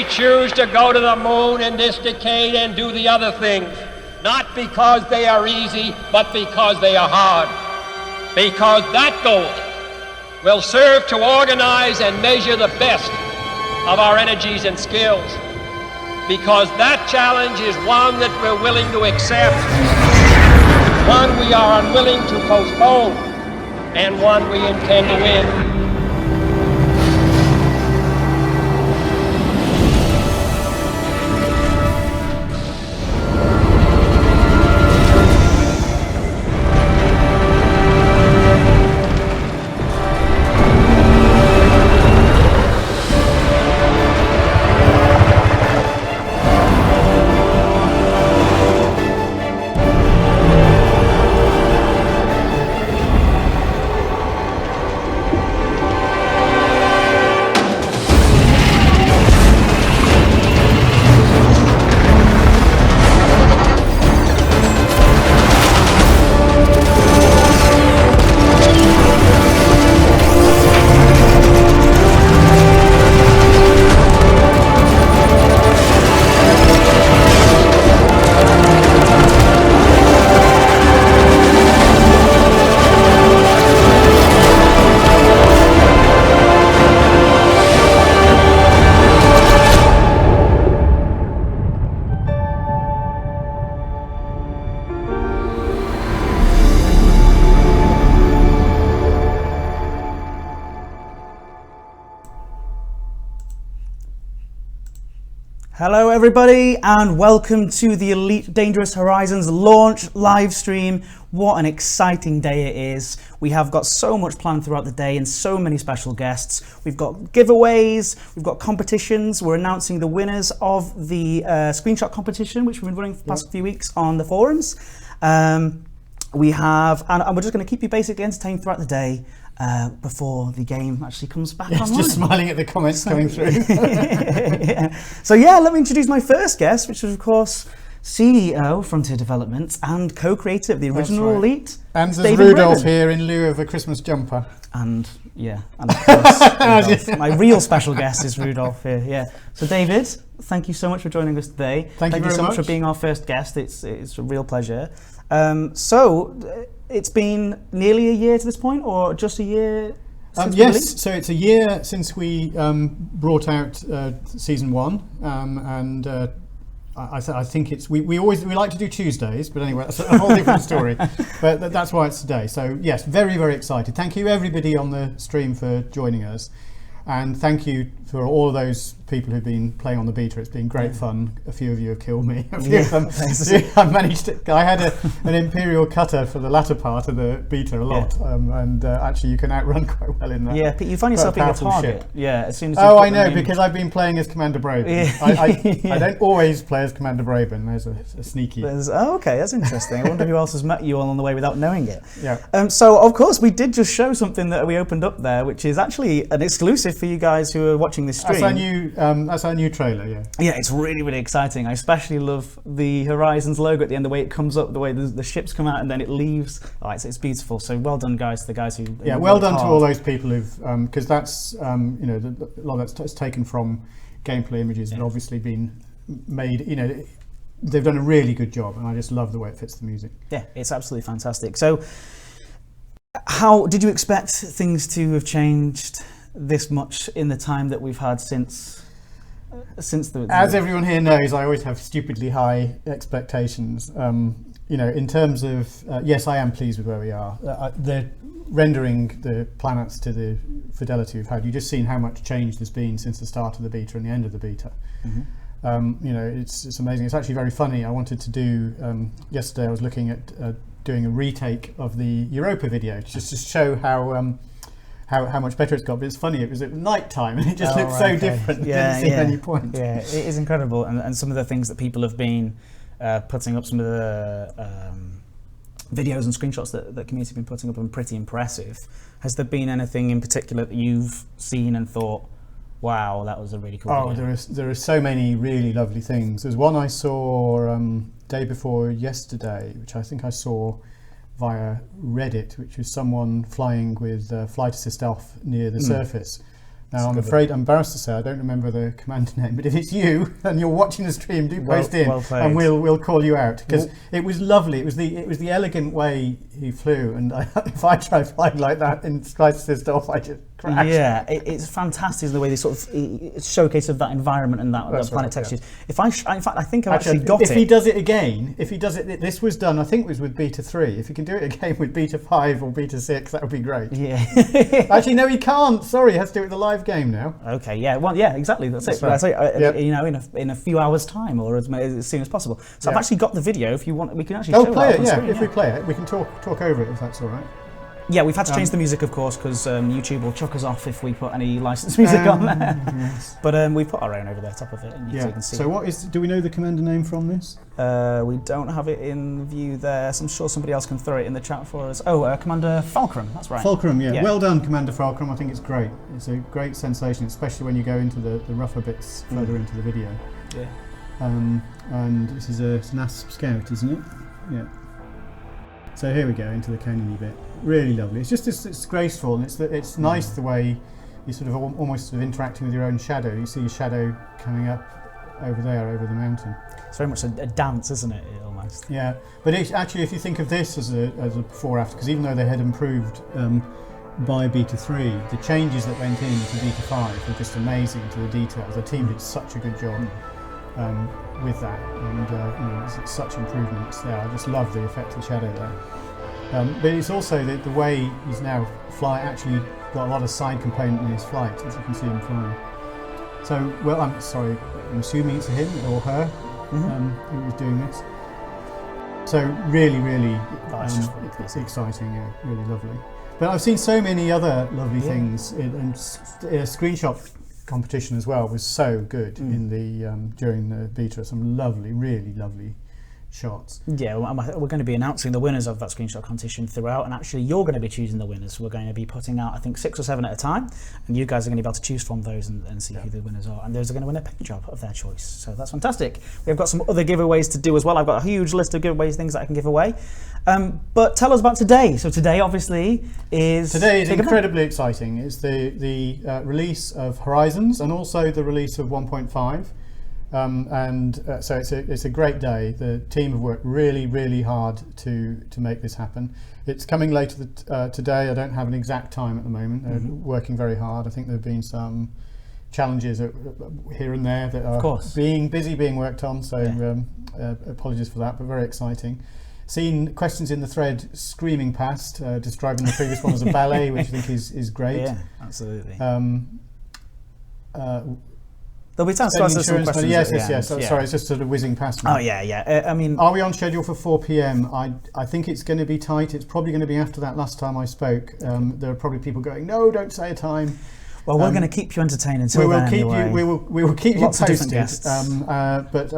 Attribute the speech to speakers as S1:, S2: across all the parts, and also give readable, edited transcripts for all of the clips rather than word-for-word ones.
S1: choose to go to the moon in this decade and do the other things, not because they are easy, but because they are hard. Because that goal will serve to organize and measure the best of our energies and skills. Because that challenge is one that we're willing to accept, one we are unwilling to postpone, and one we intend to win.
S2: Hello everybody and welcome to the Elite Dangerous Horizons launch live stream. What an exciting day it is. We have got so much planned throughout the day and so many special guests. We've got giveaways, we've got competitions. We're announcing the winners of the screenshot competition, which we've been running for the past few weeks on the forums. We have, and we're just going to keep you basically entertained throughout the day. Before the game actually comes back online.
S3: Just smiling at the comments coming through.
S2: Yeah. So yeah, let me introduce my first guest, which is of course CEO Frontier Development and co-creator of the original Elite.
S3: And there's
S2: David
S3: Rudolph
S2: Braben.
S3: here in lieu of a Christmas jumper.
S2: And yeah, and of course, Rudolph. My real special guest is Rudolph here. Yeah. So David, thank you so much for joining us today.
S3: Thank you very
S2: so
S3: much
S2: for being our first guest. It's a real pleasure. It's been nearly a year to this point, or just a year since
S3: yes, so it's a year since we brought out season one, and I think it's we like to do Tuesdays, but anyway, that's a whole different story. But that's why it's today. So yes, very, very excited. Thank you everybody on the stream for joining us, and thank you for all of those people who've been playing on the beta. It's been great fun. A few of you have killed me. A few of them, I managed to. I had an Imperial cutter for the latter part of the beta a lot, and actually you can outrun quite well in that.
S2: Yeah, but you find yourself being a target.
S3: Ship.
S2: Yeah, as soon as.
S3: Oh, I know, because I've been playing as Commander Braben.
S2: Yeah.
S3: I don't always play as Commander Braben. There's a sneaky.
S2: Oh, okay, that's interesting. I wonder who else has met you along the way without knowing it.
S3: Yeah.
S2: So of course we did just show something that we opened up there, which is actually an exclusive for you guys who are watching this stream.
S3: That's our new trailer, yeah.
S2: Yeah, it's really, really exciting. I especially love the Horizons logo at the end, the way it comes up, the way the ships come out and then it leaves. Oh, it's beautiful. So well done, guys, to the guys who.
S3: Yeah, well done to all those people who've, because that's, a lot of that's taken from gameplay images that obviously been made, they've done a really good job, and I just love the way it fits the music.
S2: Yeah, it's absolutely fantastic. So how did you expect things to have changed this much in the time that we've had since the...
S3: As everyone here knows, I always have stupidly high expectations. In terms of, yes, I am pleased with where we are. They're rendering the planets to the fidelity we've had. You've just seen how much change there's been since the start of the beta and the end of the beta. Mm-hmm. It's amazing. It's actually very funny. I wanted to do, yesterday I was looking at doing a retake of the Europa video, just to show how much better it's got. But it's funny, it was at night time and it just looked so different. Didn't see any point.
S2: Yeah, it is incredible. And some of the things that people have been putting up, some of the videos and screenshots that the community have been putting up are pretty impressive. Has there been anything in particular that you've seen and thought, wow, that was a really cool video?
S3: There are so many really lovely things. There's one I saw day before yesterday, which I think I saw via Reddit, which was someone flying with flight assist off near the surface, Now, I'm afraid, I'm embarrassed to say, I don't remember the commander name, but if it's you and you're watching the stream, do post in, and we'll call you out, because it was lovely. It was the elegant way he flew, and if I try flying like that and try to assist off, I just crash.
S2: Yeah, it's fantastic the way they sort of showcase of that environment and that planet textures. Yeah. In fact, I think I've actually got it.
S3: If he does it again, this was done, I think it was with Beta 3. If he can do it again with Beta 5 or Beta 6, that would be great.
S2: Yeah.
S3: Actually, no, he can't. Sorry, he has to do it with the live game now.
S2: Okay, yeah, well, yeah, exactly. That's it. Right. Yep. You know, in a few hours' time, or as soon as possible. So I've actually got the video. If you want, we can actually show
S3: play
S2: it.
S3: Yeah,
S2: screen,
S3: if we play it, we can talk over it if that's all right.
S2: Yeah, we've had to change the music, of course, because YouTube will chuck us off if we put any licensed music on there. Yes. But we've put our own over the top of it, and you can see.
S3: So do we know the commander name from this?
S2: We don't have it in view there, so I'm sure somebody else can throw it in the chat for us. Oh, Commander Fulcrum, that's right.
S3: Fulcrum, yeah. Well done, Commander Fulcrum. I think it's great. It's a great sensation, especially when you go into the rougher bits further into the video.
S2: Yeah.
S3: And this is a NASP Scout, isn't it? Yeah. So here we go into the canyony bit. Really lovely. It's just it's graceful, and it's nice the way you sort of almost sort of interacting with your own shadow. You see your shadow coming up over there, over the mountain.
S2: It's very much a dance, isn't it? Almost.
S3: Yeah, but actually, if you think of this as a before after, because even though they had improved by Beta 3, the changes that went into Beta 5 were just amazing to the details. The team did such a good job with that, and it's such improvements there. I just love the effect of the shadow there. But it's also the way he's now actually got a lot of side component in his flight, as you can see him flying. So, well, I'm assuming it's him or her who was doing this. So really, really exciting, yeah, really lovely. But I've seen so many other lovely things, and a screenshot competition as well was so good in the during the beta. Some lovely, really lovely shots.
S2: Yeah, we're going to be announcing the winners of that screenshot competition throughout, and actually you're going to be choosing the winners. We're going to be putting out, I think, 6 or 7 at a time, and you guys are going to be able to choose from those and see who the winners are, and those are going to win a paint job of their choice. So that's fantastic. We've got some other giveaways to do as well. I've got a huge list of giveaways, things that I can give away. But tell us about today. So today, obviously, is
S3: incredibly exciting. It's the release of Horizons and also the release of 1.5. So it's a great day. The team have worked really, really hard to make this happen. It's coming later today. I don't have an exact time at the moment. They're working very hard. I think there have been some challenges here and there that are being worked on. So apologies for that, but very exciting. Seen questions in the thread screaming past, describing the previous one as a ballet, which I think is great.
S2: Yeah, absolutely. There'll be time to answer some questions.
S3: Yes. Sorry, it's just sort of whizzing past me.
S2: Oh yeah. I mean,
S3: are we on schedule for 4 p.m? I think it's going to be tight. It's probably going to be after that last time I spoke. There are probably people going, no, don't say a time.
S2: Well, we're going to keep you entertained until then.
S3: We will keep you posted.
S2: But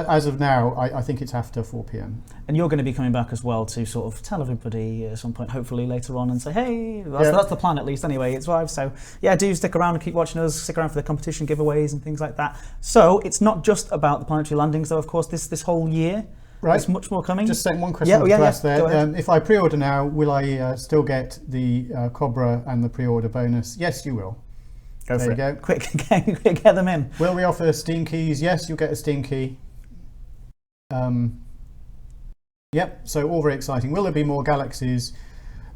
S3: as of now, I think it's after 4 p.m.
S2: And you're going to be coming back as well to sort of tell everybody at some point, hopefully later on, and say, hey, that's the plan at least anyway. It's live. So yeah, do stick around and keep watching us. Stick around for the competition giveaways and things like that. So it's not just about the planetary landings, though. Of course, this whole year. Right. There's much more coming.
S3: Just saying one question to ask there. If I pre-order now, will I still get the Cobra and the pre-order bonus? Yes, you will.
S2: There you go. Quick, get them in.
S3: Will we offer Steam keys? Yes, you'll get a Steam key. Yep, so all very exciting. Will there be more galaxies?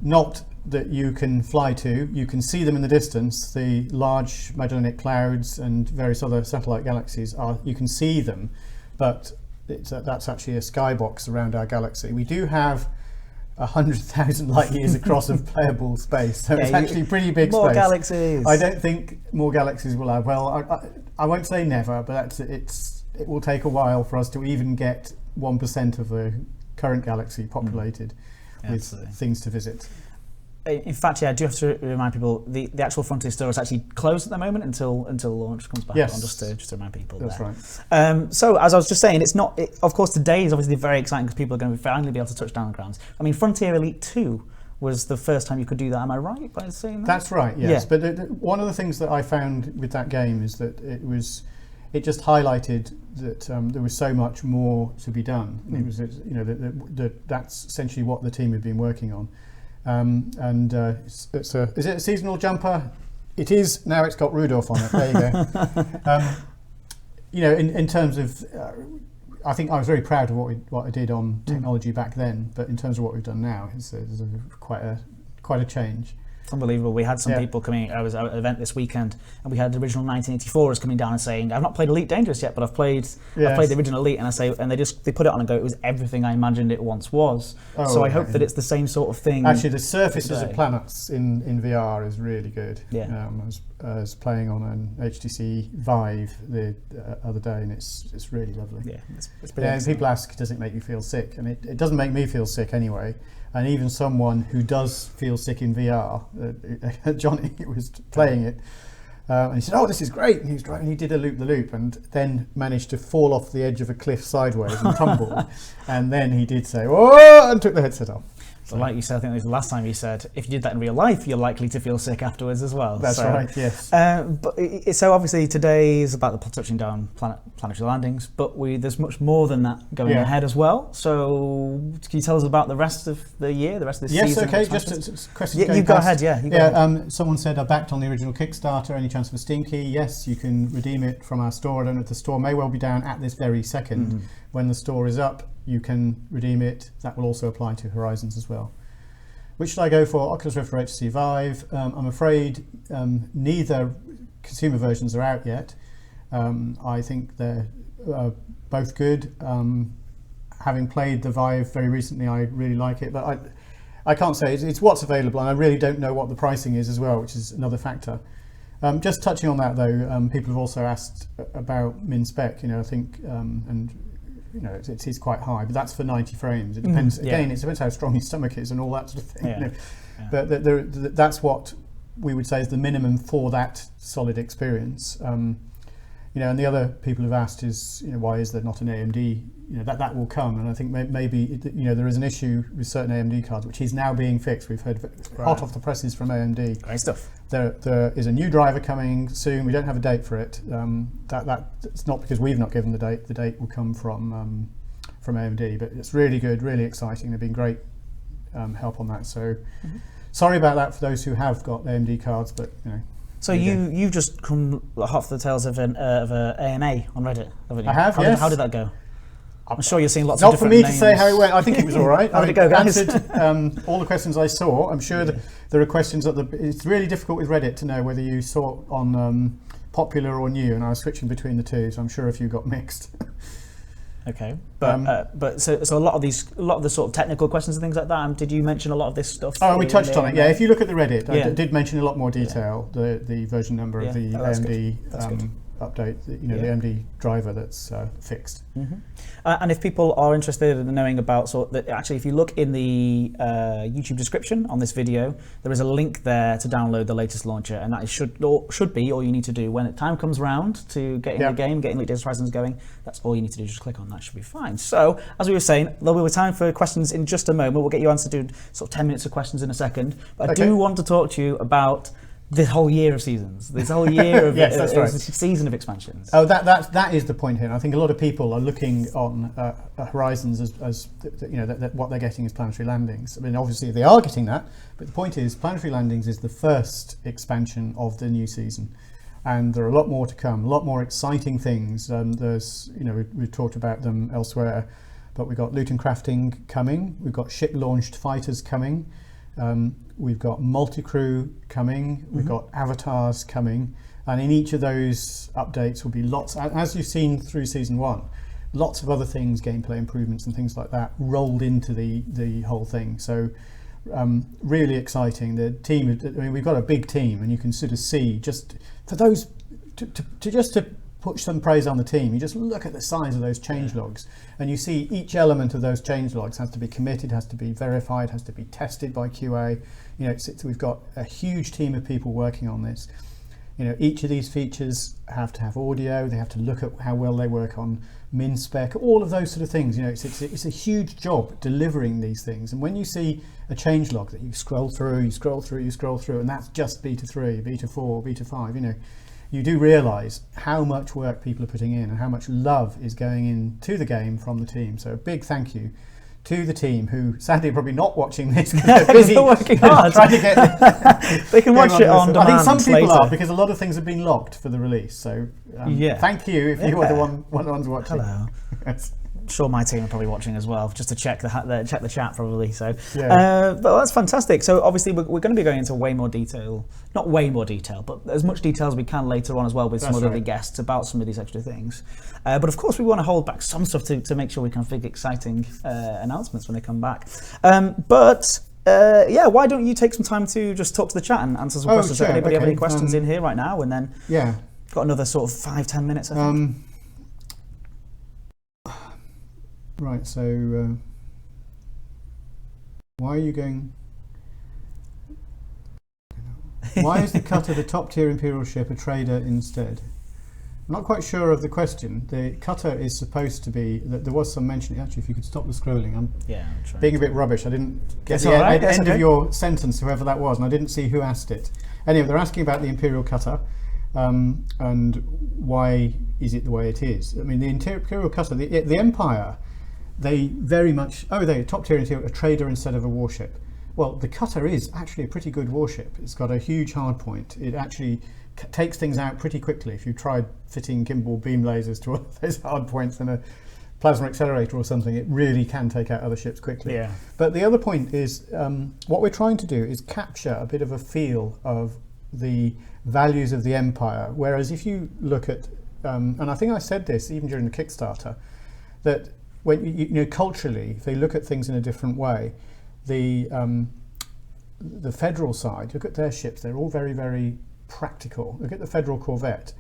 S3: Not that you can fly to. You can see them in the distance. The large Magellanic Clouds and various other satellite galaxies you can see them, but that's actually a skybox around our galaxy. We do have 100,000 light years across of playable space, so it's actually pretty big
S2: more
S3: space.
S2: More galaxies.
S3: I don't think more galaxies will have. Well, I won't say never, but it will take a while for us to even get 1% of the current galaxy populated with things to visit.
S2: In fact, I do have to remind people the actual Frontier store is actually closed at the moment until launch comes back on, just to remind people.
S3: That's
S2: there.
S3: Right.
S2: So as I was just saying, of course today is obviously very exciting because people are going to finally be able to touch down the grounds. I mean, Frontier Elite 2 was the first time you could do that. Am I right by saying that?
S3: That's right. Yes. Yeah. But one of the things that I found with that game is that it just highlighted that there was so much more to be done. It was that's essentially what the team had been working on. Is it a seasonal jumper? It is now. It's got Rudolph on it. There you go. You know, in terms of, I think I was very proud of what I did on technology back then. But in terms of what we've done now, it's quite a change.
S2: It's unbelievable. We had some people coming. I was at an event this weekend, and we had the original 1984s coming down and saying, "I've not played Elite Dangerous yet, but I've played the original Elite." And they put it on and go, "It was everything I imagined it once was." So I hope that it's the same sort of thing.
S3: Actually, the surfaces of planets in VR is really good.
S2: Yeah.
S3: I was playing on an HTC Vive the other day, and it's really lovely.
S2: Yeah, it's pretty
S3: and people ask, "Does it make you feel sick?" And it doesn't make me feel sick anyway. And even someone who does feel sick in VR, Johnny was playing it, and he said, "Oh, this is great!" And he was driving. He did a loop-the-loop, and then managed to fall off the edge of a cliff sideways and tumbled. And then he did say, "Oh!" and took the headset off.
S2: So like you said, I think it was the last time you said, if you did that in real life, you're likely to feel sick afterwards as well.
S3: That's right, yes.
S2: So obviously today is about the touching down planetary landings, but there's much more than that going ahead as well. So can you tell us about the rest of the year, the rest of this season?
S3: Yes, okay, just questions
S2: you go ahead,
S3: someone said, I backed on the original Kickstarter, any chance of a Steam key? Yes, you can redeem it from our store. I don't know if the store may well be down at this very second. When the store is up, you can redeem it. That will also apply to Horizons as well. Which should I go for? Oculus Rift or HTC Vive? I'm afraid neither consumer versions are out yet. I think they're both good. Having played the Vive very recently, I really like it, but I can't say. It's what's available, and I really don't know what the pricing is as well, which is another factor. Just touching on that though, people have also asked about min spec. You know, I think, and you know, it is quite high, but that's for 90 frames. It depends. Again, it depends how strong your stomach is and all that sort of thing. You know? But that's what we would say is the minimum for that solid experience. You know, and the other people have asked is, you know, why is there not an AMD? You know, that will come, and I think maybe you know, there is an issue with certain AMD cards, which is now being fixed. We've heard hot off the presses from AMD.
S2: Great stuff.
S3: There is a new driver coming soon. We don't have a date for it. It's not because we've not given the date. The date will come from AMD, but it's really good, really exciting. They've been great help on that. So sorry about that for those who have got AMD cards, but you know.
S2: So you've just come hot off the tails of an AMA on Reddit, haven't you?
S3: I have, yes.
S2: How did that go? I'm sure you're seeing lots of different
S3: names. Not
S2: names.
S3: for me to say how it went. I think it was all right.
S2: How did it go, guys?
S3: Answered all the questions I saw. I'm sure that there are questions it's really difficult with Reddit to know whether you saw it on popular or new, and I was switching between the two, so I'm sure a few got mixed.
S2: Okay, but so a lot of the sort of technical questions and things like that. Did you mention a lot of this stuff?
S3: Oh, we touched on it. Yeah, if you look at the Reddit, I did mention a lot more detail. The version number of the AMD update. You know, the AMD driver that's fixed.
S2: And if people are interested in knowing about actually, if you look in the YouTube description on this video, there is a link there to download the latest launcher, and that should be all you need to do when time comes round to get in the game, getting Elite Dangerous Horizons going. That's all you need to do. Just click on that, should be fine. So as we were saying, there'll be time for questions in just a moment. We'll get you answered to sort of 10 minutes of questions in a second. But I do want to talk to you about this whole year of seasons, this whole year of
S3: yes, that's right.
S2: Season of expansions.
S3: Oh, that is the point here. I think a lot of people are looking on Horizons as you know, that what they're getting is planetary landings. I mean, obviously they are getting that, but the point is, planetary landings is the first expansion of the new season, and there are a lot more to come, a lot more exciting things. There's, you know, we've talked about them elsewhere, but we've got loot and crafting coming. We've got ship-launched fighters coming. We've got multi-crew coming, we've got avatars coming, and in each of those updates will be lots, as you've seen through season 1, lots of other things, gameplay improvements and things like that rolled into the whole thing. So really exciting. The team, I mean, we've got a big team, and you can sort of see, just for those to put some praise on the team, you just look at the size of those change logs, and you see each element of those change logs has to be committed, has to be verified, has to be tested by QA. You know, we've got a huge team of people working on this. You know, each of these features have to have audio, they have to look at how well they work on min spec, all of those sort of things. You know, it's a huge job delivering these things. And when you see a change log that you scroll through, and that's just beta 3, beta 4, beta 5, you know, you do realise how much work people are putting in and how much love is going into the game from the team. So a big thank you to the team who sadly are probably not watching this because they're busy
S2: They're working hard.
S3: trying to get
S2: They can watch it on demand.
S3: I think some people
S2: later.
S3: are, because a lot of things have been locked for the release. So thank you if you were the one of the ones watching.
S2: Hello.
S3: Yes.
S2: I'm sure my team are probably watching as well, just to check the chat probably. So,
S3: Yeah.
S2: but that's fantastic. So obviously we're going to be going into way more detail, not way more detail, but as much detail as we can later on as well with some other guests about some of these extra things. But of course we want to hold back some stuff to make sure we can have big exciting announcements when they come back. Why don't you take some time to just talk to the chat and answer some questions?
S3: Sure.
S2: Does anybody have
S3: Okay.
S2: any questions in here right now? And then got another sort of 5-10 minutes, I think.
S3: Right, so why are you going? Why is the cutter the top tier Imperial ship a trader instead? I'm not quite sure of the question. The cutter is supposed to be. There was some mention. Actually, if you could stop the scrolling, I'm
S2: trying.
S3: being a bit rubbish. I didn't get
S2: It's
S3: the
S2: all right,
S3: end
S2: okay.
S3: of your sentence, whoever that was, and I didn't see who asked it. Anyway, they're asking about the Imperial cutter and why is it the way it is. I mean, the Imperial cutter, the Empire. They very much, they're top tier a trader instead of a warship. Well, the cutter is actually a pretty good warship. It's got a huge hard point. It actually takes things out pretty quickly. If you've tried fitting gimbal beam lasers to all of those hard points and a plasma accelerator or something, it really can take out other ships quickly.
S2: Yeah.
S3: But the other point is, what we're trying to do is capture a bit of a feel of the values of the Empire. Whereas if you look at, and I think I said this even during the Kickstarter, that when you know culturally, if they look at things in a different way, the federal side, look at their ships, they're all very, very practical. Look at the Federal Corvette.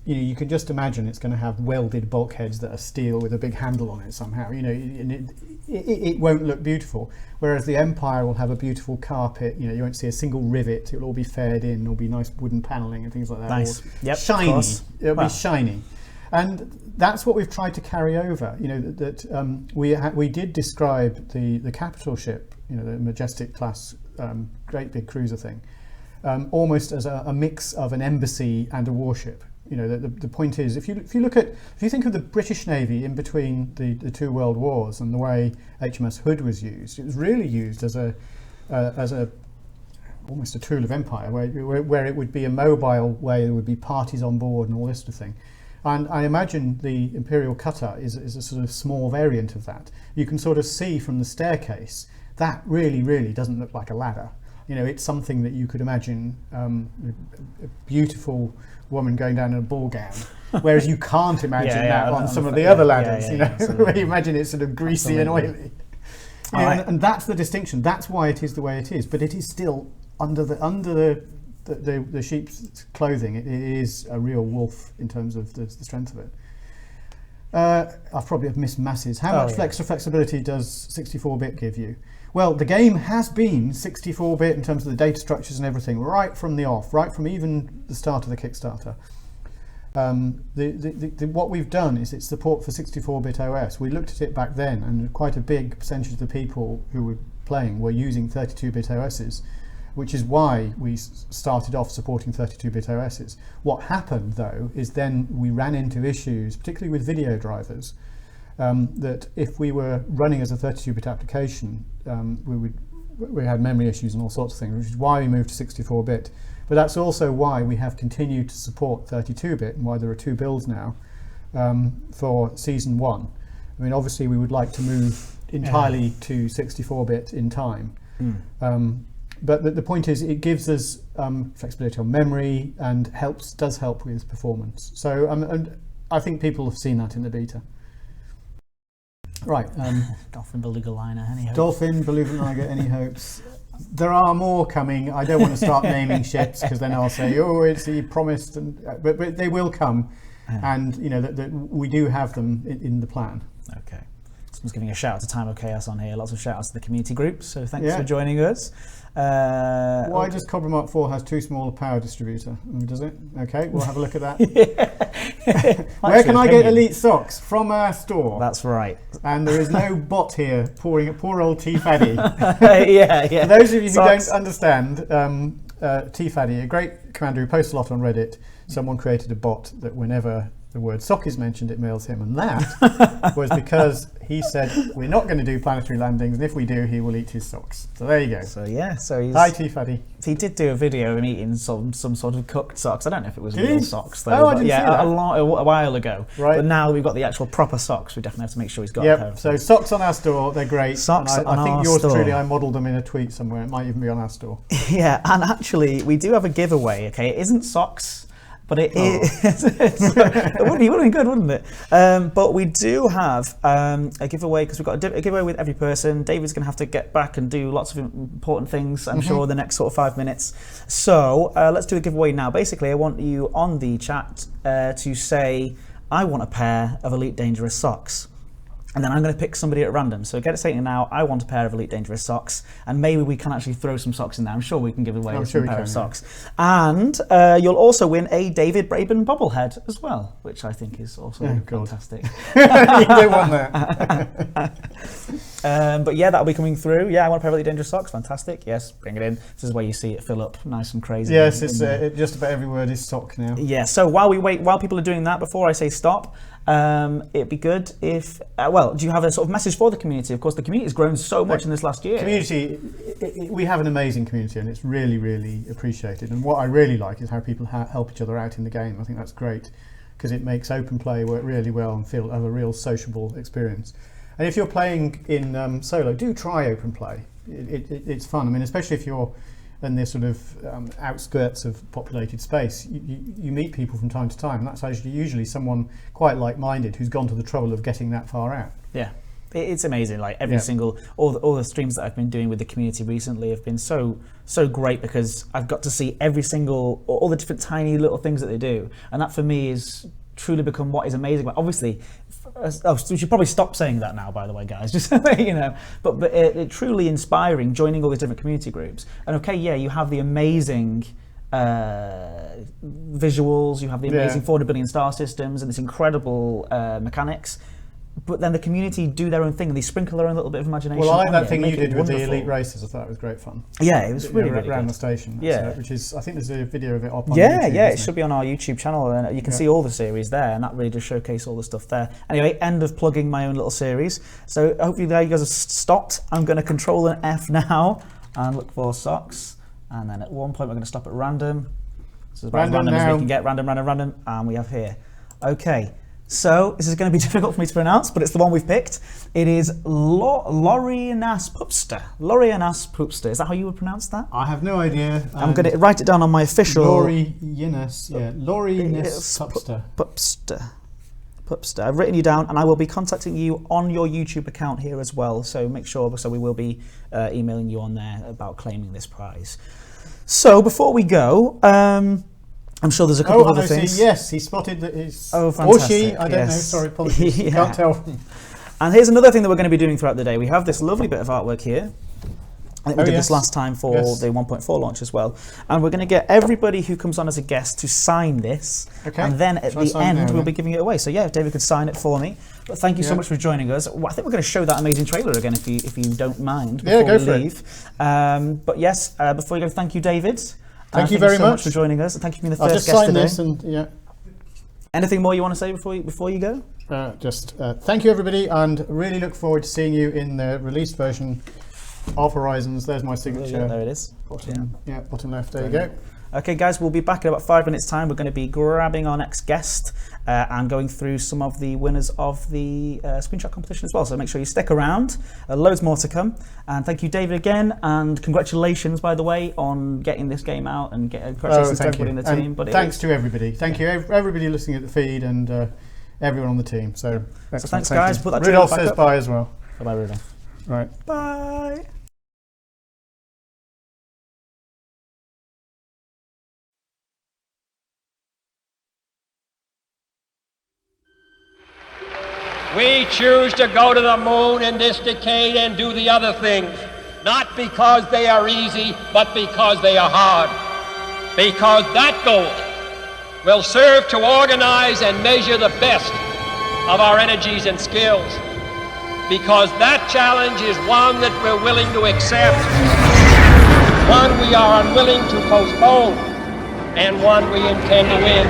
S3: You can just imagine it's going to have welded bulkheads that are steel with a big handle on it somehow. And it won't look beautiful. Whereas the Empire will have a beautiful carpet. You won't see a single rivet. It'll all be fared in. There'll be nice wooden paneling and things like that.
S2: Nice. Yep.
S3: Shiny. It'll be shiny. And that's what we've tried to carry over. We did describe the capital ship, the Majestic class, great big cruiser thing, almost as a mix of an embassy and a warship. The point is, if you think of the British Navy in between the two world wars and the way HMS Hood was used, it was really used as almost a tool of empire, where it would be a mobile way, there would be parties on board and all this sort of thing. And I imagine the Imperial cutter is a sort of small variant of that. You can sort of see from the staircase that really, really doesn't look like a ladder. It's something that you could imagine a beautiful woman going down in a ball gown, whereas you can't imagine that on some of the other ladders. Where you imagine it's sort of greasy and oily. And that's the distinction. That's why it is the way it is. But it is still under the sheep's clothing. It is a real wolf in terms of the strength of it. I've probably missed masses. How much extra flexibility does 64-bit give you? Well, the game has been 64-bit in terms of the data structures and everything, right from the off, right from even the start of the Kickstarter. What we've done is it's support for 64-bit OS. We looked at it back then, and quite a big percentage of the people who were playing were using 32-bit OSs, which is why we started off supporting 32-bit OSs. What happened, though, is then we ran into issues, particularly with video drivers, that if we were running as a 32-bit application, we had memory issues and all sorts of things, which is why we moved to 64-bit. But that's also why we have continued to support 32-bit and why there are 2 builds now for Season 1. I mean, obviously we would like to move entirely to 64-bit in time. But the point is, it gives us flexibility on memory and does help with performance. So and I think people have seen that in the beta. Right.
S2: Dolphin Beluga Liner, any hopes?
S3: Dolphin Beluga Liner, any hopes? There are more coming. I don't want to start naming ships because then I'll say, oh, it's he promised, but they will come, and we do have them in the plan.
S2: Okay. Someone's giving a shout out to Time of Chaos on here. Lots of shout outs to the community group. So thanks for joining us.
S3: Why does Cobra Mark 4 has too small a power distributor? Does it? Okay, we'll have a look at that. Where can I get Elite socks? From our store.
S2: That's right.
S3: And there is no bot here pouring a poor old T-Faddy.
S2: For
S3: those of you who don't understand, T-Faddy, a great commander who posts a lot on Reddit, someone created a bot that whenever the word sock is mentioned, it mails him, and that was because he said we're not going to do planetary landings, and if we do, he will eat his socks. So there you go.
S2: So yeah, so he's,
S3: Hi, T-Faddy.
S2: he did do a video of him eating some sort of cooked socks. I don't know if it was
S3: Did
S2: real
S3: he?
S2: socks though.
S3: Oh, I
S2: but
S3: didn't
S2: yeah,
S3: see that.
S2: a while ago.
S3: Right.
S2: But now we've got the actual proper socks. We definitely have to make sure he's got a pair
S3: Yep.
S2: of
S3: So
S2: them.
S3: socks on our store, they're great.
S2: Socks
S3: and
S2: on
S3: I think
S2: our
S3: yours
S2: store.
S3: truly, I modelled them in a tweet somewhere. It might even be on our store.
S2: Yeah, and actually we do have a giveaway. Okay, it isn't socks, but it is. It would have been good, wouldn't it? But we do have a giveaway because we've got a giveaway with every person. David's going to have to get back and do lots of important things, I'm sure, the next sort of 5 minutes. So let's do the giveaway now. Basically, I want you on the chat to say, I want a pair of Elite Dangerous socks. And then I'm going to pick somebody at random. So get it saying now, I want a pair of Elite Dangerous socks. And maybe we can actually throw some socks in there. I'm sure we can give away a pair of socks. And you'll also win a David Braben bobblehead as well, which I think is also fantastic.
S3: You don't want that.
S2: But yeah, that'll be coming through. Yeah, I want a pair of Elite Dangerous socks. Fantastic. Yes, bring it in. This is where you see it fill up nice and crazy.
S3: Yes, it's just about every word is sock now.
S2: Yeah, so while we wait, while people are doing that, before I say stop, it'd be good if, well, do you have a sort of message for the community? Of course, the community has grown so much in this last year.
S3: Community, we have an amazing community and it's really, really appreciated. And what I really like is how people help each other out in the game. I think that's great because it makes open play work really well and have a real sociable experience. And if you're playing in solo, do try open play. It's fun. I mean, especially if you're in this sort of outskirts of populated space, you meet people from time to time, and that's actually usually someone quite like-minded who's gone to the trouble of getting that far out.
S2: Yeah, it's amazing. Like every single, all the streams that I've been doing with the community recently have been so great because I've got to see every single, all the different tiny little things that they do, and that for me is truly become what is amazing. But obviously, we should probably stop saying that now, by the way, guys, just you know, but it truly inspiring joining all these different community groups. And okay, yeah, you have the amazing visuals, you have the amazing 400 billion star systems and this incredible mechanics, but then the community do their own thing and they sprinkle their own little bit of imagination.
S3: Well, I like that
S2: it
S3: thing
S2: and
S3: you
S2: make it
S3: did with the
S2: wonderful.
S3: elite races. I thought it was great fun.
S2: Yeah, it was really
S3: around
S2: good.
S3: the station.
S2: Yeah,
S3: which is, I think there's a video of it up on
S2: yeah,
S3: YouTube,
S2: yeah, it
S3: isn't
S2: should be on our YouTube channel and you can see all the series there, and that really does showcase all the stuff there. Anyway, end of plugging my own little series. So hopefully there you guys have stopped. I'm going to control an F now and look for socks, and then at one point we're going to stop at random. So as random as we can get, random, and we have here. Okay, so this is going to be difficult for me to pronounce, but it's the one we've picked. It is Lorianas Pupster. Lorianas Pupster. Is that how you would pronounce that?
S3: I have no idea.
S2: I'm going to write it down on my official.
S3: Lorianas Pupster.
S2: Pupster. I've written you down, and I will be contacting you on your YouTube account here as well. So make sure. So we will be emailing you on there about claiming this prize. So before we go, I'm sure there's a couple of other things.
S3: Yes, he spotted that it's...
S2: Oh, fantastic.
S3: Or she, I don't know, sorry, apologies.
S2: Yeah.
S3: Can't tell.
S2: And here's another thing that we're going to be doing throughout the day. We have this lovely bit of artwork here. I think we did this last time for the 1.4 launch as well. And we're going to get everybody who comes on as a guest to sign this. Okay. And then at the end, we'll be giving it away. So yeah, if David could sign it for me. But thank you so much for joining us. Well, I think we're going to show that amazing trailer again if you don't mind before we leave. But yes, before we go, thank you, David.
S3: Thank you very much
S2: for joining us. Thank you for being the
S3: I'll
S2: first
S3: just
S2: guest
S3: sign
S2: today.
S3: this and
S2: Anything more you want to say before you go?
S3: Thank you, everybody, and really look forward to seeing you in the released version of Horizons. There's my signature.
S2: There it is.
S3: Bottom left. There you go.
S2: Okay, guys, we'll be back in about 5 minutes' time. We're going to be grabbing our next guest and going through some of the winners of the screenshot competition as well. So make sure you stick around. Loads more to come. And thank you, David, again. And congratulations, by the way, on getting this game out and congratulations to everybody in the team.
S3: But thanks to everybody. Thank you, everybody listening at the feed and everyone on the team. So
S2: thanks, guys. Put that
S3: Rudolph says bye as well.
S2: Bye, Rudolph.
S3: Right.
S2: Bye.
S1: We choose to go to the moon in this decade and do the other things, not because they are easy, but because they are hard. Because that goal will serve to organize and measure the best of our energies and skills. Because that challenge is one that we're willing to accept, one we are unwilling to postpone, and one we intend to win.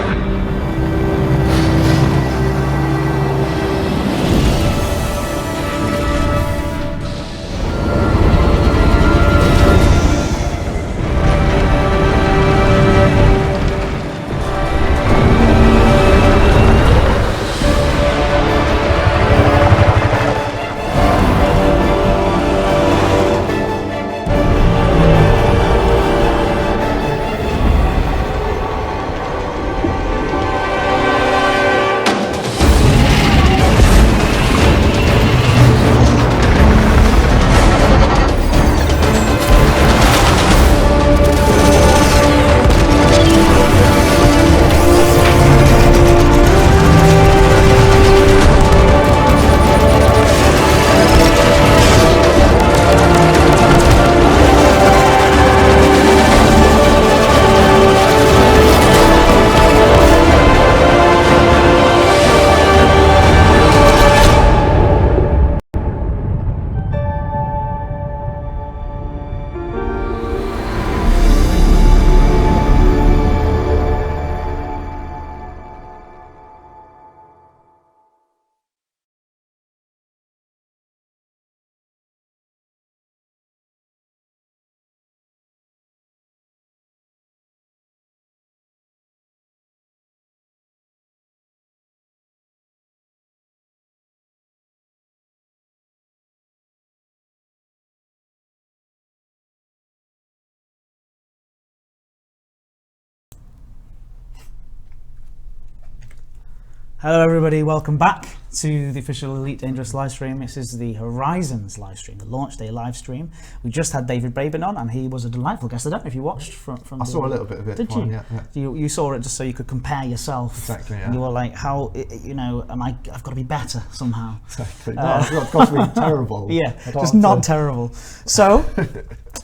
S2: Hello everybody, welcome back to the official Elite Dangerous live stream. This is the Horizons live stream, the launch day live stream. We just had David Braben on and he was a delightful guest. I don't know if you watched from
S4: I saw a little bit of it.
S2: Did you?
S4: Yeah.
S2: You saw it just so you could compare yourself.
S4: Exactly, yeah.
S2: And you were like, how, I've got to be better somehow.
S4: Exactly. No, I've got to be terrible.
S2: Yeah, just not terrible. So,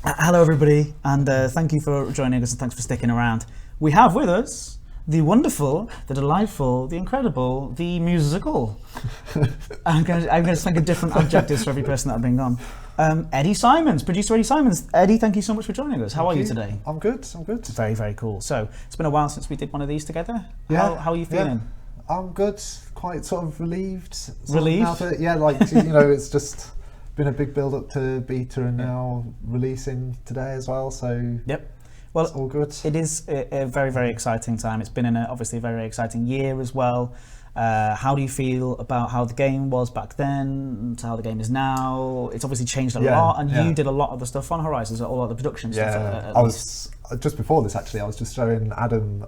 S2: hello everybody and thank you for joining us and thanks for sticking around. We have with us the wonderful, the delightful, the incredible, the musical. I'm going to think of different adjectives for every person that I bring on. Eddie Simons, producer Eddie Simons. Eddie, thank you so much for joining us. How are you today?
S4: I'm good.
S2: Very, very cool. So it's been a while since we did one of these together.
S4: Yeah.
S2: How are you feeling?
S4: Yeah. I'm good. Quite sort of relieved.
S2: Relieved?
S4: It's just been a big build up to beta and now releasing today as well. So
S2: yep. Well,
S4: it's all good.
S2: It is a very, very exciting time. It's been obviously a very, very exciting year as well. How do you feel about how the game was back then to how the game is now? It's obviously changed a lot, and you did a lot of the stuff on Horizons, all of the production stuff.
S4: I was just before this actually. I was just showing Adam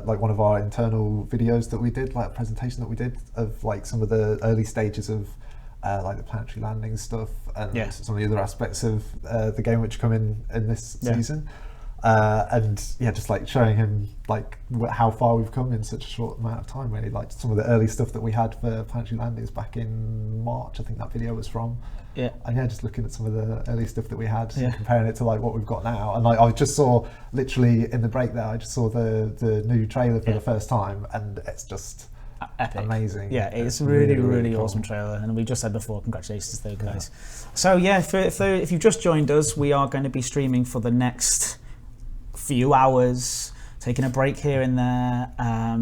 S4: like one of our internal videos that we did, like a presentation that we did of like some of the early stages of like the planetary landing stuff and some of the other aspects of the game which come in this season. Just like showing him like how far we've come in such a short amount of time, really. Like some of the early stuff that we had for planetary landings back in March, I think that video was from. Yeah. And just looking at some of the early stuff that we had, and comparing it to like what we've got now. And like I just saw literally in the break there, I just saw the new trailer for the first time, and it's just
S2: epic,
S4: amazing.
S2: Yeah, it's really cool. Awesome trailer, and we just said before, congratulations to those guys. So if you've just joined us, we are going to be streaming for the next few hours, taking a break here and there.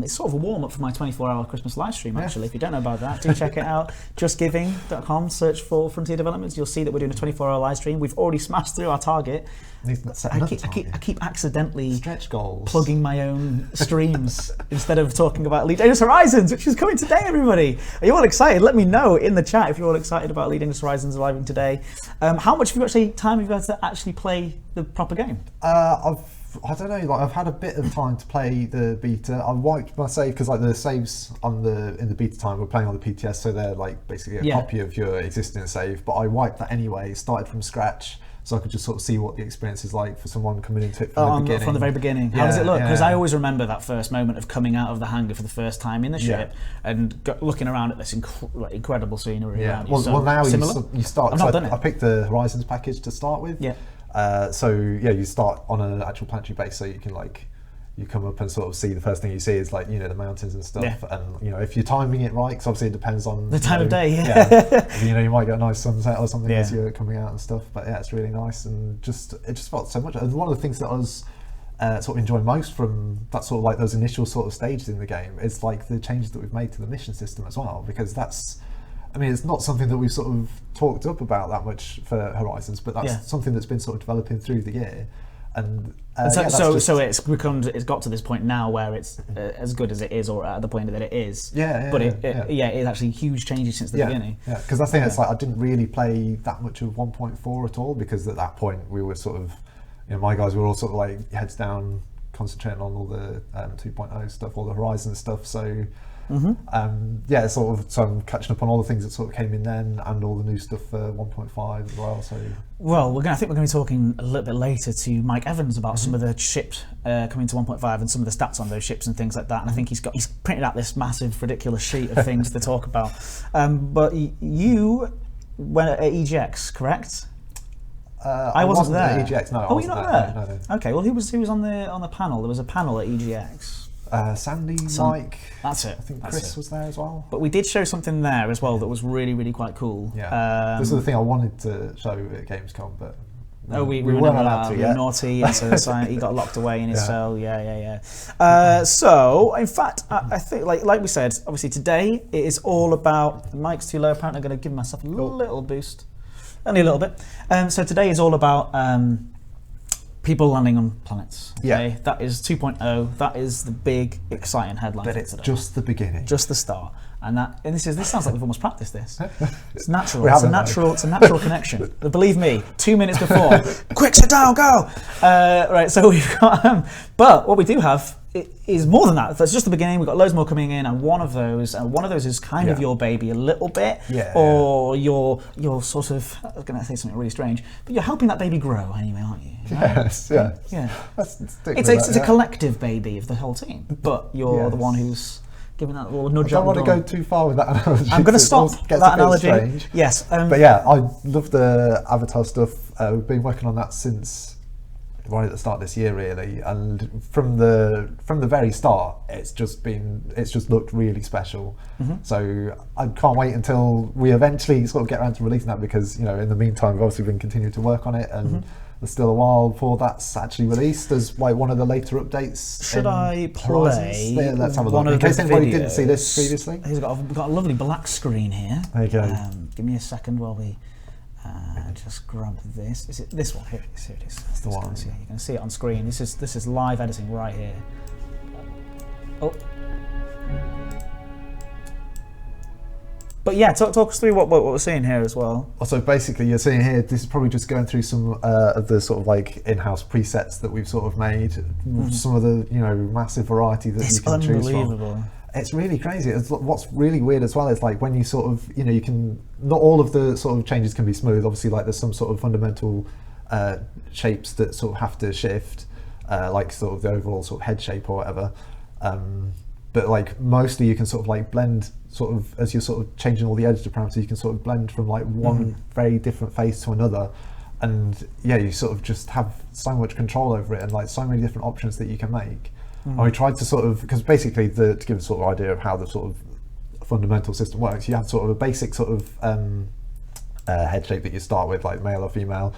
S2: It's sort of a warm-up for my 24-hour Christmas live stream, actually. If you don't know about that, do check it out. justgiving.com, search for Frontier Developments. You'll see that we're doing a 24-hour live stream. We've already smashed through our target. I keep accidentally
S4: stretch goals,
S2: plugging my own streams instead of talking about Elite Dangerous Horizons, which is coming today, everybody. Are you all excited? Let me know in the chat if you're all excited about Elite Dangerous Horizons arriving today. How much time have you had to actually play the proper game?
S4: I don't know, like I've had a bit of time to play the beta. I wiped my save because like the saves in the beta time we're playing on the PTS, so they're like basically a copy of your existing save, but I wiped that anyway, started from scratch, so I could just sort of see what the experience is like for someone coming into it from the beginning.
S2: From the very beginning. How does it look? Because I always remember that first moment of coming out of the hangar for the first time in the ship and looking around at this incredible scenery around you.
S4: Well, now you start.
S2: I
S4: picked the Horizons package to start with.
S2: Yeah.
S4: You start on an actual planetary base, so you can you come up and sort of see the first thing you see is the mountains and stuff, and if you're timing it right, because obviously it depends on
S2: the time of day.
S4: You might get a nice sunset or something as you're coming out and stuff, but it's really nice, and it just felt so much. And one of the things that I was sort of enjoying most from that sort of like those initial sort of stages in the game is like the changes that we've made to the mission system as well, because it's not something that we've sort of talked up about that much for Horizons, but that's something that's been sort of developing through the year. And
S2: so it's got to this point now where it's as good as it is, or at the point that it is. It's actually huge changes since the beginning. Yeah,
S4: because I think it's like I didn't really play that much of 1.4 at all, because at that point we were sort of, my guys were all sort of like heads down, concentrating on all the 2.0 stuff, all the Horizon stuff. So. So I'm catching up on all the things that sort of came in then, and all the new stuff for 1.5 as well. So
S2: I think we're going to be talking a little bit later to Mike Evans about some of the ships coming to 1.5 and some of the stats on those ships and things like that. And I think he's printed out this massive, ridiculous sheet of things to talk about. But you went at EGX, correct?
S4: I wasn't there. At EGX, no.
S2: Oh, you're not there? No. Okay. Well, who was on the panel? There was a panel at EGX.
S4: Sandy, Mike.
S2: That's it.
S4: I think Chris was there as well.
S2: But we did show something there as well that was really, really quite cool.
S4: Yeah. This is the thing I wanted to show at Gamescom, but
S2: we weren't allowed to. We were naughty, and so he got locked away in his cell. So, in fact, I think, like we said, obviously today it is all about. Mike's too low. Apparently, I'm going to give myself a little boost, only a little bit. So today is all about. People landing on planets. Okay? That is 2.0. That is the big, exciting headline.
S4: But it's just the beginning.
S2: Just the start. And this sounds like we've almost practiced this. It's natural.
S4: We
S2: It's a
S4: haven't,
S2: natural. It's a natural connection. But believe me, 2 minutes before, quick, sit down, go. Right. So we've got. But what we do have is more than that. That's just the beginning. We've got loads more coming in, and one of those is kind of your baby a little bit, or you're sort of. I was going to say something really strange, but you're helping that baby grow anyway, aren't you?
S4: Yes. Yeah.
S2: Yeah.
S4: It's
S2: a collective baby of the whole team, but you're the one who's giving that little nudge.
S4: I don't want to go too far with that analogy.
S2: I'm going to stop that analogy.
S4: Strange.
S2: Yes.
S4: But yeah, I love the Avatar stuff. We've been working on that since right at the start of this year, really, and from the very start, it's just looked really special. So I can't wait until we eventually sort of get around to releasing that, because in the meantime, we've obviously been continuing to work on it, and there's still a while before that's actually released as like one of the later updates.
S2: Should I play
S4: Let's have a
S2: one
S4: look. In
S2: of the
S4: case anybody
S2: videos.
S4: didn't see this previously.
S2: We've got a lovely black screen here.
S4: There you go.
S2: Give me a second while we just grab this. Is it this one? Here it is. Here it is. That's
S4: the one.
S2: You can see it on screen. This is live editing right here. Oh. But yeah, talk us through what we're seeing here as well.
S4: So basically, you're seeing here, this is probably just going through some of the sort of like in-house presets that we've sort of made. Some of the massive variety that you can choose from. It's really crazy. What's really weird as well is like when you sort of you can, not all of the sort of changes can be smooth. Obviously, like there's some sort of fundamental shapes that sort of have to shift, like sort of the overall sort of head shape or whatever. But like mostly you can sort of like blend sort of as you're sort of changing all the editor parameters, you can sort of blend from like one very different face to another, and yeah, you sort of just have so much control over it and like so many different options that you can make. And we tried to sort of, because basically to give a sort of idea of how the sort of fundamental system works, you have sort of a basic sort of head shape that you start with, like male or female,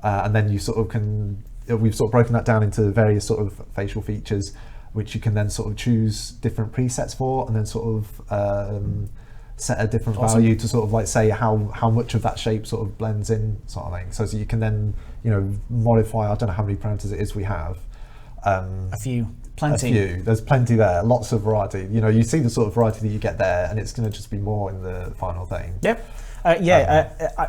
S4: and then you sort of we've sort of broken that down into various sort of facial features, which you can then sort of choose different presets for, and then sort of set a different value to sort of like say how much of that shape sort of blends in, sort of thing. So you can then modify. I don't know how many parameters it is we have.
S2: A few. Plenty.
S4: A few. There's plenty there. Lots of variety. You see the sort of variety that you get there, and it's going to just be more in the final thing.
S2: Yep.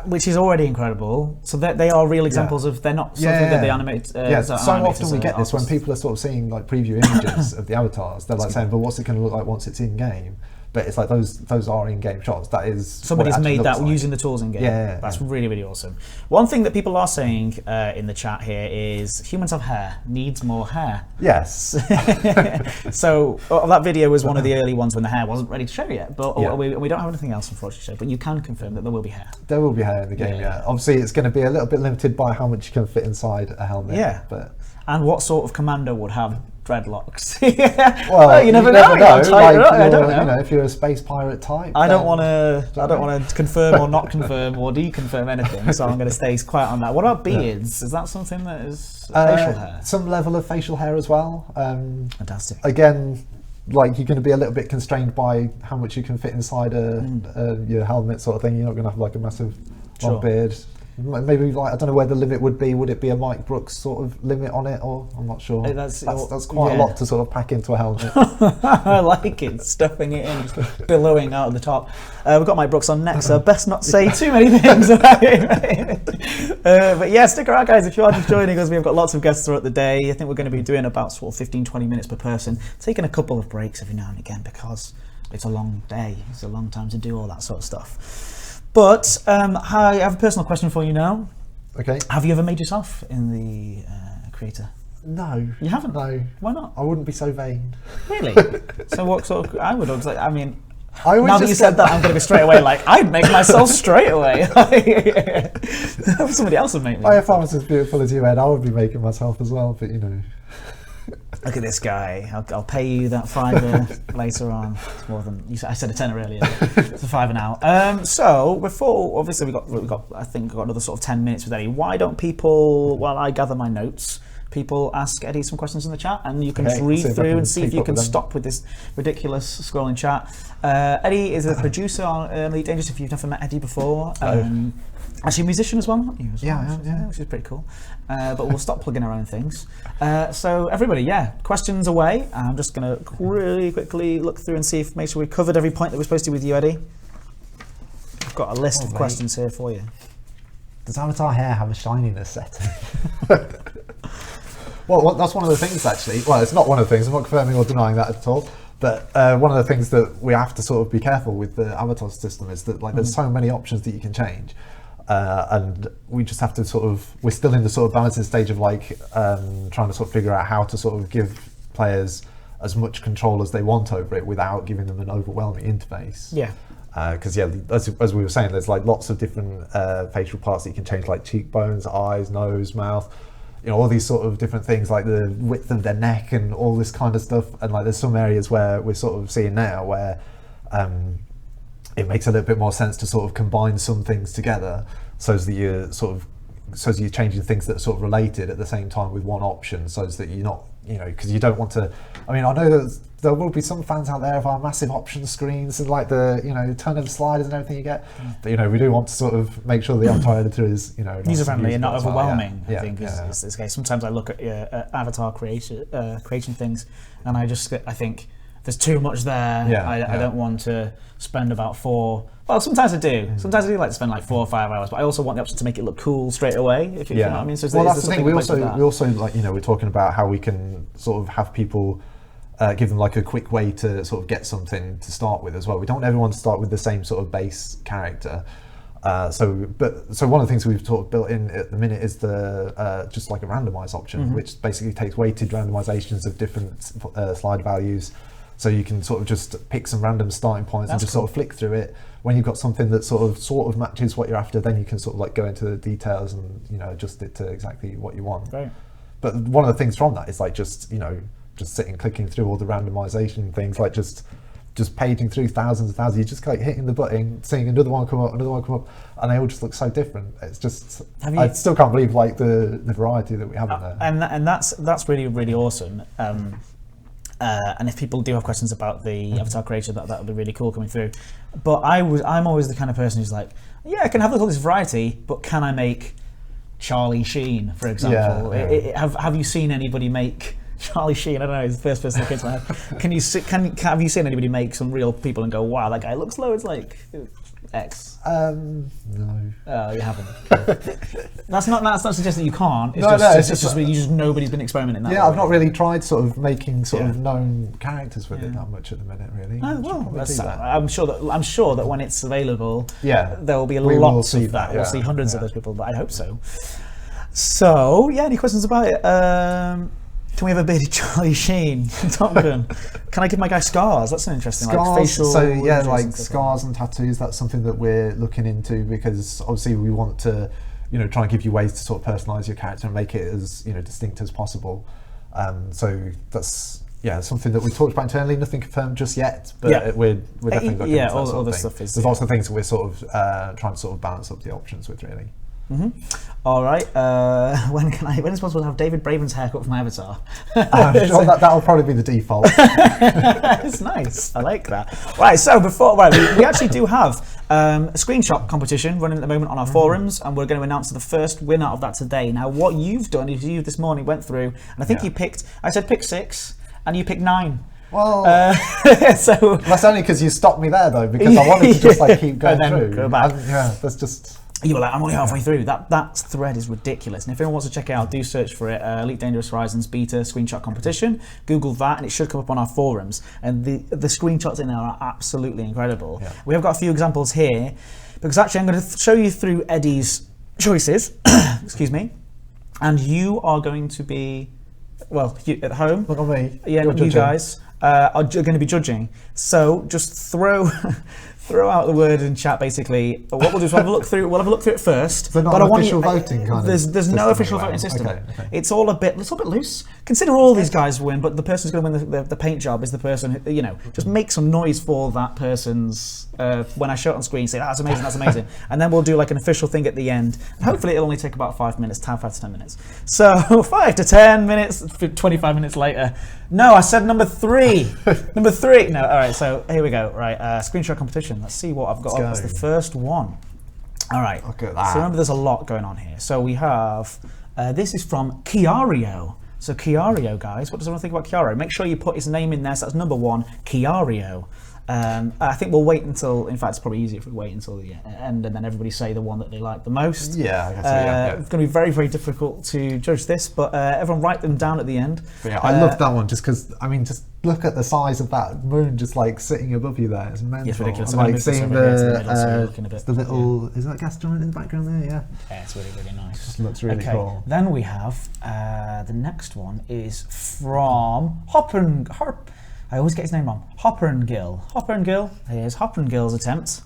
S2: Which is already incredible. So they are real examples of, they're not something that they animate.
S4: So often we get this when people are sort of seeing like preview images of the avatars. They're like saying, "But what's it going to look like once it's in game?" But it's like those are in-game shots. That is
S2: somebody's made that
S4: like.
S2: using the tools in game.
S4: Yeah,
S2: that's really, really awesome. One thing that people are saying in the chat here is humans have hair, needs more hair.
S4: Yes.
S2: So that video was one of the early ones when the hair wasn't ready to show yet. But we don't have anything else unfortunately to show. But you can confirm that there will be hair.
S4: There will be hair in the game. Yeah. Obviously, it's going to be a little bit limited by how much you can fit inside a helmet.
S2: Yeah.
S4: And
S2: what sort of commander would have dreadlocks?
S4: Well,
S2: you never know.
S4: I don't know. If you're a space pirate type,
S2: I don't want to confirm or not confirm or deconfirm anything. So I'm going to stay quiet on that. What about beards? Is that something that is facial hair?
S4: Some level of facial hair as well.
S2: Fantastic.
S4: Again, like you're going to be a little bit constrained by how much you can fit inside your helmet, sort of thing. You're not going to have like a massive long beard. Maybe like, I don't know where the limit would be. Would it be a Mike Brooks sort of limit on it, or I'm not sure. That's quite a lot to sort of pack into a helmet.
S2: I like it, stuffing it in, just billowing out of the top. We've got Mike Brooks on next, so best not say too many things about it. But yeah, stick around guys if you are just joining us. We've got lots of guests throughout the day. I think we're going to be doing about sort of 15-20 minutes per person, taking a couple of breaks every now and again because it's a long day. It's a long time to do all that sort of stuff. But I have a personal question for you now.
S4: Okay.
S2: Have you ever made yourself in the creator?
S4: No.
S2: You haven't?
S4: No.
S2: Why not?
S4: I wouldn't be so vain.
S2: Really? So what sort of, I would, I mean,
S4: now
S2: that you said that, I'm going to be straight away like, I'd make myself straight away. Somebody else would make me.
S4: If I was as beautiful as you, Ed, I would be making myself as well, but
S2: Look at this guy. I'll pay you that $5 later on. It's more than I said a tenner earlier. It's a $5 now. So before, obviously we got I think we've got another sort of 10 minutes with Eddie. Why don't people, while I gather my notes, people ask Eddie some questions in the chat, and you can just read through and see if you can stop with this ridiculous scrolling chat. Eddie is a producer on Elite Dangerous. If you've never met Eddie before. Actually, a musician as well, not you as well.
S4: Yeah, I am, yeah.
S2: Which is pretty cool. But we'll stop plugging our own things. So everybody, yeah, questions away. I'm just going to really quickly look through and see if make sure we covered every point that we're supposed to with you, Eddie. I've got a list of questions here for you.
S4: Does Avatar hair have a shininess setting? Well, that's one of the things actually. Well, it's not one of the things. I'm not confirming or denying that at all. But one of the things that we have to sort of be careful with the Avatar system is that like there's so many options that you can change. And we just have to we're still in the sort of balancing stage of like trying to sort of figure out how to sort of give players as much control as they want over it without giving them an overwhelming interface.
S2: Yeah.
S4: Because as we were saying, there's like lots of different facial parts that you can change, like cheekbones, eyes, nose, mouth, all these sort of different things, like the width of their neck and all this kind of stuff. And like there's some areas where we're sort of seeing now where it makes a little bit more sense to sort of combine some things together so that you're changing things that are sort of related at the same time with one option, so that you're not, because you don't want to. I mean, I know that there will be some fans out there of our massive option screens and like the ton of sliders and everything you get. But we do want to sort of make sure the Avatar editor is
S2: user friendly and not overwhelming.
S4: Yeah.
S2: I think is the case. Sometimes I look at Avatar creation things, and I think there's too much there. I don't want to spend about 4. Well, sometimes I do. Sometimes I do like to spend like 4 or 5 hours, but I also want the option to make it look cool straight away. If you know what I mean. So
S4: that's the thing. We also like we're talking about how we can sort of have people give them like a quick way to sort of get something to start with as well. We don't want everyone to start with the same sort of base character. So one of the things we've sort of built in at the minute is the just like a randomize option, which basically takes weighted randomizations of different slide values. So you can sort of just pick some random starting points and just sort of flick through it. When you've got something that sort of matches what you're after, then you can sort of like go into the details and adjust it to exactly what you want.
S2: Right.
S4: But one of the things from that is like just sitting clicking through all the randomization things, like just paging through thousands and thousands. You just like hitting the button, seeing another one come up, and they all just look so different. It's just I still can't believe like the variety that we have in there.
S2: And that's really, really awesome. And if people do have questions about the Avatar creator, that would be really cool coming through. But I'm always the kind of person who's like, yeah, I can have all this variety, but can I make Charlie Sheen, for example? Have you seen anybody make Charlie Sheen? I don't know, he's the first person that came to my head. Have you seen anybody make some real people and go, wow, that guy looks loads like X?
S4: No.
S2: Oh, you haven't. That's not suggesting you can't.
S4: It's
S2: just nobody's been experimenting that way.
S4: I've not really tried sort of making of known characters with it that much at the minute, really.
S2: Oh, well, I'm sure that when it's available, there will be lots of that. We'll see hundreds of those people, but I hope so. So, any questions about it? Can we have a bearded Charlie Sheen in Top Gun? Can I give my guy scars? That's an interesting
S4: scars.
S2: Facial.
S4: So like scars and tattoos. That's something that we're looking into, because obviously we want to, try and give you ways to sort of personalise your character and make it as distinct as possible. So that's something that we talked about internally. Nothing confirmed just yet, but we're definitely looking into that sort of thing.
S2: Stuff is,
S4: there's lots of things that we're sort of trying to sort of balance up the options with, really.
S2: All right. When is possible to have David Braben's haircut from Avatar?
S4: I'm sure that'll probably be the default.
S2: It's nice. I like that. Right. So we actually do have a screenshot competition running at the moment on our forums, and we're going to announce the first winner of that today. Now, what you've done is you this morning went through, and I think you picked. I said pick 6, and you picked 9.
S4: Well,
S2: so
S4: that's only because you stopped me there, though, because I wanted to just like keep going through.
S2: Go back.
S4: That's just.
S2: You were like, I'm only halfway through. That thread is ridiculous. And if anyone wants to check it out, do search for it. Elite Dangerous Horizons beta screenshot competition. Google that, and it should come up on our forums. And the screenshots in there are absolutely incredible. Yeah. We have got a few examples here, because actually I'm going to show you through Eddie's choices. Excuse me. And you are going to be, at home.
S4: Look at me.
S2: Yeah, you guys are going to be judging. So just throw out the word in chat, basically. But what we'll do is we'll have a look through it first.
S4: So not an official voting kind of
S2: There's no official voting system.
S4: Okay.
S2: It's all a bit loose. Consider all these guys win, but the person who's going to win the paint job is the person who, just make some noise for that person's, when I show it on screen, say, that's amazing. And then we'll do like an official thing at the end. And hopefully it'll only take about 5 minutes, 5 to 10 minutes. So 5 to 10 minutes, 25 minutes later. No, I said number 3. Number 3. No, all right, so here we go. Right, screenshot competition. Let's see what I've got. That's the first one. All right.
S4: Look at that.
S2: So remember, there's a lot going on here. So we have, this is from Chiario. So Chiario, guys, what does everyone think about Chiario? Make sure you put his name in there. So that's number 1, Chiario. I think we'll wait until, in fact, it's probably easier if we wait until the end and then everybody say the one that they like the most.
S4: Yeah, I guess so, yeah.
S2: It's going to be very, very difficult to judge this, but everyone write them down at the end.
S4: But yeah, I love that one just because, I mean, just look at the size of that moon just like sitting above you there. It's mental.
S2: It's ridiculous.
S4: And, like seeing
S2: the
S4: little, is that gas giant in the background there? Yeah.
S2: Yeah, it's really, really nice.
S4: It just looks really cool.
S2: Then we have, the next one is from I always get his name wrong. Hoppergill. Here's Hoppergill's attempt.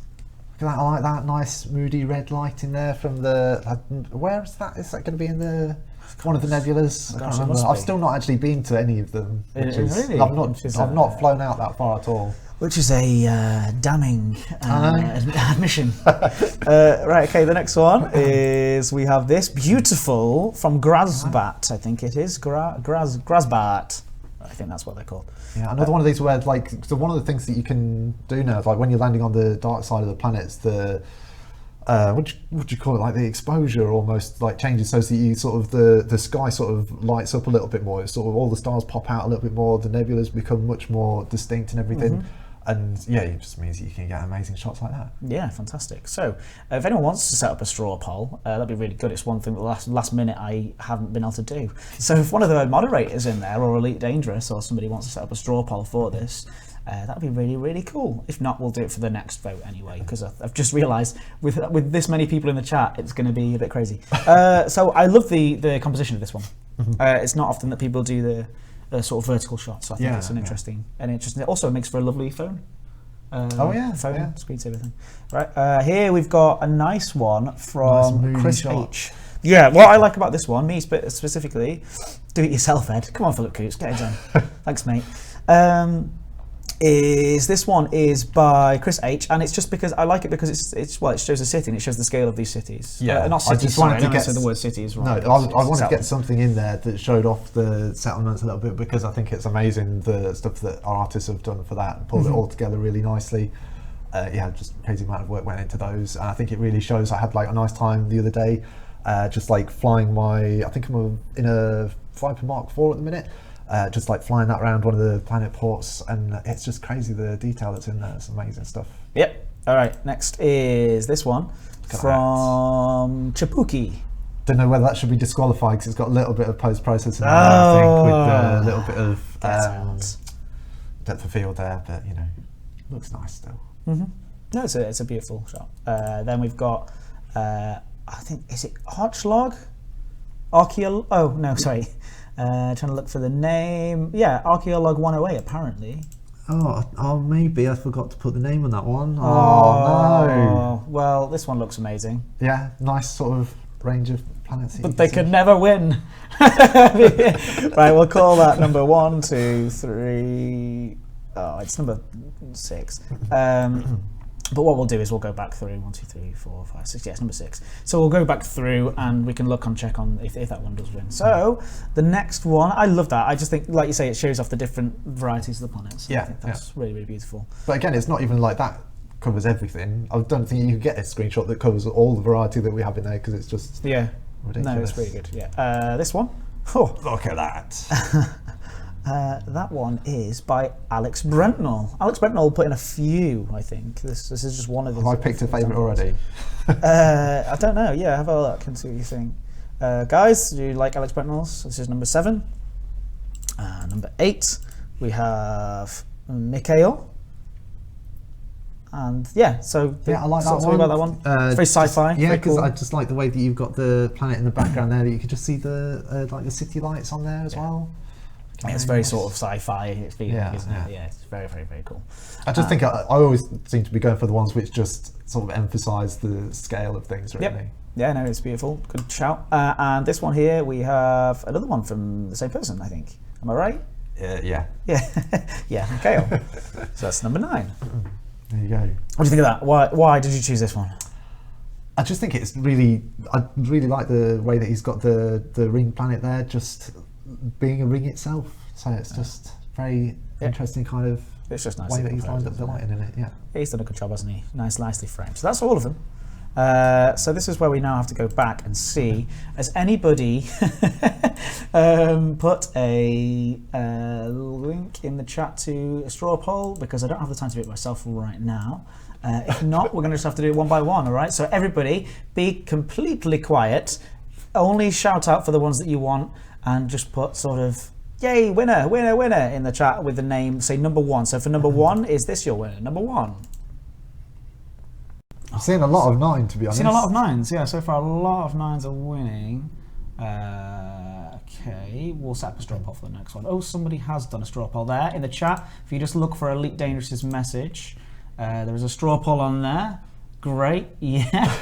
S4: Look at that, I like that nice moody red light in there from the, where is that? Is that going to be in the, one of the nebulas? I can't remember. I've still not actually been to any of them.
S2: Really?
S4: I've not flown out that far at all.
S2: Which is a damning admission. Right, okay, the next one is, we have this beautiful from Grasbat, I think it is. Grasbat. I think that's what they're called.
S4: Yeah, another one of these where, like, so one of the things that you can do now is, like, when you're landing on the dark side of the planets, the what do you call it? Like the exposure almost like changes, so that you sort of the sky sort of lights up a little bit more. It's sort of all the stars pop out a little bit more. The nebulas become much more distinct and everything. And yeah, it just means that you can get amazing shots like that.
S2: Yeah, fantastic. So, if anyone wants to set up a straw poll, that'd be really good. It's one thing that last minute I haven't been able to do. So, if one of the moderators in there, or Elite Dangerous, or somebody wants to set up a straw poll for this, that'd be really, really cool. If not, we'll do it for the next vote anyway, because I've just realised with this many people in the chat, it's going to be a bit crazy. So, I love the composition of this one. It's not often that people do the sort of vertical shots. So I think it's an interesting. It also makes for a lovely phone. Phone screensaver thing. Right, here we've got a nice one from Chris H. Yeah, what I like about this one, me specifically, do it yourself, Ed. Come on, Philip Coots, get it done. Thanks, mate. This one is by Chris H, and it's just because I like it because it shows a city and it shows the scale of these cities.
S4: Yeah,
S2: not cities. I just wanted to get the word cities right.
S4: No, I wanted to get something in there that showed off the settlements a little bit, because I think it's amazing the stuff that our artists have done for that and pulled it all together really nicely. Just crazy amount of work went into those, and I think it really shows. I had like a nice time the other day, just like flying I think I'm in a Viper Mark IV at the minute. Just like flying that around one of the planet ports, and it's just crazy the detail that's in there. It's amazing stuff.
S2: Yep. All right. Next is this one from Chapuki.
S4: Don't know whether that should be disqualified because it's got a little bit of post-processing in there, I think, with a little bit of depth of field there, but you know, looks nice still.
S2: No, it's a beautiful shot. Then we've got I think, is it Archlog? Oh no, sorry. Trying to look for the name. Yeah, Archaeolog 108 apparently.
S4: Oh, maybe I forgot to put the name on that one. Oh no.
S2: Well, this one looks amazing.
S4: Yeah, nice sort of range of planets.
S2: But they could never win. Right, we'll call that number 1, 2, 3. Oh, it's number 6. But what we'll do is we'll go back through 1, 2, 3, 4, 5, 6. Yes, number 6. So we'll go back through and we can look and check on if that one does win. So the next one, I love that. I just think, like you say, it shows off the different varieties of the planets. I think that's really, really beautiful.
S4: But again, it's not even like that covers everything. I don't think you can get a screenshot that covers all the variety that we have in there, because it's just ridiculous.
S2: No, it's really good. Yeah. This one. Oh,
S4: look at that.
S2: That one is by Alex Brentnall. Alex Brentnall put in a few, I think. This is just one of the.
S4: Have I picked a favourite already?
S2: I don't know. Yeah, have a look and see what you think. Guys, do you like Alex Brentnall's? This is number 7. Number 8, we have Mikhail. And so
S4: I like that one.
S2: Talk about that one. It's very sci-fi.
S4: Yeah, because
S2: cool.
S4: I just like the way that you've got the planet in the background there. That you can just see the like the city lights on there as well.
S2: It's very sort of sci-fi feeling, isn't it? Yeah, it's very, very, very cool.
S4: I just think I always seem to be going for the ones which just sort of emphasise the scale of things, really.
S2: Yep. Yeah, no, it's beautiful. Good shout. And this one here, we have another one from the same person, I think. Am I right?
S4: Yeah.
S2: Yeah, Mikhail. So that's number 9.
S4: There you go.
S2: What do you think of that? Why did you choose this one?
S4: I just think it's really, I really like the way that he's got the ring planet there, just being a ring itself. So it's just very interesting kind of
S2: it's just nice
S4: way that he's lined up the lighting in it. Yeah,
S2: he's done a good job, hasn't he? Nicely framed. So that's all of them. So this is where we now have to go back and see, has anybody put a link in the chat to a straw poll? Because I don't have the time to do it myself right now. If not, we're going to just have to do it one by one, all right? So everybody, be completely quiet. Only shout out for the ones that you want and just put sort of, yay, winner, winner, winner in the chat with the name, say number 1. So for number 1, is this your winner? Number 1.
S4: I've seen a lot of 9, to be honest.
S2: Seen a lot of 9s, yeah. So far, a lot of 9s are winning. Okay, we'll set up a straw poll for the next one. Oh, somebody has done a straw poll there in the chat. If you just look for Elite Dangerous's message, there is a straw poll on there. Great, yeah.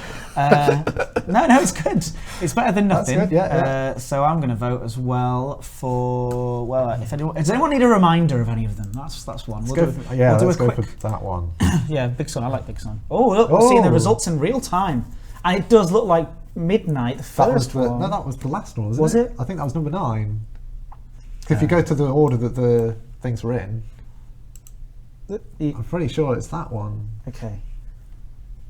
S2: No, it's good. It's better than nothing.
S4: That's good, yeah.
S2: So I'm going to vote as well for. Well, if anyone does anyone need a reminder of any of them? That's one.
S4: Let's go for that one.
S2: Yeah, Big Sun. I like Big Sun. Oh, look, we're seeing the results in real time, and it does look like midnight. The first one.
S4: No, that was the last one, wasn't
S2: was it?
S4: I think that was number 9. If you go to the order that the things were in, I'm pretty sure it's that one.
S2: Okay.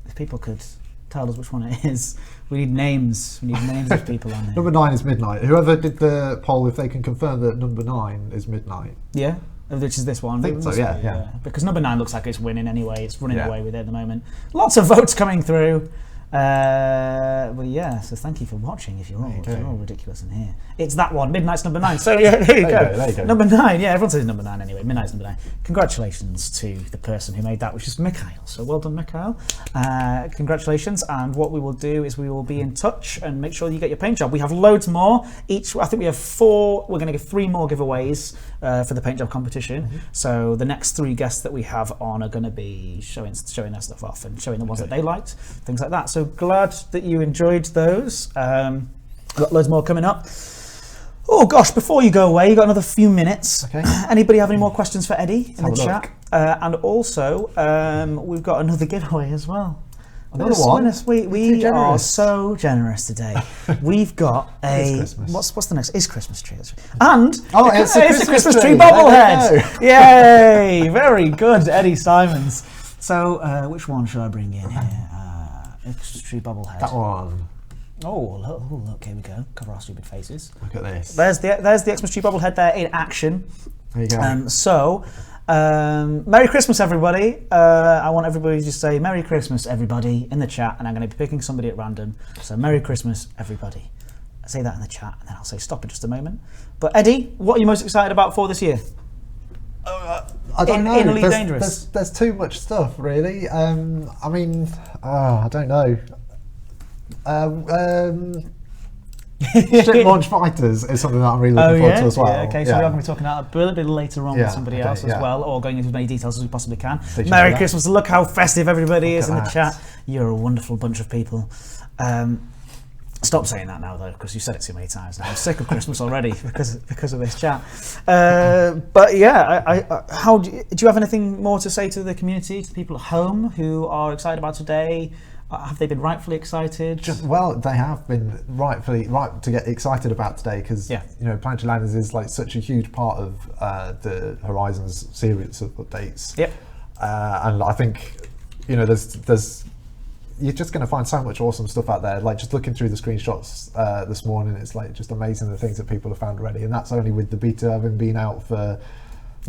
S2: If people could tell us which one it is, we need names. We need names of people on there.
S4: Number 9 is Midnight. Whoever did the poll, if they can confirm that number 9 is Midnight.
S2: Yeah, which is this one.
S4: I think so, yeah.
S2: Because number 9 looks like it's winning anyway. It's running away with it at the moment. Lots of votes coming through. Well, yeah, so thank you for watching. If you're all ridiculous in here, it's that one. Midnight's number 9. So yeah, there you go.
S4: There you go.
S2: Number 9. Yeah, everyone says number 9 anyway. Midnight's number 9. Congratulations to the person who made that, which is Mikhail. So well done, Mikhail. Congratulations. And what we will do is we will be in touch and make sure you get your paint job. We have loads more. I think we have 4. We're going to give 3 more giveaways for the paint job competition. Mm-hmm. So the next 3 guests that we have on are going to be showing their stuff off and showing the ones that they liked, things like that. So glad that you enjoyed those. Got loads more coming up. Oh gosh, before you go away, you got another few minutes.
S4: Okay.
S2: Anybody have any more questions for Eddie in the
S4: look.
S2: chat? And also, we've got another giveaway as well.
S4: Another one?
S2: We are so generous today. We've got a
S4: Christmas.
S2: what's the next? It's Christmas tree. And
S4: it's a
S2: Christmas
S4: tree.
S2: tree bobblehead. Yay! Very good, Eddie Simons. So which one should I bring in here? Christmas tree bobblehead.
S4: That one.
S2: Oh look! Here we go. Cover our stupid faces.
S4: Look at this.
S2: There's the Xmas tree bobblehead there in action.
S4: There you go.
S2: Merry Christmas, everybody. I want everybody to just say Merry Christmas, everybody, in the chat, and I'm going to be picking somebody at random. So Merry Christmas, everybody. Say that in the chat, and then I'll say stop in just a moment. But Eddie, what are you most excited about for this year?
S4: I don't know.
S2: In Elite Dangerous.
S4: There's too much stuff, really. I don't know. Ship launch fighters is something that I'm really looking forward to as well.
S2: Yeah, okay, so we are going to be talking about a little bit later on with somebody else as well, or going into as many details as we possibly can. Merry Christmas, look how festive everybody is in the chat. You're a wonderful bunch of people. Stop saying that now though, because you said it too many times now. I'm sick of Christmas already because of this chat. But yeah, how do you have anything more to say to the community, to the people at home who are excited about today? Have they been rightfully excited?
S4: Well, they have been rightfully to get excited about today because Planetary Landings is like such a huge part of the Horizons series of updates.
S2: Yep.
S4: And I think there's you're just going to find so much awesome stuff out there. Like just looking through the screenshots this morning, it's like just amazing the things that people have found already, and that's only with the beta having been out for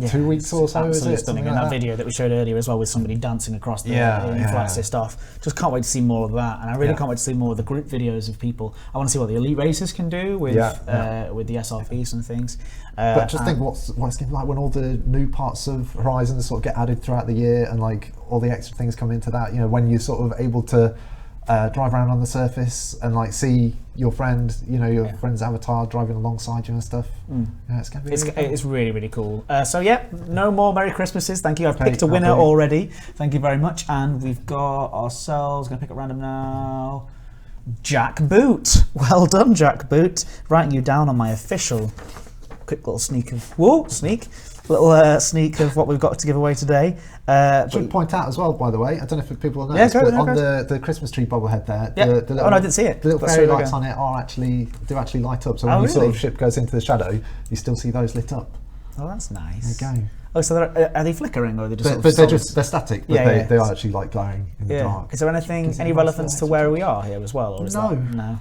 S4: 2 weeks or so.
S2: Absolutely stunning. And that video that we showed earlier as well with somebody dancing across the flat stuff. Just can't wait to see more of that, and I really can't wait to see more of the group videos of people. I want to see what the elite races can do with the SRPs and things.
S4: But just think what's going to be like when all the new parts of Horizon sort of get added throughout the year, and like all the extra things come into that. When you're sort of able to drive around on the surface and like see your friend, your friend's avatar driving alongside you and stuff. It's going to be
S2: it's really, really cool. So yeah, no more Merry Christmases. Thank you. I've picked a winner already. Thank you very much. And we've got ourselves, going to pick at random now, Jack Boot. Well done, Jack Boot. Writing you down on my official quick little sneak of sneak of what we've got to give away today.
S4: Should point out as well, by the way, I don't know if people know this, but on the Christmas tree bobblehead there, the little,
S2: I didn't see it.
S4: The little fairy lights on it do actually light up. So when your sort of ship goes into the shadow, you still see those lit up.
S2: Oh, that's nice.
S4: There you go.
S2: Oh, so are they flickering or are they just?
S4: But they're static, but
S2: Yeah,
S4: they are actually like glowing in the dark.
S2: Is there any relevance to where we are here as well, or is
S4: No.
S2: no?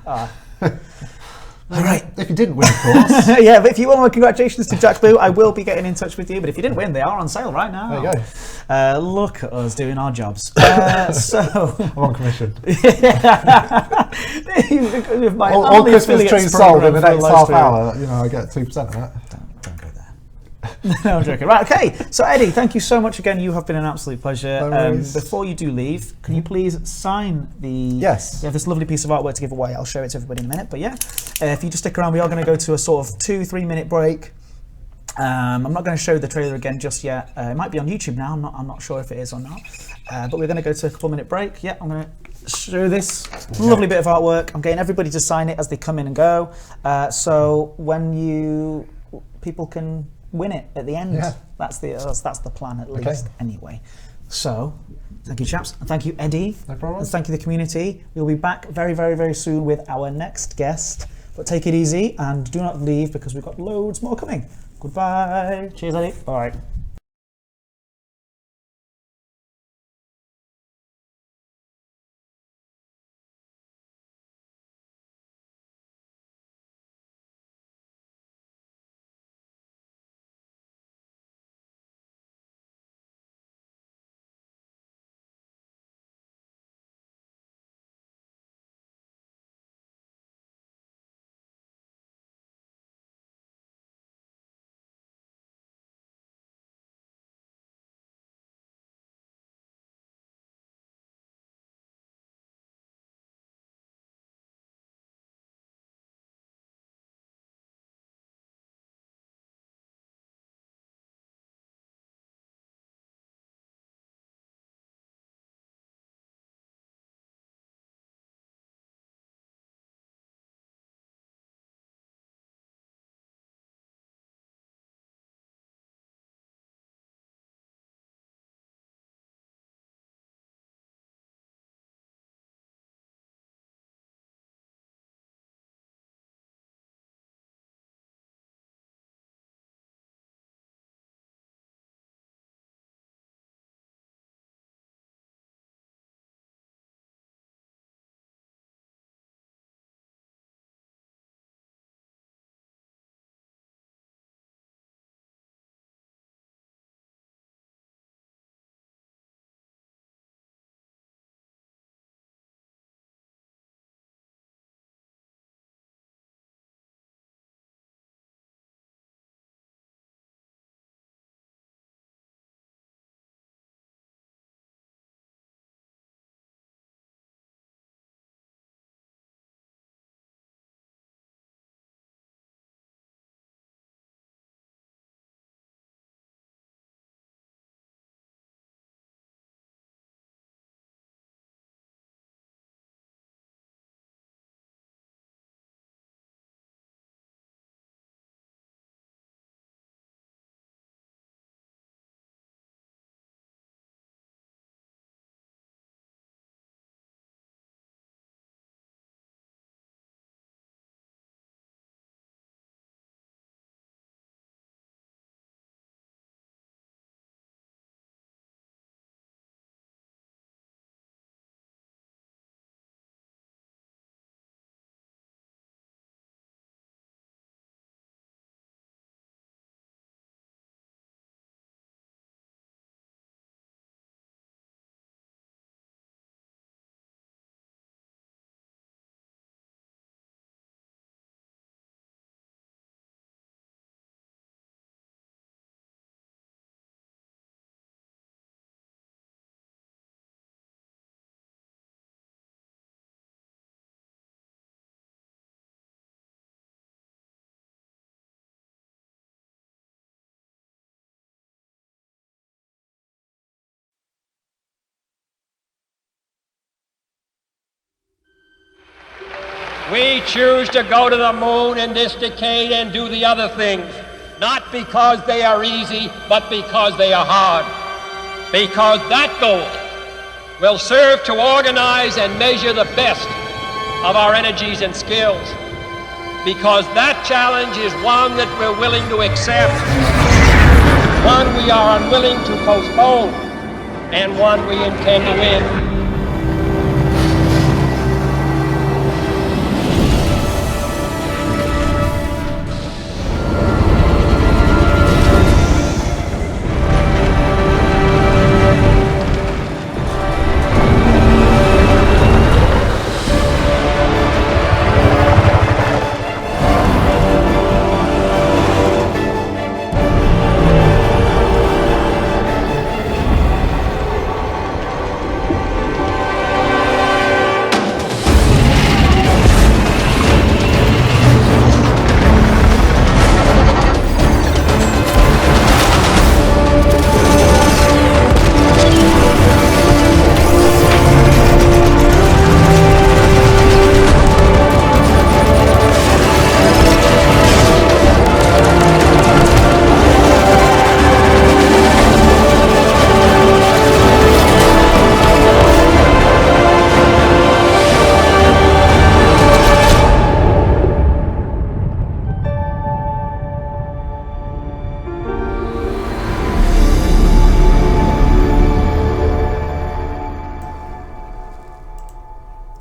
S2: All right.
S4: If you didn't win, of course.
S2: Yeah, but if you want, congratulations to Jack Blue. I will be getting in touch with you. But if you didn't win, they are on sale right now.
S4: There you go.
S2: Look at us doing our jobs. So
S4: I'm on commission.
S2: With my
S4: All Christmas
S2: affiliates
S4: trees sold in the
S2: program
S4: next
S2: for
S4: half
S2: Livestream.
S4: hour. I get 2% of that.
S2: Don't go there. No, I'm joking. Right, okay. So Eddie, thank you so much again. You have been an absolute pleasure.
S4: No worries.
S2: Before you do leave, can you please sign the?
S4: Yes.
S2: We have this lovely piece of artwork to give away. I'll show it to everybody in a minute. But yeah, if you just stick around, we are going to go to a sort of 2-3 minute break. I'm not going to show the trailer again just yet. It might be on YouTube now. I'm not sure if it is or not. But we're going to go to a couple minute break. Yeah, I'm going to show this lovely bit of artwork. I'm getting everybody to sign it as they come in and go. So when people can win it at the end.
S4: Yeah.
S2: That's the plan at least. Anyway. So thank you, chaps, and thank you, Eddie.
S4: No problem.
S2: And thank you, the community. We'll be back very, very, very soon with our next guest. But take it easy and do not leave because we've got loads more coming. Goodbye. Cheers, Eddie. Bye.
S1: We choose to go to the moon in this decade and do the other things, not because they are easy, but because they are hard. Because that goal will serve to organize and measure the best of our energies and skills. Because that challenge is one that we're willing to accept. one we are unwilling to postpone, and one we intend to win.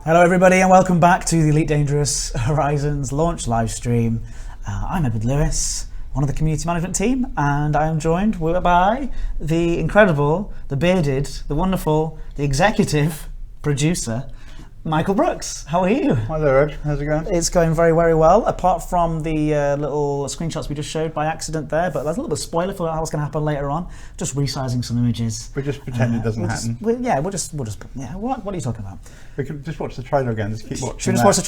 S2: Hello everybody and welcome back to the Elite Dangerous Horizons launch live stream. I'm Edward Lewis, one of the community management team, and I am joined by the incredible, the bearded, the wonderful, the executive producer, Michael Brooks. How are you?
S5: Hi there, Ed. How's it going?
S2: It's going very, very well, apart from the little screenshots we just showed by accident there, but there's a little bit of spoiler for what's going to happen later on. Just resizing some images.
S5: We just pretend it doesn't happen.
S2: What are you talking about?
S5: We could just watch the trailer again. Just keep watching.
S2: Should we just watch the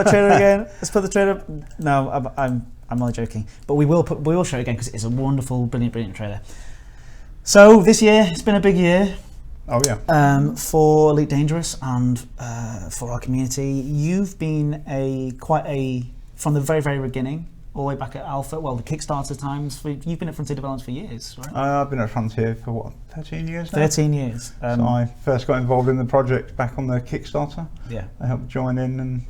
S2: trailer again? Let's put the trailer. No, I'm only joking. But we will show it again because it's a wonderful, brilliant trailer. So this year, it's been a big year.
S5: Oh yeah.
S2: For Elite Dangerous and for our community, you've been from the very, very beginning, all the way back at Alpha. Well, the Kickstarter times. You've been at Frontier Developments for years, right?
S5: I've been at Frontier for what, 13 years now?
S2: 13 years.
S5: So I first got involved in the project back on the Kickstarter.
S2: Yeah.
S5: I helped join in and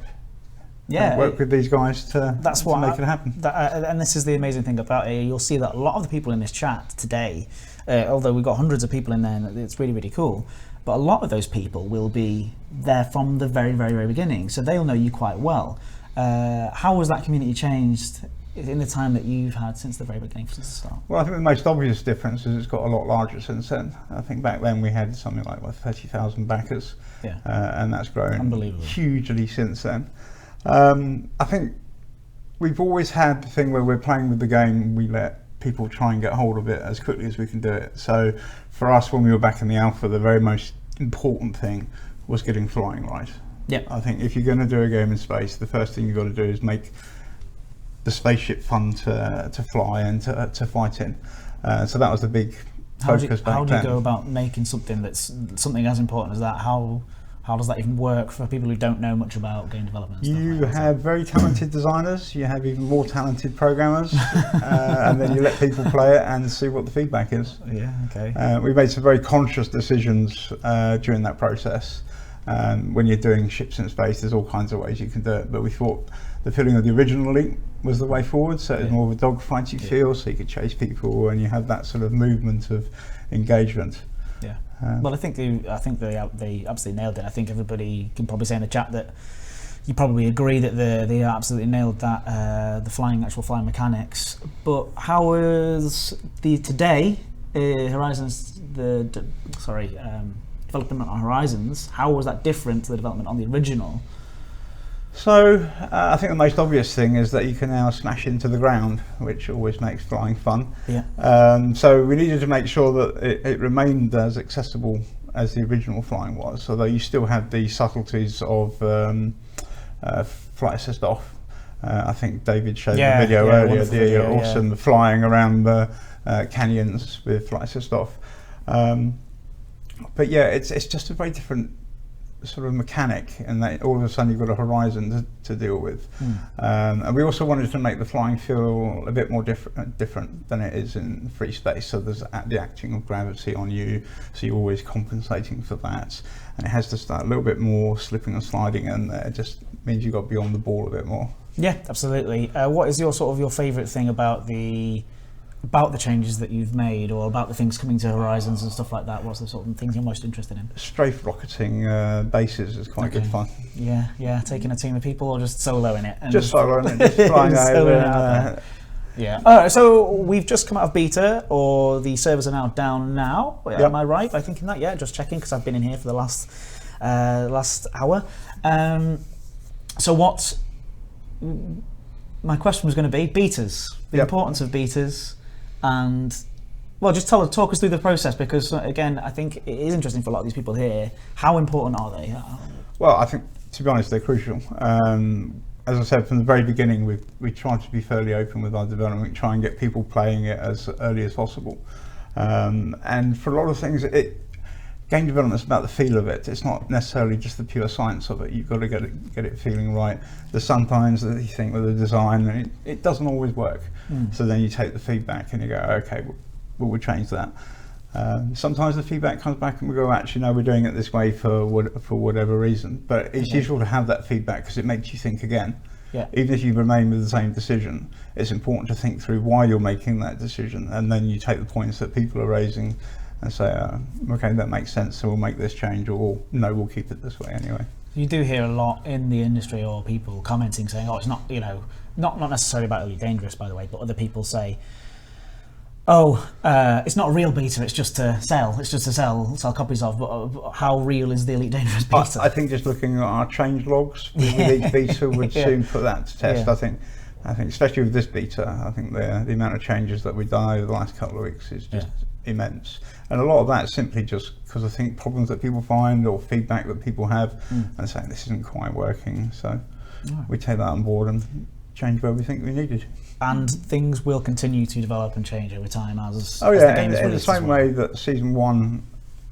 S2: yeah,
S5: work with these guys to make it happen.
S2: And this is the amazing thing about it. You'll see that a lot of the people in this chat today, although we've got hundreds of people in there, and it's really, really cool. But a lot of those people will be there from the very, very, very beginning, so they'll know you quite well. How has that community changed in the time that you've had since the very beginning, since the start?
S5: Well, I think the most obvious difference is it's got a lot larger since then. I think back then we had something like 30,000 backers,
S2: yeah,
S5: and that's grown hugely since then. I think we've always had the thing where we're playing with the game, we let people try and get hold of it as quickly as we can do it. So for us, when we were back in the alpha, the very most important thing was getting flying right.
S2: Yeah.
S5: I think if you're going to do a game in space, the first thing you've got to do is make the spaceship fun to fly and to fight in. So that was the big focus back then.
S2: How do you go about making something that's something as important as that? How does that even work for people who don't know much about game development?
S5: You have very talented designers, you have even more talented programmers, and then you let people play it and see what the feedback is.
S2: Yeah, okay.
S5: We made some very conscious decisions during that process. When you're doing ships in space, there's all kinds of ways you can do it, but we thought the feeling of the original Elite was the way forward, so it's more of a dogfighty feel, so you could chase people and you have that sort of movement of engagement.
S2: Yeah. Well, I think they absolutely nailed it. I think everybody can probably say in the chat that you probably agree that they absolutely nailed that the actual flying mechanics. But how is today Horizons development on Horizons? How was that different to the development on the original?
S5: So I think the most obvious thing is that you can now smash into the ground, which always makes flying fun.
S2: Yeah.
S5: So we needed to make sure that it remained as accessible as the original flying was, although you still had the subtleties of flight assist off. I think David showed the video earlier, the awesome flying around the canyons with flight assist off. But yeah, it's just a very different sort of mechanic, and that all of a sudden you've got a horizon to deal with. And we also wanted to make the flying feel a bit more different than it is in free space. So there's the acting of gravity on you, so you're always compensating for that. And it has to start a little bit more slipping and sliding, and it just means you've got to be on the ball a bit more.
S2: Yeah, absolutely. What is your favourite thing about the about the changes that you've made, or about the things coming to Horizons and stuff like that? What's the sort of things you're most interested in?
S5: Strafe rocketing bases is quite good fun.
S2: Yeah, taking a team of people or just soloing it? And
S5: Just soloing it, just flying
S2: Just
S5: over.
S2: soloing it out there. Yeah. All right, so we've just come out of beta, or the servers are now down now.
S5: Yep.
S2: Am I right by thinking that? Yeah, just checking because I've been in here for the last hour. So what? My question was going to be betas, the importance of betas, and well, just talk us through the process, because again, I think it is interesting for a lot of these people here. How important are they?
S5: Well, I think, to be honest, they're crucial. As I said, from the very beginning, we tried to be fairly open with our development, try and get people playing it as early as possible. And for a lot of things, game development is about the feel of it. It's not necessarily just the pure science of it. You've got to get it feeling right. There's sometimes that you think with the design, and it doesn't always work. So then you take the feedback and you go, okay, we'll change that. Sometimes the feedback comes back and we go, actually, no, we're doing it this way for whatever reason. But it's useful to have that feedback because it makes you think again.
S2: Yeah.
S5: Even if you remain with the same decision, it's important to think through why you're making that decision, and then you take the points that people are raising and say, okay, that makes sense, so we'll make this change, or no, we'll keep it this way anyway.
S2: You do hear a lot in the industry, or people commenting saying, oh, it's not, not necessarily about Elite Dangerous, by the way, but other people say, oh, it's not a real beta, it's just to sell. It's just to sell copies of. But how real is the Elite Dangerous beta?
S5: I think just looking at our change logs with each beta would soon put that to test.
S2: Yeah.
S5: I think especially with this beta, I think the amount of changes that we've done over the last couple of weeks is just immense. And a lot of that is simply just because I think problems that people find or feedback that people have and saying this isn't quite working. So we take that on board and change where we think we needed.
S2: And things will continue to develop and change over time as
S5: the
S2: game is
S5: in the
S2: released
S5: same way that season 1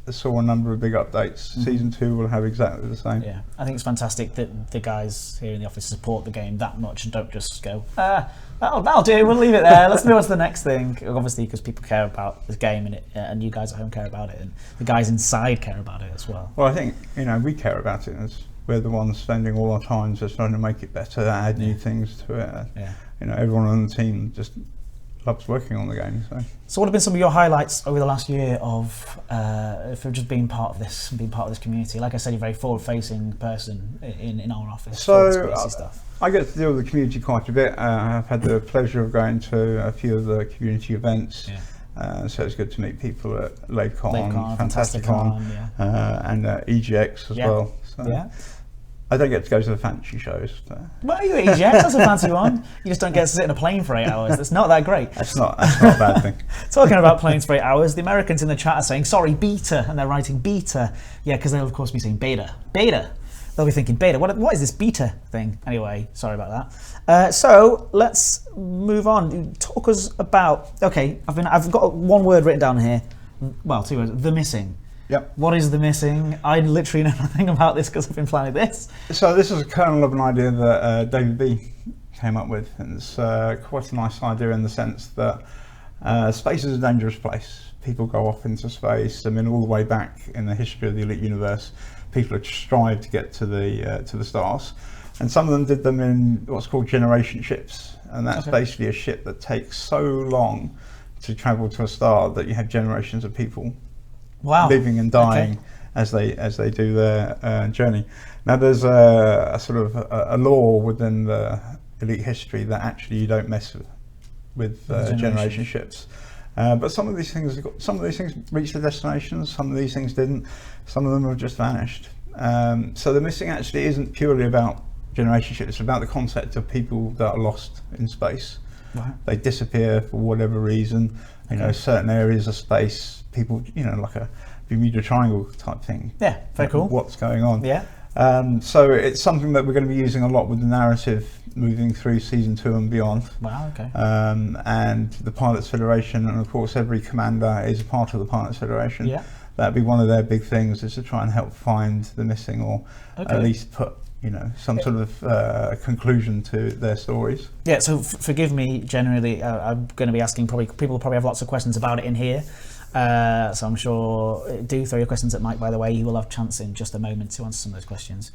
S5: saw a number of big updates, season 2 will have exactly the same.
S2: Yeah, I think it's fantastic that the guys here in the office support the game that much and don't just go, that'll do, we'll leave it there, let's move on to the next thing. Obviously, because people care about this game and you guys at home care about it, and the guys inside care about it as well.
S5: Well, I think we care about it as we're the ones spending all our time just trying to make it better, add new things to it. Everyone on the team just loves working on the game. So
S2: what have been some of your highlights over the last year of for just being part of this community? Like I said, you're a very forward-facing person in our office.
S5: So
S2: Stuff.
S5: I get to deal with the community quite a bit. I've had the pleasure of going to a few of the community events. So it's good to meet people at LaveCon, Fantasticon, and EGX as well. So I don't get to go to the fancy shows.
S2: Well, you EGX, that's a fancy one. You just don't get to sit in a plane for 8 hours. That's not that great.
S5: That's not a bad thing.
S2: Talking about planes for 8 hours, the Americans in the chat are saying, sorry, beta, and they're writing beta. Yeah, because they'll of course be saying beta. Beta. They'll be thinking beta. What is this beta thing? Anyway, sorry about that. So let's move on. Talk us about. Okay, I've got one word written down here. Well, 2 words. The missing.
S5: Yep.
S2: What is the missing? I literally know nothing about this because I've been planning this.
S5: So this is a kernel of an idea that David B came up with, and it's quite a nice idea in the sense that space is a dangerous place. People go off into space. I mean, all the way back in the history of the Elite universe, people have strived to get to the stars, and some of them did them in what's called generation ships, and that's basically a ship that takes so long to travel to a star that you have generations of people living and dying as they do their journey. Now there's a sort of a law within the Elite history that actually you don't mess with generation ships. But some of these things reached the destinations, some of these things didn't, some of them have just vanished. So the missing actually isn't purely about generation ships, it's about the concept of people that are lost in space. They disappear for whatever reason. Certain areas of space, people, like a Bermuda Triangle type thing.
S2: Yeah, very cool.
S5: What's going on?
S2: Yeah.
S5: So it's something that we're going to be using a lot with the narrative moving through season 2 and beyond.
S2: Wow, okay.
S5: And the Pilots Federation, and of course every commander is a part of the Pilots Federation.
S2: Yeah.
S5: That'd be one of their big things, is to try and help find the missing, or at least put some sort of conclusion to their stories. Yeah,
S2: so forgive me, generally, I'm going to be asking, people will probably have lots of questions about it in here. So I'm sure, do throw your questions at Mike, by the way. He will have a chance in just a moment to answer some of those questions.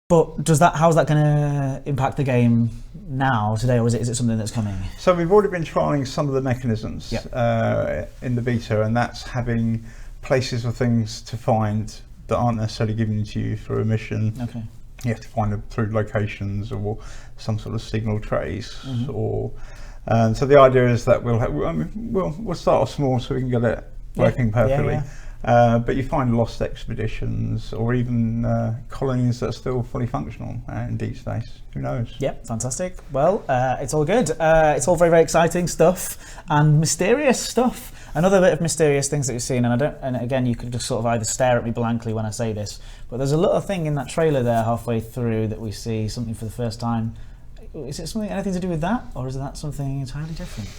S2: But how's that going to impact the game now, today, or is it something that's coming?
S5: So we've already been trialling some of the mechanisms in the beta, and that's having places or things to find that aren't necessarily given to you through a mission.
S2: Okay.
S5: You have to find them through locations or some sort of signal trace, or so the idea is that we'll start off small so we can get it working perfectly. But you find lost expeditions or even colonies that are still fully functional in deep space. Who knows?
S2: Yep, fantastic. Well, it's all good. It's all very, very exciting stuff and mysterious stuff. Another bit of mysterious things that we've seen, and again, you could just sort of either stare at me blankly when I say this, but there's a little thing in that trailer there halfway through that we see something for the first time. Is it anything to do with that, or is that something entirely different?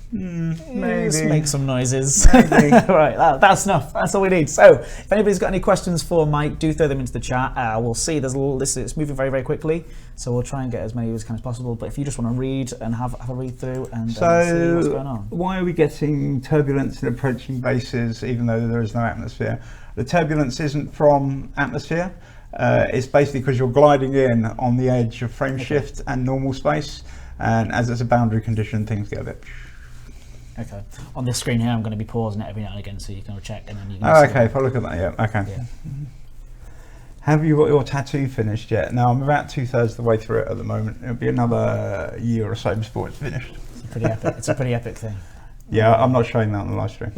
S5: Maybe.
S2: Just make some noises.
S5: Maybe.
S2: Right, that's enough. That's all we need. So, if anybody's got any questions for Mike, do throw them into the chat. We'll see. It's moving very, very quickly, so we'll try and get as many as possible. But if you just want to read and have a read through and see what's going on.
S5: Why are we getting turbulence in approaching bases, even though there is no atmosphere? The turbulence isn't from atmosphere. It's basically because you're gliding in on the edge of frame shift and normal space, and as it's a boundary condition, things get a bit.
S2: Okay. On this screen here, I'm going to be pausing it every now and again so you can check and then you can.
S5: Oh, okay. If I look at that, yeah. Okay. Yeah. Have you got your tattoo finished yet? No, I'm about 2/3 of the way through it at the moment. It'll be another year or so before it's finished.
S2: It's pretty epic. It's a pretty epic thing.
S5: Yeah, I'm not showing that on the live stream.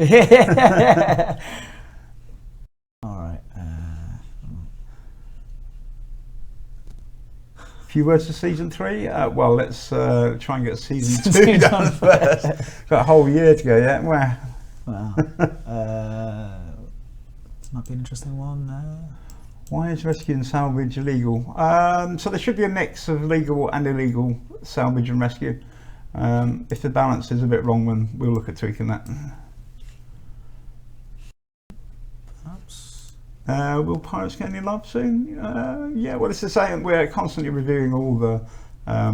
S2: All right.
S5: Few words to season 3. Well, let's try and get season 2 done first. Got a whole year to go yet. Well,
S2: this might be an interesting one.
S5: Why is rescue and salvage illegal? So there should be a mix of legal and illegal salvage and rescue. If the balance is a bit wrong, then we'll look at tweaking that. Will pirates get any love soon? Yeah, well, it's the same. We're constantly reviewing all the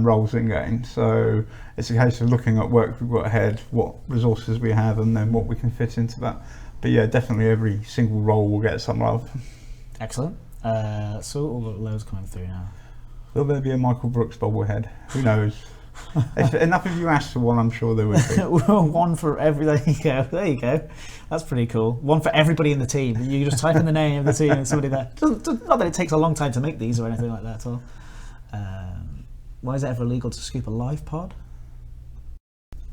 S5: roles in game, so it's a case of looking at work we've got ahead, what resources we have, and then what we can fit into that. But yeah, definitely every single role will get some love.
S2: Excellent. So all the loads coming through now.
S5: Will there be a Michael Brooks bobblehead? Who knows? If enough of you asked for one, I'm sure there would be.
S2: One for every. There you go. There you go. That's pretty cool. One for everybody in the team. You just type in the name of the team and somebody there. Not that it takes a long time to make these or anything like that at all. Why is it ever illegal to scoop a live pod?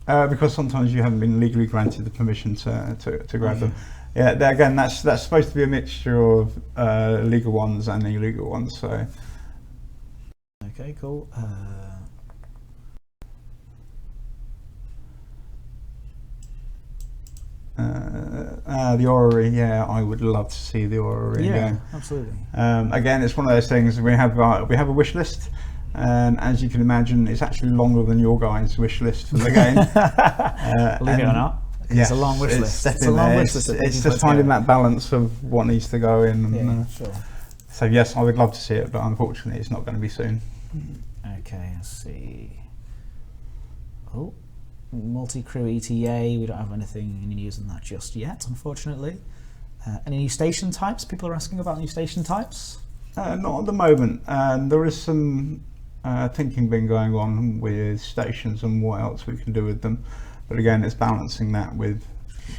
S5: Because sometimes you haven't been legally granted the permission to grab them. Yeah, again, that's supposed to be a mixture of legal ones and illegal ones. So.
S2: Okay, cool.
S5: The orrery, yeah, I would love to see the orrery.
S2: Yeah, absolutely.
S5: Again, it's one of those things. We have a wish list, and as you can imagine, it's actually longer than your guys' wish list for the game.
S2: Believe it or not, it's a long wish list. It's a long wish list.
S5: It's just finding that balance of what needs to go in.
S2: Yeah, sure.
S5: So yes, I would love to see it, but unfortunately, it's not going to be soon.
S2: Okay, let's see. Oh. Multi-crew ETA, we don't have anything, any news on that just yet, unfortunately. Any new station types? People are asking about new station types?
S5: Not at the moment. There is some thinking been going on with stations and what else we can do with them. But again, it's balancing that with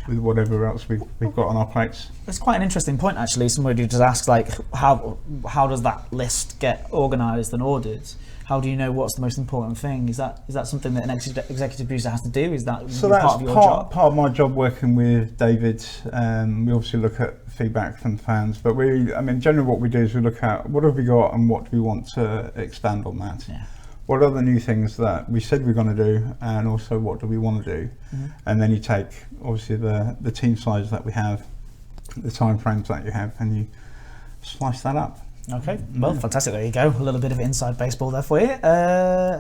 S5: whatever else we've got on our plates. It's
S2: quite an interesting point, actually. Somebody just asked, like, how does that list get organised and ordered? How do you know what's the most important thing? Is that something that an executive producer has to do? Is that part of your job?
S5: Part of my job working with David. We obviously look at feedback from fans, but generally what we do is we look at what have we got and what do we want to expand on that.
S2: Yeah.
S5: What are the new things that we said we're going to do, and also what do we want to do? Mm-hmm. And then you take obviously the team size that we have, the time frames that you have, and you slice that up.
S2: Okay, well, fantastic. There you go. A little bit of inside baseball there for you.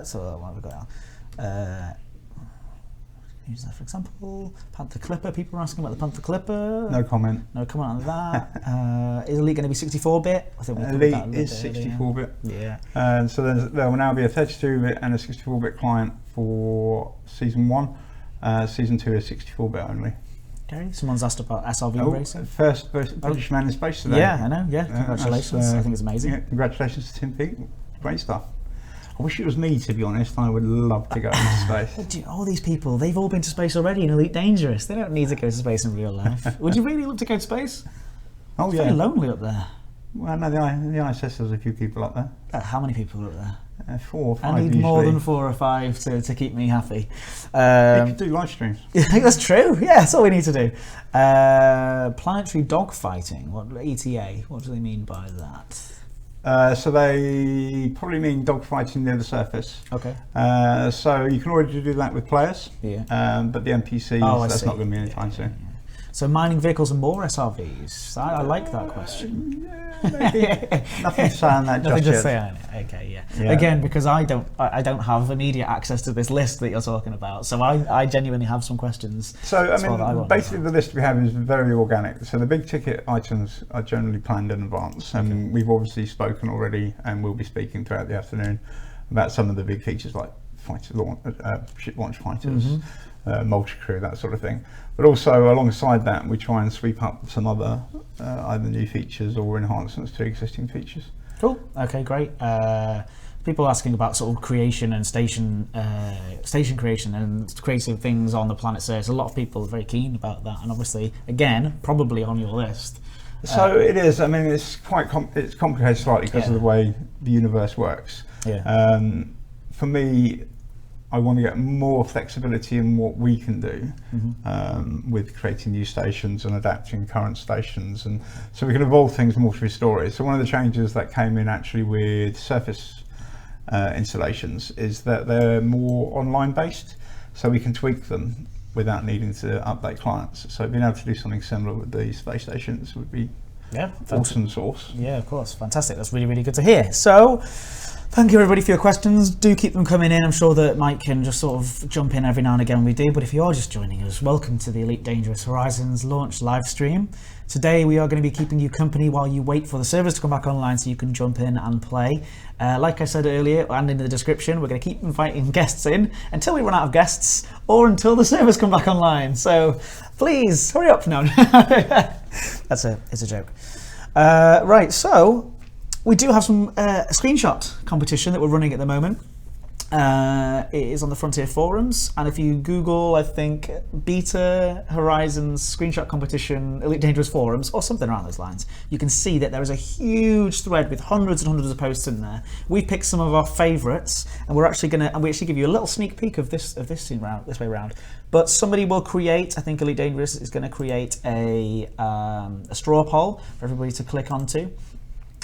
S2: So what have we got now? Use that for example. Panther Clipper. People are asking about the Panther Clipper.
S5: No comment.
S2: No comment on that. Is Elite going to be 64-bit? I think
S5: Elite is 64-bit.
S2: Yeah.
S5: So there will now be a 32-bit and a 64-bit client for season 1. Season 2 is 64-bit only.
S2: Okay, someone's asked about SRV racing.
S5: First British man in space today.
S2: Yeah, I know. Yeah, congratulations. I think it's amazing.
S5: Yeah, congratulations to Tim Peake. Great stuff. I wish it was me, to be honest. I would love to go into space.
S2: All these people, they've all been to space already in Elite Dangerous. They don't need to go to space in real life. Would you really love to go to space?
S5: Oh,
S2: It's
S5: yeah.
S2: very lonely up there.
S5: Well, no, the ISS has a few people up there.
S2: How many people are up there?
S5: 4 or 5
S2: I need
S5: usually.
S2: more than 4 or 5 to keep me happy.
S5: You could do live streams.
S2: That's true. Yeah, that's all we need to do. Planetary dogfighting. What ETA? What do they mean by that?
S5: So they probably mean dogfighting near the surface.
S2: Okay.
S5: So you can already do that with players.
S2: Yeah.
S5: But the NPCs,
S2: I
S5: that's
S2: see.
S5: not going to be anytime soon.
S2: So mining vehicles and more SRVs. I like that question.
S5: Maybe. Nothing to say on that
S2: Nothing
S5: just
S2: to
S5: yet.
S2: say on it. Okay,
S5: Yeah.
S2: Again, because I don't have immediate access to this list that you're talking about, so I genuinely have some questions.
S5: So
S2: as well that I
S5: I mean,
S2: want
S5: basically
S2: to
S5: the list we have is very organic. So the big ticket items are generally planned in advance, and we've obviously spoken already, and we'll be speaking throughout the afternoon about some of the big features like ship launch fighters, multi-crew, that sort of thing. But also alongside that, we try and sweep up some other either new features or enhancements to existing features.
S2: Cool. Okay, great. People asking about sort of creation and station creation and creating things on the planet surface. A lot of people are very keen about that, and obviously, again, probably on your list.
S5: So it is. I mean, it's quite it's complicated slightly because of the way the universe works.
S2: Yeah.
S5: For me, I want to get more flexibility in what we can do with creating new stations and adapting current stations, and so we can evolve things more through stories. So one of the changes that came in actually with surface installations is that they're more online based, so we can tweak them without needing to update clients. So being able to do something similar with the space stations would be awesome source.
S2: Yeah, of course. Fantastic. That's really, really good to hear. So thank you everybody for your questions. Do keep them coming in. I'm sure that Mike can just sort of jump in every now and again when we do, but if you're just joining us, welcome to the Elite Dangerous Horizons launch live stream. Today we are going to be keeping you company while you wait for the servers to come back online so you can jump in and play. Like I said earlier and in the description, we're going to keep inviting guests in until we run out of guests or until the servers come back online. So please hurry up now. It's a joke. Right, so we do have some screenshot competition that we're running at the moment. It is on the Frontier forums, and if you Google, I think, Beta Horizons screenshot competition, Elite Dangerous forums, or something around those lines, you can see that there is a huge thread with hundreds and hundreds of posts in there. We've picked some of our favourites, and we actually give you a little sneak peek of this way round. But somebody will create, I think Elite Dangerous is going to create a straw poll for everybody to click onto.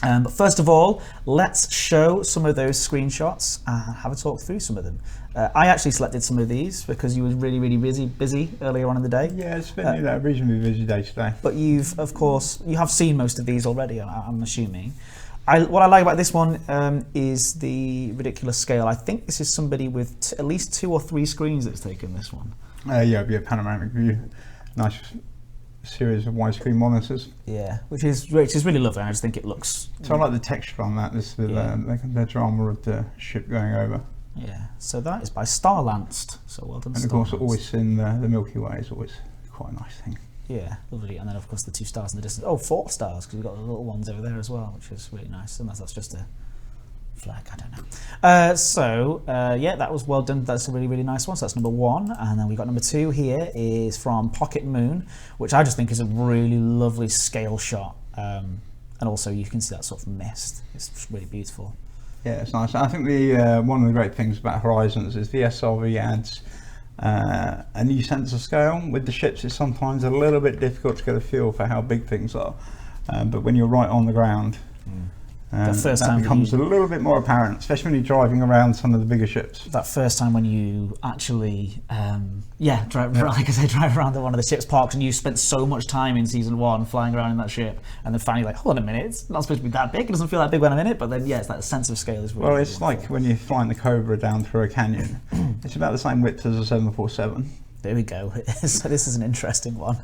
S2: But first of all, let's show some of those screenshots and have a talk through some of them. I actually selected some of these because you were really, really busy earlier on in the day.
S5: Yeah, it's been a reasonably busy day today.
S2: But you have seen most of these already, I'm assuming. What I like about this one is the ridiculous scale. I think this is somebody with at least 2 or 3 screens that's taken this one.
S5: Yeah, it'd be a panoramic view. Nice series of widescreen monitors.
S2: Yeah, which is really lovely. I just think it looks.
S5: So I like the texture on that. This with the drama of the ship going over.
S2: Yeah. So that is by Starlanced. So well done.
S5: And of course, always in the Milky Way is always quite a nice thing.
S2: Yeah, lovely. And then of course the 2 stars in the distance. Oh, 4 stars because we've got the little ones over there as well, which is really nice. Unless that's just a flag, I don't know. Yeah, that was well done. That's a really, really nice one. So that's number 1. And then we got number 2 here is from Pocket Moon, which I just think is a really lovely scale shot. And also you can see that sort of mist. It's really beautiful.
S5: Yeah, it's nice. I think the one of the great things about Horizons is the SRV adds a new sense of scale. With the ships, it's sometimes a little bit difficult to get a feel for how big things are. But when you're right on the ground, that becomes a little bit more apparent, especially when you're driving around some of the bigger ships.
S2: That first time when you actually, drive around one of the ship's parks, and you spent so much time in season 1 flying around in that ship, and then finally hold on a minute, it's not supposed to be that big. It doesn't feel that big when I'm in it, but then it's that sense of scale is really.
S5: Well, it's like when you're flying the Cobra down through a canyon. It's about the same width as a 747.
S2: There we go. So this is an interesting one.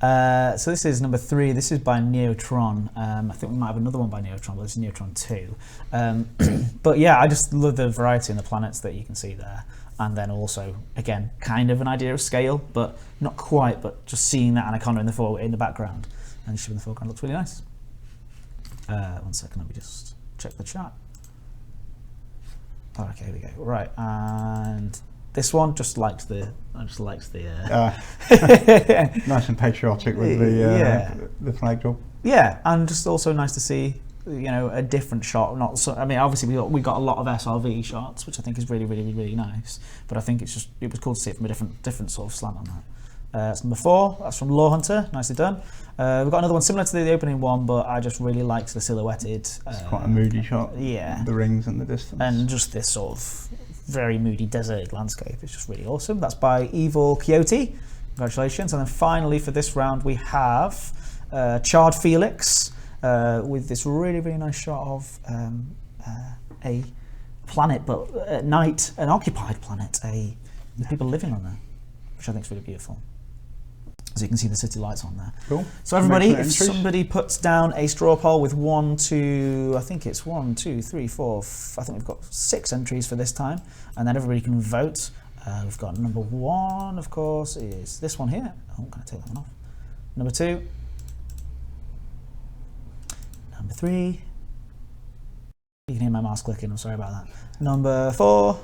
S2: So this is number 3. This is by Neutron. I think we might have another one by Neutron, but this is Neutron 2. But yeah, I just love the variety in the planets that you can see there. And then also, again, kind of an idea of scale, but not quite, but just seeing that anaconda in the background and the ship in the foreground looks really nice. 1 second, let me just check the chat. Oh, okay, here we go. Right, and this one just likes the nice
S5: and patriotic with the flag job.
S2: Yeah, and just also nice to see, you know, a different shot. Not so, I mean, obviously we got a lot of SRV shots, which I think is really, really, really nice. But I think it was cool to see it from a different sort of slant on that. That's number 4. That's from Lore Hunter. Nicely done. We've got another one similar to the opening one, but I just really liked the silhouetted.
S5: It's quite a moody shot.
S2: Yeah.
S5: The rings and the distance.
S2: And just this sort of very moody desert landscape. It's just really awesome. That's by Evil Coyote. Congratulations. And then finally for this round we have Charred Felix with this really, really nice shot of a planet, but at night, an occupied planet, with people living on there, which I think is really beautiful. So you can see the city lights on there.
S5: Cool.
S2: So everybody, if somebody puts down a straw poll with 1, 2, I think it's 1, 2, 3, 4, I think we've got 6 entries for this time, and then everybody can vote. We've got number 1, of course, is this one here. Oh, I'm going to take that one off. Number 2. Number 3. You can hear my mouse clicking, I'm sorry about that. Number 4.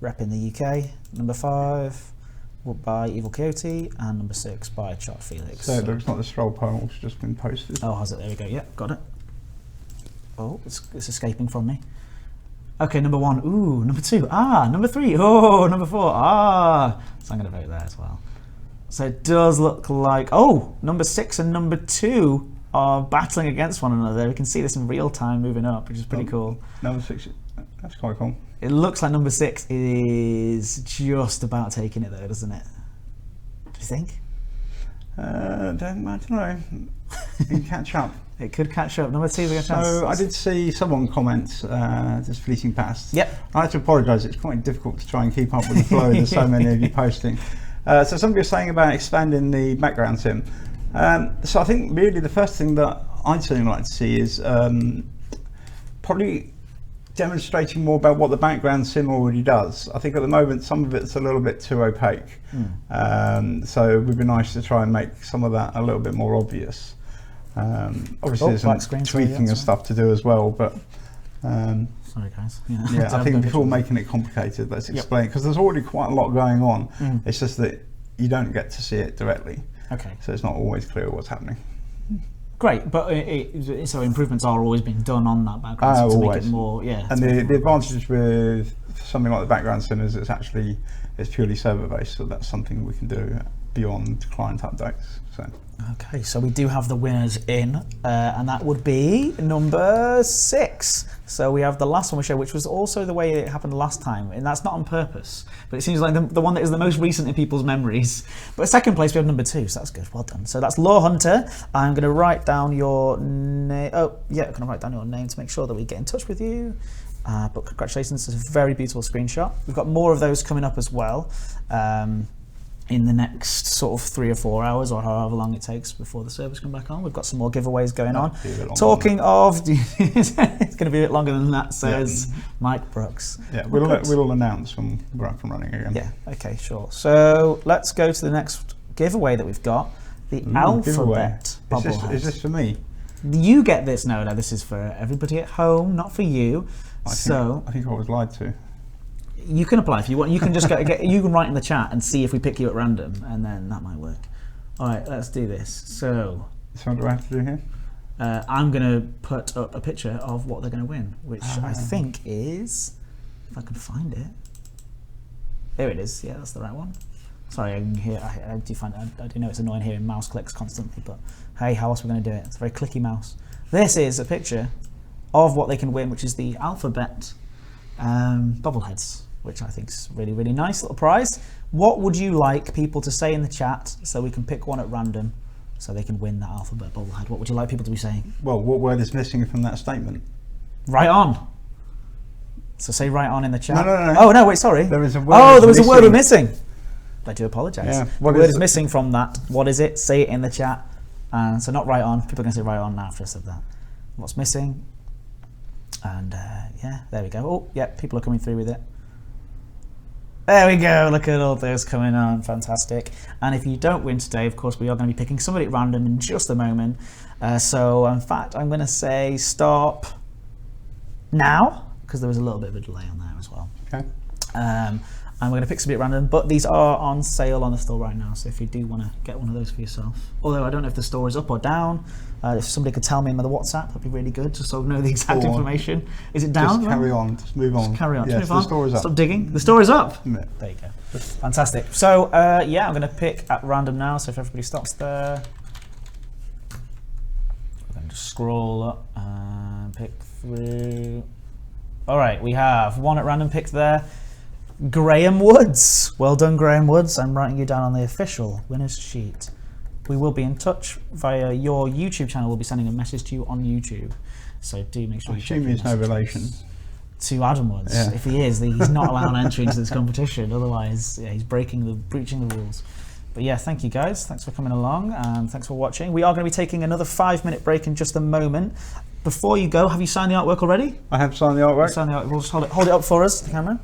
S2: Rep in the UK. Number 5. By Evil Coyote, and number 6 by Charred Felix.
S5: So it looks like the stroll poll's just been posted.
S2: Oh, has it? There we go. Yeah, got it. Oh, it's escaping from me. Okay, number 1. Ooh, number 2. Ah, number 3. Oh, number 4. Ah. So I'm going to vote there as well. So it does look like, oh, number 6 and number 2 are battling against one another. We can see this in real time moving up, which is pretty cool.
S5: Number 6, that's quite cool.
S2: It looks like number 6 is just about taking it though, doesn't it? Do you think?
S5: I don't know. You can catch up.
S2: It could catch up. Number 2's a good chance.
S5: So I did see someone comment just fleeting past.
S2: Yep.
S5: I have to apologise. It's quite difficult to try and keep up with the flow. There's so many of you posting. So somebody was saying about expanding the background sim. So I think really the first thing that I'd certainly like to see is probably demonstrating more about what the background sim already does. I think at the moment some of it's a little bit too opaque. So it would be nice to try and make some of that a little bit more obvious. Obviously there's some tweaking and stuff to do as well, but
S2: sorry guys.
S5: Yeah, I think before making it complicated, let's explain, because there's already quite a lot going on. It's just that you don't get to see it directly.
S2: Okay.
S5: So it's not always clear what's happening.
S2: Great, but so improvements are always being done on that background to make it more,
S5: And the advantage with something like the background sim is it's purely server based, so that's something we can do beyond client updates. So.
S2: Okay, so we do have the winners in, and that would be number 6. So we have the last one we showed, which was also the way it happened last time, and that's not on purpose, but it seems like the one that is the most recent in people's memories. But second place we have number 2, so that's good, well done. So that's Lore Hunter. I'm going to write down your name. Oh, yeah, I'm going to write down your name to make sure that we get in touch with you. But congratulations, it's a very beautiful screenshot. We've got more of those coming up as well. In the next sort of 3 or 4 hours, or however long it takes before the servers come back on. We've got some more giveaways going on. Talking of, it's going to be a bit longer than that, says Mike Brooks.
S5: Yeah, we'll announce when we're up and running again.
S2: Yeah, okay, sure. So let's go to the next giveaway that we've got, the alphabet bobblehead.
S5: Is this for me?
S2: You get this. No, this is for everybody at home, not for you.
S5: I think I was lied to.
S2: You can apply if you want. You can just you can write in the chat and see if we pick you at random, and then that might work. All right, let's do this. So
S5: what do I have to do here?
S2: I'm going to put up a picture of what they're going to win, which I think is, if I can find it. There it is. Yeah, that's the right one. Sorry, I do know it's annoying hearing mouse clicks constantly, but hey, how else are we going to do it? It's a very clicky mouse. This is a picture of what they can win, which is the alphabet bobbleheads, which I think is really, really nice little prize. What would you like people to say in the chat so we can pick one at random so they can win that alphabet bobblehead? What would you like people to be saying?
S5: Well, what word is missing from that statement?
S2: Right on. So say right on in the chat.
S5: No.
S2: Oh no, wait, sorry.
S5: There is a word.
S2: Oh, there was a word we're missing. I do apologise.
S5: Yeah.
S2: The word is missing from that. What is it? Say it in the chat. So not right on. People are going to say right on now after I said that. What's missing? And yeah, there we go. Oh, yeah, people are coming through with it. There we go. Look at all those coming on. Fantastic. And if you don't win today, of course, we are going to be picking somebody at random in just a moment. So in fact, I'm going to say stop now, because there was a little bit of a delay on there as well.
S5: Okay.
S2: And we're going to pick somebody at random, but these are on sale on the store right now, so if you do want to get one of those for yourself. Although I don't know if the store is up or down. If somebody could tell me in the WhatsApp, that'd be really good, just so I know the exact information. Is it down?
S5: Just carry on, just move on.
S2: Just carry on.
S5: Yes,
S2: move on.
S5: the store is up.
S2: Stop digging. The store is up.
S5: Yeah.
S2: There you go. Fantastic. So yeah, I'm going to pick at random now, so if everybody stops there. We're going to scroll up and pick through. All right, we have one at random picked there. Graham Woods. Well done, Graham Woods. I'm writing you down on the official winners sheet. We will be in touch via your YouTube channel. We'll be sending a message to you on YouTube. So do make sure
S5: I
S2: you check
S5: assume he's no relation.
S2: to Adam Woods.
S5: Yeah.
S2: If he is, he's not allowed entry into this competition. Otherwise, yeah, he's breaching the rules. But yeah, thank you guys. Thanks for coming along and thanks for watching. We are going to be taking another 5-minute break in just a moment. Before you go, have you signed the artwork already?
S5: I have signed the artwork.
S2: Signed the artwork. We'll just hold it up for us, the camera.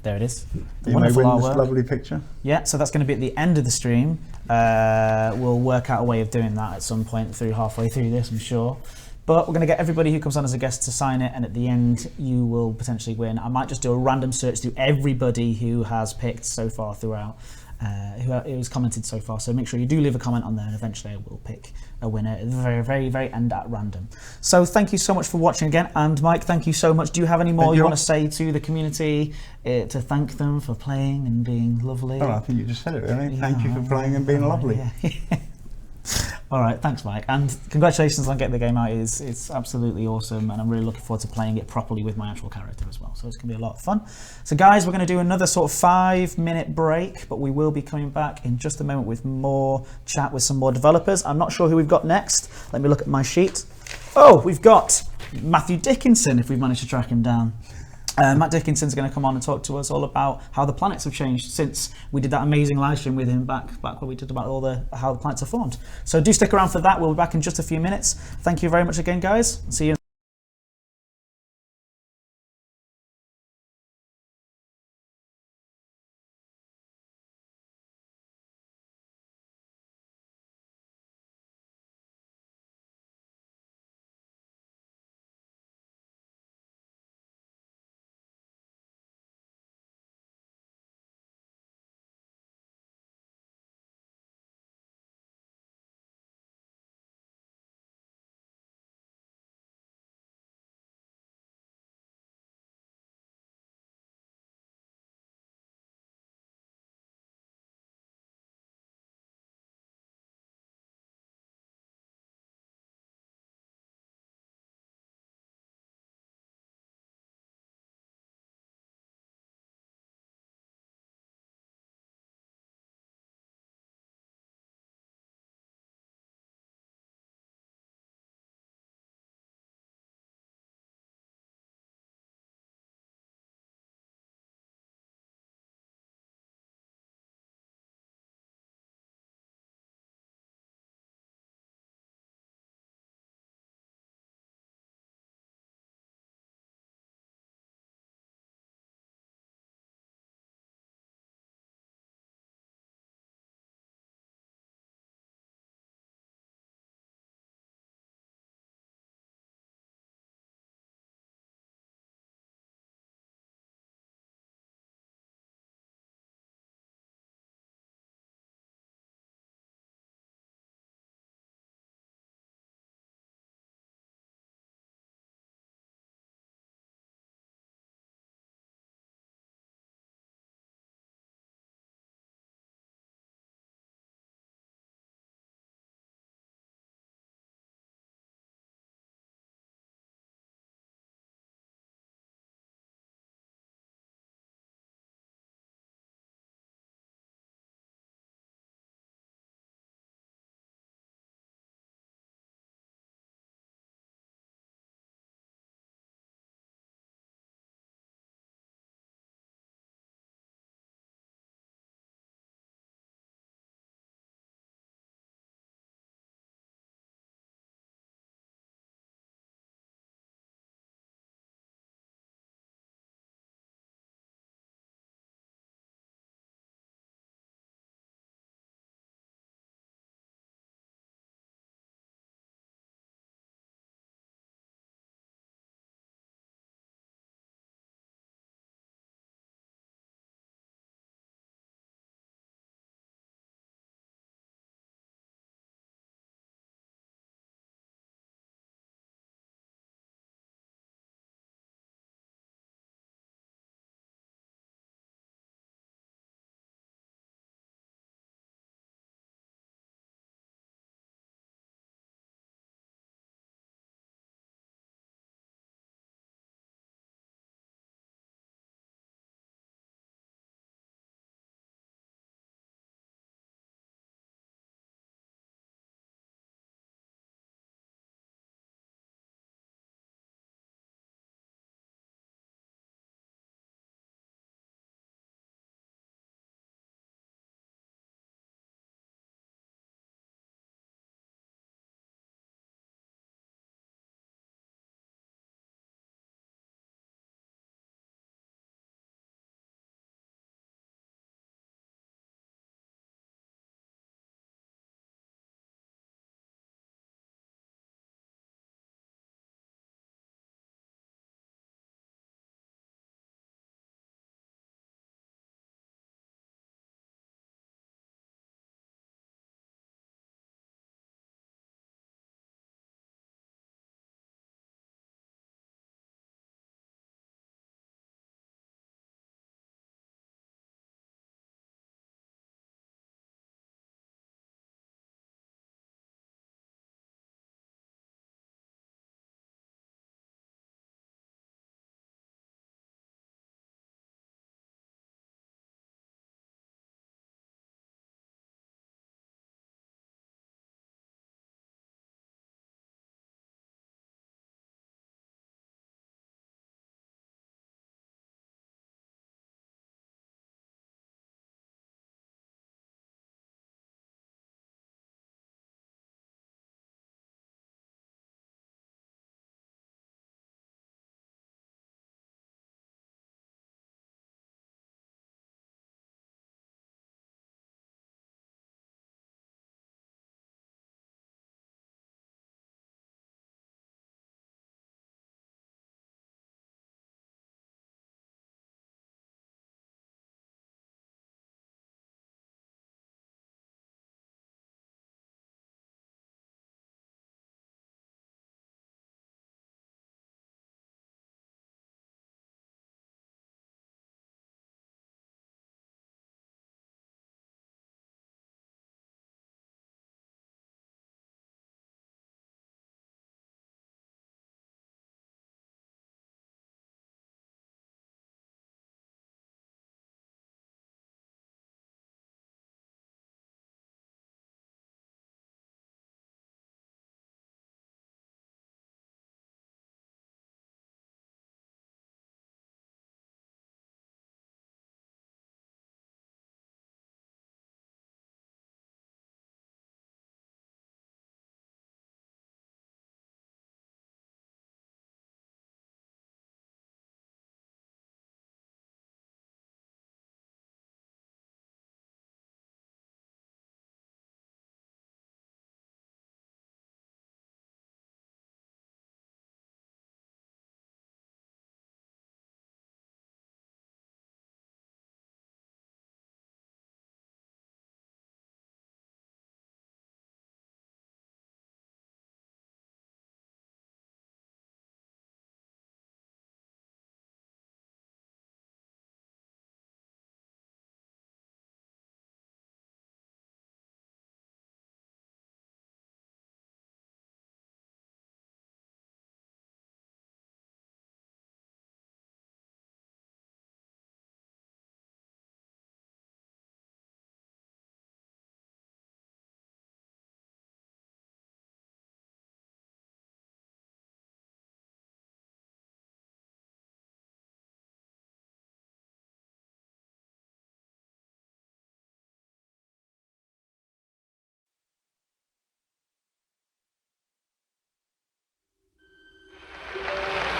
S2: There it is. The
S5: You may
S2: wonderful
S5: win
S2: artwork.
S5: this lovely picture.
S2: Yeah, so that's going to be at the end of the stream. We'll work out a way of doing that at some point halfway through this, I'm sure. But we're going to get everybody who comes on as a guest to sign it, and at the end, you will potentially win. I might just do a random search through everybody who has picked so far throughout, who has commented so far. So make sure you do leave a comment on there, and eventually I will pick a winner at the very, very, very end at random. So thank you so much for watching again. And Mike, thank you so much. Do you have any more you want to say to the community to thank them for playing and being lovely?
S5: Oh, I think you just said it, really.
S2: Yeah,
S5: Thank you for playing and being lovely.
S2: Yeah. All right, thanks, Mike, and congratulations on getting the game out. It's absolutely awesome, and I'm really looking forward to playing it properly with my actual character as well. So it's going to be a lot of fun. So, guys, we're going to do another sort of 5-minute break, but we will be coming back in just a moment with more chat with some more developers. I'm not sure who we've got next. Let me look at my sheet. Oh, we've got Matthew Dickinson, if we've managed to track him down. Matt Dickinson's going to come on and talk to us all about how the planets have changed since we did that amazing live stream with him back where we did about how the planets are formed. So do stick around for that. We'll be back in just a few minutes. Thank you very much again, guys. See you.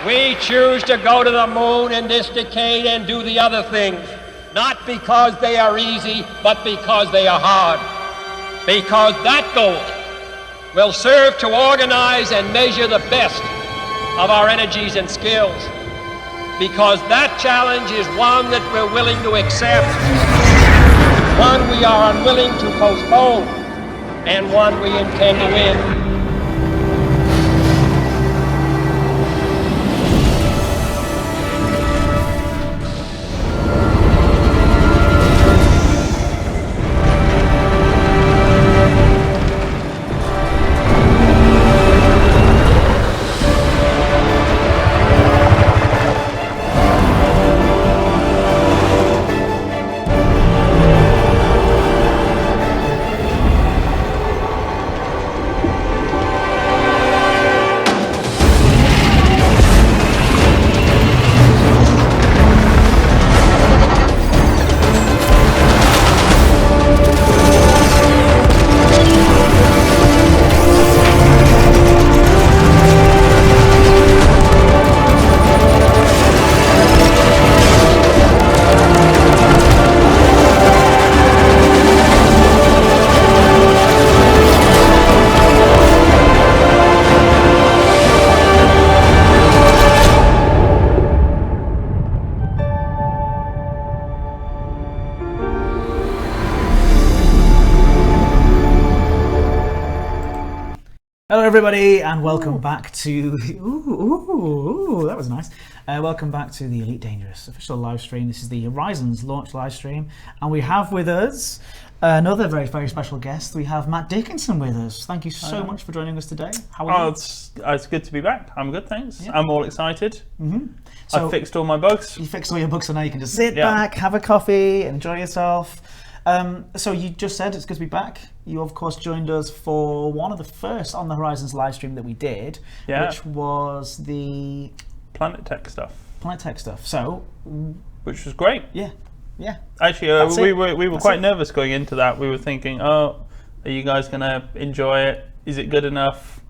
S1: We choose to go to the moon in this decade and do the other things, not because they are easy, but because they are hard. Because that goal will serve to organize and measure the best of our energies and skills. Because that challenge is one that we're willing to accept, one we are unwilling to postpone, and one we intend to win.
S2: Hello everybody and welcome back to, ooh, that was nice. Welcome back to the Elite Dangerous official live stream. This is the Horizons launch live stream and we have with us another very, very special guest. We have Matt Dickinson with us. Thank you so much for joining us today. How are you?
S6: It's good to be back. I'm good, thanks.
S2: Yeah.
S6: I'm all excited.
S2: So
S6: I've fixed all my bugs.
S2: you fixed all your books so now you can just sit back, have a coffee, enjoy yourself. So you just said it's good to be back. You of course joined us for one of the first On the Horizons live stream that we did, which was the
S6: Planet Tech stuff.
S2: Planet Tech stuff. So,
S6: Which was great.
S2: yeah.
S6: Actually, we were quite nervous going into that. We were thinking, oh, are you guys going to enjoy it? Is it good enough?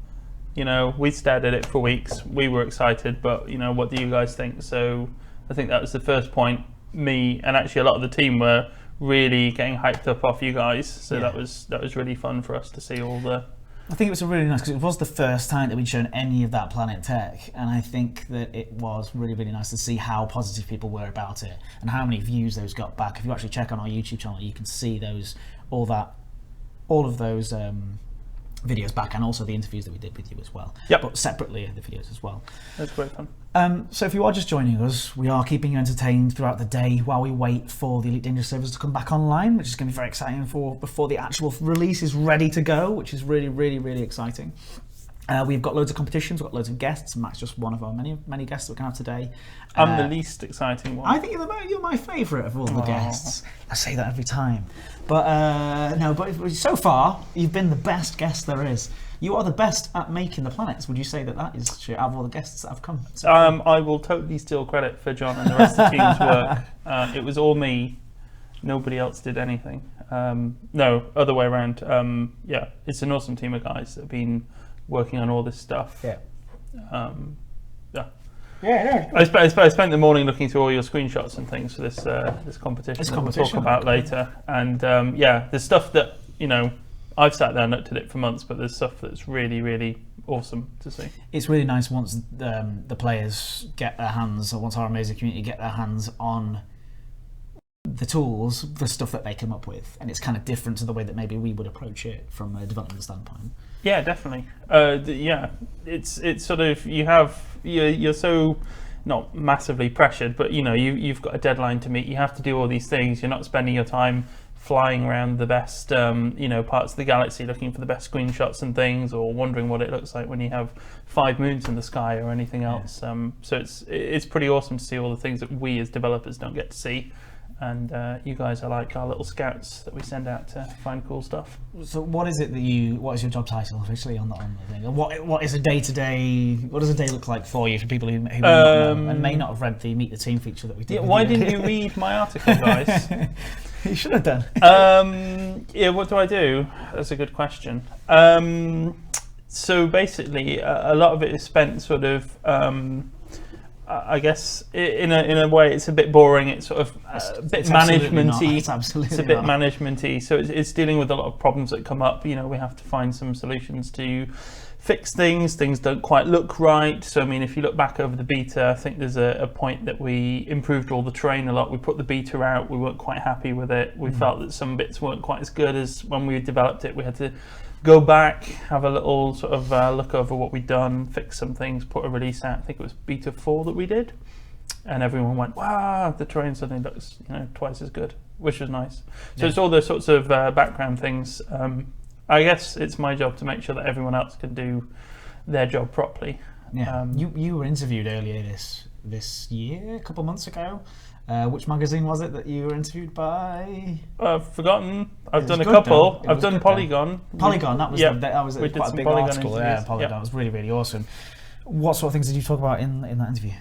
S6: You know, we stared at it for weeks. We were excited, but you know, what do you guys think? So I think that was the first point. Me and actually a lot of the team were really getting hyped up off you guys. So that was really fun for us to see all the.
S2: I think it was really nice because it was the first time that we'd shown any of that Planet Tech, and I think that it was really, really nice to see how positive people were about it and how many views those got back. If you actually check on our YouTube channel, you can see all of those videos back, and also the interviews that we did with you as well.
S6: Yep.
S2: But separately the videos as well.
S6: That's great fun.
S2: So if you are just joining us, we are keeping you entertained throughout the day while we wait for the Elite Dangerous servers to come back online, which is going to be very exciting before the actual release is ready to go, which is really, really, really exciting. We've got loads of competitions, we've got loads of guests. Matt's just one of our many guests that we can have today.
S6: I'm the least exciting one.
S2: I think you're my favourite of all the guests. I say that every time. But but so far, you've been the best guest there is. You are the best at making the planets. Would you say that is true out of all the guests that have come?
S6: I will totally steal credit for John and the rest of the team's work. It was all me. Nobody else did anything. No, other way around. It's an awesome team of guys that have been working on all this stuff. I spent the morning looking through all your screenshots and things for this competition that we'll talk about later. And there's stuff that, you know, I've sat there and looked at it for months, but there's stuff that's really, really awesome to see.
S2: It's really nice once the players get their hands, or once our amazing community get their hands on the tools, the stuff that they come up with, and it's kind of different to the way that maybe we would approach it from a development standpoint.
S6: Yeah, definitely. It's sort of you're so not massively pressured, but you know you've got a deadline to meet. You have to do all these things. You're not spending your time flying around the best parts of the galaxy looking for the best screenshots and things, or wondering what it looks like when you have 5 moons in the sky or anything else. So it's pretty awesome to see all the things that we as developers don't get to see. And you guys are like our little scouts that we send out to find cool stuff.
S2: So what is your job title officially on the thing? What is a day-to-day, what does a day look like for you, for people who may not know and may not have read the Meet the Team feature that we did?
S6: Why didn't you read my article, guys?
S2: You should have done.
S6: What do I do? That's a good question. So basically, a lot of it is spent sort of I guess in a way it's a bit boring. It's sort of a bit managementy.
S2: It's
S6: a bit managementy. So it's dealing with a lot of problems that come up. We have to find some solutions to fix things. Things don't quite look right. So I mean, if you look back over the beta, I think there's a point that we improved all the terrain a lot. We put the beta out. We weren't quite happy with it. We felt that some bits weren't quite as good as when we developed it. We had to go back, have a little sort of look over what we'd done, fix some things, put a release out. I think it was beta 4 that we did, and everyone went, wow, the terrain suddenly looks twice as good, which was nice. So it's all those sorts of background things. I guess it's my job to make sure that everyone else can do their job properly.
S2: Yeah. You were interviewed earlier this year, a couple of months ago. Which magazine was it that you were interviewed by?
S6: I've forgotten. I've done a
S2: good,
S6: couple.
S2: though.
S6: I've done Polygon.
S2: Polygon, that was
S6: we did
S2: quite a
S6: some
S2: big
S6: Polygon
S2: article.
S6: interviews.
S2: Yeah, Polygon. That was really, really awesome. What sort of things did you talk about in that interview?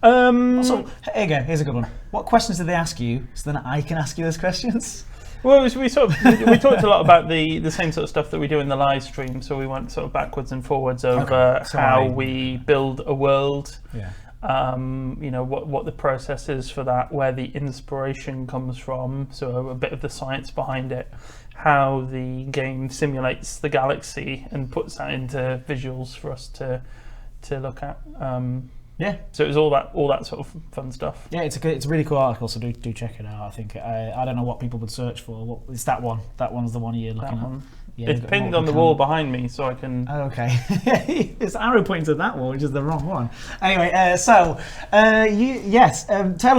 S6: So
S2: Here you go. Here's a good one. What questions did they ask you so then I can ask you those questions?
S6: Well, we talked a lot about the same sort of stuff that we do in the live stream. So we went sort of backwards and forwards over how we build a world.
S2: Yeah.
S6: What the process is for that, where the inspiration comes from, so a bit of the science behind it, how the game simulates the galaxy and puts that into visuals for us to look at. So it was all that sort of fun stuff.
S2: Yeah, it's a really cool article, so do check it out. I think I don't know what people would search for. It's that one. That one's the one you're looking at. Yeah,
S6: it's pinned on the wall behind me, so I can.
S2: Oh, okay. It's arrow pointing to that wall, which is the wrong one. Anyway, tell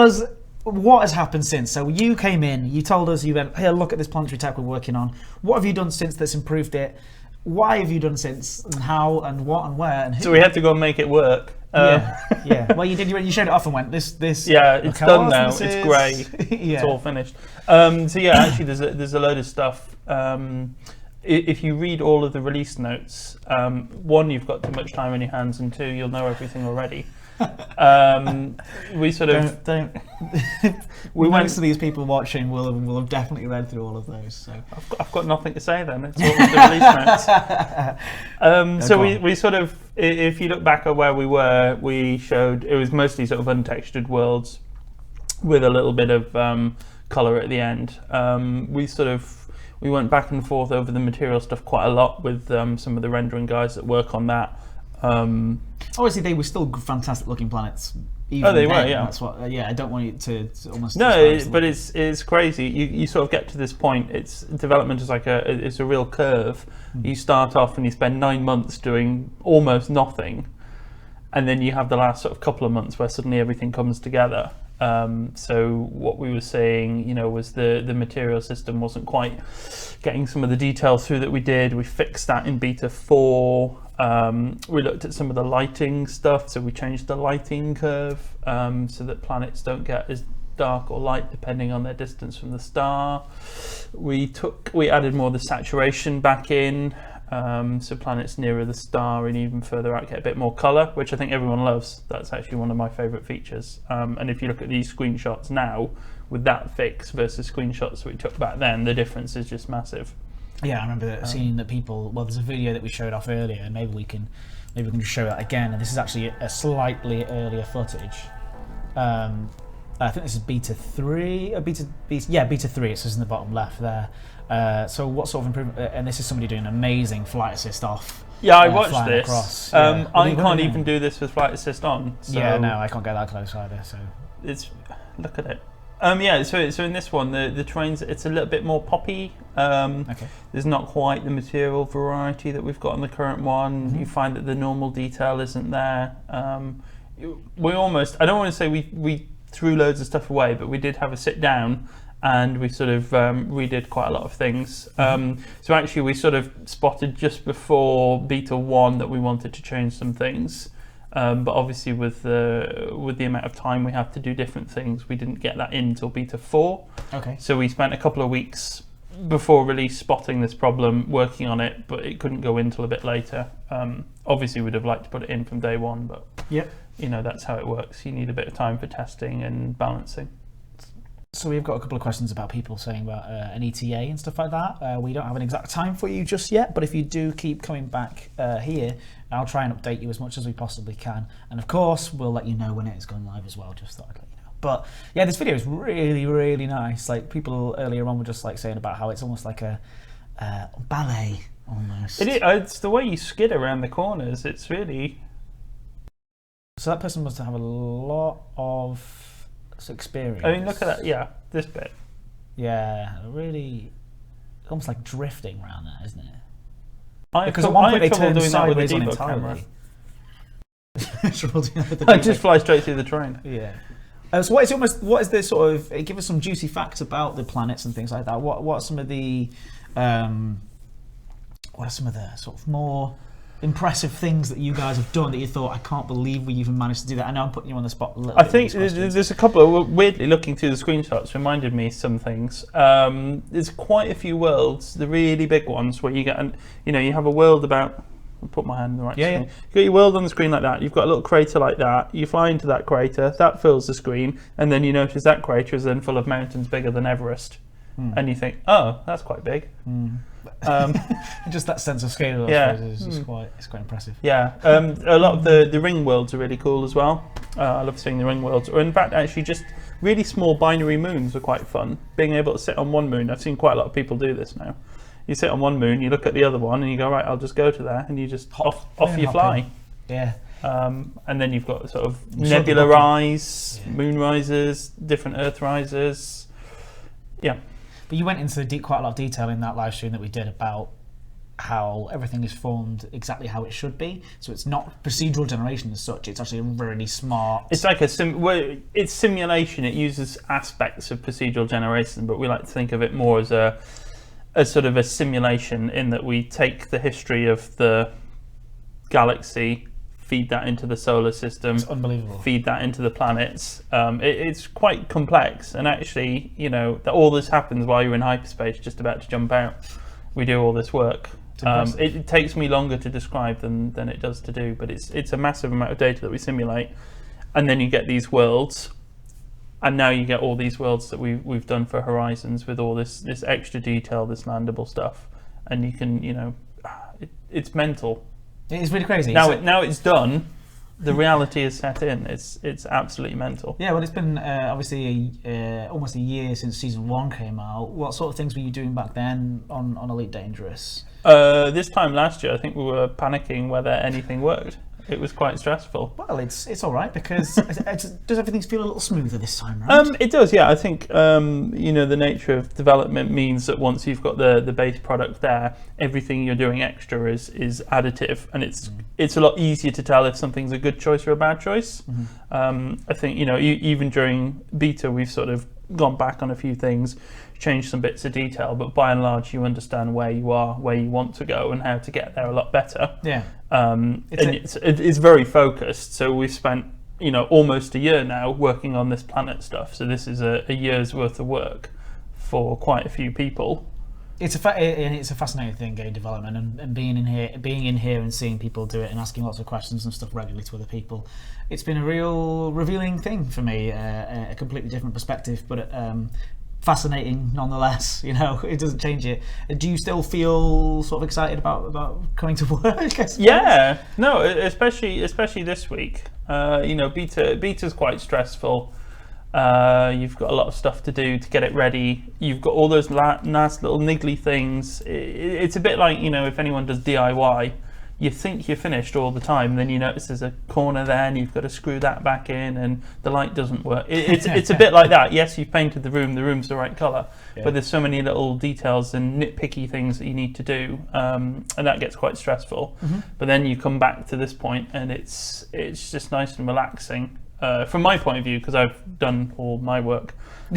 S2: us what has happened since. So you came in, you told us, you went, hey, look at this planetary tech we're working on. What have you done since that's improved it? Why have you done since, and how, and what, and where, and who?
S6: So we had to go and make it work.
S2: Yeah. Well, you did. You showed it off and went, this.
S6: Yeah, it's done now. It's grey.
S2: Yeah.
S6: It's all finished. Actually, there's a load of stuff. If you read all of the release notes, one, you've got too much time on your hands, and two, you'll know everything already. We sort of
S2: don't. Most of these people watching will have definitely read through all of those. So
S6: I've got nothing to say then. It's all the release notes. So we sort of, if you look back at where we were, we showed it was mostly sort of untextured worlds with a little bit of color at the end. We went back and forth over the material stuff quite a lot with some of the rendering guys that work on that.
S2: Obviously, they were still fantastic looking planets.
S6: They were, yeah.
S2: That's what. I don't want you to almost.
S6: No, but it's crazy. You sort of get to this point. It's development is like it's a real curve. You start off and you spend 9 months doing almost nothing, and then you have the last sort of couple of months where suddenly everything comes together. So what we were saying, was the material system wasn't quite getting some of the details through that we did. We fixed that in beta 4. We looked at some of the lighting stuff, so we changed the lighting curve so that planets don't get as dark or light depending on their distance from the star. We added more of the saturation back in, so planets nearer the star and even further out get a bit more color, which I think everyone loves. That's actually one of my favorite features. And if you look at these screenshots now with that fix versus screenshots we took back then, the difference is just massive.
S2: Yeah, I remember seeing that people. Well, there's a video that we showed off earlier, and maybe we can just show that again. And this is actually a slightly earlier footage. I think this is beta 3. Beta 3. It says in the bottom left there. So what sort of improvement? And this is somebody doing an amazing flight assist off.
S6: Yeah, I watched this.
S2: Across.
S6: I can't even do this with flight assist on. So
S2: yeah, no, I can't get that close either. So
S6: look at it. So in this one, the terrains, it's a little bit more poppy.
S2: Okay.
S6: There's not quite the material variety that we've got in the current one.
S2: Mm-hmm.
S6: You find that the normal detail isn't there. We almost, I don't want to say we threw loads of stuff away, but we did have a sit down and we sort of redid quite a lot of things. So actually we sort of spotted just before beta 1 that we wanted to change some things. But obviously with the amount of time we have to do different things, we didn't get that in until beta 4.
S2: Okay.
S6: So we spent a couple of weeks before release spotting this problem, working on it, but it couldn't go in till a bit later. Obviously we'd have liked to put it in from day one, but
S2: yep.
S6: That's how it works. You need a bit of time for testing and balancing.
S2: So we've got a couple of questions about people saying about an ETA and stuff like that. We don't have an exact time for you just yet, but if you do keep coming back here, I'll try and update you as much as we possibly can. And of course, we'll let you know when it has gone live as well, just thought I'd let you know. But yeah, this video is really, really nice. Like people earlier on were just like saying about how it's almost like a ballet almost.
S6: It's the way you skid around the corners. It's really...
S2: So that person must have a lot of experience.
S6: I mean, look at that. Yeah, this bit.
S2: Yeah, really, almost like drifting around that, isn't it?
S6: Because at one point they turn sideways on
S2: entirely.
S6: I just fly straight through the terrain.
S2: Yeah. So what is the sort of? Give us some juicy facts about the planets and things like that. What are some of the sort of more impressive things that you guys have done that you thought, I can't believe we even managed to do that? I know I'm putting you on the spot a little
S6: I
S2: bit
S6: think
S2: with these questions.
S6: there's a couple of, weirdly looking through the screenshots reminded me some things. There's quite a few worlds, the really big ones where you get, you have a world about, I'll put my hand in the right screen.
S2: Yeah.
S6: You've got your world on the screen like that, you've got a little crater like that, you fly into that crater, that fills the screen, and then you notice that crater is then full of mountains bigger than Everest. And you think, oh, that's quite big.
S2: Just that sense of scale,
S6: Yeah.
S2: I suppose, is quite impressive.
S6: Yeah, a lot of the ring worlds are really cool as well. I love seeing the ring worlds. Or in fact, actually, just really small binary moons are quite fun. Being able to sit on one moon, I've seen quite a lot of people do this now. You sit on one moon, you look at the other one, and you go, right, I'll just go to there, and you just off you fly.
S2: Yeah.
S6: And then you've got sort of
S2: You
S6: nebula
S2: sort of
S6: rise, moon rises, different Earth rises. Yeah.
S2: But you went into quite a lot of detail in that live stream that we did about how everything is formed exactly how it should be. So it's not procedural generation as such. It's actually a really smart.
S6: It's like it's simulation. It uses aspects of procedural generation, but we like to think of it more as a sort of a simulation in that we take the history of the galaxy, feed that into the solar system.
S2: It's unbelievable.
S6: Feed that into the planets. It's quite complex, and actually, all this happens while you're in hyperspace, just about to jump out. We do all this work. It takes me longer to describe than it does to do, but it's a massive amount of data that we simulate, and then you get these worlds, and now you get all these worlds that we've done for Horizons with all this extra detail, this landable stuff, and you can it's mental.
S2: It is really crazy.
S6: Now it's done. The reality is set in. It's absolutely mental.
S2: Yeah, well, it's been obviously almost a year since season 1 came out. What sort of things were you doing back then on Elite Dangerous?
S6: This time last year, I think we were panicking whether anything worked. It was quite stressful.
S2: Well, it's all right because does everything feel a little smoother this time round?
S6: It does, yeah. I think the nature of development means that once you've got the base product there, everything you're doing extra is additive, and it's a lot easier to tell if something's a good choice or a bad choice. I think even during beta, we've sort of gone back on a few things, changed some bits of detail, but by and large, you understand where you are, where you want to go, and how to get there a lot better.
S2: Yeah.
S6: It's very focused. So we've spent almost a year now working on this planet stuff. So this is a year's worth of work for quite a few people.
S2: It's a fascinating thing, game development, and being in here and seeing people do it and asking lots of questions and stuff regularly to other people. It's been a real revealing thing for me, a completely different perspective, but fascinating nonetheless. It doesn't change it. Do you still feel sort of excited about coming to work?
S6: Yeah, no, especially this week. Beta's quite stressful. You've got a lot of stuff to do to get it ready. You've got all those nice little niggly things. It's a bit like if anyone does DIY, you think you're finished all the time, then you notice there's a corner there and you've got to screw that back in and the light doesn't work. It's a bit like that. Yes, you've painted the room's the right colour, but there's so many little details and nitpicky things that you need to do, and that gets quite stressful. But then you come back to this point and it's just nice and relaxing. From my point of view, because I've done all my work.
S2: For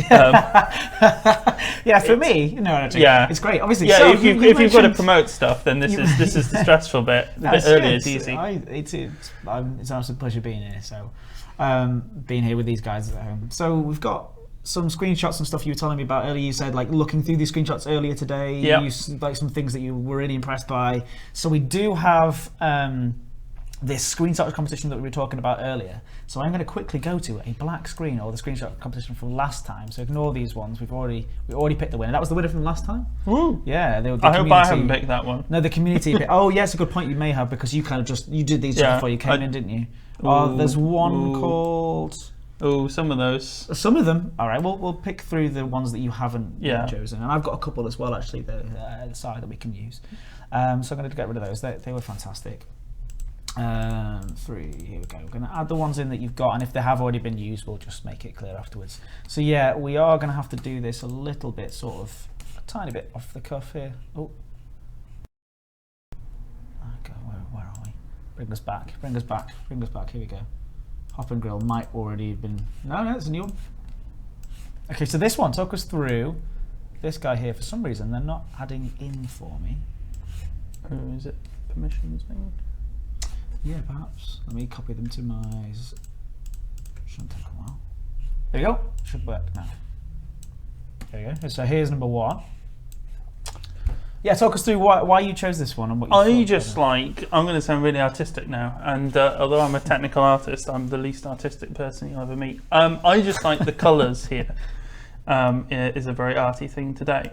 S2: me, it's great. Obviously,
S6: yeah.
S2: So
S6: if you've got to promote stuff, then this is the stressful bit. The bit earlier is easy.
S2: It's an absolute pleasure being here. So, being here with these guys at home. So we've got some screenshots and stuff you were telling me about earlier. You said looking through these screenshots earlier today.
S6: Yeah.
S2: Some things that you were really impressed by. So we do have. this screenshot competition that we were talking about earlier. So I'm going to quickly go to a black screen, or the screenshot competition from last time. So ignore these ones. We already picked the winner. That was the winner from last time.
S6: Woo.
S2: Yeah. The
S6: I hope I
S2: community-
S6: haven't picked that one.
S2: No, the community. Oh, yes, a good point. You may have, because you kind of you did these just
S6: Yeah,
S2: before you came in, didn't you?
S6: Ooh,
S2: Oh, there's one
S6: ooh.
S2: called.
S6: Oh, some of those.
S2: Some of them. All right, we'll pick through the ones that you haven't
S6: Yeah.
S2: chosen, and I've got a couple as well actually the side that we can use. So I'm going to get rid of those. They were fantastic. 3. Here we go. We're going to add the ones in that you've got, and if they have already been used, we'll just make it clear afterwards. So yeah, we are going to have to do this a little bit, sort of a tiny bit off the cuff here. Oh. Okay, where are we? Bring us back. Bring us back. Bring us back. Here we go. Hop and grill might already have been. No, it's a new one. Okay, so this one, talk us through this guy here. For some reason, they're not adding in for me.
S6: Oh, is it permissions thing?
S2: Yeah, perhaps. Let me copy them to my. Shouldn't take a while. There you go. Should work now. There you go. So here's number 1. Yeah, talk us through why you chose this one and what you
S6: I
S2: thought
S6: just
S2: about
S6: like, I'm going to sound really artistic now, and although I'm a technical artist, I'm the least artistic person you'll ever meet. I just like the colours here. Is a very arty thing today.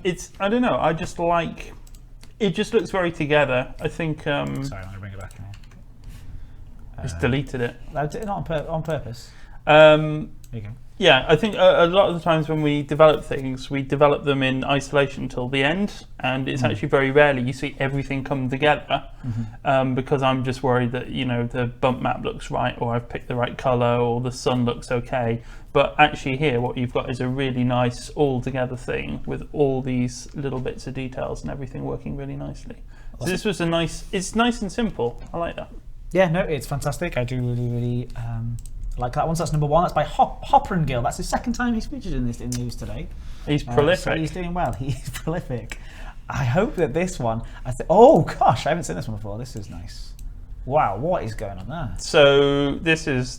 S6: It's, I don't know, I just like, it just looks very together. I think,
S2: Sorry, I'm going to bring it back now.
S6: just deleted it.
S2: Not on purpose.
S6: There
S2: There you go.
S6: Yeah, I think a lot of the times when we develop things, we develop them in isolation till the end, and it's actually very rarely you see everything come together, because I'm just worried that, you know, the bump map looks right, or I've picked the right colour, or the sun looks okay. But actually here, what you've got is a really nice all-together thing with all these little bits of details and everything working really nicely. So this was it's nice and simple. I like that.
S2: Yeah, no, it's fantastic. I do really like that one. So that's number 1. That's by Hopper and Gill. That's the second time he's featured in this in news today.
S6: He's
S2: So
S6: prolific.
S2: he's doing well. He's prolific. I hope that this one. Oh gosh, I haven't seen this one before. This is nice. Wow, what is going on there?
S6: So this is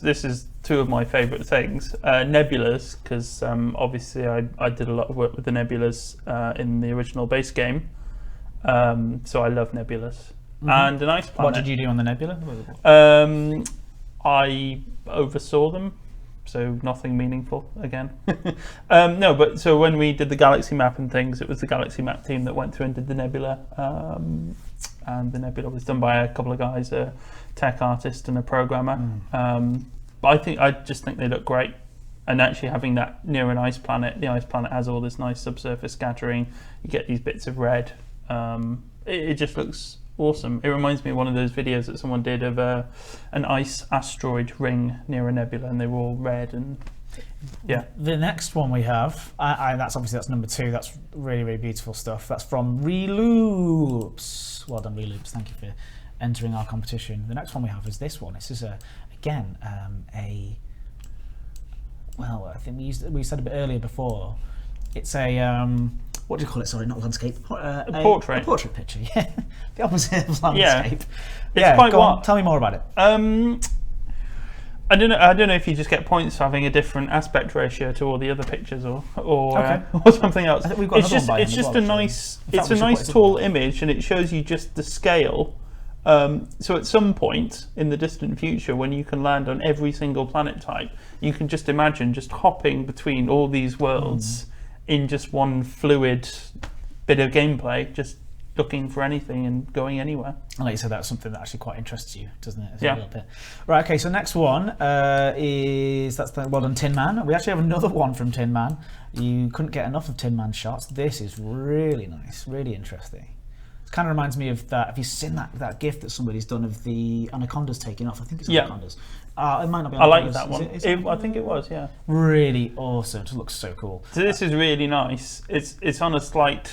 S6: 2 of my favourite things. Nebulas, because obviously I did a lot of work with the nebulas in the original base game. So I love nebulas. And an ice planet.
S2: What did you do on the nebula?
S6: I oversaw them, so nothing meaningful again. No, but so when we did the galaxy map and things, it was the galaxy map team that went through and did the nebula. And the nebula was done by a couple of guys, a tech artist and a programmer. But I just think they look great. And actually having that near an ice planet, the ice planet has all this nice subsurface scattering. You get these bits of red. It just looks awesome. It reminds me of one of those videos that someone did of an ice asteroid ring near a nebula, and they were all red. And yeah,
S2: The next one we have, that's number 2. That's really, really beautiful stuff. That's from Reloops. Well done, Reloops. Thank you for entering our competition. The next one we have is this one. This is again well, I think we said a bit earlier before. It's a what do you call it? Sorry, not landscape. A
S6: portrait.
S2: A portrait picture. Yeah, the opposite of landscape.
S6: Yeah, it's quite
S2: go on,
S6: what?
S2: tell me more about it.
S6: I don't know if you just get points for having a different aspect ratio to all the other pictures, or
S2: Okay.
S6: or something else.
S2: I think we've got another one by him as well,
S6: a
S2: actually.
S6: nice
S2: In fact,
S6: it's
S2: we
S6: a
S2: should put
S6: nice
S2: it in
S6: tall
S2: there.
S6: image, and it shows you just the scale. So at some point in the distant future, when you can land on every single planet type, you can just imagine just hopping between all these worlds in just one fluid bit of gameplay, just looking for anything and going anywhere.
S2: And like you said, that's something that actually quite interests you, doesn't it?
S6: Yeah.
S2: A little bit. Right, okay, so next one that's the well done Tin Man. We actually have another one from Tin Man. You couldn't get enough of Tin Man shots. This is really nice, really interesting. It kind of reminds me of that. Have you seen that GIF that somebody's done of the anacondas taking off? I think it's anacondas. It might not be
S6: I like
S2: anacondas.
S6: that one.
S2: Is it
S6: I think it was, yeah.
S2: really awesome. It looks so cool.
S6: So this is really nice. It's on a slight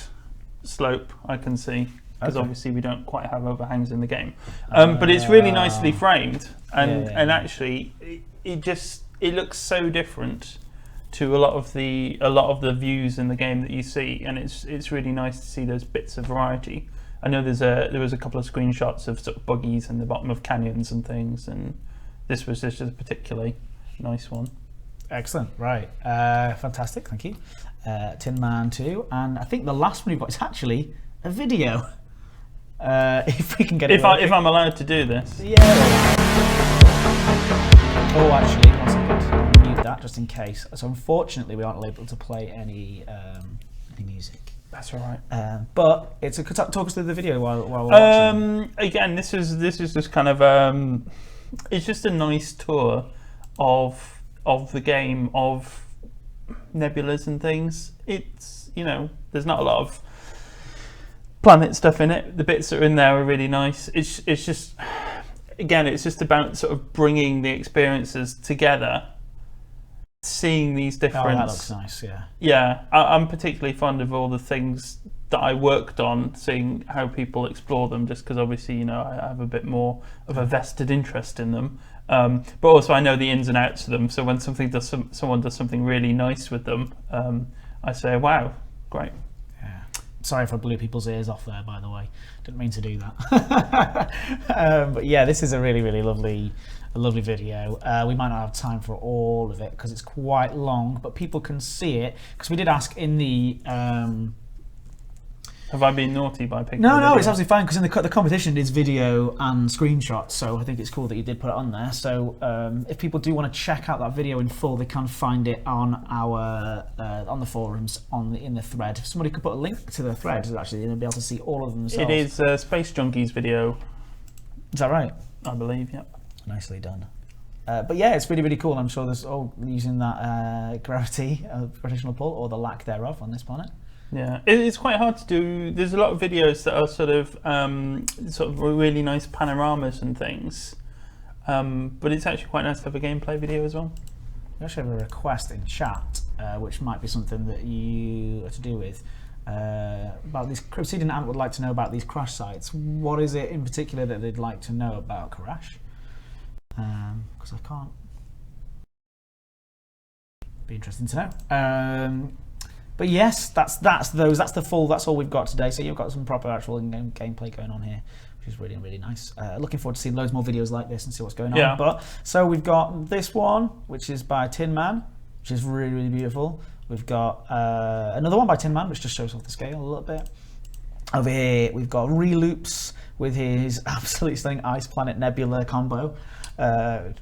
S6: slope, I can see, because
S2: Okay.
S6: obviously we don't quite have overhangs in the game. But it's really nicely framed, and
S2: Yeah.
S6: and actually it looks so different to a lot of the views in the game that you see, and it's really nice to see those bits of variety. I know there was a couple of screenshots of sort of buggies in the bottom of canyons and things, and this was just a particularly nice one.
S2: Excellent, right. Fantastic, thank you. Tin Man 2, and I think the last one we've got is actually a video. if we can get it
S6: If I'm allowed to do this.
S2: Yeah. Oh, actually, one second. Mute that just in case. So unfortunately, we aren't able to play any music.
S6: That's all right.
S2: But it's a talk us through the video while we're watching.
S6: Again, this is just kind of it's just a nice tour of the game, of nebulas and things. It's, you know, there's not a lot of planet stuff in it. The bits that are in there are really nice. It's just, again, it's just about sort of bringing the experiences together, seeing these different.
S2: Oh, that looks nice. Yeah.
S6: Yeah, I'm particularly fond of all the things that I worked on, seeing how people explore them, just because obviously, you know, I have a bit more of a vested interest in them. But also I know the ins and outs of them, so when someone does something really nice with them, I say, wow, great.
S2: Yeah. Sorry if I blew people's ears off there, by the way. Didn't mean to do that. But yeah, this is a really, really lovely video. We might not have time for all of it because it's quite long, but people can see it, because we did ask in the
S6: Have I been naughty by picking?
S2: No, it's absolutely fine, because in the competition is video and screenshots, so I think it's cool that you did put it on there. So if people do want to check out that video in full, they can find it on our on the forums in the thread. If somebody could put a link to the thread, actually, they'll be able to see all of them themselves.
S6: It is Space Junkies video.
S2: Is that right?
S6: I believe, yep.
S2: Nicely done. But yeah, it's really, really cool. I'm sure there's all using that gravity, gravitational pull, or the lack thereof on this planet.
S6: Yeah, it's quite hard to do. There's a lot of videos that are sort of really nice panoramas and things, but it's actually quite nice to have a gameplay video as well.
S2: We actually have a request in chat, which might be something that you are to do with. About these, Obsidian Ant would like to know about these crash sites. What is it in particular that they'd like to know about crash? Because I can't. Be interesting to know. But yes, that's all we've got today. So you've got some proper actual in-game gameplay going on here, which is really, really nice. Looking forward to seeing loads more videos like this and see what's going on.
S6: Yeah.
S2: But so we've got this one, which is by Tin Man, which is really, really beautiful. We've got another one by Tin Man, which just shows off the scale a little bit. Over here, we've got Reloops with his absolutely stunning Ice Planet Nebula combo.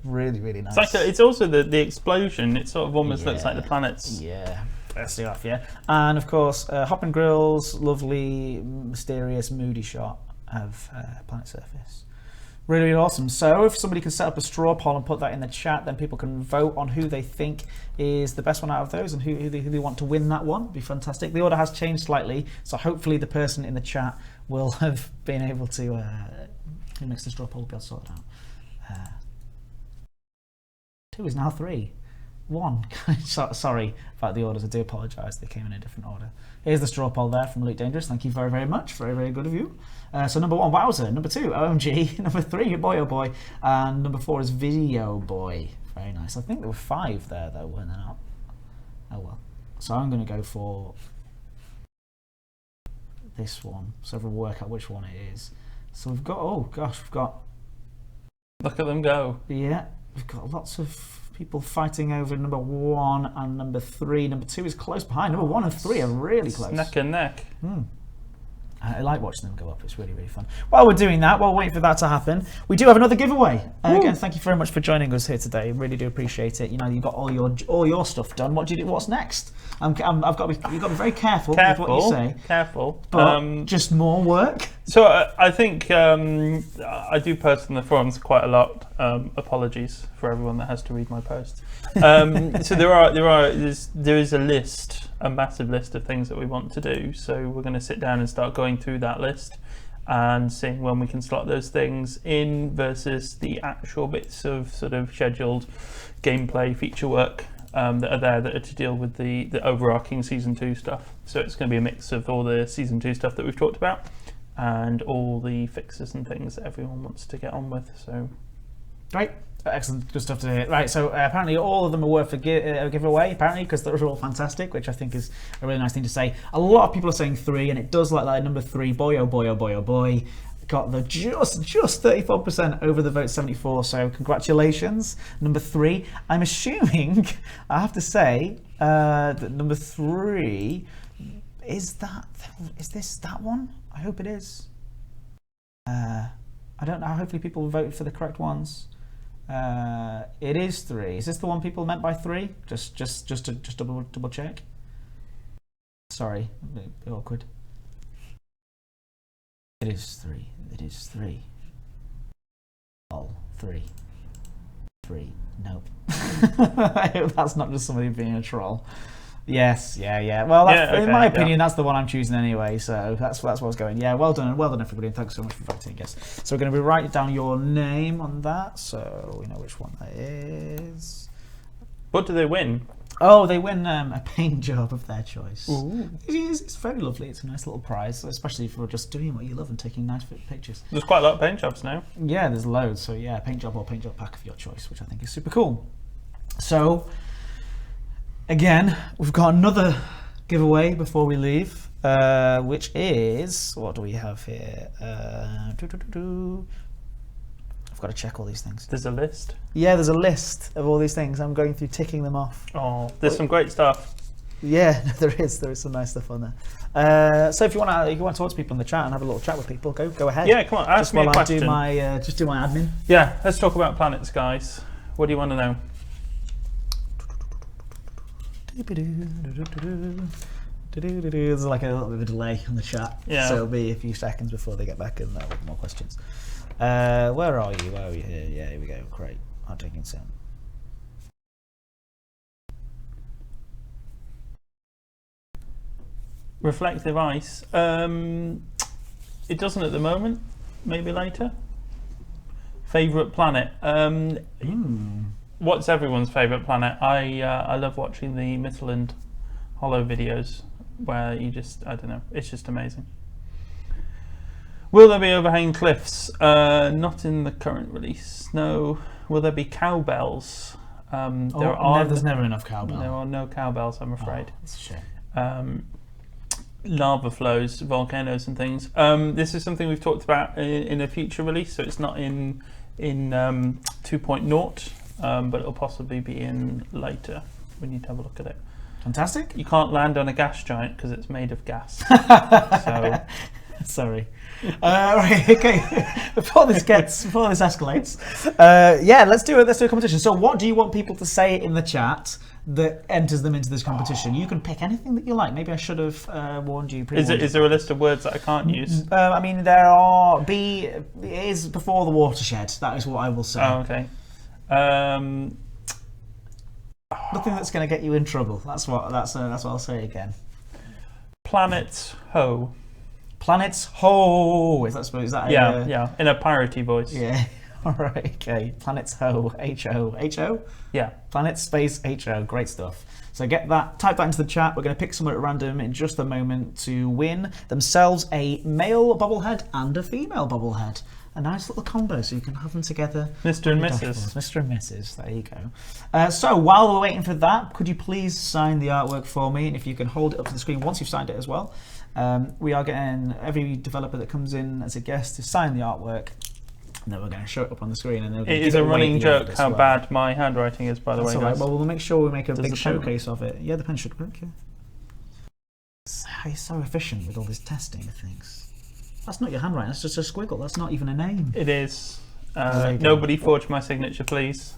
S2: Really, really nice.
S6: It's also the explosion. It sort of almost looks like the planets.
S2: Yeah. Firstly off, yeah. And of course, Hoppin' Grill's lovely, mysterious, moody shot of planet surface. Really, really awesome. So if somebody can set up a straw poll and put that in the chat, then people can vote on who they think is the best one out of those and who they want to win that one. It'd be fantastic. The order has changed slightly, so hopefully the person in the chat will have been able to, who makes the straw poll, will be able to sort it out. 2 is now 3. 1. Sorry about the orders, I do apologise, they came in a different order. Here's the straw poll there from Elite Dangerous, thank you very, very much, very, very good of you. So number 1, Wowzer, number 2, OMG, number 3, Boy Oh Boy, and number 4 is Video Boy. Very nice. I think there were 5 there though, weren't there not? Oh well. So I'm going to go for this one, so we'll work out which one it is. So we've got, oh gosh, we've got...
S6: Look at them go.
S2: Yeah, we've got lots of people fighting over number 1 and number 3. Number 2 is close behind. Number 1 and 3 are really close.
S6: Neck and neck.
S2: I like watching them go up. It's really, really fun. While we're doing that, while waiting for that to happen, we do have another giveaway. Again, thank you very much for joining us here today. Really do appreciate it. You know, you got all your stuff done. What do you do? What's next? You've got to be very careful with what you say.
S6: Careful.
S2: But just more work.
S6: So I think I do post on the forums quite a lot. Apologies for everyone that has to read my posts. So there is a list, a massive list of things that we want to do. So we're going to sit down and start going through that list and seeing when we can slot those things in versus the actual bits of sort of scheduled gameplay feature work that are to deal with the overarching season 2 stuff. So it's going to be a mix of all the season 2 stuff that we've talked about and all the fixes and things that everyone wants to get on with. So
S2: Right, excellent, good stuff to hear. Right, so apparently all of them are worth a giveaway, apparently, because they're all fantastic, which I think is a really nice thing to say. A lot of people are saying 3, and it does look like number 3, Boy Oh Boy Oh Boy Oh Boy, got the just 34% over the vote 74, so congratulations. Number 3, I'm assuming, I have to say, that number 3, is this that one? I hope it is. I don't know. Hopefully people voted for the correct ones. It is 3. Is this the one people meant by 3? Just to double check. Sorry, a bit awkward. It is 3. It is 3. Oh, 3. 3. Nope. I hope that's not just somebody being a troll. Yes, yeah. Well, that's, in my opinion, that's the one I'm choosing anyway. So that's what I was going. Yeah, well done, everybody, and thanks so much for voting. Yes. So we're going to be writing down your name on that, so we know which one that is.
S6: What do they win?
S2: Oh, they win a paint job of their choice.
S6: Ooh.
S2: It's very lovely. It's a nice little prize, especially for just doing what you love and taking nice pictures.
S6: There's quite a lot of paint jobs now.
S2: Yeah, there's loads. So yeah, paint job or paint job pack of your choice, which I think is super cool. So again, we've got another giveaway before we leave, which is, what do we have here? I've got to check all these things.
S6: There's a list.
S2: Yeah, there's a list of all these things. I'm going through ticking them off.
S6: Oh, there's some great stuff.
S2: Yeah, there is some nice stuff on there. So if you want to talk to people in the chat and have a little chat with people, go ahead.
S6: Yeah, come on, ask me a question.
S2: Just do my admin.
S6: Yeah, let's talk about planets, guys. What do you want to know?
S2: There's like a little bit of a delay on the chat,
S6: Yeah.
S2: so it'll be a few seconds before they get back and with more questions. Where are you? Where are you here? Yeah, here we go. Great. I'm taking some.
S6: Reflective ice. It doesn't at the moment. Maybe later. Favorite planet. What's everyone's favorite planet? I love watching the Midland Hollow videos where you just, I don't know, it's just amazing. Will there be overhanging cliffs? Not in the current release. No. Will there be cowbells?
S2: There's never enough cowbell.
S6: There are no cowbells, I'm afraid.
S2: That's a shame.
S6: Lava flows, volcanoes and things. This is something we've talked about in a future release, so it's not in 2.0, but it'll possibly be in later. We need to have a look at it.
S2: Fantastic.
S6: You can't land on a gas giant because it's made of gas. So
S2: sorry. Right, okay. Before this escalates, let's do a competition. So, what do you want people to say in the chat that enters them into this competition? You can pick anything that you like. Maybe I should have warned you.
S6: Is there a list of words that I can't use?
S2: I mean, there are. It is before the watershed. That is what I will say.
S6: Oh, okay.
S2: Nothing that's going to get you in trouble. That's what I'll say again.
S6: Planets Ho.
S2: Planets Ho. Is that?
S6: Yeah. In a piratey voice.
S2: Yeah. All right. Okay. Planets Ho. Ho.
S6: Yeah.
S2: Planet space Ho. Great stuff. So type that into the chat. We're going to pick someone at random in just a moment to win themselves a male bobblehead and a female bobblehead. A nice little combo, so you can have them together.
S6: Mr. and Mrs.
S2: Mr. and Mrs. There you go. So while we're waiting for that, could you please sign the artwork for me? And if you can hold it up to the screen once you've signed it as well. We are getting every developer that comes in as a guest to sign the artwork. And then we're going to show it up on the screen. And
S6: it is a running joke how bad my handwriting is, by the way.
S2: All right. Well, we'll make sure we make a big showcase
S6: of
S2: it. Yeah, the pen should work. Yeah. He's so efficient with all this testing of things. That's not your handwriting. That's just a squiggle. That's not even a name.
S6: It is. Nobody forged my signature, please.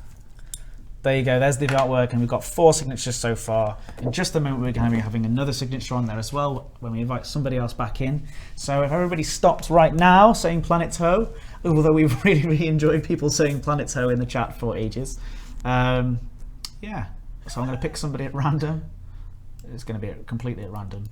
S2: There you go. There's the artwork, and we've got 4 signatures so far. In just a moment, we're going to be having another signature on there as well when we invite somebody else back in. So if everybody stopped right now saying Planet Ho, although we've really, really enjoyed people saying Planet Ho in the chat for ages. Yeah. So I'm going to pick somebody at random. It's going to be completely at random.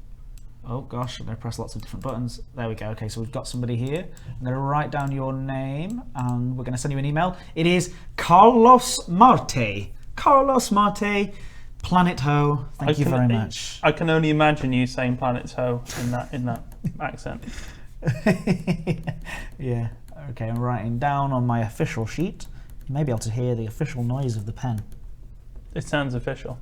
S2: Oh gosh, I'm going to press lots of different buttons. There we go. Okay, so we've got somebody here. I'm going to write down your name and we're going to send you an email. It is Carlos Marte. Carlos Marte, Planet Ho. Thank you very much.
S6: I can only imagine you saying Planet Ho in that accent.
S2: Yeah. Okay, I'm writing down on my official sheet. You may be able to hear the official noise of the pen.
S6: It sounds official.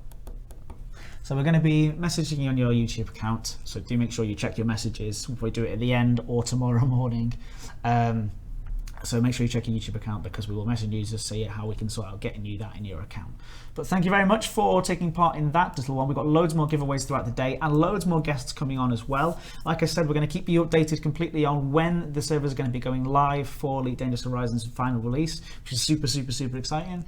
S2: So we're going to be messaging you on your YouTube account, so do make sure you check your messages if we do it at the end or tomorrow morning. So make sure you check your YouTube account, because we will message you to see how we can sort out getting you that in your account. But thank you very much for taking part in that little one. We've got loads more giveaways throughout the day and loads more guests coming on as well. Like I said, we're going to keep you updated completely on when the server is going to be going live for Elite Dangerous Horizons final release, which is super, super, super exciting.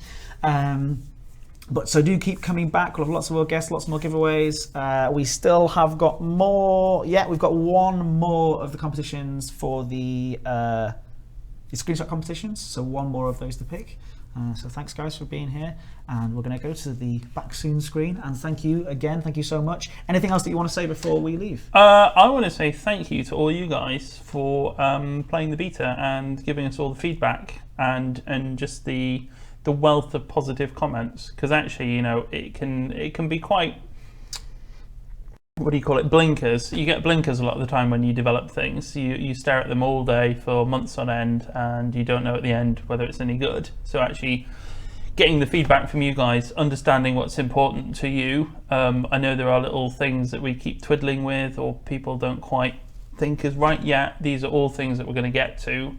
S2: But so do keep coming back. We'll have lots more guests, lots more giveaways. We still have got more. Yeah, we've got one more of the competitions for the screenshot competitions. So one more of those to pick. So thanks guys for being here, and we're going to go to the back soon screen. And thank you again. Thank you so much. Anything else that you want to say before we leave?
S6: I want to say thank you to all you guys for playing the beta and giving us all the feedback and just the wealth of positive comments, because actually, you know, it can be quite, what do you call it, blinkers. You get blinkers a lot of the time when you develop things. You stare at them all day for months on end, and you don't know at the end whether it's any good. So actually getting the feedback from you guys, understanding what's important to you. I know there are little things that we keep twiddling with, or people don't quite think is right yet. These are all things that we're going to get to,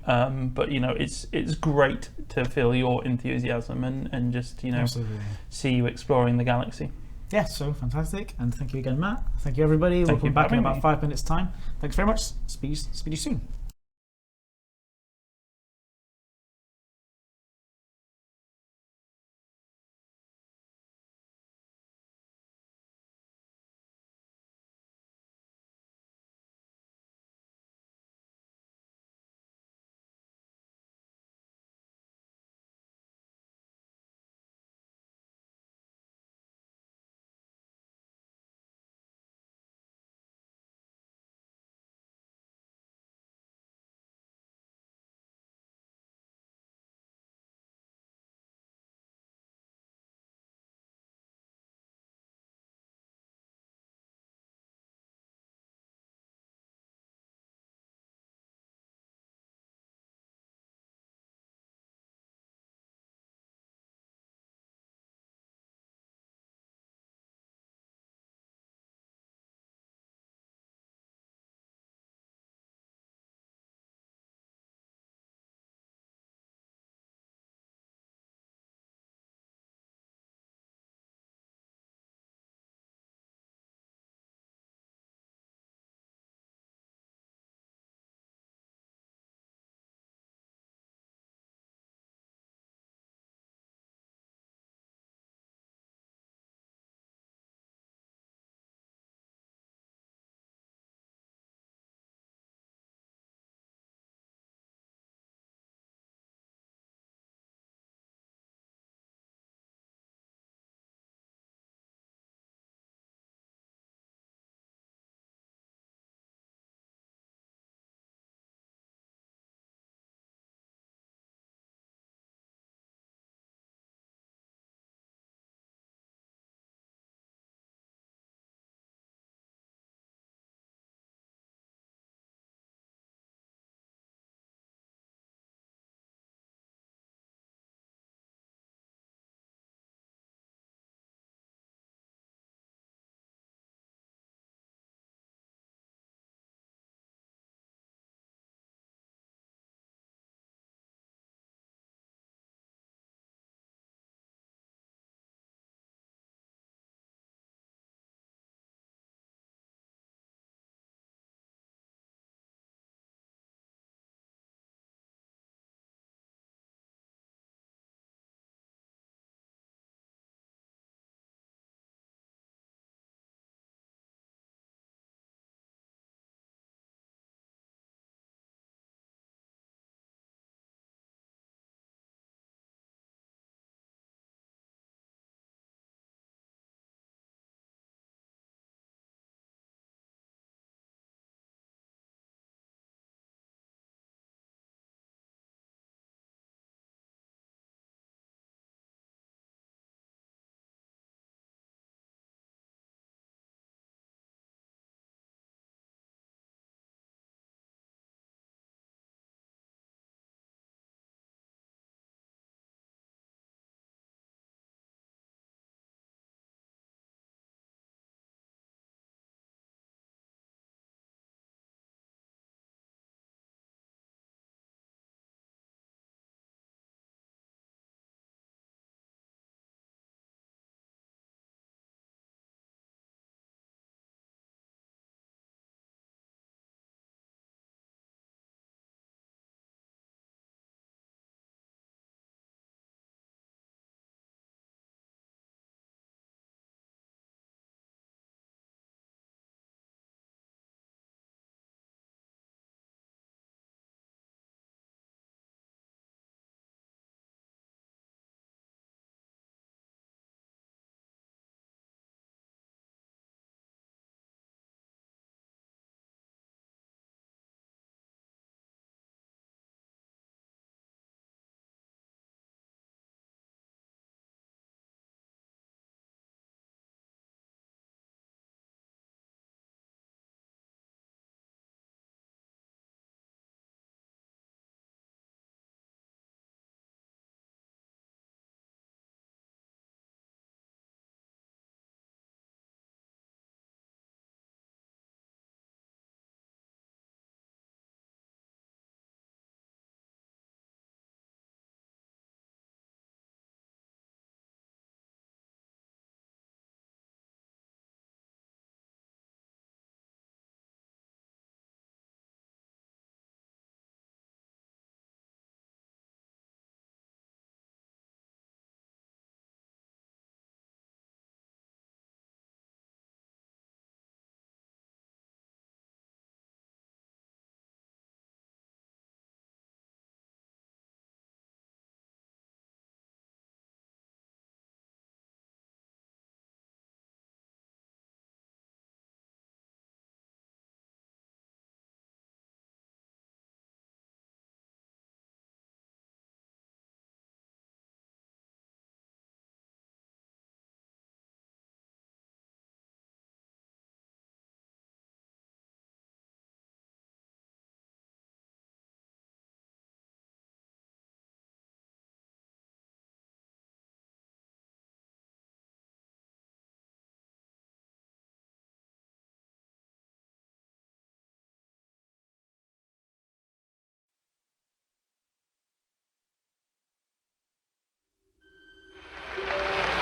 S6: but you know, it's great to feel your enthusiasm and just, you know,
S2: Absolutely.
S6: see you exploring the galaxy.
S2: Yeah, so fantastic. And thank you again, Matt. Thank you, everybody. We'll
S6: Thank you
S2: come
S6: for
S2: back in
S6: having
S2: about
S6: me.
S2: 5 minutes' time. Thanks very much. Speak to you soon.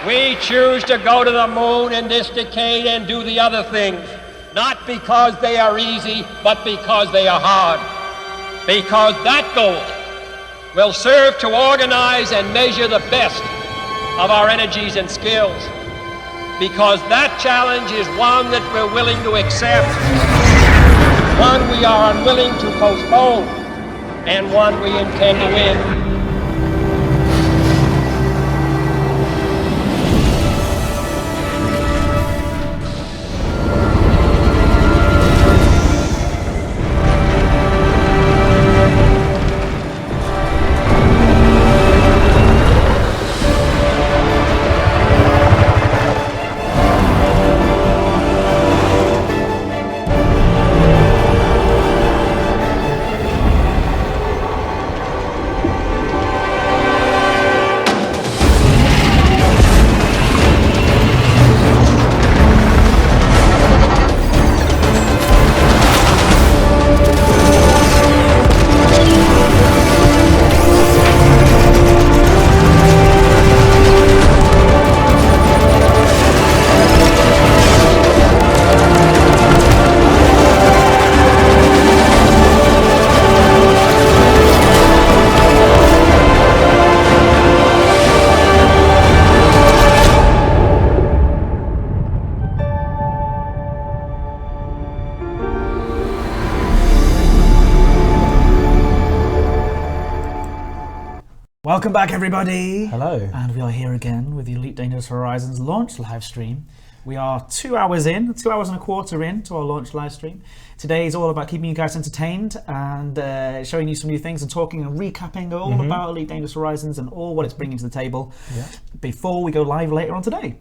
S1: We choose to go to the moon in this decade and do the other things, not because they are easy, but because they are hard. Because that goal will serve to organize and measure the best of our energies and skills. Because that challenge is one that we're willing to accept, one we are unwilling to postpone, and one we intend to win.
S2: Welcome back, everybody.
S7: Hello.
S2: And we are here again with the Elite Dangerous Horizons launch live stream. We are 2 hours in, 2 hours and a quarter in to our launch live stream. Today is all about keeping you guys entertained and showing you some new things and talking and recapping all about Elite Dangerous Horizons and all what it's bringing to the table before we go live later on today.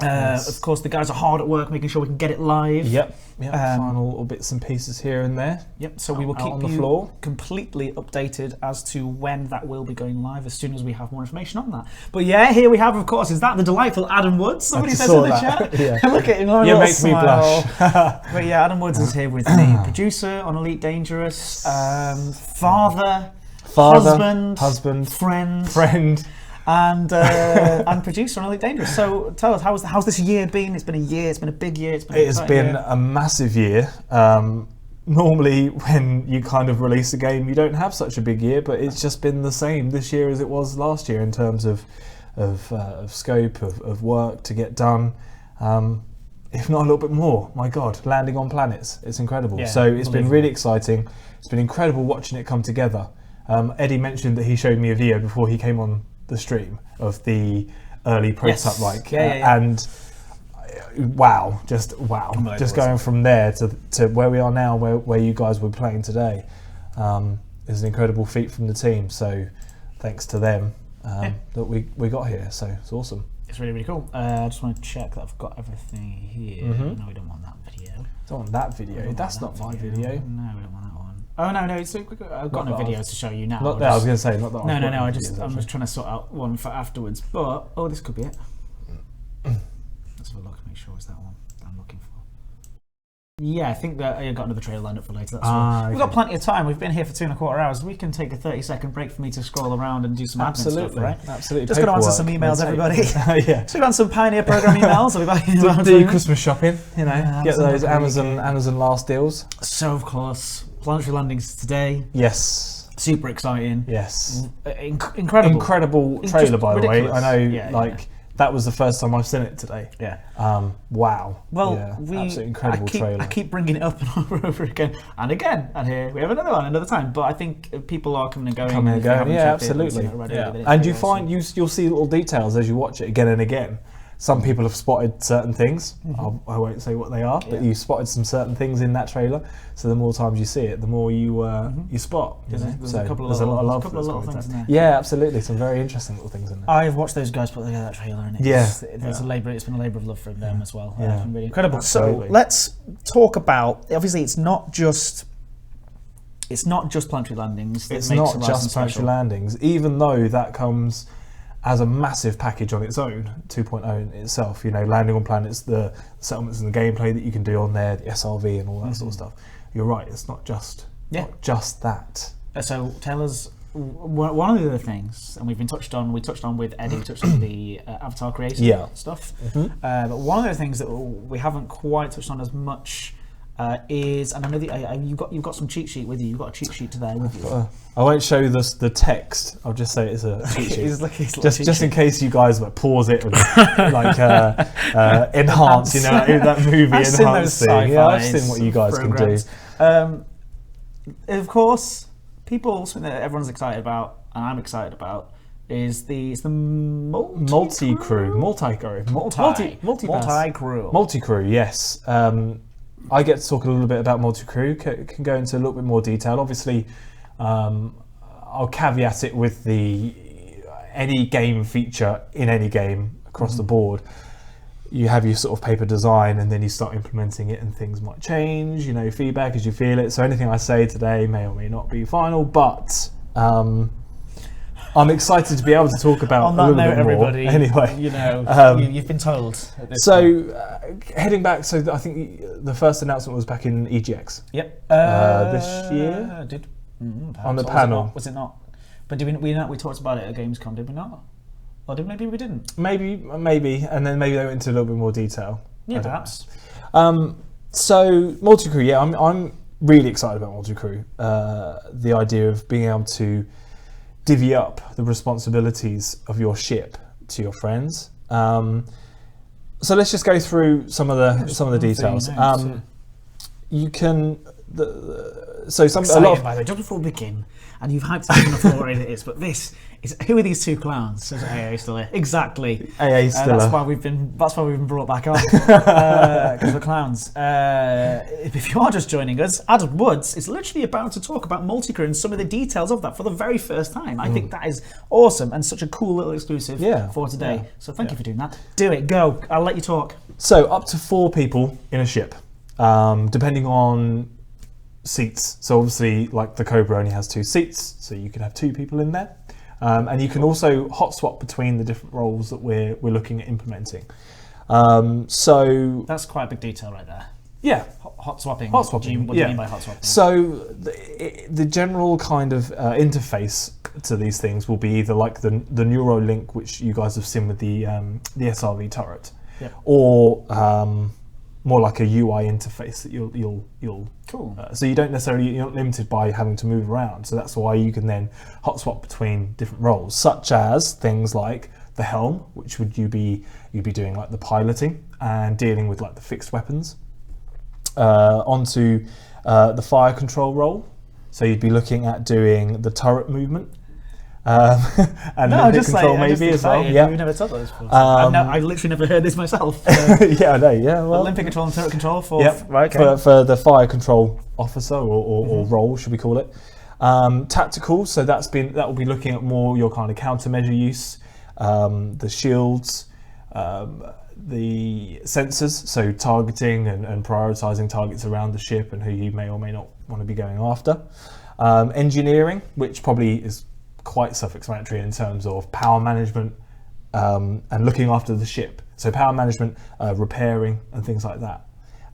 S7: Yes.
S2: Of course, the guys are hard at work making sure we can get it live.
S7: Yep. Final little bits and pieces here and there.
S2: Yep. So we will keep
S7: on the
S2: you
S7: floor.
S2: completely updated as to when that will be going live as soon as we have more information on that. But yeah, here we have, of course, is that the delightful Adam Woods? Somebody
S7: just
S2: says in
S7: saw
S2: the
S7: that.
S2: chat.
S7: Yeah.
S2: Look at him.
S7: You make me blush.
S2: But yeah, Adam Woods is here with me, producer on Elite Dangerous, father, husband, friend. And producer on Elite Dangerous. So tell us, how's this year been? It's been a year. It's been a big year.
S7: It has been a massive year. Normally, when you kind of release a game, you don't have such a big year, but it's just been the same this year as it was last year in terms of scope of work to get done. If not a little bit more. My God, landing on planets. It's incredible.
S2: Yeah,
S7: so it's been really exciting. It's been incredible watching it come together. Eddie mentioned that he showed me a video before he came on the stream of the early prototype, and wow, just going from there to where we are now, where you guys were playing today, is an incredible feat from the team. So thanks to them that we got here. So it's awesome.
S2: It's really, really cool. I just want to check that I've got everything here. No, we don't want that video.
S7: Don't want that video. That's not my video.
S2: No, we don't want that one. Oh no, I've got no videos to show you now.
S7: Not that. I was going to say not that.
S2: No. I'm just trying to sort out one for afterwards. But this could be it. Let's have a look. Make sure it's that one I'm looking for. Yeah, I think that I've got another trailer lined up for later. That's okay. We've got plenty of time. We've been here for 2.25 hours. We can take a 30-second break for me to scroll around and do some admin stuff, right?
S7: Absolutely.
S2: Just going to answer some emails, everybody.
S7: Yeah.
S2: So we've done some Pioneer Program emails. So we've got
S7: do your Christmas shopping. Get those Amazon last deals.
S2: So of course, planetary landings today.
S7: Yes.
S2: Super exciting.
S7: Yes.
S2: Incredible
S7: trailer, by the way. I know,
S2: Yeah.
S7: That was the first time I've seen it today.
S2: Yeah.
S7: Wow.
S2: Well,
S7: absolutely incredible trailer.
S2: I keep bringing it up and over again, and here we have another one, another time. But I think people are coming and going.
S7: Yeah, absolutely. And you find you'll see little details as you watch it again and again. Some people have spotted certain things. I won't say what they are, but you spotted some certain things in that trailer. So the more times you see it, the more you spot.
S2: There's a couple of little things in there.
S7: Yeah, absolutely. Some very interesting little things in there.
S2: I've watched those guys put together that trailer, and it's been a labour of love for them as well.
S7: Yeah,
S2: really incredible.
S7: Absolutely.
S2: So let's talk about. Obviously, it's not just planetary landings.
S7: It's not just planetary landings, even though that comes as a massive package on its own, 2.0 in itself, landing on planets, the settlements and the gameplay that you can do on there, the SRV and all that sort of stuff. You're right, it's not just that.
S2: So tell us one of the other things, and we touched on with Eddie, we touched on the avatar creation stuff. But one of the things that we haven't quite touched on as much is, and I know that you've got some cheat sheet with you. You've got a cheat sheet today with you.
S7: I won't show you the text. I'll just say it's a cheat sheet. Just in case you guys like pause it and like enhance, you know, that movie enhance thing. Yeah, I've seen what you guys can do.
S2: Of course, something that everyone's excited about, and I'm excited about, is the multi-crew.
S7: Multi-crew, yes. I get to talk a little bit about multi-crew, can go into a little bit more detail. Obviously, I'll caveat it with any game feature in any game across the board. You have your sort of paper design and then you start implementing it and things might change, you know, feedback as you feel it. So anything I say today may or may not be final, but I'm excited to be able to talk about
S2: on that
S7: a little
S2: note,
S7: bit
S2: everybody,
S7: more. Anyway,
S2: you know, you've been told.
S7: Heading back, so I think the first announcement was back in EGX.
S2: Yep.
S7: This year? On the panel.
S2: Was it not? But did we talked about it at Gamescom, did we not? Or maybe we didn't.
S7: Maybe, and then maybe they went into a little bit more detail.
S2: Yeah, perhaps.
S7: So multi-crew, yeah, I'm really excited about multi-crew. The idea of being able to divvy up the responsibilities of your ship to your friends. So let's just go through some of the details. You can a lot of,
S2: by the way, just before we begin, and you've hyped it enough for what it is, but this is, who are these two clowns? Says AA still here. Exactly.
S7: AA still.
S2: That's why we've been brought back on because we're clowns. If you are just joining us, Adam Woods is literally about to talk about multi-crew and some of the details of that for the very first time. I think that is awesome and such a cool little exclusive for today. So thank you for doing that. Do it. Go. I'll let you talk.
S7: So up to 4 people in a ship, depending on seats. So obviously, like the Cobra only has 2 seats, so you could have 2 people in there, and you can also hot swap between the different roles that we're looking at implementing. So
S2: that's quite a big detail right there.
S7: Yeah,
S2: hot swapping.
S7: Hot swapping.
S2: What do you mean by hot swapping?
S7: So the general kind of interface to these things will be either like the Neuralink, which you guys have seen with the SRV turret, or more like a UI interface that you'll
S2: cool.
S7: So you're not limited by having to move around. So that's why you can then hot swap between different roles, such as things like the helm, which you'd be doing like the piloting and dealing with like the fixed weapons, onto the fire control role. So you'd be looking at doing the turret movement. And limbic control maybe as well. Yeah,
S2: we've never talked about this before. I've literally never heard this myself.
S7: Yeah, I know. Yeah, well,
S2: limbic control and turret control for
S7: for the fire control officer or role, should we call it? Tactical. So that will be looking at more your kind of countermeasure use, the shields, the sensors. So targeting and prioritizing targets around the ship and who you may or may not want to be going after. Engineering, which probably is quite self-explanatory in terms of power management and looking after the ship. So power management, repairing and things like that.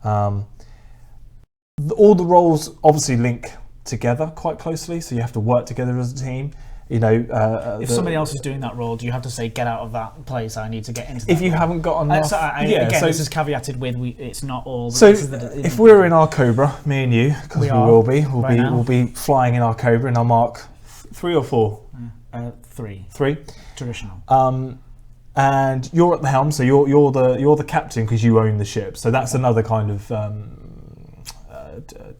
S7: All the roles obviously link together quite closely, so you have to work together as a team. You know,
S2: if somebody else is doing that role, do you have to say, get out of that place, I need to get into that
S7: if you
S2: role?
S7: haven't got enough.
S2: This is caveated with it's not all.
S7: So if we're in our Cobra, me and you, because we'll be flying in our Cobra in our Mark 3 or 4?
S2: 3.
S7: 3.
S2: Traditional.
S7: And you're at the helm, so you're the captain because you own the ship. So that's another kind of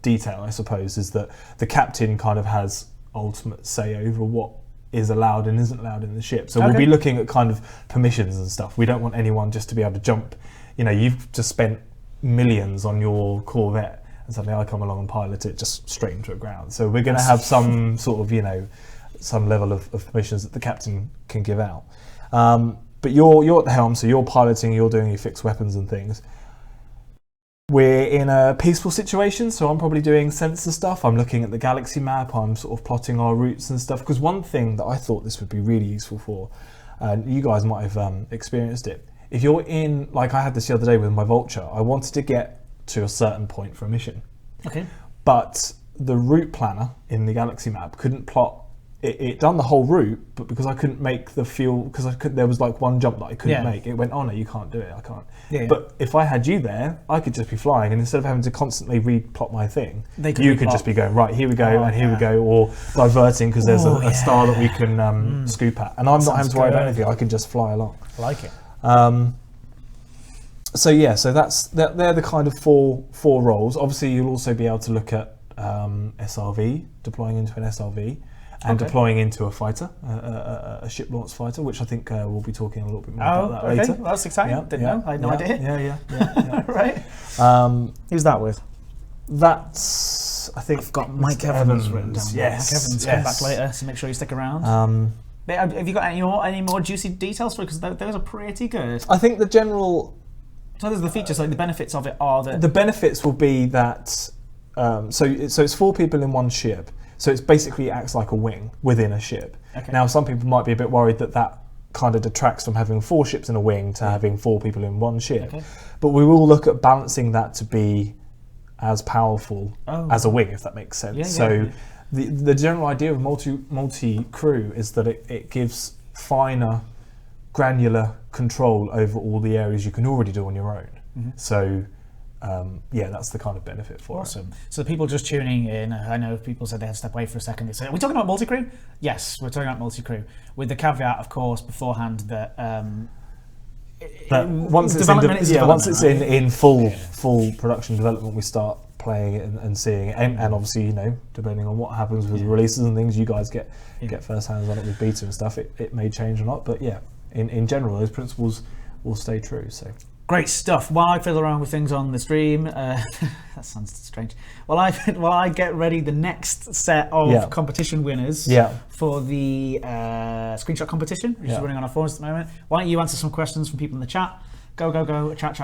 S7: detail, I suppose, is that the captain kind of has ultimate say over what is allowed and isn't allowed in the ship. So we'll be looking at kind of permissions and stuff. We don't want anyone just to be able to jump. You know, you've just spent millions on your Corvette, and suddenly I come along and pilot it just straight into the ground. So we're going to have some sort of, you know, some level of permissions that the captain can give out. But you're at the helm, so you're piloting, you're doing your fixed weapons and things. We're in a peaceful situation, so I'm probably doing sensor stuff. I'm looking at the galaxy map, I'm sort of plotting our routes and stuff, because one thing that I thought this would be really useful for, and you guys might have experienced it, if you're in, like I had this the other day with my Vulture, I wanted to get to a certain point for a mission.
S2: Okay.
S7: But the route planner in the galaxy map couldn't plot it done the whole route, but because I couldn't make the fuel, because there was like one jump that I couldn't make, it went, oh no, you can't do it, I can't.
S2: Yeah.
S7: But if I had you there, I could just be flying, and instead of having to constantly replot my thing,
S2: They could
S7: you could
S2: replot.
S7: just be going, right, here we go, and here we go, or diverting because there's a star that we can scoop at. And I'm not having to worry about anything, I can just fly along.
S2: I like it.
S7: So they're the kind of four roles. Obviously, you'll also be able to look at SRV, deploying into an SRV, and deploying into a fighter, a ship launch fighter, which I think we'll be talking a little bit more about that later.
S2: Well, that's exciting. Didn't know. I had no idea.
S7: Yeah.
S2: Right. Who's that with?
S7: That's, I think,
S2: I've got Mike Evans written down.
S7: Yes.
S2: Mike Evans, come back later, so make sure you stick around. Have you got any more juicy details for it? Because those are pretty good.
S7: I think the general...
S2: So there's the features, like the benefits of it are that...
S7: The benefits will be that... So it's 4 people in one ship. So it's basically acts like a wing within a ship.
S2: Okay.
S7: Now, some people might be a bit worried that kind of detracts from having 4 ships in a wing to having 4 people in one ship.
S2: Okay.
S7: But we will look at balancing that to be as powerful as a wing, if that makes sense. The general idea of multi-crew is that it gives finer, granular control over all the areas you can already do on your own.
S2: Mm-hmm.
S7: So... that's the kind of benefit for it.
S2: Awesome. So the people just tuning in, I know people said they had to step away for a second. They said, are we talking about multi-crew? Yes, we're talking about multi-crew. With the caveat, of course, beforehand that
S7: once it's in full production development, we start playing it and seeing it. And obviously, depending on what happens with releases and things, you guys get first hands on it with beta and stuff. It may change or not, but in general, those principles will stay true. So.
S2: Great stuff. While I fiddle around with things on the stream, that sounds strange. While I get ready the next set of competition winners for the screenshot competition, which is running on our forums at the moment, why don't you answer some questions from people in the chat? Go, chat.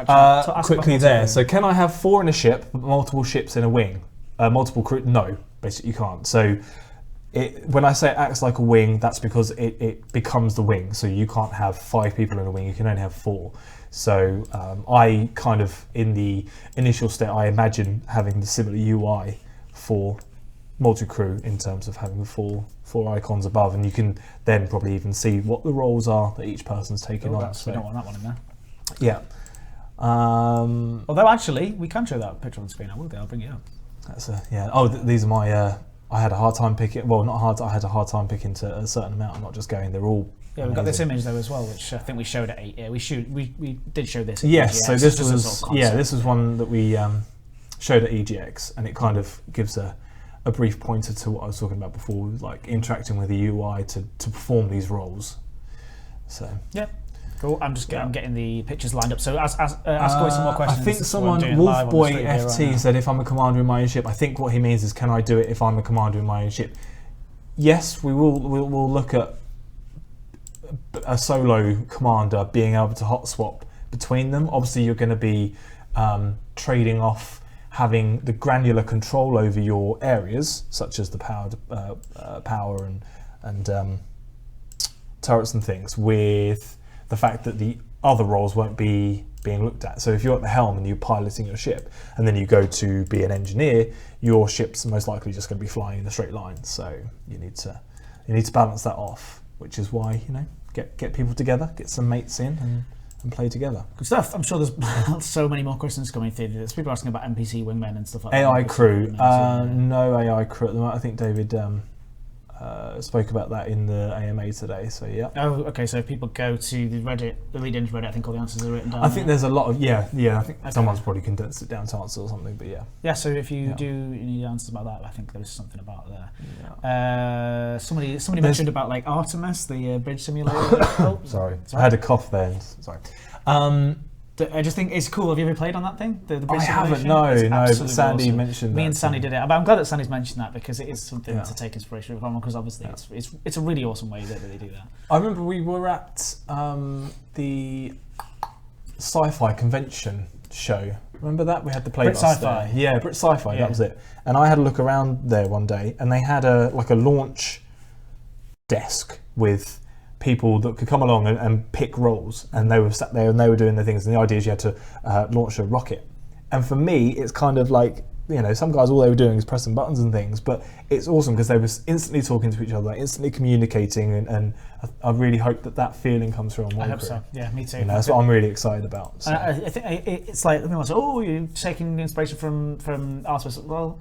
S7: Quickly there. So can I have 4 in a ship, but multiple ships in a wing? Multiple crew? No, basically you can't. So when I say it acts like a wing, that's because it becomes the wing. So you can't have 5 people in a wing, you can only have 4. So I kind of, in the initial state, I imagine having the similar UI for multi-crew in terms of having the four icons above, and you can then probably even see what the roles are that each person's taking on.
S2: We don't want that one in there.
S7: Yeah.
S2: Although actually, we can show that picture on the screen. I'll bring it up.
S7: These are my... I had a hard time picking... Well, not hard. I had a hard time picking to a certain amount. I'm not just going... They're all...
S2: Yeah, we've got this image though as well, which I think we showed at 8. Yeah, we did show this.
S7: Yes, so this was one that we showed at EGX, and it kind of gives a brief pointer to what I was talking about before, like interacting with the UI to perform these roles. So
S2: yeah, cool. I'm getting the pictures lined up. So ask away some more questions.
S7: I think someone, Wolfboy FT, said if I'm a commander in my own ship. I think what he means is, can I do it if I'm a commander in my own ship? Yes, we'll look at a solo commander being able to hot swap between them. Obviously, you're going to be trading off having the granular control over your areas, such as the power and turrets and things, with the fact that the other roles won't be being looked at. So if you're at the helm and you're piloting your ship, and then you go to be an engineer, your ship's most likely just going to be flying in a straight line. So you need to balance that off, which is why get people together, get some mates in, and play together.
S2: Good stuff. I'm sure there's so many more questions coming through. There's people asking about NPC wingmen and stuff like that.
S7: AI crew. No AI crew at the moment. I think David spoke about that in the AMA today. So yeah.
S2: Oh, okay. So if people go to the Reddit, the Lead Engine Reddit, I think all the answers are written down.
S7: I think there's a lot of I think someone's probably condensed it down to answer or something. But yeah.
S2: Yeah. So if you need answers about that, I think there's something about there. Yeah. Somebody mentioned about like Artemis, the bridge simulator. Oh,
S7: sorry. I had a cough then. Sorry.
S2: I just think it's cool. Have you ever played on that thing? The bridge
S7: I haven't.
S2: simulation?
S7: No. But Sandy
S2: awesome.
S7: mentioned that.
S2: Me and Sandy did it. But I'm glad that Sandy's mentioned that, because it is something to take inspiration from, because obviously it's a really awesome way that they do that.
S7: I remember we were at the sci-fi convention show. Remember that? We had the
S2: Brit
S7: playbus
S2: Sci-Fi.
S7: there. Yeah, Brit Sci-Fi, that was it. And I had a look around there one day, and they had a launch desk with people that could come along and pick roles, and they were sat there and they were doing their things, and the idea is you had to launch a rocket. And for me, it's kind of like you know, some guys all they were doing is pressing buttons and things, but it's awesome because they were instantly talking to each other, instantly communicating, and I really hope that feeling comes through on my
S2: I hope
S7: crew.
S2: so. Yeah, me too.
S7: You know, that's what I'm really excited about. So.
S2: I think it's like everyone says, "Oh, you're taking inspiration from Artemis." Well,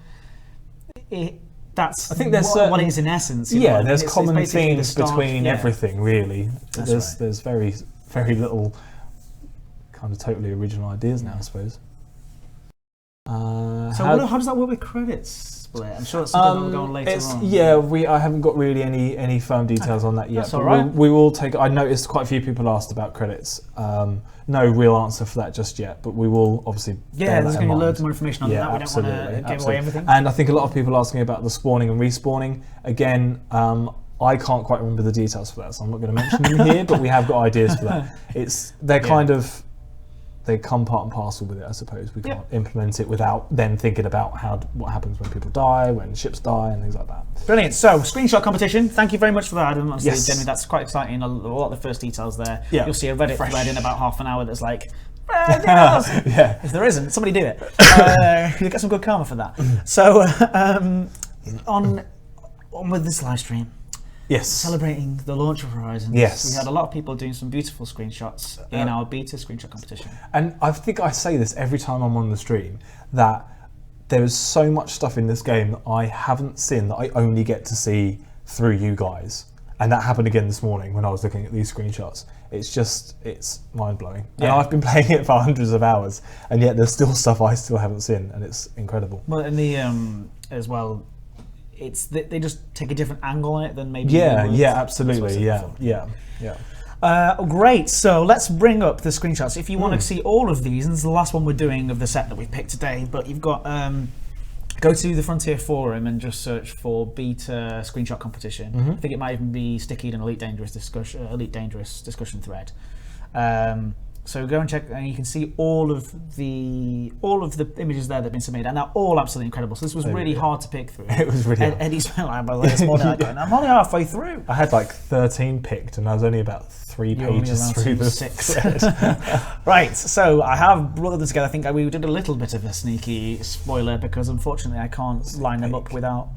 S2: that's
S7: I think there's
S2: what it is in essence. You know
S7: yeah,
S2: what I mean?
S7: there's
S2: It's
S7: common
S2: basically the
S7: themes
S2: start,
S7: between
S2: yeah.
S7: everything, really.
S2: That's right.
S7: There's very little kind of totally original ideas now, I suppose.
S2: So how does that work with credits split? I'm sure that's something that will go on later on.
S7: Yeah, I haven't got really any firm details on that yet.
S2: That's
S7: but
S2: all right.
S7: we will take. I noticed quite a few people asked about credits. No real answer for that just yet, but we will obviously.
S2: Yeah, there's going to be loads more information on that. We don't want to give away everything.
S7: And I think a lot of people are asking about the spawning and respawning. Again, I can't quite remember the details for that, so I'm not going to mention them here. But we have got ideas for that. Kind of. They come part and parcel with it, I suppose. We can't implement it without then thinking about what happens when people die, when ships die, and things like that.
S2: Brilliant. So, screenshot competition. Thank you very much for that, Adam. Honestly,
S7: Yes.
S2: Jenny, that's quite exciting. A lot of the first details there.
S7: Yeah.
S2: You'll see a Reddit thread in about half an hour that's like,
S7: Yeah.
S2: if there isn't, somebody do it. You'll get some good karma for that. So, on with this live stream.
S7: Yes.
S2: Celebrating the launch of Horizons.
S7: Yes.
S2: We had a lot of people doing some beautiful screenshots in our beta screenshot competition.
S7: And I think I say this every time I'm on the stream, that there is so much stuff in this game that I haven't seen that I only get to see through you guys. And that happened again this morning when I was looking at these screenshots. It's mind-blowing. And I've been playing it for hundreds of hours, and yet there's still stuff I still haven't seen, and it's incredible.
S2: Well, and the as well, they just take a different angle on it than maybe.
S7: Absolutely. Yeah.
S2: Great. So let's bring up the screenshots. If you want to see all of these, and this is the last one we're doing of the set that we've picked today, but you've got go to the Frontier forum and just search for beta screenshot competition. I think it might even be stickied in Elite Dangerous discussion thread. So go and check, and you can see all of the images there that have been submitted, and they're all absolutely incredible. So this was really hard to pick through.
S7: It was really hard.
S2: Eddie's like this morning, I'm only halfway through.
S7: I had like 13 picked, and I was only about 3 pages through the
S2: 6. Right, so I have brought them together. I think we did a little bit of a sneaky spoiler because unfortunately I can't line them up without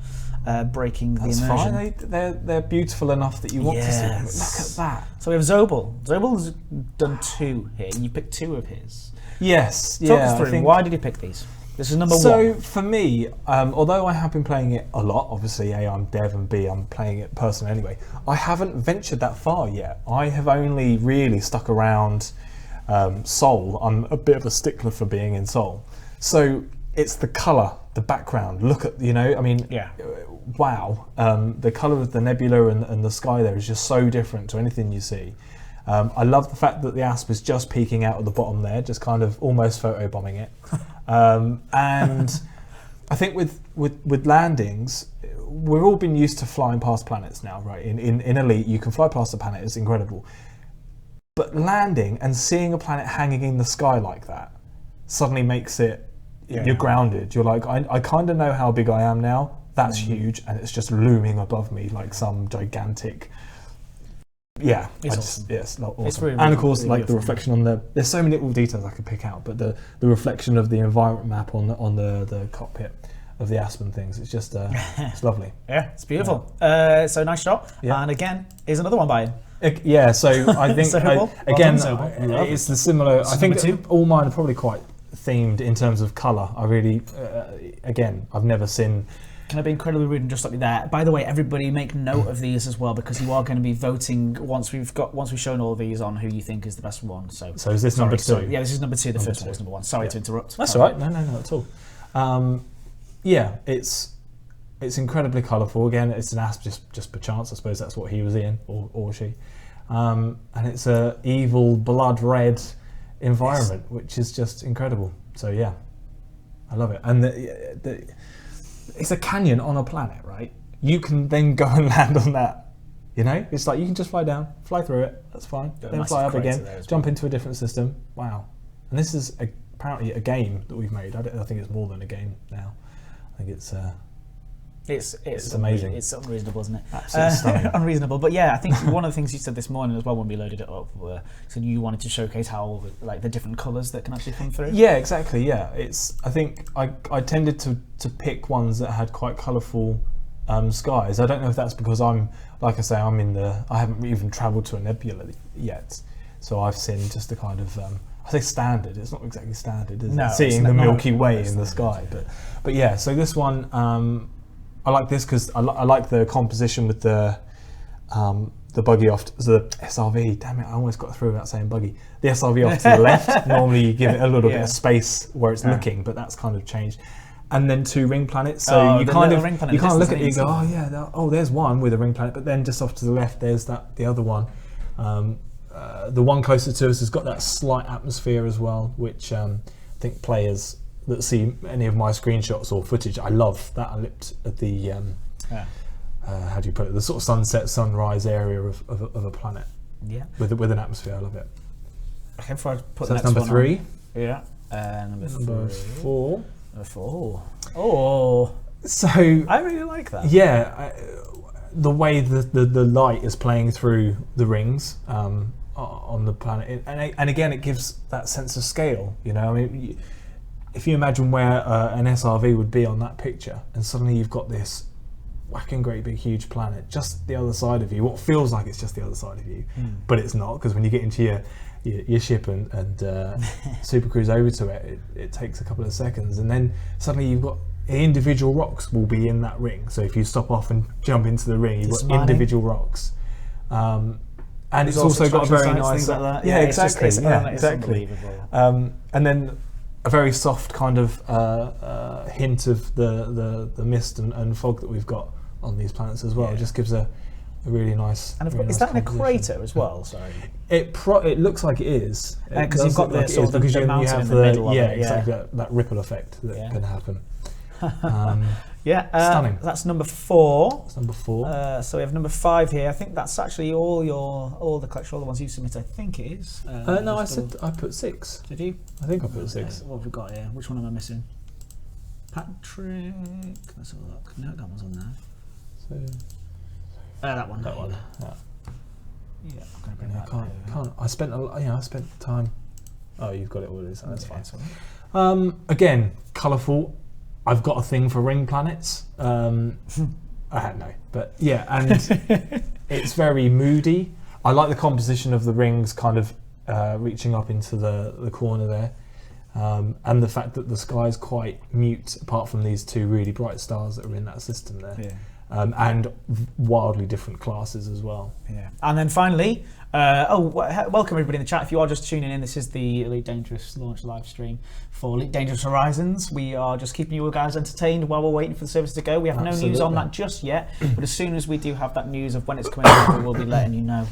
S2: breaking the immersion.
S7: That's fine. They're beautiful enough that you want to see them. Look at that.
S2: So we have Zobel. Zobel's done 2 here. You picked 2 of his.
S7: Yes.
S2: Talk us through. Why did you pick these? This is number 1.
S7: So for me, although I have been playing it a lot, obviously A, I'm dev, and B, I'm playing it personally anyway, I haven't ventured that far yet. I have only really stuck around Sol. I'm a bit of a stickler for being in Sol. So it's the colour, the background. Look at, wow. The colour of the nebula and the sky there is just so different to anything you see. I love the fact that the asp is just peeking out at the bottom there, just kind of almost photobombing it. And I think with landings, we've all been used to flying past planets now, right? In Elite, you can fly past a planet, it's incredible. But landing and seeing a planet hanging in the sky like that suddenly makes it, you're grounded. You're like, I kind of know how big I am now. That's huge, and it's just looming above me like some gigantic. Yeah,
S2: it's awesome.
S7: It's awesome.
S2: It's really,
S7: and of course,
S2: really
S7: like the reflection on there's so many little details I could pick out, but the reflection of the environment map on the cockpit of the Aspen things, it's just it's lovely.
S2: Yeah, it's beautiful. So nice shot.
S7: Yeah.
S2: And again, here's another one by him.
S7: Yeah, so I think again, it's the similar. I think all mine are probably quite themed in terms of colour. I really, again, I've never seen.
S2: Can I be incredibly rude and just stop you there? By the way, everybody make note of these as well, because you are going to be voting once we've shown all of these on who you think is the best one. So
S7: is this number 2?
S2: Sorry. Yeah, this is number 2. The first one was number 1. Sorry to interrupt.
S7: That's all right. No, not at all. Yeah, it's incredibly colourful. Again, it's an asp just per chance. I suppose that's what he was in, or she. And it's a evil blood red environment, which is just incredible. So yeah, I love it. And it's a canyon on a planet, right? You can then go and land on that. You know, it's like you can just fly down, fly through it. That's fine. Then fly up again, jump into a different system. Wow. And this is apparently a game that we've made. I think it's more than a game now. I think it's
S2: It's
S7: amazing.
S2: It's unreasonable, isn't it?
S7: Absolutely stunning.
S2: Unreasonable. But yeah, I think one of the things you said this morning as well when we loaded it up were so you wanted to showcase how like the different colours that can actually come through.
S7: Yeah, exactly. Yeah, I think I tended to pick ones that had quite colourful skies. I don't know if that's because I haven't even travelled to a nebula yet, so I've seen just the kind of I say standard. It's not exactly standard, is it? Seeing the Milky Way in the sky, but yeah. So this one, I like this because I like the composition with the buggy off the SRV. Damn it! I almost got through without saying buggy. The SRV off to the left. Normally you give it a little bit of space where it's looking, but that's kind of changed. And then 2 ring planets. So you kind of look at it and go, oh yeah, there's one with a ring planet, but then just off to the left there's the other one. The one closer to us has got that slight atmosphere as well, which I think players that see any of my screenshots or footage, I love that. I looked at the how do you put it? The sort of sunset, sunrise area of a planet. Yeah. With an atmosphere, I love it.
S2: Okay, before I put
S7: so
S2: the
S7: that's
S2: next
S7: number
S2: one
S7: 3.
S2: On. Yeah. Number
S7: 4.
S2: Number 4. Oh.
S7: So
S2: I really like that.
S7: Yeah. The way the light is playing through the rings on the planet, and again, it gives that sense of scale. You know, I mean, if you imagine where an SRV would be on that picture, and suddenly you've got this whacking great big huge planet just the other side of you. What feels like it's just the other side of you, but it's not, because when you get into your ship and super cruise over to it takes a couple of seconds, and then suddenly you've got individual rocks will be in that ring. So if you stop off and jump into the ring, you've got individual rocks. And it's also got a very nice,
S2: like that.
S7: Yeah, exactly.
S2: Exactly.
S7: And then a very soft kind of hint of the mist and fog that we've got on these planets as well.
S2: Yeah.
S7: It just gives a really nice.
S2: And
S7: really
S2: is
S7: nice
S2: that in a crater as well? Sorry.
S7: It looks like it is,
S2: because you've got the sort of the mountain in the middle of it.
S7: Exactly. That ripple effect that can happen.
S2: Stunning. That's number 4.
S7: That's number 4.
S2: So we have number 5 here. I think that's actually all the collection, all the ones you submit. I think it is.
S7: No, I put 6.
S2: Did you?
S7: I think I put 6.
S2: What have we got here? Which one am I missing? Patrick. Let's have a look. No, that one's on there.
S7: So
S2: that one.
S7: That one. Yeah.
S2: Yeah, I'm going to bring that.
S7: Can't. I spent time. Oh, you've got it already. So that's fine.
S2: Sorry.
S7: Again, colourful. I've got a thing for ring planets. I don't know, but yeah, and it's very moody. I like the composition of the rings, kind of reaching up into the corner there, and the fact that the sky is quite mute, apart from these 2 really bright stars that are in that system there. Yeah. And wildly different classes as well.
S2: Yeah. And then finally, welcome everybody in the chat. If you are just tuning in, this is the Elite Dangerous launch live stream for Elite Dangerous Horizons. We are just keeping you guys entertained while we're waiting for the service to go. We have no news on that just yet, but as soon as we do have that news of when it's coming out, we will be letting you know.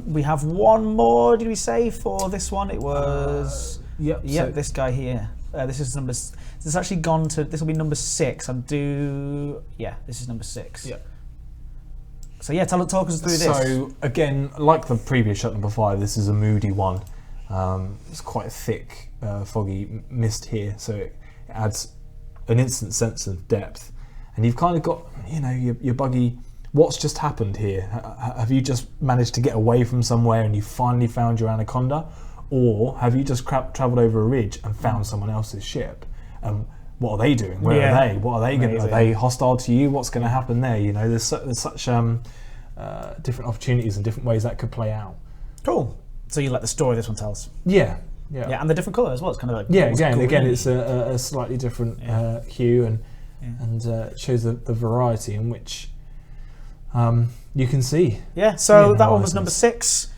S2: We have one more, did we say, for this one? It was...
S7: Yep.
S2: This guy here. This is number... This has actually gone to... This will be number 6. This is number 6.
S7: Yeah.
S2: So yeah, talk us through this.
S7: So again, like the previous shot number 5, this is a moody one. It's quite a thick, foggy mist here, so it adds an instant sense of depth. And you've kind of got, your buggy. What's just happened here? Have you just managed to get away from somewhere and you finally found your anaconda, or have you just travelled over a ridge and found someone else's ship? What are they doing? Where are they? What are they going? Are they hostile to you? What's going to happen there? There's such different opportunities and different ways that could play out.
S2: Cool. So you like the story this one tells?
S7: Yeah,
S2: and the different colour as well. It's kind of like
S7: again, it's a slightly different hue and it shows the variety in which you can see.
S2: Yeah. So that one was number 6.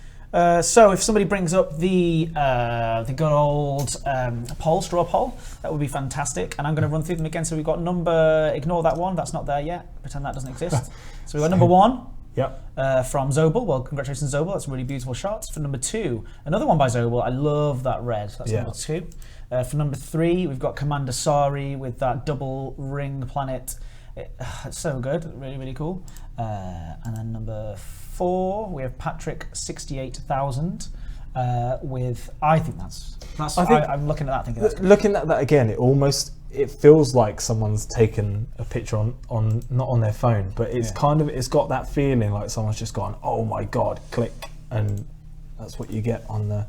S2: So if somebody brings up the good old straw poll, that would be fantastic. And I'm going to run through them again. So we've got ignore that one, that's not there yet. Pretend that doesn't exist. So we've got number 1 from Zobel. Well, congratulations, Zobel. That's a really beautiful shot. For number 2, another one by Zobel. I love that red. That's number 2. For number 3, we've got Commander Sari with that double ring planet. It's so good. Really, really cool. And then number 4, we have Patrick 68,000 with. I think I'm looking at that thinking that's
S7: looking at that again. it feels like someone's taken a picture on not on their phone, but it's it's got that feeling like someone's just gone, oh my god, click, and that's what you get on the.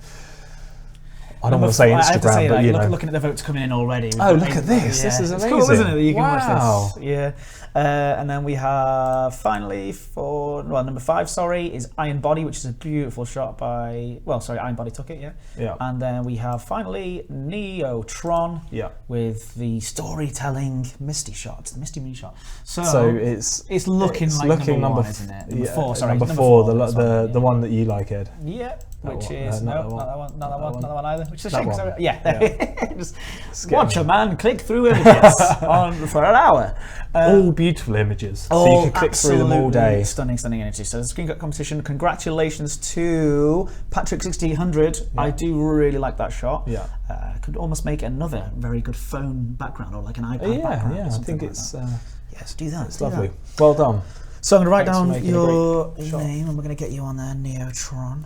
S7: I don't want to say Instagram,
S2: I have to say,
S7: but
S2: like, looking at the votes coming in already.
S7: Oh, look at this! This is amazing.
S2: It's cool, isn't it? That you can
S7: wow.
S2: watch this. Yeah. And then we have finally number 5. Sorry, is Iron Body, which is a beautiful shot by. Well, sorry, Iron Body took it. Yeah.
S7: Yeah.
S2: And then we have finally Neotron.
S7: Yeah.
S2: With the storytelling Misty shot, the Misty Moon shot.
S7: So it's
S2: looking like number 1, isn't it? Number 4. Sorry,
S7: number 4. The one that you like, Ed.
S2: Yeah.
S7: That
S2: Which
S7: one.
S2: is
S7: Not
S2: that one either. Which is a
S7: That
S2: shame.
S7: one.
S2: So, yeah. Just
S7: Skip
S2: watch
S7: me.
S2: a man click through images for an hour.
S7: All beautiful images, so you can click through them all day.
S2: Stunning images. So the screen cut competition. Congratulations to Patrick 6800. I do really like that shot.
S7: Yeah.
S2: Could almost make another very good phone background or like an iPad background.
S7: Yeah,
S2: Or
S7: I think
S2: like
S7: it's
S2: that. Yes, do that.
S7: it's
S2: do
S7: lovely.
S2: that.
S7: Well done.
S2: So I'm going to write
S7: Thanks for
S2: down
S7: making a
S2: your
S7: great shot.
S2: name and we're going to get you on there, Neotron.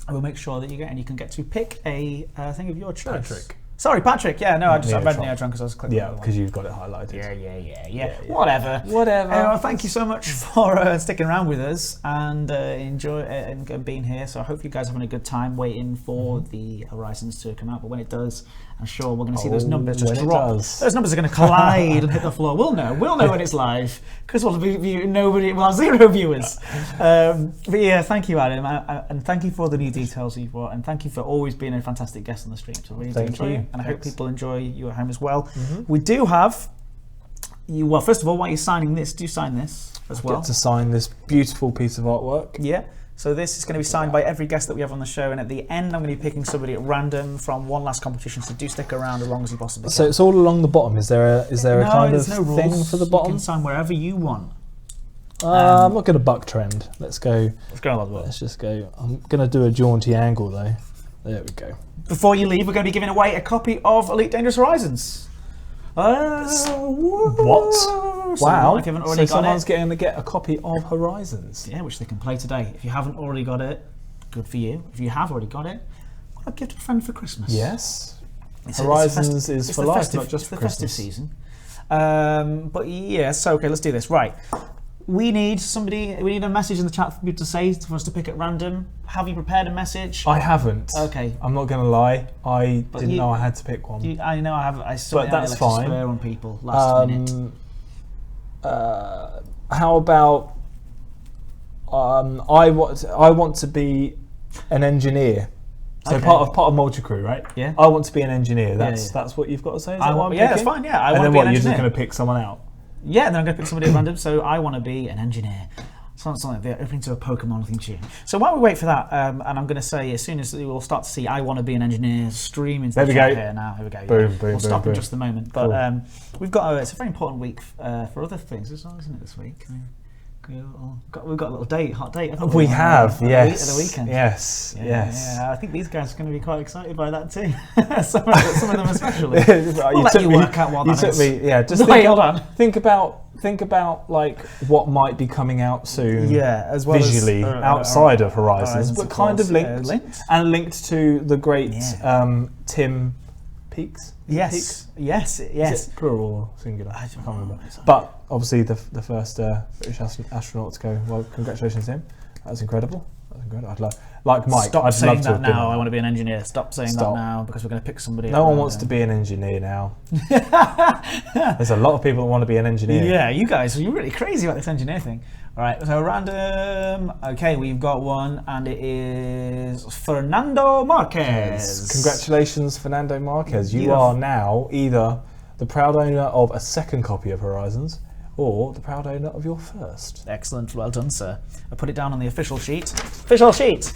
S2: I will make sure that you can get to pick a thing of your choice.
S7: Patrick.
S2: Sorry, Patrick. Yeah, no, I read
S7: Neotron.
S2: Neotron because I was clicking.
S7: Yeah,
S2: on the one.
S7: because you've got it highlighted.
S2: Yeah. Whatever. Anyway, thank you so much for sticking around with us and enjoy and being here. So I hope you guys are having a good time waiting for the Horizons to come out. But when it does, I'm sure we're going to see those numbers just
S7: when it
S2: drop.
S7: does.
S2: Those numbers are going to collide and hit the floor. We'll know when it's live because we'll have 0 viewers. But yeah, thank you, Adam, and thank you for the new details you've brought, and thank you for always being a fantastic guest on the stream. So I really do enjoy it, and I hope people enjoy you at home as well. We do have you. Well, first of all, while you're signing this, do sign this as well.
S7: Get to sign this beautiful piece of artwork.
S2: Yeah. So this is going to be signed by every guest that we have on the show, and at the end, I'm going to be picking somebody at random from one last competition. So do stick around as long as you possibly can.
S7: So it's all along the bottom. Is there a kind of
S2: no
S7: thing
S2: rules.
S7: for the bottom?
S2: You can sign wherever you want.
S7: I'm not going to buck trend. Let's go.
S2: Let's go along the way.
S7: Let's just go. I'm going to do a jaunty angle though. There we go.
S2: Before you leave, we're going to be giving away a copy of Elite Dangerous Horizons.
S7: What? Wow.
S2: If you haven't already
S7: So
S2: got
S7: someone's
S2: it,
S7: going to get a copy of Horizons.
S2: yeah, which they can play today. If you haven't already got it, good for you. If you have already got it, what a gift to a friend for Christmas.
S7: Yes.
S2: It's
S7: Horizons is
S2: it's
S7: for
S2: the
S7: life,
S2: festive,
S7: not just
S2: it's
S7: for
S2: the festive
S7: Christmas.
S2: season. But yeah, so okay, let's do this. Right. We need a message in the chat for you to say for us to pick at random. Have you prepared a message?
S7: I haven't.
S2: Okay.
S7: I'm not going to lie. I
S2: But
S7: didn't
S2: you-
S7: know I had to pick one.
S2: I know I have. I saw
S7: But that's
S2: like
S7: fine.
S2: To spur on people last minute.
S7: How about I want to be an engineer. So
S2: Okay.
S7: part of Multicrew, right?
S2: Yeah.
S7: I want to be an engineer. That's
S2: yeah.
S7: that's what you've got to say. Is
S2: I
S7: that what
S2: want.
S7: I'm
S2: Yeah, that's
S7: picking?
S2: fine. Yeah, I
S7: And
S2: want to
S7: then
S2: be
S7: what?
S2: an
S7: You're just
S2: engineer.
S7: going to pick someone out.
S2: Yeah, and then I'm going to pick somebody at random. So I want to be an engineer. Sounds like they're opening to a Pokemon theme tune. So while we wait for that, and I'm going to say as soon as we'll start to see I Want to Be an Engineer stream into
S7: There
S2: the
S7: we
S2: chat
S7: go.
S2: here now. Here we go.
S7: Boom, boom,
S2: We'll stop
S7: boom,
S2: in
S7: boom.
S2: just a moment. But
S7: Cool.
S2: we've got it's a very important week for other things as well, isn't it, this week? We've got a little hot date. haven't
S7: We have,
S2: at
S7: yes.
S2: the weekend.
S7: Yes, yes.
S2: Yeah, I think these guys are going to be quite excited by that too. some of them especially.
S7: Right,
S2: We'll let you work out what
S7: you
S2: that
S7: took
S2: is.
S7: me. Yeah, just
S2: Wait, hold on.
S7: think about like what might be coming out soon.
S2: Yeah, as well as,
S7: visually outside of Horizons,
S2: Horizons,
S7: but
S2: of
S7: kind
S2: course,
S7: of linked and linked to the great
S2: Yeah.
S7: Tim Peaks.
S2: Yes,
S7: Peaks?
S2: yes,
S7: Is
S2: yes.
S7: it plural or singular? I
S2: don't
S7: can't remember.
S2: know.
S7: But obviously the first British astronaut to go. Well, congratulations to him. That was incredible. I'd like Mike.
S2: Stop
S7: I'd
S2: saying
S7: love to
S2: that
S7: have been
S2: now.
S7: on
S2: I want to be an engineer. Stop saying
S7: Stop.
S2: that now because we're going to pick somebody.
S7: No one wants to be an engineer now. There's a lot of people that want to be an engineer.
S2: Yeah, you guys are really crazy about this engineer thing. All right, so random. Okay, we've got one, and it is Fernando Marquez.
S7: Congratulations, Fernando Marquez. You
S2: Beautiful.
S7: are now either the proud owner of a second copy of Horizons or the proud owner of your first.
S2: Excellent, well done, sir. I put it down on the official sheet. Official sheet.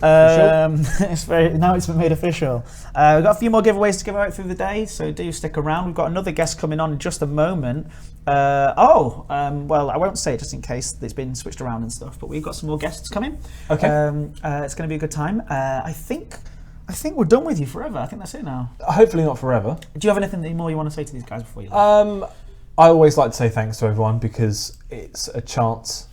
S2: It's now it's been made official. We've got a few more giveaways to give out through the day, so do stick around. We've got another guest coming on in just a moment. Well, I won't say it just in case it's been switched around and stuff, but we've got some more guests coming.
S7: Okay.
S2: It's going to be a good time. I think we're done with you forever. I think that's it now.
S7: Hopefully not forever.
S2: Do you have anything more you want to say to these guys before you leave?
S7: I always like to say thanks to everyone because it's a chance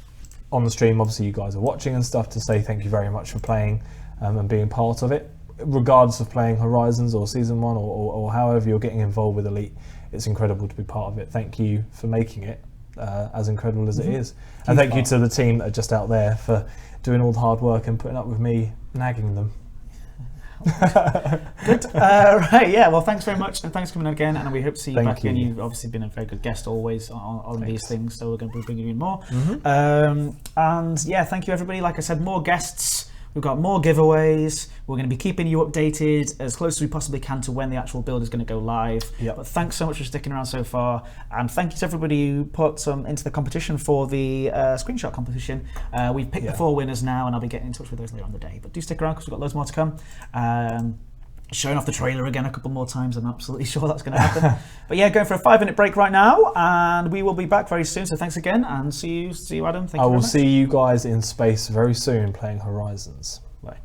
S7: on the stream. Obviously, you guys are watching and stuff to say thank you very much for playing and being part of it. regardless of playing Horizons or Season 1 or however you're getting involved with Elite, it's incredible to be part of it. Thank you for making it as incredible as it is. And thank you to the team that are just out there for doing all the hard work and putting up with me nagging them.
S2: Good. Right, yeah, well, thanks very much, and thanks for coming again, and we hope to see you back again. You've obviously been a very good guest always on these things, so we're going to be bringing you in more. And yeah, thank you everybody. Like I said, more guests. We've got more giveaways. We're going to be keeping you updated as close as we possibly can to when the actual build is going to go live. But thanks so much for sticking around so far. And thank you to everybody who put some into the competition for the screenshot competition. We've picked the 4 winners now, and I'll be getting in touch with those later on the day. But do stick around because we've got loads more to come. Showing off the trailer again a couple more times. I'm absolutely sure that's going to happen. But yeah, going for a 5-minute break right now, and we will be back very soon. So thanks again, and see you, Adam. Thank you. I will
S7: see you guys in space very soon playing Horizons. Bye.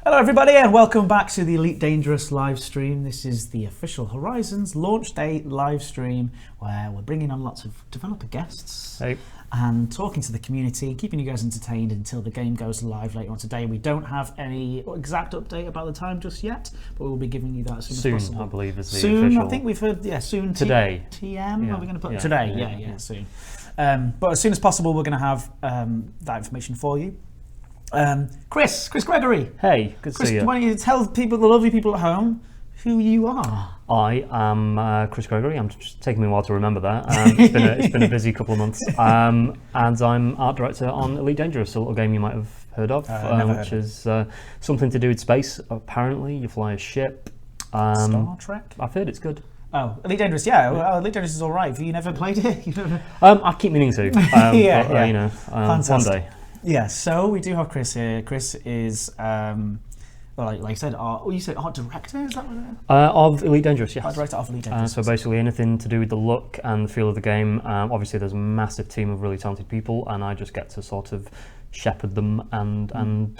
S2: Hello everybody and welcome back to the Elite Dangerous live stream. This is the official Horizons launch day live stream where we're bringing on lots of developer guests and talking to the community, keeping you guys entertained until the game goes live later on today. We don't have any exact update about the time just yet, but we'll be giving you that as soon as possible.
S8: I believe is the
S2: soon,
S8: official.
S2: I think we've heard, soon.
S8: Today.
S2: TM,
S8: Yeah.
S2: are we going to put
S8: Yeah.
S2: today?
S8: Yeah.
S2: Yeah, soon. But as soon as possible, we're going to have that information for you. Chris Gregory.
S8: Hey, good to
S2: Chris,
S8: see you.
S2: why don't you tell people, the lovely people at home, who you are?
S8: I am Chris Gregory. I'm just taking me a while to remember that. It's been a busy couple of months. And I'm art director on Elite Dangerous, a little game you might have heard of, which is something to do with space. Apparently, you fly a ship.
S2: Star Trek?
S8: I've heard it's good.
S2: Oh, Elite Dangerous, yeah. Well, Elite Dangerous is all right. Have you never played it?
S8: I keep meaning to. One
S2: Fantastic.
S8: day.
S2: Yeah, so we do have Chris here. Chris is, like I said, you said art director? Is that what it is?
S8: Of Elite Dangerous, yes.
S2: Art director of Elite Dangerous.
S8: So basically anything to do with the look and the feel of the game. Obviously there's a massive team of really talented people and I just get to sort of shepherd them and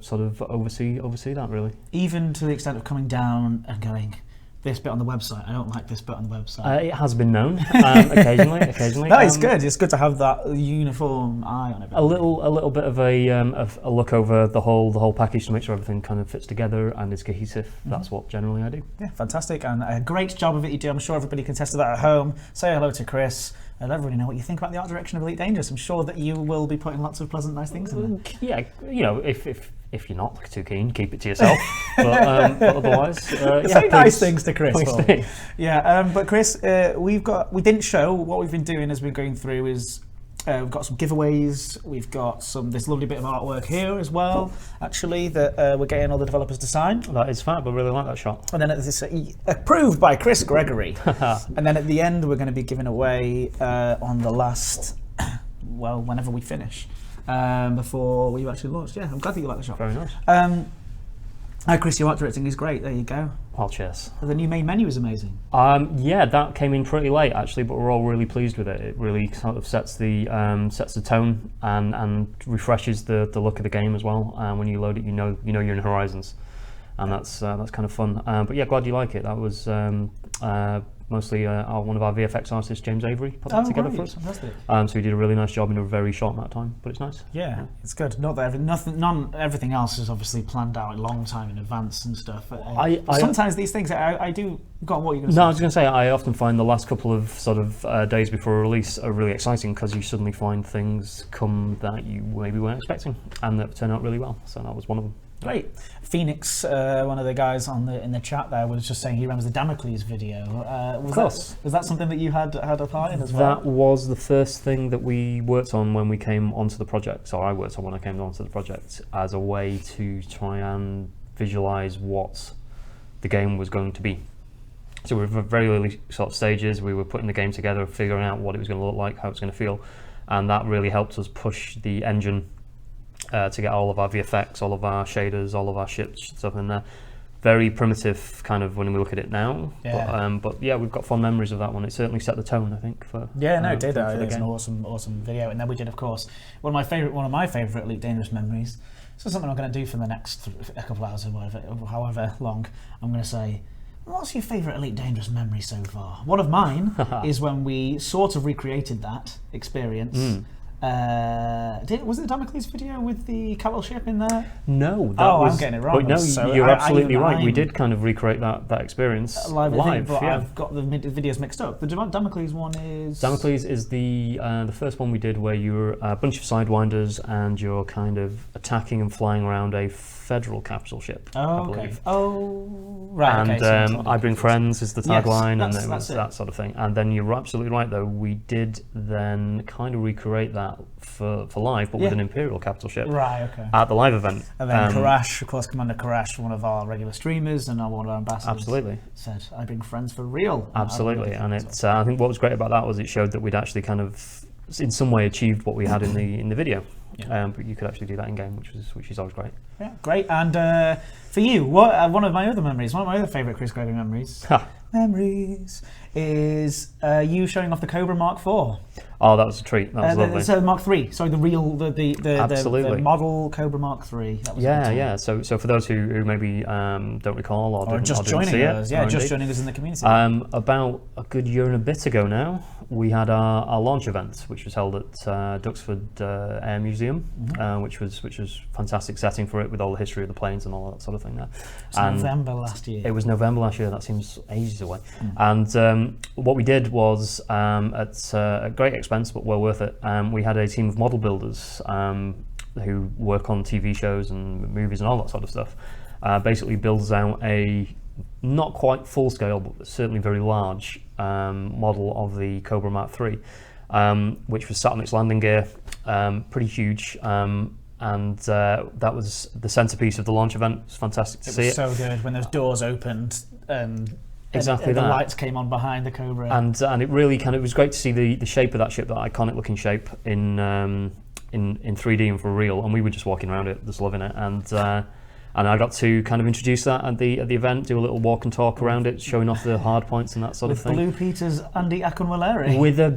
S8: sort of oversee that really.
S2: Even to the extent of coming down and going, this bit on the website, I don't like this bit on the website.
S8: It has been known occasionally.
S2: No, it's good. It's good to have that uniform eye on everything.
S8: A little bit of a look over the whole package to make sure everything kind of fits together and is cohesive. That's what generally I do.
S2: Yeah, fantastic, and a great job of it you do. I'm sure everybody can attest to that at home. Say hello to Chris. Let everybody know what you think about the art direction of Elite Dangerous. I'm sure that you will be putting lots of pleasant, nice things in there.
S8: Yeah, if you're not too keen, keep it to yourself. but otherwise,
S2: say nice things to Chris.
S8: Please do.
S2: Yeah, but Chris, we didn't show what we've been doing as we're going through is we've got some giveaways. We've got this lovely bit of artwork here as well. Actually, that we're getting all the developers to sign.
S8: That is fab. I really like that shot.
S2: And then this approved by Chris Gregory. And then at the end, we're going to be giving away on the last, whenever we finish. Before we actually launched. Yeah, I'm glad that you like the shot.
S8: Very nice.
S2: Hi Chris, your art directing is great. There you go.
S8: Well, cheers.
S2: The new main menu is amazing.
S8: Yeah, that came in pretty late actually, but we're all really pleased with it. It really sort of sets the tone and refreshes the look of the game as well. When you load it, you know you're in Horizons, and that's kind of fun. But yeah, glad you like it. That was mostly one of our VFX artists, James Avery, put that together for us.
S2: Fantastic.
S8: So he did a really nice job in a very short amount of time, but it's nice.
S2: Yeah, it's good. Not that everything else is obviously planned out a long time in advance and stuff. Sometimes these things, I do. Go on, what are you going to say?
S8: No, I was going to say I often find the last couple of sort of days before a release are really exciting because you suddenly find things come that you maybe weren't expecting and that turn out really well. So that was one of them.
S2: Great. Phoenix, one of the guys in the chat there, was just saying he remembers the Damocles video. Was that something that you had applied as well?
S8: That was the first thing that we worked on when we came onto the project, or I worked on when I came onto the project, as a way to try and visualise what the game was going to be. So we were very early sort of stages. We were putting the game together, figuring out what it was going to look like, how it was going to feel, and that really helped us push the engine to get all of our VFX, all of our shaders, all of our ships stuff in there. Very primitive kind of when we look at it now.
S2: Yeah.
S8: But yeah, we've got fond memories of that one. It certainly set the tone, I think, for
S2: it did.
S8: for
S2: It was an awesome video. And then we did, of course, one of my favourite Elite Dangerous memories. So something I'm going to do for the next a couple of hours or however long. I'm going to say, what's your favourite Elite Dangerous memory so far? One of mine is when we sort of recreated that experience. Was it the Damocles video with the capital ship in there?
S8: No.
S2: I'm getting it wrong.
S8: But no,
S2: So
S8: you're absolutely right. We did kind of recreate that experience live.
S2: But
S8: Yeah.
S2: I've got the videos mixed up. The Damocles one is...
S8: Damocles is the first one we did where you're a bunch of sidewinders and you're kind of attacking and flying around a federal capital ship, I believe.
S2: Oh, right.
S8: And I Bring Friends is the tagline,
S2: Yes,
S8: and it was
S2: that's it.
S8: that sort of thing. And then you're absolutely right, though. We did then kind of recreate that for live, but with an Imperial capital ship.
S2: Right, okay.
S8: At the live event.
S2: And then Karash, of course, Commander Karash, one of our regular streamers and one of our ambassadors.
S8: Absolutely.
S2: Said, I bring friends for real.
S8: Absolutely. And it's I think what was great about that was it showed that we'd actually kind of, in some way, achieved what we had in the video.
S2: Yeah.
S8: But you could actually do that in game, which is always great.
S2: Yeah, great. And for you, one of my other favourite Chris Gregory memories memories, is you showing off the Cobra Mark IV.
S8: Oh, that was a treat. That was lovely.
S2: So Mark III. Sorry, the real, the model Cobra Mark III. That was
S8: yeah. So for those who maybe don't recall or didn't,
S2: just
S8: or didn't
S2: joining
S8: see
S2: us,
S8: it,
S2: just joining us in the community.
S8: About a good year and a bit ago now, we had our launch event, which was held at Duxford Air Museum, which was fantastic setting for it, with all the history of the planes and all that sort of thing there.
S2: It was November last year.
S8: It was November last year. That seems ages away. And what we did was, at a great expense but well worth it, we had a team of model builders who work on TV shows and movies and all that sort of stuff. Basically builds out a not quite full scale, but certainly very large model of the Cobra Mark III, which was sat on its landing gear, pretty huge. And that was the centerpiece of the launch event. It was fantastic to see it.
S2: It was so good when those doors opened and
S8: exactly
S2: the lights came on behind the Cobra.
S8: And it really it was great to see the shape of that ship, that iconic looking shape in 3D and for real. And we were just walking around it, just loving it. And I got to kind of introduce that at the event, do a little walk and talk around it, showing off the hard points and that sort of thing.
S2: With Blue Peter's Andy Akinwalere.
S8: With a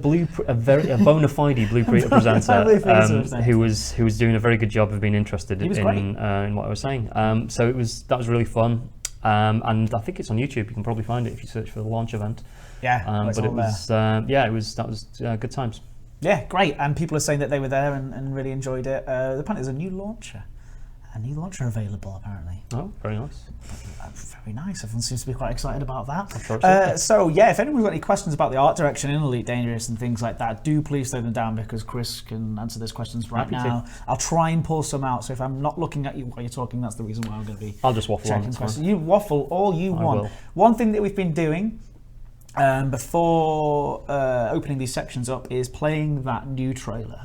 S8: bona fide Blue Peter presenter, who was doing a very good job of being interested in what I was saying. So that was really fun. And I think it's on YouTube. You can probably find it if you search for the launch event.
S2: Yeah,
S8: but it was good times.
S2: Yeah, great. And people are saying that they were there and really enjoyed it. Apparently, there's a new launcher available, apparently.
S8: Oh, very nice.
S2: Very nice. Everyone seems to be quite excited about that.
S8: I'm sure
S2: so yeah, if anyone's got any questions about the art direction in Elite Dangerous and things like that, do please throw them down, because Chris can answer those questions right now. I'll try and pull some out. So if I'm not looking at you while you're talking, that's the reason why I'm going to be.
S8: I'll just waffle on.
S2: You waffle all you want.
S8: Will.
S2: One thing that we've been doing before opening these sections up is playing that new trailer.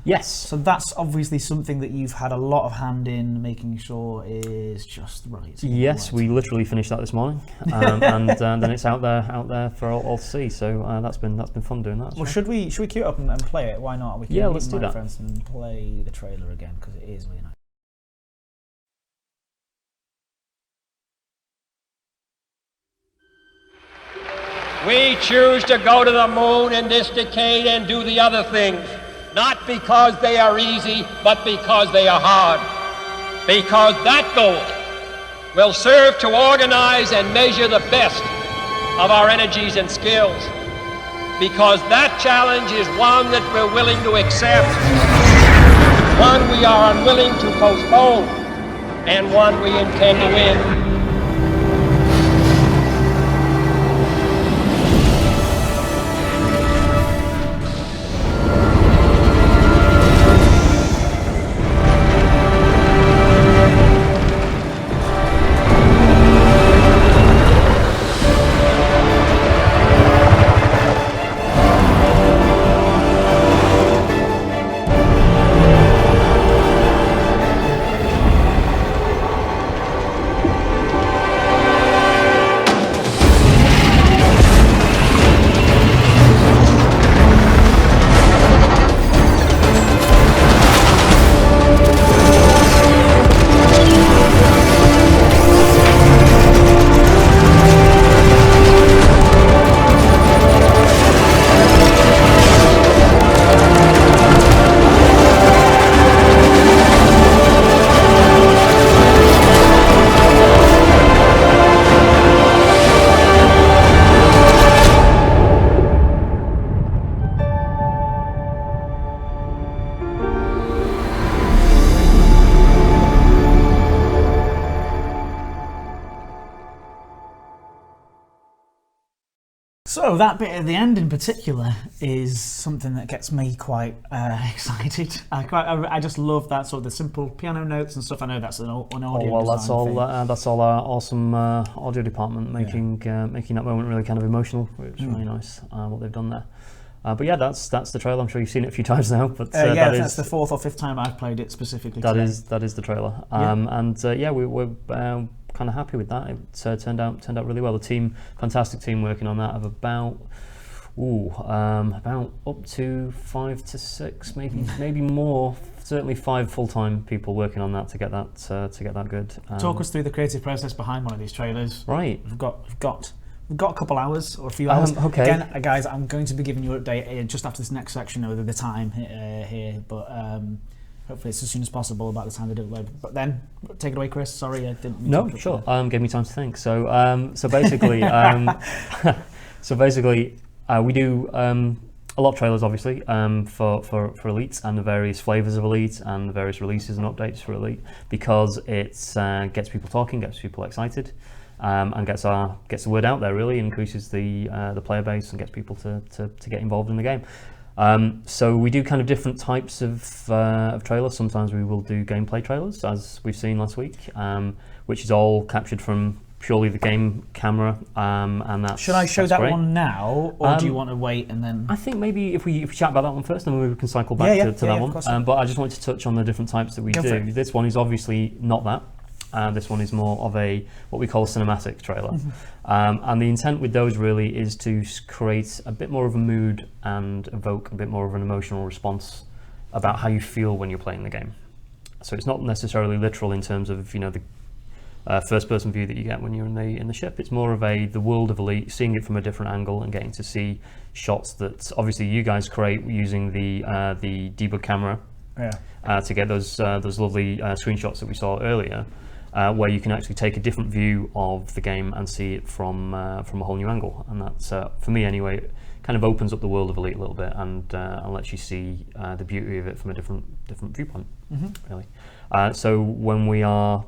S8: Yes.
S2: So that's obviously something that you've had a lot of hand in making sure is just right.
S8: Yes, we literally finished that this morning, and then it's out there for all to see. So that's been fun doing that.
S2: Well, should we cue it up and play it? Why not? We can
S8: let's do that.
S2: Friends and play the trailer again, because it is really nice.
S1: We choose to go to the moon in this decade and do the other things, not because they are easy, but because they are hard. Because that goal will serve to organize and measure the best of our energies and skills. Because that challenge is one that we're willing to accept, one we are unwilling to postpone, and one we intend to win.
S2: So that bit at the end in particular is something that gets me quite excited. I just love that sort of the simple piano notes and stuff. I know that's an audio.
S8: Well, that's all our awesome audio department making that moment really kind of emotional. It's really nice what they've done there. But yeah, that's the trailer. I'm sure you've seen it a few times now. But
S2: that's the fourth or fifth time I've played it specifically.
S8: That is the trailer. We're kind of happy with that. It turned out really well. The team, fantastic team working on that, of about up to 5 to 6, maybe more. Certainly 5 full-time people working on that to get that good.
S2: Talk us through the creative process behind one of these trailers.
S8: Right,
S2: we've got We've got a couple hours or a few hours.
S8: Okay.
S2: Again, guys, I'm going to be giving you an update just after this next section of the time here, but hopefully it's as soon as possible about the time they do upload. But then, take it away, Chris. Sorry, I didn't. mean
S8: No,
S2: to
S8: sure. Give me time to think. So basically, we do a lot of trailers, obviously, for Elite and the various flavors of Elite and the various releases and updates for Elite, because it gets people talking, gets people excited, and gets the word out there. Really increases the player base and gets people to get involved in the game. So we do kind of different types of trailers. Sometimes we will do gameplay trailers, as we've seen last week, which is all captured from purely the game camera, and that's.
S2: Should I show that
S8: great.
S2: one now, or do you want to wait and then?
S8: I think maybe if we chat about that one first, then we can cycle back to that one. But I just wanted to touch on the different types that we do. This one is obviously not that. This one is more of what we call a cinematic trailer. And the intent with those really is to create a bit more of a mood and evoke a bit more of an emotional response about how you feel when you're playing the game. So it's not necessarily literal in terms of the first-person view that you get when you're in the ship. It's more of the world of Elite, seeing it from a different angle and getting to see shots that obviously you guys create using the debug camera to get those lovely screenshots that we saw earlier. Where you can actually take a different view of the game and see it from a whole new angle, and that's for me anyway. It kind of opens up the world of Elite a little bit and lets you see the beauty of it from a different viewpoint, really. So when we are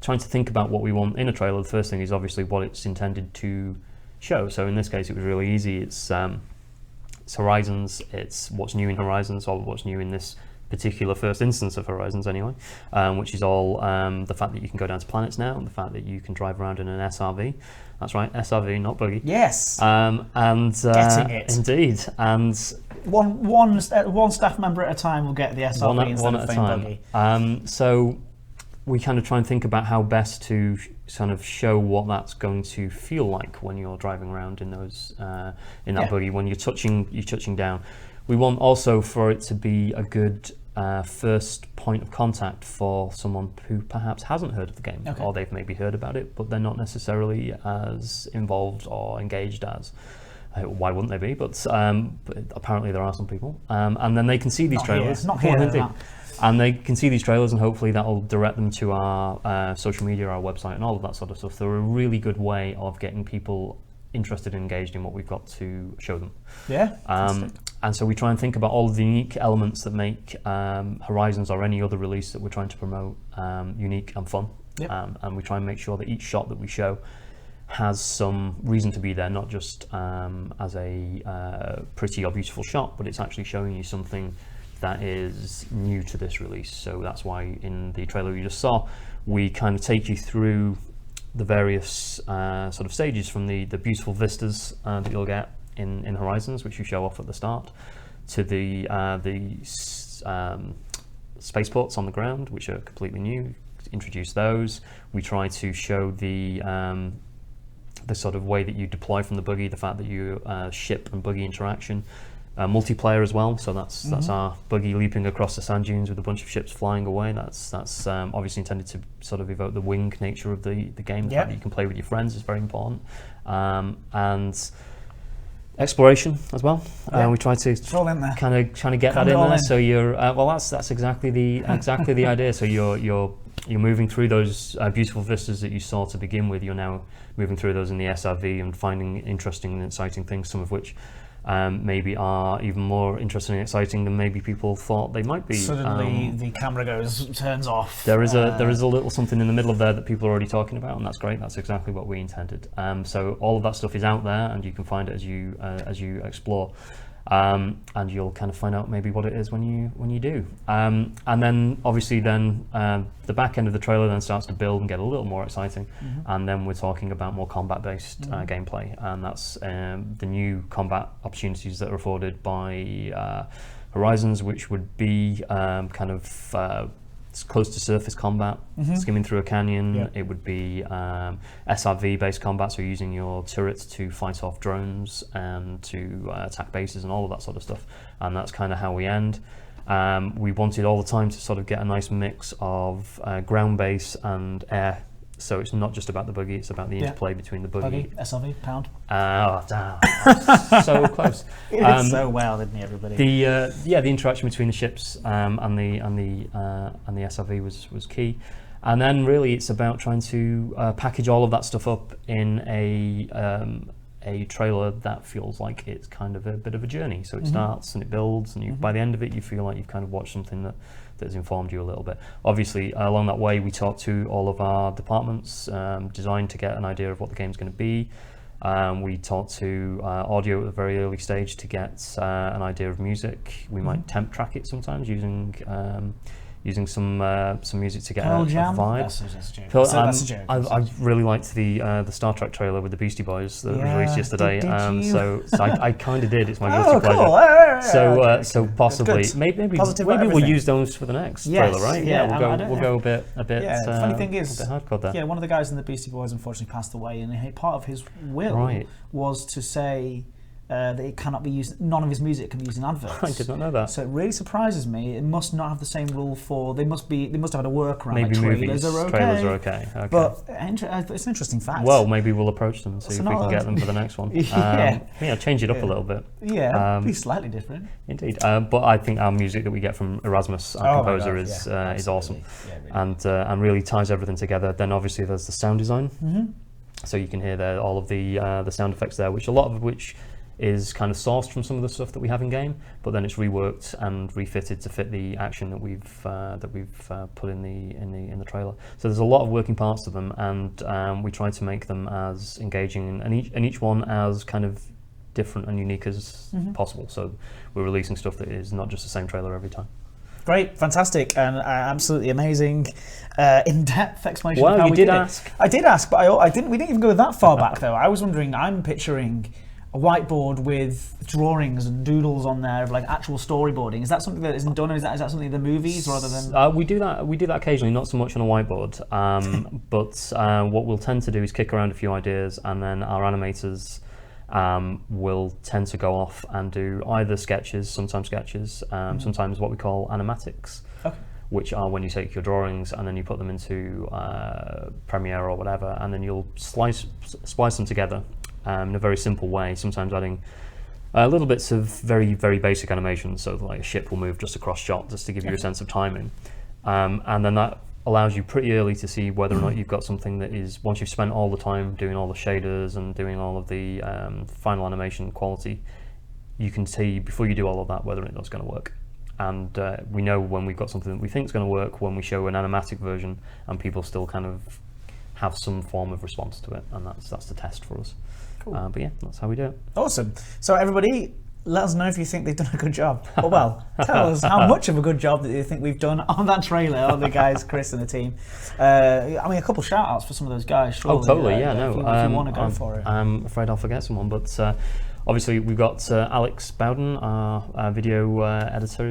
S8: trying to think about what we want in a trailer, the first thing is obviously what it's intended to show. So in this case, it was really easy. It's Horizons. It's what's new in Horizons, or what's new in this particular first instance of Horizons anyway, which is all the fact that you can go down to planets now, and the fact that you can drive around in an SRV. That's right, SRV, not buggy.
S2: Yes.
S8: And
S2: getting it.
S8: Indeed. And
S2: one staff member at a time will get the SRV instead of the buggy.
S8: So we kind of try and think about how best to kind of show what that's going to feel like when you're driving around in those in that buggy, when you're touching down. We want also for it to be a good first point of contact for someone who perhaps hasn't heard of the game, or they've maybe heard about it, but they're not necessarily as involved or engaged as. Why wouldn't they be? But apparently there are some people, and then they can see these trailers.
S2: Not here.
S8: And they can see these trailers, and hopefully that will direct them to our social media, our website, and all of that sort of stuff. They're a really good way of getting people interested and engaged in what we've got to show them. And so we try and think about all of the unique elements that make Horizons or any other release that we're trying to promote unique and fun. And we try and make sure that each shot that we show has some reason to be there, not just as a pretty or beautiful shot, but it's actually showing you something that is new to this release. So that's why in the trailer you just saw, we kind of take you through the various sort of stages, from the beautiful vistas that you'll get in Horizons, which you show off at the start, to the spaceports on the ground, which are completely new. Introduce those. We try to show the sort of way that you deploy from the buggy, the fact that you ship and buggy interaction. Multiplayer as well, so that's our buggy leaping across the sand dunes with a bunch of ships flying away. That's obviously intended to sort of evoke the wing nature of the game. The fact that you can play with your friends is very important, and exploration as well. We try to kind of get that in there. So you're that's exactly the idea. So you're moving through those beautiful vistas that you saw to begin with. You're now moving through those in the SRV and finding interesting and exciting things, some of which maybe are even more interesting and exciting than maybe people thought they might be.
S2: Suddenly the camera turns off.
S8: There is a little something in the middle of there that people are already talking about, and that's great. That's exactly what we intended. So all of that stuff is out there, and you can find it as you explore. And you'll kind of find out maybe what it is when you do. And then obviously the back end of the trailer then starts to build and get a little more exciting. And then we're talking about more combat-based gameplay, and that's the new combat opportunities that are afforded by Horizons, which would be kind of it's close to surface combat, skimming through a canyon. It would be SRV based combat, so using your turrets to fight off drones and to attack bases and all of that sort of stuff. And that's kind of how we end. We wanted all the time to sort of get a nice mix of ground base and air So it's not just about the buggy; it's about the interplay between the buggy.
S2: SLV, pound.
S8: Oh, damn! So close.
S2: He did so well, didn't he, everybody?
S8: The interaction between the ships and the SRV was key, and then really it's about trying to package all of that stuff up in a trailer that feels like it's kind of a bit of a journey. So it starts and it builds, and by the end of it, you feel like you've kind of watched something that has informed you a little bit. Obviously, along that way, we talk to all of our departments, designed to get an idea of what the game's going to be. We talk to audio at a very early stage to get an idea of music. We might temp track it sometimes using some music to get a vibe.
S2: That's a joke.
S8: I really liked the Star Trek trailer with the Beastie Boys that was released yesterday. So I kind of did. It's my guilty pleasure.
S2: Cool.
S8: So possibly maybe we'll use those for the next trailer, right? We'll go a bit.
S2: Yeah. The funny thing is,
S8: a bit hardcore there.
S2: Yeah, one of the guys in the Beastie Boys unfortunately passed away, and part of his will was to say that it cannot be used. None of his music can be used in adverts.
S8: I did not know that.
S2: So it really surprises me. It must not have the same rule for. They must have had a workaround.
S8: Maybe
S2: like
S8: movies.
S2: Trailers are okay.
S8: Okay.
S2: But it's an interesting fact.
S8: Well, maybe we'll approach them and see if we can get them for the next one. Change it up a little bit.
S2: Yeah, be slightly different.
S8: Indeed. But I think our music that we get from Erasmus, our composer, is awesome, and really ties everything together. Then obviously there's the sound design. So you can hear there all of the sound effects there, which a lot of which is kind of sourced from some of the stuff that we have in game, but then it's reworked and refitted to fit the action that we've put in the trailer. So there's a lot of working parts to them, and we try to make them as engaging and each one as kind of different and unique as possible. So we're releasing stuff that is not just the same trailer every time.
S2: Great, fantastic, and absolutely amazing, in-depth explanation.
S8: Well,
S2: of how
S8: you
S2: we
S8: did
S2: did
S8: ask.
S2: It. I did ask, but I didn't. We didn't even go that far back though. I was wondering. I'm picturing a whiteboard with drawings and doodles on there of like actual storyboarding. Is that something that isn't done, or is that something in the movies rather than?
S8: We do that occasionally, not so much on a whiteboard. But what we'll tend to do is kick around a few ideas, and then our animators will tend to go off and do either sketches, sometimes what we call animatics, which are when you take your drawings and then you put them into Premiere or whatever, and then you'll splice them together in a very simple way, sometimes adding little bits of very, very basic animations, so like a ship will move just across shot just to give you a sense of timing. And then that allows you pretty early to see whether or not you've got something that is, once you've spent all the time doing all the shaders and doing all of the final animation quality, you can see before you do all of that whether it's going to work. And we know when we've got something that we think is going to work when we show an animatic version and people still kind of have some form of response to it, and that's the test for us. Cool. But yeah, that's how we do it.
S2: Awesome. So everybody, let us know if you think they've done a good job. Well, tell us how much of a good job that you think we've done on that trailer, on the guys, Chris and the team. I mean, a couple shout outs for some of those guys, surely.
S8: Oh, totally,
S2: If you want to go
S8: for
S2: it.
S8: I'm afraid I'll forget someone, but obviously we've got Alex Bowden, our video editor.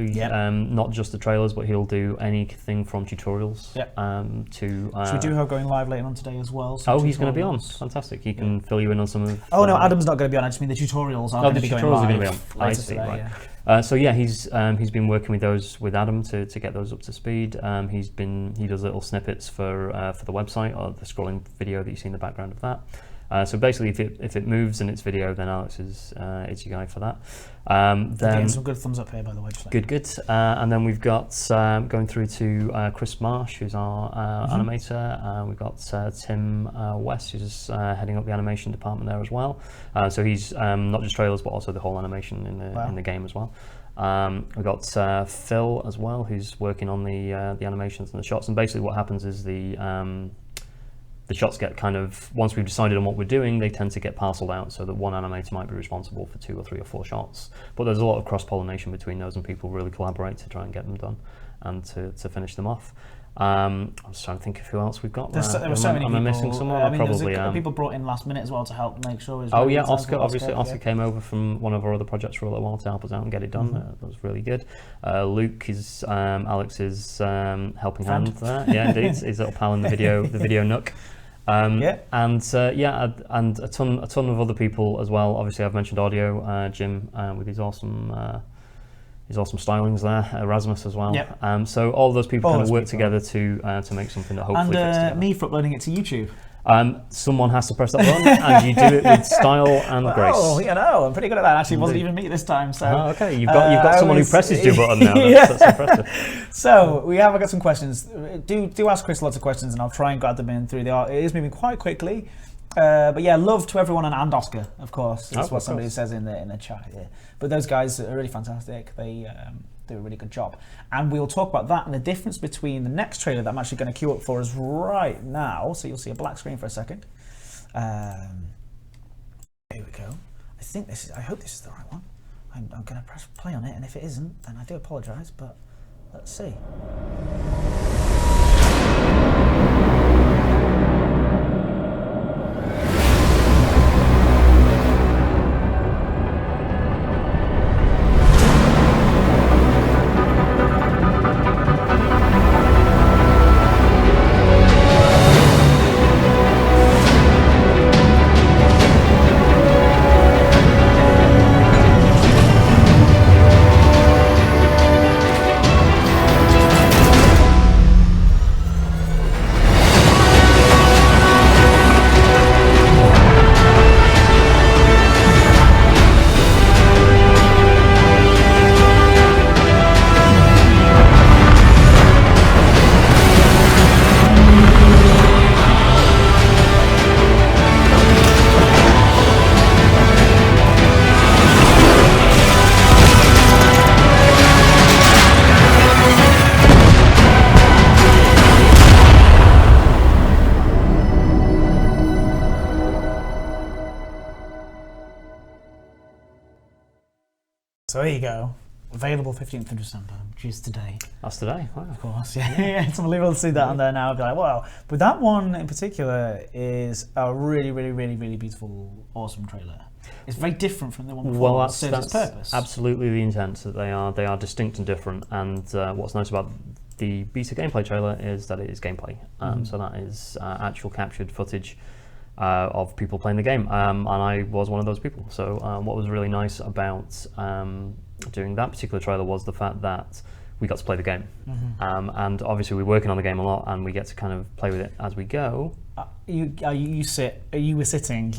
S8: Not just the trailers, but he'll do anything from tutorials to...
S2: So we do have going live later on today as well.
S8: He's going to be on. Fantastic. He can fill you in on some of...
S2: Oh, no, Adam's not going to be on. I just mean the tutorials are going to be going live.
S8: The tutorials are going to be on. I see, right. He's been working with Adam to get those up to speed. He does little snippets for the website, or the scrolling video that you see in the background of that. So basically, if it moves and it's video, then Alex is your guy for that.
S2: Then getting some good thumbs up here, by the way.
S8: Good. And then we've got going through to Chris Marsh, who's our animator. We've got Tim West, who's heading up the animation department there as well. So he's not just trailers, but also the whole animation in the game as well. We've got Phil as well, who's working on the animations and the shots. And basically, what happens is the shots get kind of, once we've decided on what we're doing, they tend to get parceled out so that one animator might be responsible for 2 or 3 or 4 shots. But there's a lot of cross-pollination between those, and people really collaborate to try and get them done and to finish them off. I'm just trying to think of who else we've got.
S2: There were so many people.
S8: Am I missing someone?
S2: I mean,
S8: probably.
S2: There's a couple of people brought in last minute as well to help make sure it was
S8: Oscar. Obviously, Oscar came over from one of our other projects for a little while to help us out and get it done. That was really good. Luke is Alex's helping hand there. Yeah, indeed. He's a little pal in the video nook. And a ton of other people as well. Obviously, I've mentioned audio. Jim with his awesome His awesome stylings there, Erasmus as well.
S2: Yep.
S8: So all of those people
S2: All
S8: kind of
S2: those
S8: work
S2: people.
S8: together to make something that hopefully fits together.
S2: And me for uploading it to YouTube.
S8: Someone has to press that button, and you do it with style and grace.
S2: Oh, you know, I'm pretty good at that. Actually, it wasn't even me this time. So.
S8: Oh, okay, you've got someone who presses your button now.
S2: Yeah.
S8: That's impressive.
S2: So we have got some questions. Do ask Chris lots of questions, and I'll try and grab them in through the art. It is moving quite quickly. But yeah, love to everyone and Oscar, of course. That's what somebody says in the chat. Yeah. But those guys are really fantastic. They do a really good job, and we'll talk about that and the difference between the next trailer that I'm actually going to queue up for us right now. So you'll see a black screen for a second. Here we go. I hope this is the right one. I'm going to press play on it, and if it isn't, then I do apologise. But let's see. So there you go. Available 15th of December, which is today.
S8: That's today, wow.
S2: Of course, yeah. It's unbelievable to see that on there now. I'd be like, wow. But that one in particular is a really, really, really, really beautiful, awesome trailer. It's very different from the one before.
S8: Well,
S2: it serves its purpose.
S8: Absolutely the intent, that they are distinct and different. And what's nice about the beta gameplay trailer is that it is gameplay. So that is actual captured footage of people playing the game, and I was one of those people. So what was really nice about doing that particular trailer was the fact that we got to play the game, and obviously we're working on the game a lot, and we get to kind of play with it as we go.
S2: You were sitting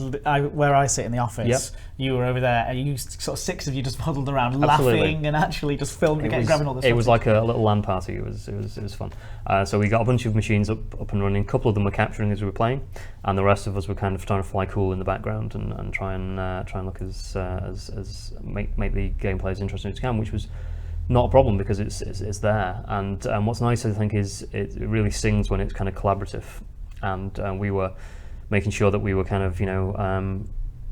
S2: where I sit in the office.
S8: Yep.
S2: You were over there, and you sort of six of you just huddled around,
S8: Absolutely.
S2: laughing and actually just filming, grabbing all this.
S8: It was like a little LAN party. It was fun. So we got a bunch of machines up and running. A couple of them were capturing as we were playing, and the rest of us were kind of trying to fly cool in the background and try and look as make the gameplay as interesting as we can, which was not a problem because it's there. And what's nice, I think, is it really sings when it's kind of collaborative. And we were making sure that we were kind of,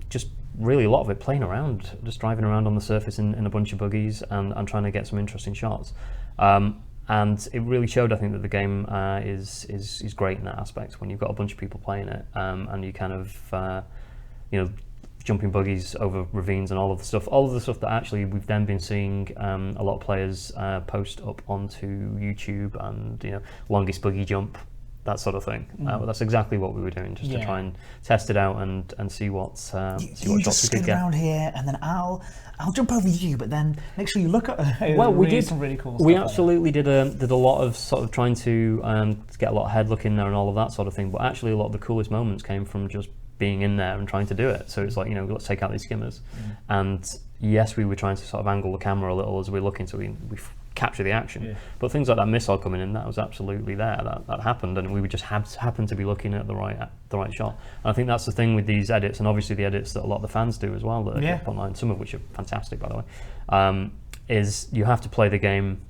S8: just really a lot of it playing around, just driving around on the surface in a bunch of buggies and trying to get some interesting shots. And it really showed, I think, that the game is great in that aspect when you've got a bunch of people playing it, and you kind of, jumping buggies over ravines and all of the stuff that actually we've then been seeing a lot of players post up onto YouTube, and longest buggy jump, that sort of thing. That's exactly what we were doing, just to try and test it out and see what shots we could get.
S2: Around here, and then I'll jump over you, but then make sure you look at.
S8: Well, we did
S2: some really cool stuff.
S8: We absolutely did a lot of sort of trying to get a lot of head look in there and all of that sort of thing. But actually, a lot of the coolest moments came from just being in there and trying to do it. So it's like, let's take out these skimmers. And yes, we were trying to sort of angle the camera a little as we were looking, so we capture the action. But things like that missile coming in, that was absolutely there. That happened, and we would just happen to be looking at the right shot. And I think that's the thing with these edits, and obviously the edits that a lot of the fans do as well, that are up online, some of which are fantastic, by the way, is you have to play the game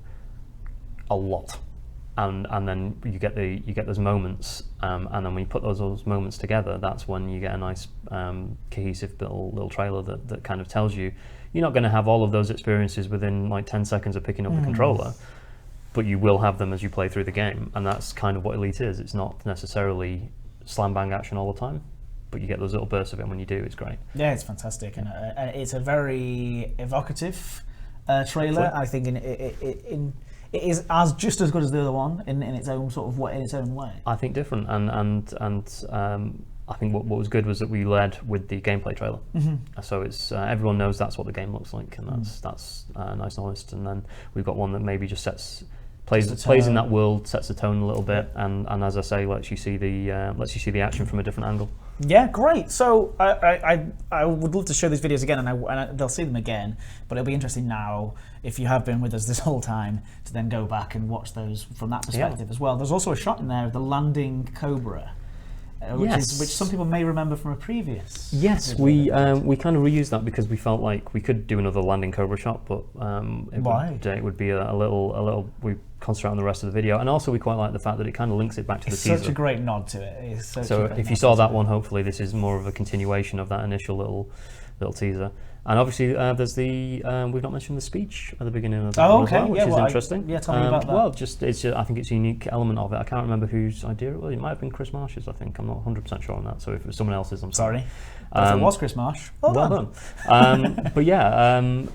S8: a lot. And then you get those moments, and then when you put those moments together, that's when you get a nice cohesive little trailer that kind of tells you you're not going to have all of those experiences within like 10 seconds of picking up the controller, but you will have them as you play through the game, and that's kind of what Elite is. It's not necessarily slam bang action all the time, but you get those little bursts of it, and when you do, it's great.
S2: Yeah, it's fantastic, and it's a very evocative trailer. I think it is just as good as the other one in its own sort of way, in its own way.
S8: I think different, and I think what was good was that we led with the gameplay trailer. So it's everyone knows that's what the game looks like, and that's nice and honest. And then we've got one that maybe just plays in that world, sets the tone a little bit, and as I say, lets you see the action from a different angle.
S2: Yeah, great. So I would love to show these videos again, and they'll see them again. But it'll be interesting now, if you have been with us this whole time, to then go back and watch those from that perspective as well. There's also a shot in there of the landing Cobra. Which some people may remember from a previous.
S8: Yes, we kind of reused that because we felt like we could do another landing Cobra shot, but it would be a little. We concentrate on the rest of the video, and also we quite like the fact that it kind of links it back to the teaser.
S2: Such a great nod to it.
S8: So if you saw that one, hopefully this is more of a continuation of that initial little teaser. And obviously, there's the we've not mentioned the speech at the beginning of that one as well, which is interesting.
S2: Tell me about that.
S8: Well, I think it's a unique element of it. I can't remember whose idea it was. It might have been Chris Marsh's, I think. I'm not 100% sure on that. So if it was someone else's, I'm sorry.
S2: If it was Chris Marsh, well done.
S8: But yeah, and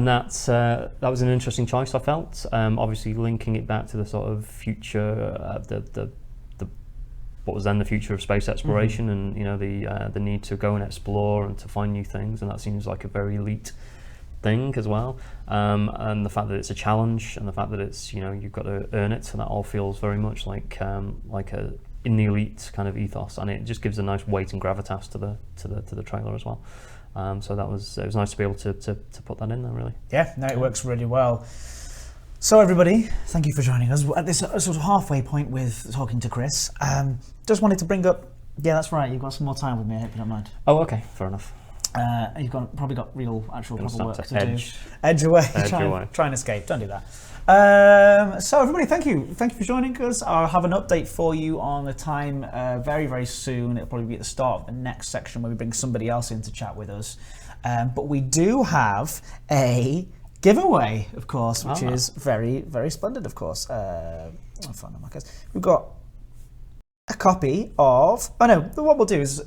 S8: that was an interesting choice, I felt. Obviously, linking it back to the sort of future, what was then the future of space exploration, and the need to go and explore and to find new things, and that seems like a very elite thing as well. And the fact that it's a challenge, and the fact that it's you've got to earn it, so that all feels very much like a in the elite kind of ethos, and it just gives a nice weight and gravitas to the trailer as well. So it was nice to be able to put that in there, really.
S2: Yeah, no, it works really well. So everybody, thank you for joining us at this sort of halfway point with talking to Chris. Just wanted to bring up, yeah, that's right, you've got some more time with me, I hope you don't mind.
S8: Oh, okay, fair enough.
S2: You've probably got proper work to
S8: do.
S2: Edge away. Try and escape, don't do that. So everybody, thank you for joining us. I'll have an update for you on the time very, very soon. It'll probably be at the start of the next section where we bring somebody else in to chat with us. But we do have a giveaway, of course, which is very, very splendid, of course. I'll find my case. We've got a copy of... Oh no, what we'll do is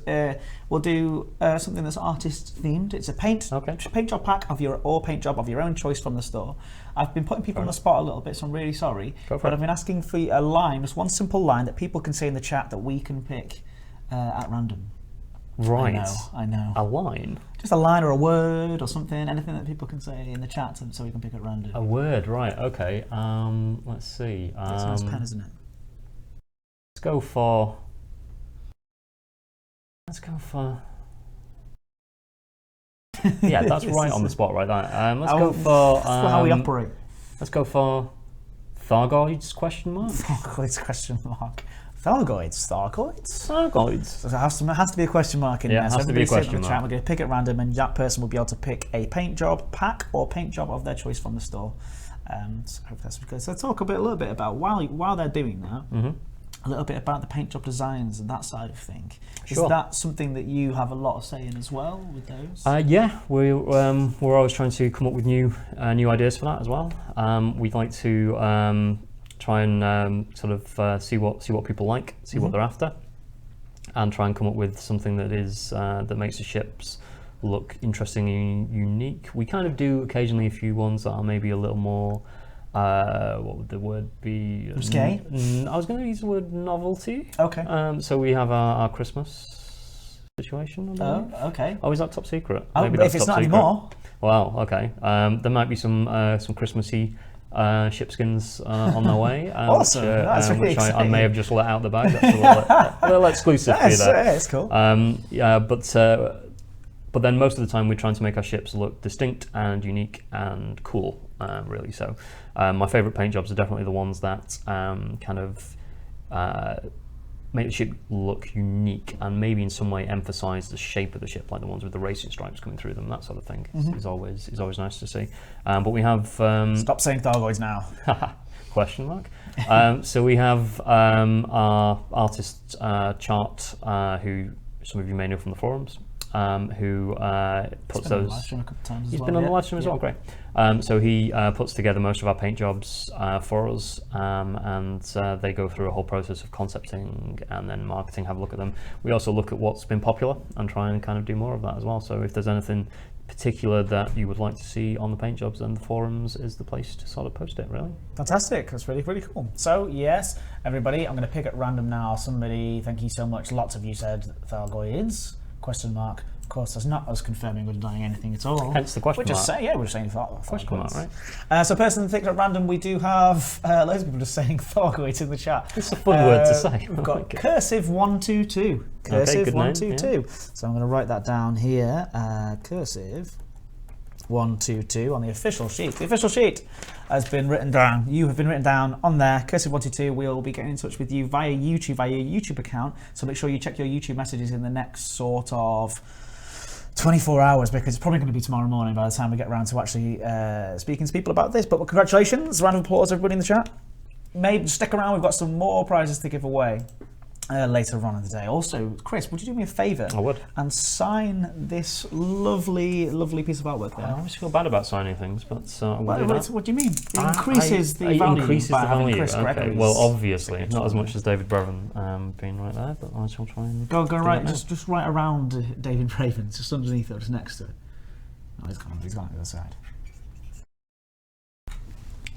S2: we'll do something that's artist themed. It's a paint job pack or paint job of your own choice from the store. I've been putting people on the spot a little bit, so I'm really sorry. But I've been asking for a line, just one simple line that people can say in the chat that we can pick at random.
S8: Right.
S2: I know.
S8: A line?
S2: Just a line or a word or something, anything that people can say in the chat so we can pick at random.
S8: A word, right, okay. Let's see.
S2: That's a nice pen, isn't it?
S8: Let's go for... Yeah, that's right on the spot, right? Let's go for...
S2: That's how we operate.
S8: Let's go for... Thargoids, question mark?
S2: Thargoids, question mark. Thargoids?
S8: Thargoids.
S2: There has to be a question mark in there.
S8: It has to be a question mark.
S2: Chat. We're going to pick at random, and that person will be able to pick a paint job pack or paint job of their choice from the store. So hope that's good. So talk a little bit about while they're doing that, a little bit about the paint job designs and that side of thing.
S8: Sure.
S2: Is that something that you have a lot of say in as well with those?
S8: Yeah, we're always trying to come up with new ideas for that as well. We'd like to try and sort of see what people like, see what they're after, and try and come up with something that is that makes the ships look interesting and unique. We kind of do occasionally a few ones that are maybe a little more. What would the word be?
S2: Risque?
S8: I was going to use the word novelty.
S2: Okay.
S8: So we have our Christmas situation.
S2: Okay.
S8: Oh, is that top secret?
S2: Maybe if it's not anymore.
S8: Wow. Okay. There might be some Christmassy shipskins on their way.
S2: Awesome. That's really exciting.
S8: I may have just let out the bag. That's a little exclusive for you there.
S2: Yeah, it's cool.
S8: But then most of the time we're trying to make our ships look distinct and unique and cool, really. So my favourite paint jobs are definitely the ones that kind of make the ship look unique and maybe in some way emphasise the shape of the ship, like the ones with the racing stripes coming through them. That sort of thing is always nice to see. But we have
S2: stop saying Thargoids now.
S8: Question mark. So we have our artist Chart, who some of you may know from the forums. Who puts those. He's been on the live stream as well. Great. So he puts together most of our paint jobs for us, and they go through a whole process of concepting and then marketing. Have a look at them. We also look at what's been popular and try and kind of do more of that as well. So if there's anything particular that you would like to see on the paint jobs, then the forums is the place to sort of post it, really.
S2: Fantastic. That's really, really cool. So, yes, everybody, I'm going to pick at random now. Somebody, thank you so much. Lots of you said Thargoids, question mark. Of course, that's not us confirming or denying anything at all.
S8: Hence the question
S2: We're just
S8: mark.
S2: saying, we're just saying
S8: Question mark,
S2: Thargoids.
S8: right?
S2: So, person picked at random, we do have loads of people just saying Thargoids in the chat.
S8: It's a fun word to say.
S2: We've got cursive122. Cursive
S8: good name,
S2: 122. So I'm going to write that down here. Cursive 122 on the official sheet. The official sheet has been written down. You have been written down on there. Cursive 122. We'll be getting in touch with you via your YouTube account. So make sure you check your YouTube messages in the next sort of 24 hours, because it's probably going to be tomorrow morning by the time we get around to actually speaking to people about this. But congratulations, round of applause everybody in the chat. Maybe stick around, we've got some more prizes to give away later on in the day. Also, Chris, would you do me a favour?
S8: I would.
S2: And sign this lovely, lovely piece of artwork there.
S8: I always feel bad about signing things, but I'm going to do that.
S2: What do you mean? It increases the
S8: It
S2: value
S8: increases
S2: by
S8: the
S2: having
S8: value.
S2: Chris
S8: Okay.
S2: Gregory's
S8: Well, obviously,
S2: signature
S8: not as
S2: on
S8: much as David Braben being right there, but I shall try and
S2: Go
S8: do
S2: right,
S8: that now.
S2: just right around David Braben, just underneath it, just next to it. Oh, he's gone on the other side.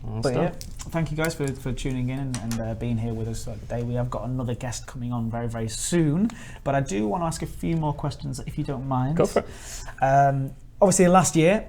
S2: But yeah, thank you guys for tuning in and being here with us today. We have got another guest coming on very, very soon, but I do want to ask a few more questions if you don't mind.
S8: Go for it.
S2: Obviously, last year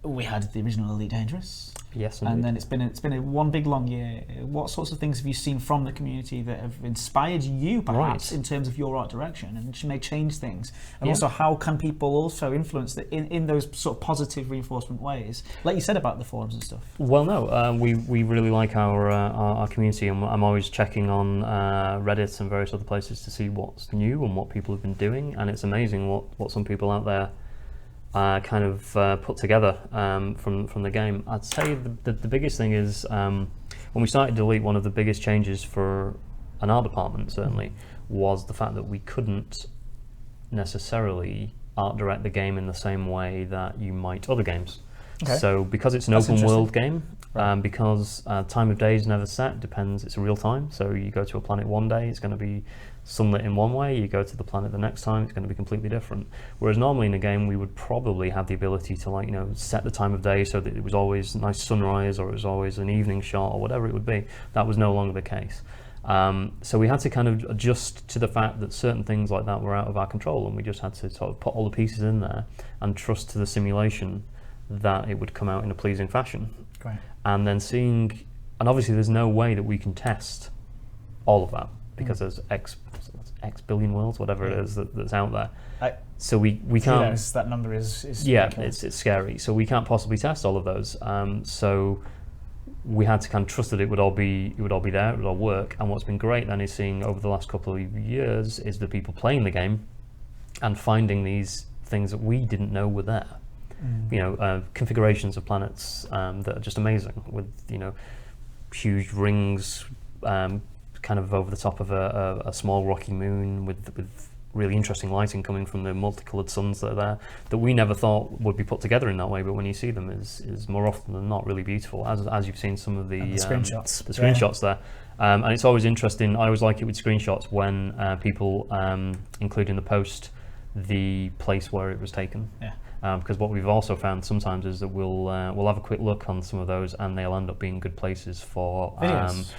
S2: we had the original Elite Dangerous.
S8: Yes,
S2: And
S8: indeed.
S2: then it's been a one big long year. What sorts of things have you seen from the community that have inspired you, perhaps,
S8: Right.
S2: in terms of your art direction, and may change things? And
S8: Yeah.
S2: also, how can people also influence that in those sort of positive reinforcement ways, like you said about the forums and stuff?
S8: Well, no, we really like our community, and I'm always checking on Reddit and various other places to see what's new and what people have been doing, and it's amazing what some people out there kind of put together from the game. I'd say the biggest thing is when we started Delete, one of the biggest changes for an art department certainly was the fact that we couldn't necessarily art direct the game in the same way that you might other games.
S2: Okay.
S8: So because it's an
S2: That's
S8: open world game, because time of day is never set, depends, it's real time. So you go to a planet one day, it's going to be sunlit in one way, you go to the planet the next time, it's going to be completely different. Whereas normally in a game we would probably have the ability to set the time of day so that it was always nice sunrise or it was always an evening shot or whatever it would be. That was no longer the case. So we had to kind of adjust to the fact that certain things like that were out of our control, and we just had to sort of put all the pieces in there and trust to the simulation that it would come out in a pleasing fashion.
S2: Great.
S8: And then and obviously there's no way that we can test all of that because there's X billion worlds, whatever it is that's out there. So we can't.
S2: That number is
S8: It's scary. So we can't possibly test all of those. So we had to kind of trust that it would all be there, it would all work. And what's been great then is seeing over the last couple of years is the people playing the game and finding these things that we didn't know were there. Configurations of planets that are just amazing, with huge rings kind of over the top of a small rocky moon with really interesting lighting coming from the multicolored suns that are there, that we never thought would be put together in that way, but when you see them is more often than not really beautiful, as you've seen some of the screenshots there. And it's always interesting. I always like it with screenshots when people include in the post the place where it was taken. Because what we've also found sometimes is that we'll have a quick look on some of those, and they'll end up being good places for
S2: videos.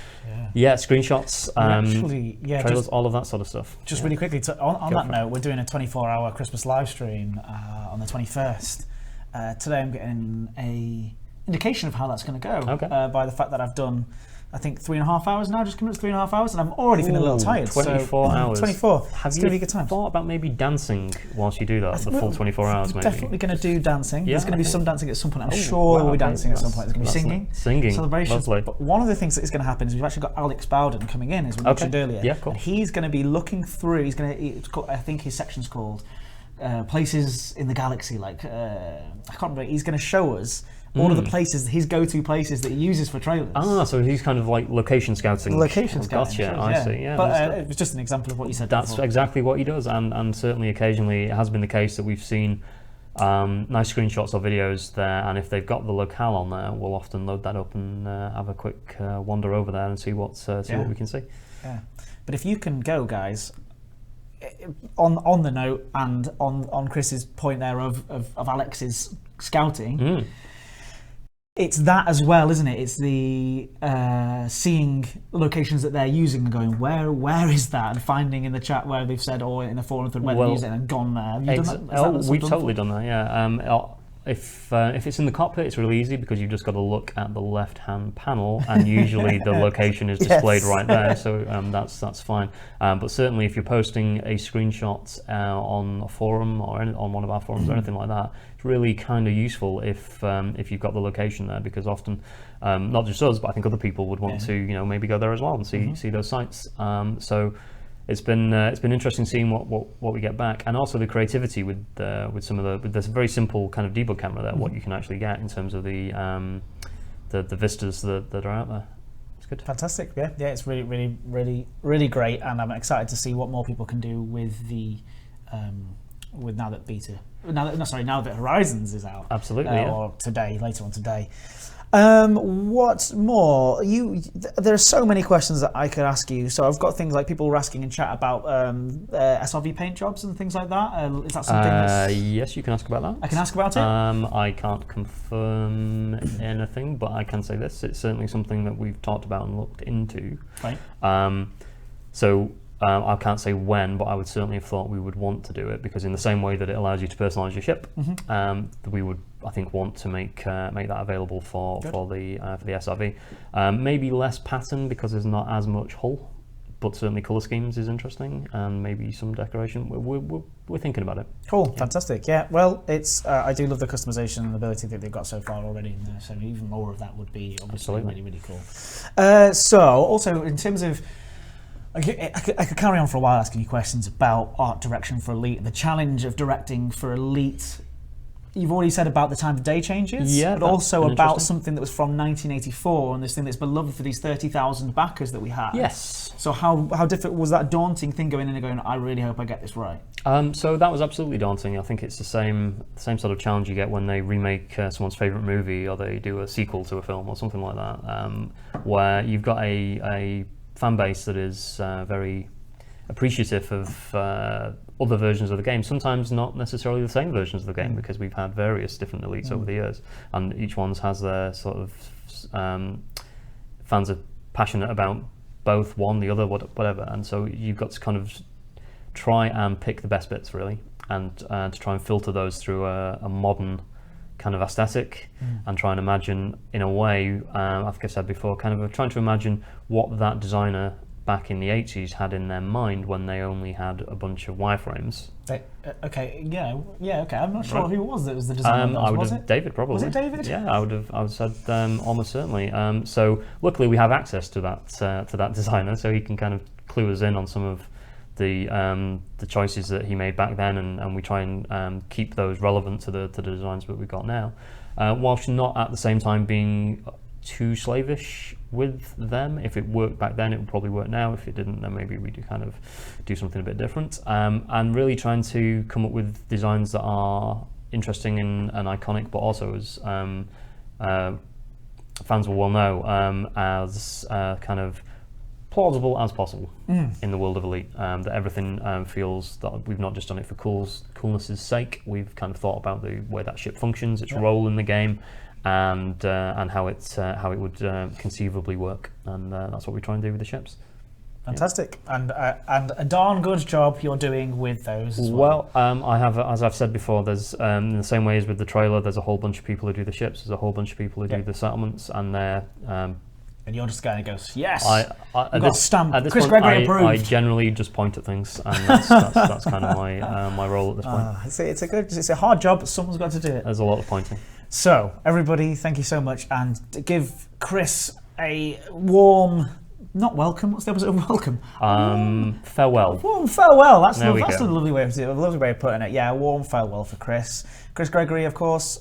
S8: Screenshots, trailers, all of that sort of stuff.
S2: Just really quickly, on that note, we're doing a 24-hour Christmas live stream on the 21st. Today I'm getting a indication of how that's going to go by the fact that I've done, I think, 3.5 hours now, just coming up to 3.5 hours, and I'm already feeling a little tired.
S8: 24 hours.
S2: 24.
S8: Have
S2: it's
S8: you
S2: going to be a good time.
S8: thought about maybe dancing whilst you do that, the full 24 hours maybe?
S2: Definitely going to do dancing.
S8: Yeah,
S2: There's going to be some dancing at some point. I'm sure
S8: wow,
S2: there will be
S8: okay.
S2: dancing at some point. There's going to be singing.
S8: Singing.
S2: Celebrations.
S8: Lovely.
S2: But one of the things that is going to happen is we've actually got Alex Bowden coming in, as we mentioned earlier.
S8: Yeah, cool.
S2: And he's going to be looking through, I think his section's called Places in the Galaxy. I can't remember. He's going to show us all of the places, his go-to places that he uses for trailers.
S8: So he's kind of like location scouting.
S2: Location scouting.
S8: Gotcha, I see, yeah.
S2: But it was just an example of what you said
S8: That's
S2: before.
S8: exactly what he does, and certainly occasionally it has been the case that we've seen nice screenshots or videos there, and if they've got the locale on there, we'll often load that up and have a quick wander over there and see what we can see.
S2: Yeah. But if you can go, guys, on the note and on Chris's point there of Alex's scouting, it's that as well, isn't it? It's the seeing locations that they're using and going, where is that? And finding in the chat where they've said, or in the forum thread where they've used it and gone there. Have you done that?
S8: We've totally done that, yeah. If it's in the cockpit, it's really easy because you've just got to look at the left-hand panel, and usually the location is displayed right there, so that's fine. But certainly, if you're posting a screenshot on a forum or on one of our forums or anything like that, it's really kind of useful if you've got the location there, because often, not just us, but I think other people would want to maybe go there as well and see those sites. So. It's been interesting seeing what we get back, and also the creativity with some of with this very simple kind of debug camera there, what you can actually get in terms of the vistas that are out there. It's good.
S2: Fantastic, yeah, it's really great, and I'm excited to see what more people can do with the now that Horizons is out.
S8: Absolutely,
S2: or later on today. What more? There are so many questions that I could ask you. So I've got things like people were asking in chat about SRV paint jobs and things like that. Is that something?
S8: Yes, you can ask about that.
S2: I can ask about it.
S8: I can't confirm anything, but I can say this: it's certainly something that we've talked about and looked into.
S2: Right.
S8: I can't say when, but I would certainly have thought we would want to do it, because in the same way that it allows you to personalise your ship, we would, I think, want to make that available for the SRV. Maybe less pattern because there's not as much hull, but certainly colour schemes is interesting, and maybe some decoration. We're thinking about it.
S2: Cool, fantastic. Yeah, well, it's I do love the customization and ability that they've got so far already in there. So even more of that would be obviously really cool. So also in terms of, I could carry on for a while asking you questions about art direction for Elite, the challenge of directing for Elite. You've already said about the time of day changes, but also about something that was from 1984 and this thing that's beloved for these 30,000 backers that we had.
S8: Yes.
S2: So how difficult was that daunting thing going in and going, I really hope I get this right?
S8: So that was absolutely daunting. I think it's the same sort of challenge you get when they remake someone's favourite movie, or they do a sequel to a film or something like that, where you've got a fan base that is very appreciative of other versions of the game, sometimes not necessarily the same versions of the game, because we've had various different Elites over the years, and each one has their sort of fans are passionate about both one, the other, whatever, and so you've got to kind of try and pick the best bits really, and to try and filter those through a modern kind of aesthetic, and try and imagine, in a way, I think I said before, kind of trying to imagine what that designer back in the 80s had in their mind when they only had a bunch of wireframes.
S2: Okay. I'm not sure who it was that was the designer.
S8: Was it David? Probably.
S2: Was it David?
S8: Yeah, I would have said almost certainly. So luckily we have access to that designer, so he can kind of clue us in on some of the choices that he made back then, and we try and keep those relevant to the designs that we've got now, whilst not at the same time being too slavish with them. If it worked back then, it would probably work now. If it didn't, then maybe we do something a bit different, and really trying to come up with designs that are interesting and iconic, but also as fans will well know, as kind of plausible as possible in the world of Elite. That everything feels that we've not just done it for coolness' sake. We've kind of thought about the way that ship functions, its role in the game, and how it would conceivably work, and that's what we try and do with the ships.
S2: Fantastic, and a darn good job you're doing with those as well.
S8: I have, as I've said before, there's in the same way as with the trailer, there's a whole bunch of people who do the ships, there's a whole bunch of people who do the settlements, and they're
S2: and you're just going to go, yes,
S8: I've
S2: got a stamp.
S8: Chris
S2: Gregory approved.
S8: I generally just point at things, and that's kind of my role at this point.
S2: It's a hard job, but someone's got to do it.
S8: There's a lot of pointing.
S2: So everybody, thank you so much, and give Chris a warm, not welcome. What's the opposite of welcome?
S8: Farewell.
S2: Warm farewell. That's a lovely way of putting it. Yeah, a warm farewell for Chris. Chris Gregory, of course.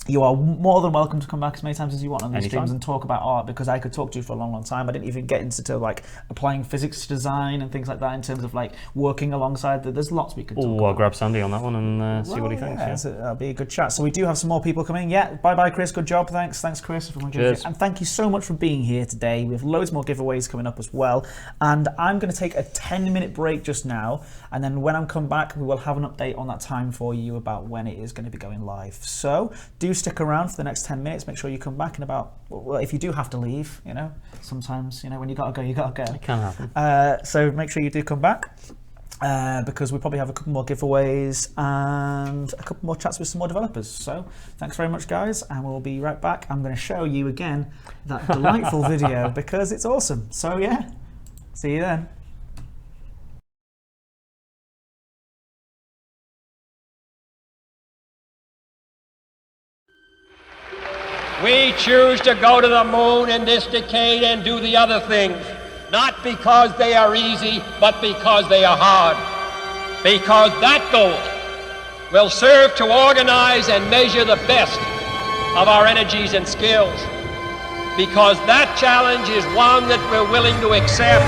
S2: you are more than welcome to come back as many times as you want on these
S8: Anytime.
S2: streams and talk about art, because I could talk to you for a long, long time. I didn't even get into like applying physics to design and things like that in terms of like working alongside. There's lots we could talk
S8: Oh,
S2: about.
S8: I'll grab Sandy on that one and see what he thinks.
S2: Yeah,
S8: Yeah.
S2: so that'll be a good chat. So we do have some more people coming. Yeah, bye Chris, good job. Thanks Chris.
S8: Cheers.
S2: And thank you so much for being here today. We have loads more giveaways coming up as well. And I'm going to take a 10-minute break just now, and then when I'm come back, we will have an update on that time for you about when it is going to be going live. So do stick around for the next 10 minutes. Make sure you come back in about, well, if you do have to leave, you know, sometimes, you know, when you gotta go, you gotta go.
S8: It can happen.
S2: So make sure you do come back. Because we probably have a couple more giveaways and a couple more chats with some more developers. So thanks very much, guys, and we'll be right back. I'm going to show you again that delightful video because it's awesome. So yeah, see you then.
S1: We choose to go to the moon in this decade and do the other things, not because they are easy, but because they are hard. Because that goal will serve to organize and measure the best of our energies and skills. Because that challenge is one that we're willing to accept,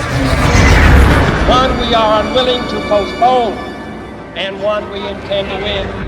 S1: one we are unwilling to postpone, and one we intend to win.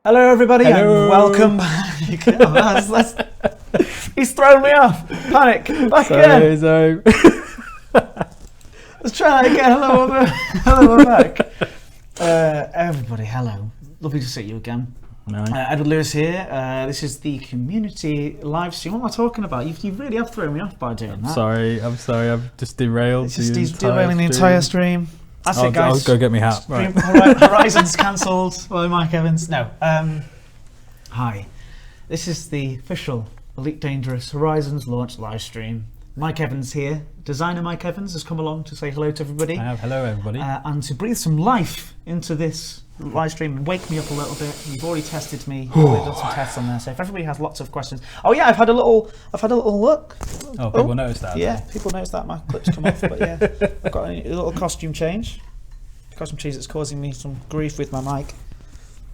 S2: Hello, everybody,
S7: Hello.
S2: and welcome back. He's thrown me off. Panic. Back again.
S7: So,
S2: Let's try that again. Hello, we're back. Everybody, hello. Lovely to see you again. Edward Lewis here. This is the community live stream. What am I talking about? You really have thrown me off by doing that.
S7: I'm sorry. I've just derailed.
S2: It's just derailing the entire stream. That's it, guys.
S7: I'll go get me hat. Right.
S2: Horizon's cancelled. Hello, Mike Evans. No. Hi. This is the official Elite Dangerous Horizons launch live stream. Mike Evans here. Designer Mike Evans has come along to say hello to everybody.
S7: Hello, everybody.
S2: And to breathe some life into this live stream and wake me up a little bit. You've already tested me. You've already done some tests on there. So if everybody has lots of questions. Oh yeah, I've had a little look.
S7: Oh, people noticed that.
S2: Yeah, people noticed that my clips come off. But yeah, I've got a little costume change. Costume change that's causing me some grief with my mic.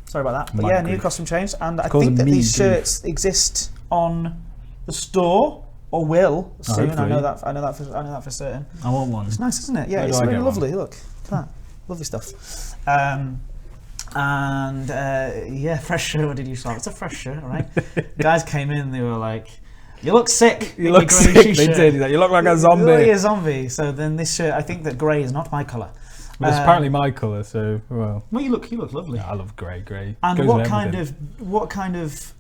S2: Sorry about that. But yeah, new costume change. And I think that these shirts exist on the store. Or will soon. I know that for certain.
S7: I want one.
S2: It's nice, isn't it? Yeah, it's really lovely. Look at that, lovely stuff. Yeah, fresh shirt. What did you say? It's a fresh shirt, all right? Guys came in, they were like, "You look sick.
S7: You look sick." They did. You look like a zombie.
S2: You look like a zombie. So then this shirt, I think that grey is not my colour.
S7: Well, it's apparently my colour. So well.
S2: Well, you look lovely.
S7: Yeah, I love grey.
S2: And what kind of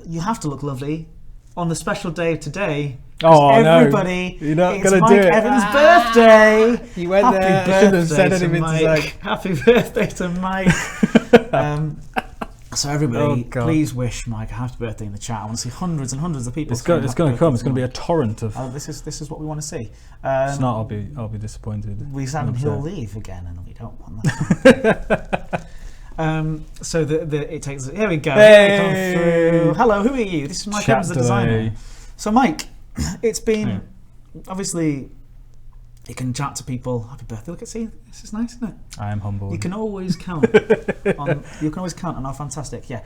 S2: you have to look lovely on the special day of today.
S7: Oh,
S2: everybody,
S7: no. You're not
S2: it's
S7: gonna
S2: Mike
S7: do it.
S2: Evans' birthday.
S7: You went
S2: Happy
S7: there. I
S2: birthday
S7: shouldn't have said
S2: to
S7: anything
S2: Mike.
S7: to say.
S2: Happy birthday to Mike. So everybody, please wish Mike a happy birthday in the chat. I want to see hundreds and hundreds of people.
S7: It's going to come. It's going to be a torrent of.
S2: Oh, this is what we want to see.
S7: It's not. I'll be disappointed.
S2: We said he'll leave again, and we don't want that. So it takes. Here we go.
S7: Hey!
S2: Come through. Hello, who are you? This is Mike Evans, the designer. So Mike, it's been obviously you can chat to people. Happy birthday! Look at see, this is nice, isn't it?
S7: I am humble.
S2: You can always count on. You can always count on our fantastic. Yeah.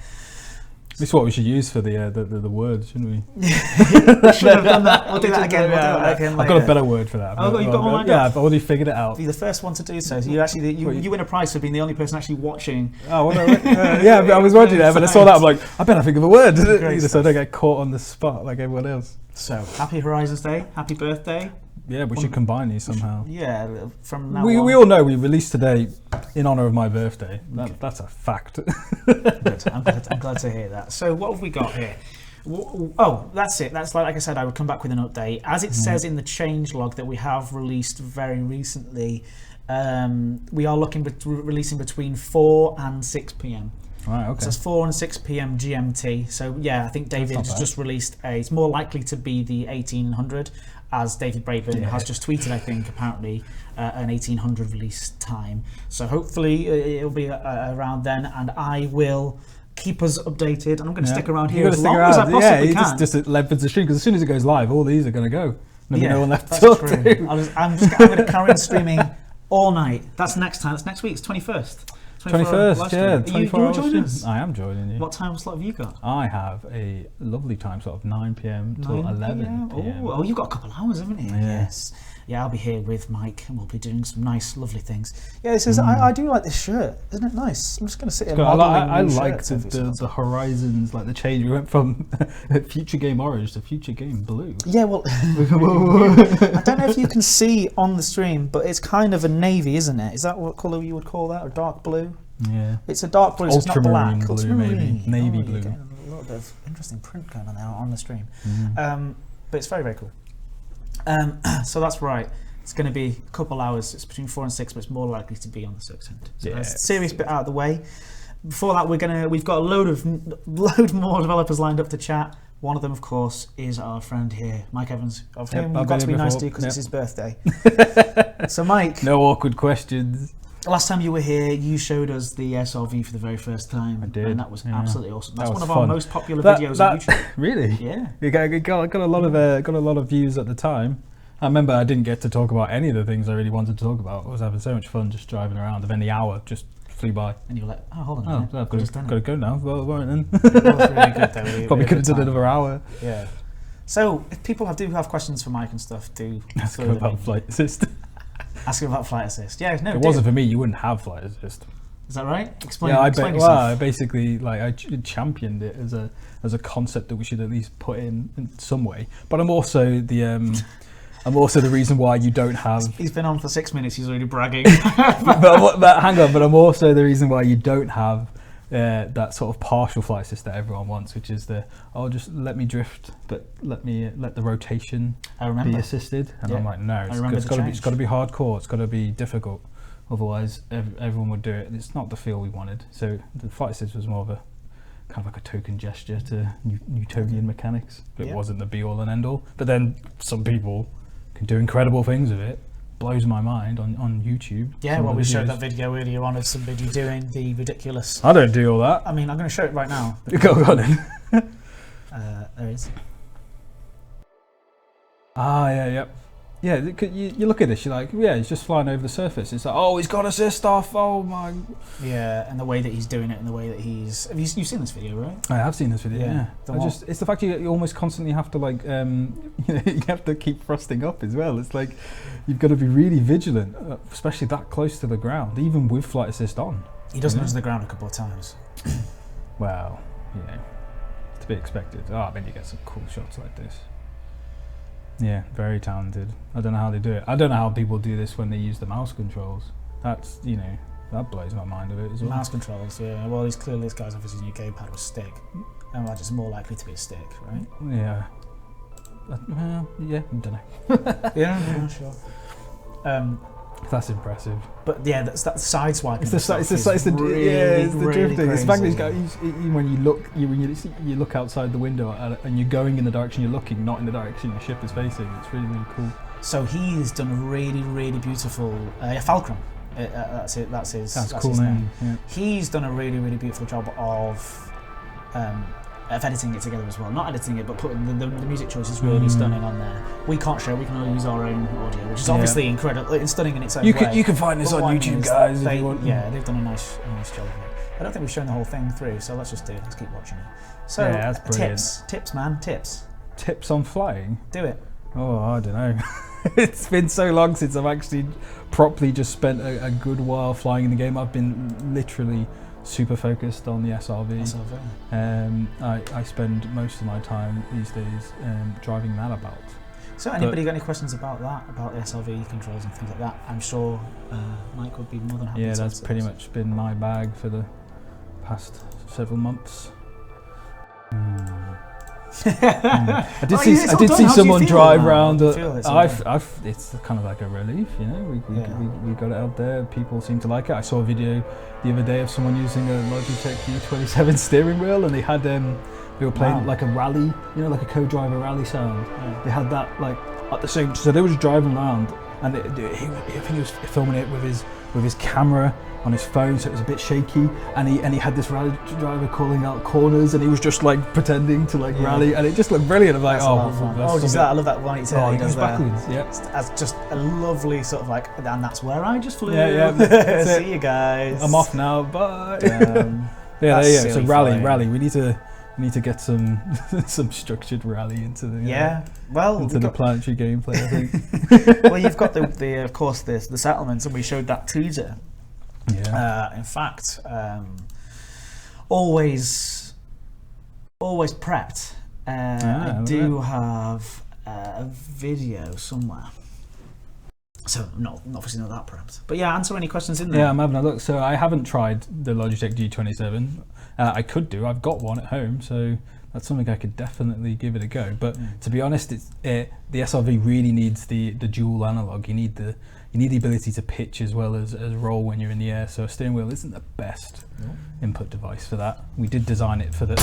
S7: This is what we should use for the word, shouldn't we?
S2: We should have done that. We'll do that again.
S7: I've got a better word for that.
S2: Oh, you've got one lined
S7: up? Yeah,
S2: up?
S7: I've already figured it out.
S2: Be the first one to do so. You actually you win a prize for being the only person actually watching.
S7: Oh, yeah, I was watching that, but I saw that. I'm like, I better think of a word, so I don't get caught on the spot like everyone else.
S2: So happy Horizons Day, happy birthday.
S7: Yeah, we should combine these somehow.
S2: Yeah, from now
S7: we all know we released today in honour of my birthday. That's a fact.
S2: Good. I'm glad to hear that. So what have we got here? Oh, that's it. That's like I said, I would come back with an update. As it says in the changelog that we have released very recently, we are looking at releasing between 4 and 6 p.m.
S7: Right, okay.
S2: So it's 4 and 6 p.m. GMT. So yeah, I think David has just released it's more likely to be the 1800, as David Braben has just tweeted, I think, apparently, an 1800 release time. So hopefully it'll be around then, and I will keep us updated, and I'm going to stick around here as long as I possibly can.
S7: Just lengthens the stream, because as soon as it goes live, all these are going to go. There'll be no one left to
S2: that's
S7: talk
S2: true.
S7: to.
S2: I'm going to carry on streaming all night. That's next time. That's next week. It's 21st.
S7: 21st, yeah. 24
S2: you
S7: hours
S2: joining
S7: stream.
S2: us?
S7: I am joining you.
S2: What time slot have you got?
S7: I have a lovely time slot of 9 p.m. till 11 p.m.
S2: Oh, you've got a couple of hours, haven't you?
S7: Yeah.
S2: Yes. Yeah, I'll be here with Mike, and we'll be doing some nice, lovely things. Yeah, this is. I do like this shirt. Isn't it nice? I'm just going to sit here modeling
S7: I
S2: new
S7: like
S2: shirts every single
S7: the horizons, like the change. We went from Future Game Orange to Future Game Blue.
S2: Yeah, well, I don't know if you can see on the stream, but it's kind of a navy, isn't it? Is that what colour you would call that, or dark blue?
S7: Yeah.
S2: It's a dark blue, so it's not black.
S7: Ultramarine blue,
S2: Ultramarine.
S7: maybe. Navy
S2: You're
S7: blue.
S2: getting a little bit of interesting print going on there on the stream. But it's very, very cool. So that's right. It's going to be a couple hours. It's between 4 and 6, but it's more likely to be on the 6th end. So that's the serious bit out of the way. Before that, we've got a load more developers lined up to chat. One of them, of course, is our friend here, Mike Evans. Of him, we've got to be nice to because it's his birthday. So, Mike.
S7: No awkward questions.
S2: Last time you were here, you showed us the SRV for the very first time.
S7: I did.
S2: And that was absolutely awesome. That's
S7: That was
S2: one of our
S7: fun.
S2: most popular videos on YouTube.
S7: Really?
S2: Yeah.
S7: You got a lot of views at the time. I remember I didn't get to talk about any of the things I really wanted to talk about. I was having so much fun just driving around, and then the hour just flew by.
S2: And you were like, oh, hold on.
S7: Oh, I've got to go now. Well, right then.
S2: That was really good, though.
S7: Probably could have done another hour.
S2: Yeah. So, if people do have questions for Mike and stuff, do
S7: Ask
S2: throw
S7: him
S2: them
S7: about
S2: in.
S7: Flight Assist.
S2: Ask him about Flight Assist. Yeah, no,
S7: If it wasn't for me, you wouldn't have Flight Assist.
S2: Is that right? Explain
S7: I
S2: yourself.
S7: basically I championed it as a concept that we should at least put in some way. But I'm also the reason why you don't have.
S2: He's been on for 6 minutes. He's already bragging.
S7: but hang on. But I'm also the reason why you don't have that sort of partial flight assist that everyone wants, which is just let me drift, but let the rotation be assisted. And I'm like, no, it's got to be hardcore. It's got to be difficult. Otherwise, everyone would do it. It's not the feel we wanted. So the flight assist was more of a kind of like a token gesture to Newtonian mechanics. It wasn't the be all and end all. But then some people can do incredible things with it. Blows my mind on YouTube.
S2: Yeah, well, we showed that video earlier on of somebody doing the ridiculous.
S7: I don't do all that.
S2: I mean, I'm going to show it right now.
S7: Go on then.
S2: There it is.
S7: Yeah, you look at this, you're like, yeah, he's just flying over the surface. It's like, oh, he's got assist off, oh my.
S2: Yeah, and the way that he's doing it and the way that he's... You've seen this video, right?
S7: I have seen this video, yeah. It's the fact you almost constantly have to you have to keep thrusting up as well. It's like, you've got to be really vigilant, especially that close to the ground, even with flight assist on.
S2: He does nudge the ground a couple of times.
S7: Well, to be expected. Then you get some cool shots like this. Yeah, very talented. I don't know how they do it. I don't know how people do this when they use the mouse controls. That's, that blows my mind a bit as well.
S2: Mouse controls, yeah. Well, this guy's obviously using a gamepad with a stick. I imagine it's more likely to be a stick, right?
S7: Yeah. I don't know.
S2: Yeah, sure.
S7: That's impressive.
S2: But yeah, that's that side swiping.
S7: It's the drifting. It's the fact that when you look outside the window and you're going in the direction you're looking, not in the direction the ship is facing. It's really, really cool.
S2: So he's done a really, really beautiful Falcrum. That's it. That's his name. Yeah. He's done a really, really beautiful job of editing it together as well. Not editing it, but putting the music choice is really stunning on there. We can't share. We can only use our own audio, which is obviously incredible. It's stunning in its own way.
S7: You can find this on YouTube, guys. If you want.
S2: Yeah, they've done a nice job here. I don't think we've shown the whole thing through, so let's keep watching it. So
S7: that's brilliant.
S2: Tips, man, tips.
S7: Tips on flying.
S2: Do it.
S7: Oh, I don't know. It's been so long since I've actually properly just spent a good while flying in the game. I've been literally super focused on the SRV. I spend most of my time these days driving that about.
S2: So anybody got any questions about that, about the SRV controls and things like that? I'm sure Mike would be more than happy to answer.
S7: Yeah, that's pretty much been my bag for the past several months. I did
S2: Oh,
S7: see
S2: yeah, it's
S7: I
S2: all
S7: did
S2: done.
S7: see
S2: How do you
S7: someone
S2: feel
S7: drive
S2: now?
S7: around.
S2: I feel it's
S7: It's kind of like a relief, you know.
S2: Yeah.
S7: We got it out there. People seem to like it. I saw a video the other day of someone using a Logitech G27 steering wheel, and they had they were playing like a rally, you know, like a co-driver rally sound. They had that like at the same. So they were just driving around, and I think he was filming it with his camera on his phone, so it was a bit shaky, and he had this rally driver calling out corners, and he was just like pretending to like rally, and it just looked brilliant. I'm like,
S2: That's a lot of fun.
S7: that's
S2: Oh, just
S7: something-
S2: that. I love that one. He
S7: Oh, he
S2: does
S7: goes
S2: that.
S7: backwards. Yep.
S2: As just a lovely sort of like, and that's where I just flew.
S7: Yeah, that's it.
S2: See you guys.
S7: I'm off now. Bye.
S2: Um,
S7: Yeah,
S2: That's
S7: yeah. So
S2: silly
S7: rally.
S2: flying.
S7: We need to get some some structured rally into the
S2: yeah. Well,
S7: into
S2: we've
S7: the
S2: got-
S7: planetary gameplay. I think.
S2: well, you've got the of course the settlements, and we showed that teaser.
S7: Yeah.
S2: In fact, always prepped. I do have a video somewhere. So obviously not that prepped. But yeah, answer any questions in there.
S7: Yeah, I'm having a look. So I haven't tried the Logitech G27. I could do. I've got one at home, so that's something I could definitely give it a go. But to be honest, the SRV really needs the dual analog. You need the ability to pitch as well as roll when you're in the air. So a steering wheel isn't the best input device for that. We did design it for the.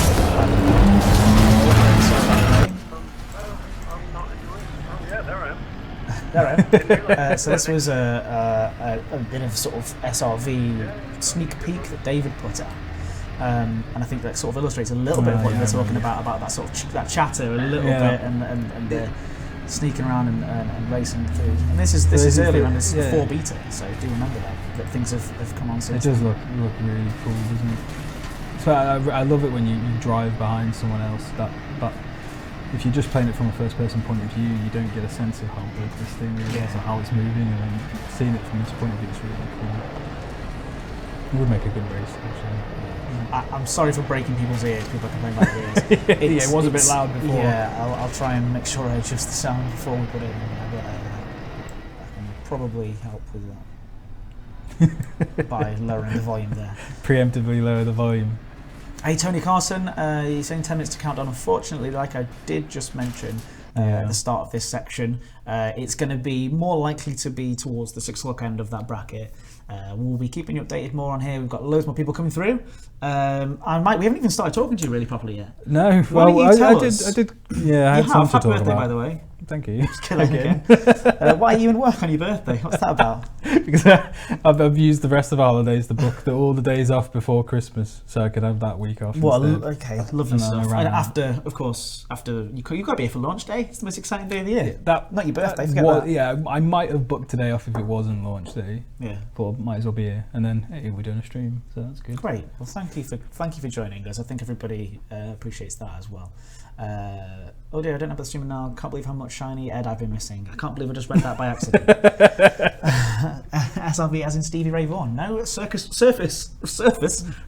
S2: So this was a bit of sort of SRV sneak peek that David put out. And I think that sort of illustrates a little bit of what you were talking about that sort of that chatter a little bit and the sneaking around and racing through. And this is earlier and this is before beta, so do remember that things have come on
S7: It
S2: since.
S7: does look really cool, doesn't it? So I love it when you drive behind someone else. But if you're just playing it from a first-person point of view, you don't get a sense of how big this thing is or how it's moving, and then seeing it from this point of view is really cool. It would make a good race, actually.
S2: I'm sorry for breaking people's ears. People are complaining about the ears.
S7: It was a bit loud before.
S2: Yeah, I'll try and make sure I adjust the sound before we put it in there. But I can probably help with that by lowering the volume there.
S7: Preemptively lower the volume.
S2: Hey, Tony Carson, you're saying 10 minutes to countdown. Unfortunately, like I did just mention at the start of this section, it's going to be more likely to be towards the 6 o'clock end of that bracket. We'll be keeping you updated more on here. We've got loads more people coming through. And Mike, we haven't even started talking to you really properly yet.
S7: No,
S2: Why don't you
S7: I
S2: tell
S7: did.
S2: us?
S7: I did. Yeah, I had
S2: You
S7: something
S2: have.
S7: to
S2: Happy
S7: talk
S2: birthday,
S7: about.
S2: by the way.
S7: Thank you.
S2: Again. Why are you in work on your birthday? What's that about?
S7: Because I've used the rest of the holidays to book all the days off before Christmas, so I could have that week off.
S2: Well,
S7: instead.
S2: okay, lovely
S7: And
S2: stuff.
S7: around.
S2: And after, of course, you got to be here for launch day. It's the most exciting day of the year.
S7: That
S2: Not your birthday.
S7: that
S2: Forget
S7: was-
S2: that.
S7: Yeah, I might have booked today off if it wasn't launch day,
S2: Yeah.
S7: but might as well be here. And then hey, we're doing a stream, so that's good.
S2: Great. Well, thank you for joining us. I think everybody appreciates that as well. Oh dear, I don't have the stream now. Can't believe how much shiny Ed I've been missing. I can't believe I just read that by accident. SRV as in Stevie Ray Vaughan. No, surface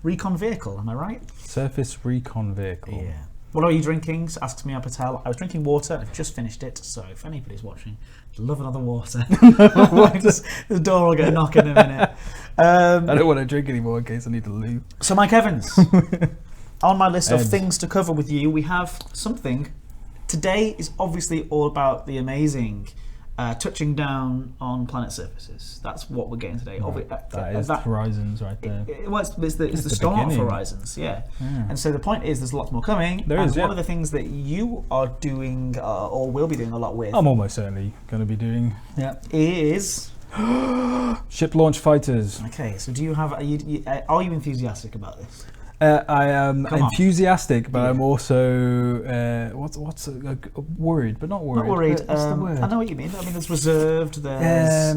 S2: recon vehicle. Am I right?
S7: Surface recon vehicle.
S2: Yeah. What are you drinking? Asks me Patel. I was drinking water. I've just finished it. So if anybody's watching, I'd love another water. The door will get a knock in a minute.
S7: I don't want to drink anymore in case I need to loo.
S2: So Mike Evans, on my list of
S7: Ed.
S2: things to cover with you, we have something. Today is obviously all about the amazing touching down on planet surfaces. That's what we're getting today.
S7: That is Horizons right there.
S2: Well, it's the
S7: the
S2: start of
S7: beginning.
S2: Horizons, yeah. And so the point is, there's lots more coming.
S7: There
S2: and
S7: is,
S2: one
S7: yeah.
S2: of the things that you are doing or will be doing a lot with
S7: I'm almost certainly going to be doing. Yeah.
S2: is.
S7: Ship launch fighters.
S2: Okay, so do you have? Are you enthusiastic about this?
S7: I am
S2: Come on.
S7: enthusiastic, but
S2: Yeah.
S7: I'm also what's worried, but not worried.
S2: Not worried.
S7: What's the word?
S2: I know what you mean. I mean, there's reserved. There's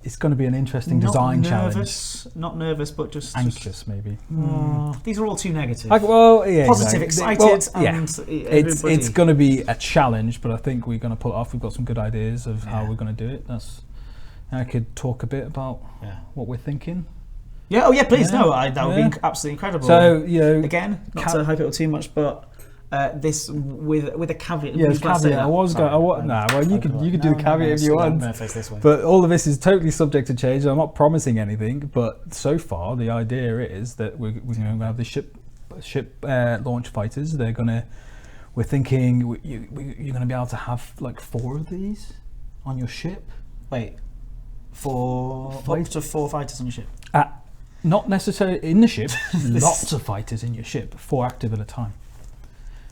S7: It's going to be an interesting design challenge.
S2: Not nervous, but just
S7: Anxious, maybe.
S2: These are all too negative.
S7: Well, yeah,
S2: Positive,
S7: exactly.
S2: excited,
S7: Well, yeah.
S2: and
S7: It's
S2: everybody-
S7: going to be a challenge, but I think we're going to pull it off. We've got some good ideas of how we're going to do it. I could talk a bit about what we're thinking.
S2: Yeah. Oh yeah. Please
S7: Yeah.
S2: no. That would
S7: Yeah.
S2: be absolutely incredible.
S7: So
S2: again, not to hype it up too much, but this with a caveat.
S7: Yeah,
S2: Please
S7: there's
S2: say
S7: caveat.
S2: that.
S7: I was going.
S2: Sorry.
S7: Well, you could do the caveat if you
S2: I'm
S7: want.
S2: gonna face this way.
S7: But all of this is totally subject to change. I'm not promising anything, but so far the idea is that we're going to have the ship launch fighters. We're thinking you're gonna be able to have like 4 of these on your ship.
S2: Wait, up to 4 fighters on your ship?
S7: Not necessarily in the ship. Lots of fighters in your ship, 4 active at a time.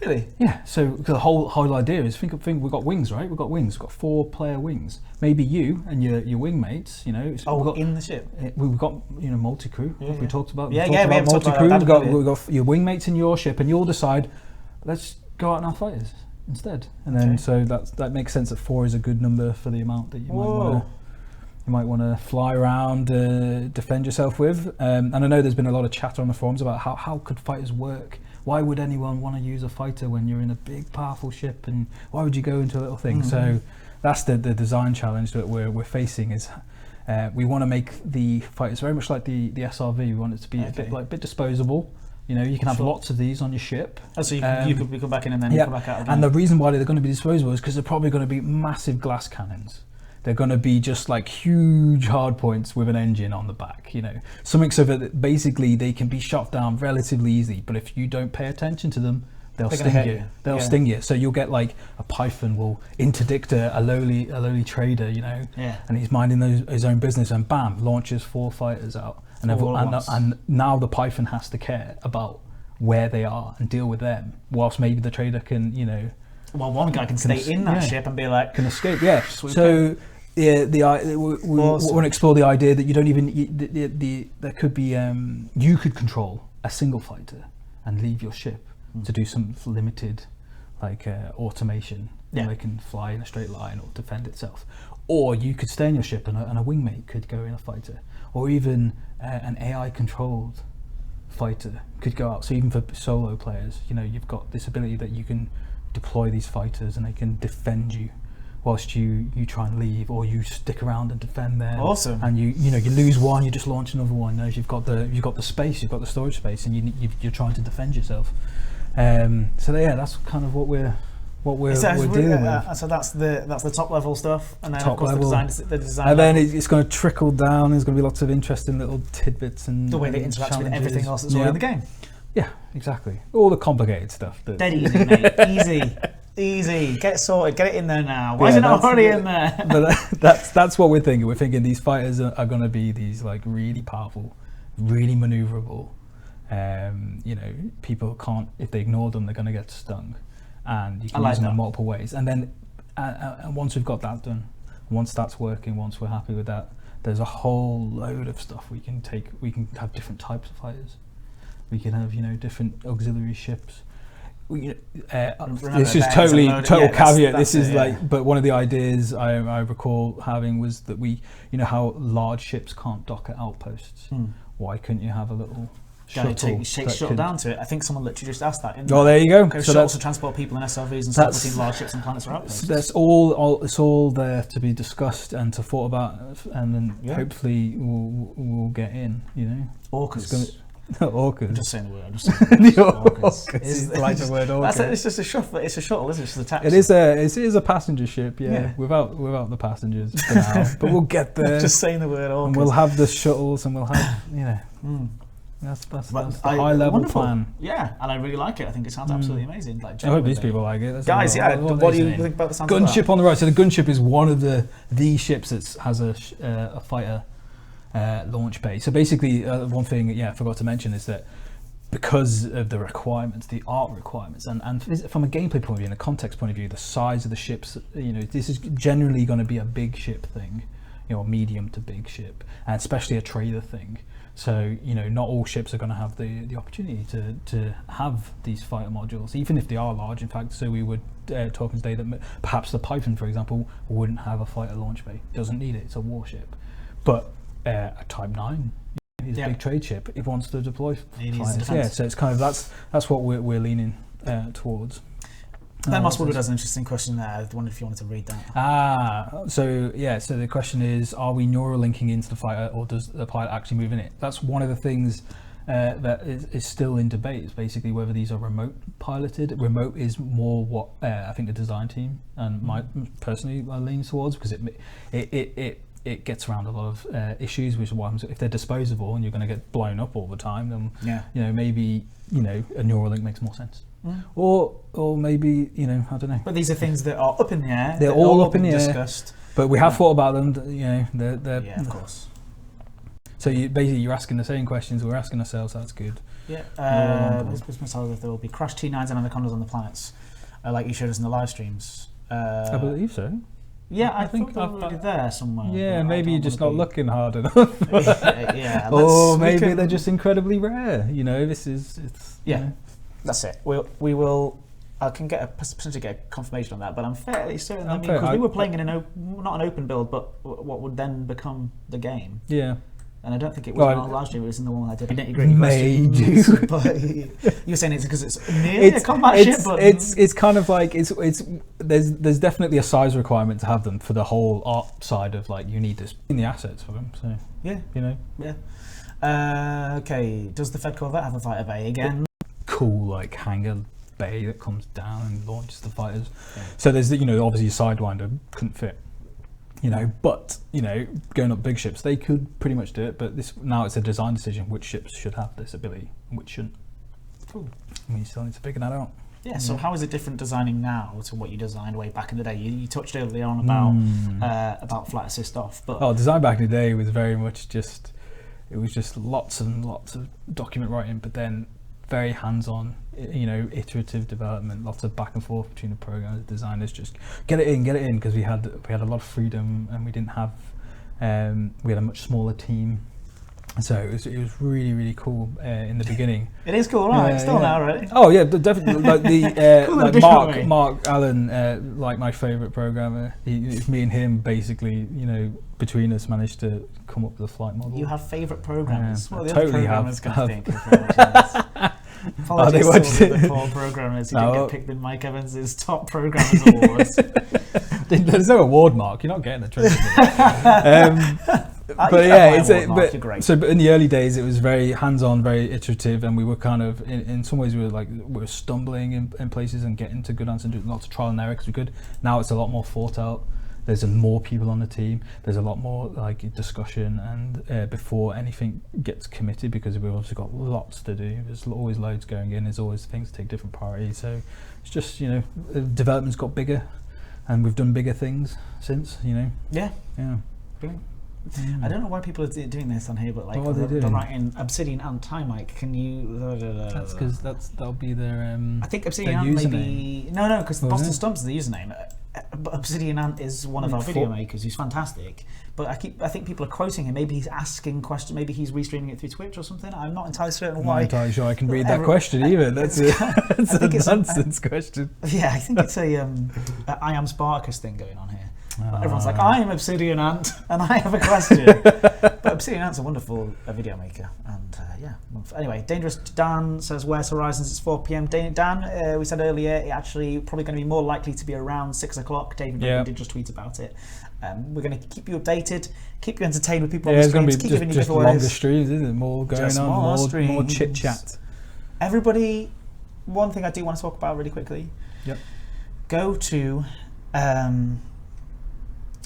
S2: Really?
S7: Yeah. So the whole idea is think we've got wings, right? We've got 4-player wings. Maybe you and your wing mates, you know.
S2: In the ship.
S7: We've got multi-crew. We talked about.
S2: We haven't talked about
S7: multi-crew.
S2: that.
S7: We've got your wing mates in your ship, and you'll decide. Let's go out and have fighters instead, and then so that makes sense that 4 is a good number for the amount that you might want to fly around, defend yourself with. And I know there's been a lot of chatter on the forums about how could fighters work. Why would anyone want to use a fighter when you're in a big, powerful ship? And why would you go into a little thing? So that's the design challenge that we're facing. Is we want to make the fighters very much like the SRV. We want it to be a bit disposable. You know, you can have lots of these on your ship.
S2: So you could come back in and then you come back out again.
S7: And the reason why they're going to be disposable is because they're probably going to be massive glass cannons. They're going to be just like huge hard points with an engine on the back, you know, something so that basically they can be shot down relatively easy. But if you don't pay attention to them, they'll sting you. They'll sting you. So you'll get like a Python will interdict a lowly trader, you know, and he's minding his own business, and bam, launches 4 fighters out, and now the Python has to care about where they are and deal with them, whilst maybe the trader can, you know.
S2: Well, one guy can stay in that ship and be like,
S7: can escape. Yeah. So we want to explore the idea that you don't even there could be you could control a single fighter and leave your ship to do some limited like automation. Yeah. They can fly in a straight line or defend itself, or you could stay in your ship and a wingmate could go in a fighter, or even an AI controlled fighter could go out. So even for solo players, you know, you've got this ability that you can deploy these fighters and they can defend you whilst you try and leave, or you stick around and defend them.
S2: Awesome.
S7: And you lose one, you just launch another one. You know, you've got the space, you've got the storage space, and you're trying to defend yourself. So that's kind of what we're dealing with.
S2: So that's the top level stuff, and then
S7: Top
S2: of course
S7: level.
S2: the design.
S7: And then it's going to trickle down. There's going to be lots of interesting little tidbits and
S2: the way they interact with
S7: challenges.
S2: everything else that's already in the game.
S7: Yeah, exactly. All the complicated stuff.
S2: Dead easy, mate. Easy. Get it sorted. Get it in there now. Why is it not already in there?
S7: But that's what we're thinking. We're thinking these fighters are going to be these like really powerful, really maneuverable. You know, people can't, if they ignore them, they're going to get stung, and you can use them in multiple ways. And then, and once we've got that done, once that's working, once we're happy with that, there's a whole load of stuff we can take. We can have different types of fighters. We can have, you know, different auxiliary ships. This is total caveat. This is but one of the ideas I recall having was that you know how large ships can't dock at outposts. Why couldn't you have a little shuttle?
S2: Shuttle down to it. I think someone literally just asked that.
S7: There you go.
S2: So shuttles to transport people in SRVs and stuff between large ships and planets or outposts.
S7: That's all. It's all there to be discussed and to thought about, and then hopefully we'll get in. You know,
S2: Orcas.
S7: Orcas.
S2: I'm just saying the word. Orcas.
S7: It's like the word orca.
S2: It's just a shuttle. It's a shuttle, isn't it? It's just a taxi.
S7: It is a passenger ship. Yeah. Without the passengers for now. But we'll get there.
S2: Just saying the word orcas.
S7: And we'll have the shuttles, and we'll have That's the high level plan.
S2: Yeah, and I really like it. I think it sounds absolutely amazing. Like,
S7: I hope these people like it.
S2: Guys, what do you think about the sound of that?
S7: Gunship on the right. So the gunship is one of the ships that has a fighter launch bay. So basically, one thing I forgot to mention is that because of the requirements, the art requirements, and from a gameplay point of view and a context point of view, the size of the ships, you know, this is generally going to be a big ship thing, you know, a medium to big ship, and especially a trader thing. So, you know, not all ships are going to have the opportunity to have these fighter modules, even if they are large. In fact, so we were talking today that perhaps the Python, for example, wouldn't have a fighter launch bay. It doesn't need it. It's a warship. But a Type 9 is a big trade ship. It wants to deploy fighters. Yeah, so it's kind of that's what we're leaning towards.
S2: Ben Moss Woodward has an interesting question there. I wonder if you wanted to read that.
S7: So the question is, are we Neuralinking into the fighter, or does the pilot actually move in it? That's one of the things that is still in debate, is basically whether these are remote piloted. Remote is more what I think the design team and my personally leans towards, because it it gets around a lot of issues, which is why if they're disposable and you're going to get blown up all the time, then maybe a neural link makes more sense. Or maybe I don't know.
S2: But these are things that are up in the air.
S7: They're all up in the air.
S2: Discussed.
S7: But we have thought about them. They're
S2: of course.
S7: So you're asking the same questions we're asking ourselves. That's good.
S2: Yeah. This must tell us if there will be Crash T9s and Anacondas on the planets, like you showed us in the live streams.
S7: I believe so.
S2: Yeah, I think they're already there somewhere.
S7: Yeah, maybe you're just not looking hard enough. Or maybe they're just incredibly rare. This is
S2: That's it. We will. I can potentially get a confirmation on that, but I'm fairly certain. Because we were playing in not an open build, but what would then become the game.
S7: Yeah.
S2: And I don't think it was in our last stream. It was in the one I did nitty-gritty questions. But you're saying it's because it's nearly a combat ship, but
S7: it's kind of like there's definitely a size requirement to have them for the whole art side of you need this in the assets for them. So
S2: okay. Does the Fed Corvette have a fighter bay again?
S7: Cool, hangar bay that comes down and launches the fighters. Yeah. So there's obviously a Sidewinder couldn't fit. But going up big ships, they could pretty much do it. But now it's a design decision: which ships should have this ability and which shouldn't.
S2: Cool.
S7: You still need to figure that out.
S2: Yeah. So how is it different designing now to what you designed way back in the day? You touched earlier on about flight assist off, but
S7: design back in the day was very much just lots and lots of document writing, but then very hands-on, iterative development, lots of back and forth between the programmers, designers, just get it in, because we had a lot of freedom and we didn't have, we had a much smaller team, so it was really, really cool in the beginning.
S2: It is cool, right? Still now, right?
S7: Oh yeah, definitely.
S2: Cool
S7: Mark Allen, my favourite programmer. Me and him basically, between us managed to come up with a flight model.
S2: You have favourite programmers. What are the
S7: totally
S2: other programmers going to think?
S7: Apologies
S2: to the poor programmers who didn't get picked in Mike Evans' top programmers awards.
S7: There's no award, Mark. You're not getting a trophy. But yeah,
S2: great.
S7: But in the early days, it was very hands-on, very iterative, and we were kind of in some ways we were stumbling in places and getting to good answers and doing lots of trial and error because we could. Now it's a lot more thought out. There's more people on the team. There's a lot more discussion, and before anything gets committed, because we've also got lots to do. There's always loads going in. There's always things to take different priorities. So it's just development's got bigger, and we've done bigger things since.
S2: Yeah.
S7: Brilliant.
S2: I don't know why people are doing this on here, but they're writing Obsidian Ant Time. Can you?
S7: That's because that'll be their.
S2: I think Obsidian Ant maybe no, because Boston Stumps is the username. But Obsidian Ant is one of our video makers who's fantastic. But I think people are quoting him. Maybe he's asking questions. Maybe he's restreaming it through Twitch or something. I'm not entirely certain why.
S7: I'm not entirely sure I can read that question either. That's a nonsense question.
S2: Yeah, I think it's a I am Spartacus thing going on here. Everyone's like, I am Obsidian Ant, and I have a question. But Obsidian Ant's a wonderful video maker, and anyway, Dangerous Dan says, "Where's Horizons? It's 4 p.m." Dan, we said earlier, it actually probably going to be more likely to be around 6 o'clock. David Braben did just tweet about it. We're going to keep you updated, keep you entertained with people on the screens, keep giving you
S7: just
S2: giveaways.
S7: Longer streams, isn't it? More going
S2: just
S7: on, more chit chat.
S2: Everybody, one thing I do want to talk about really quickly.
S7: Yep. Go
S2: to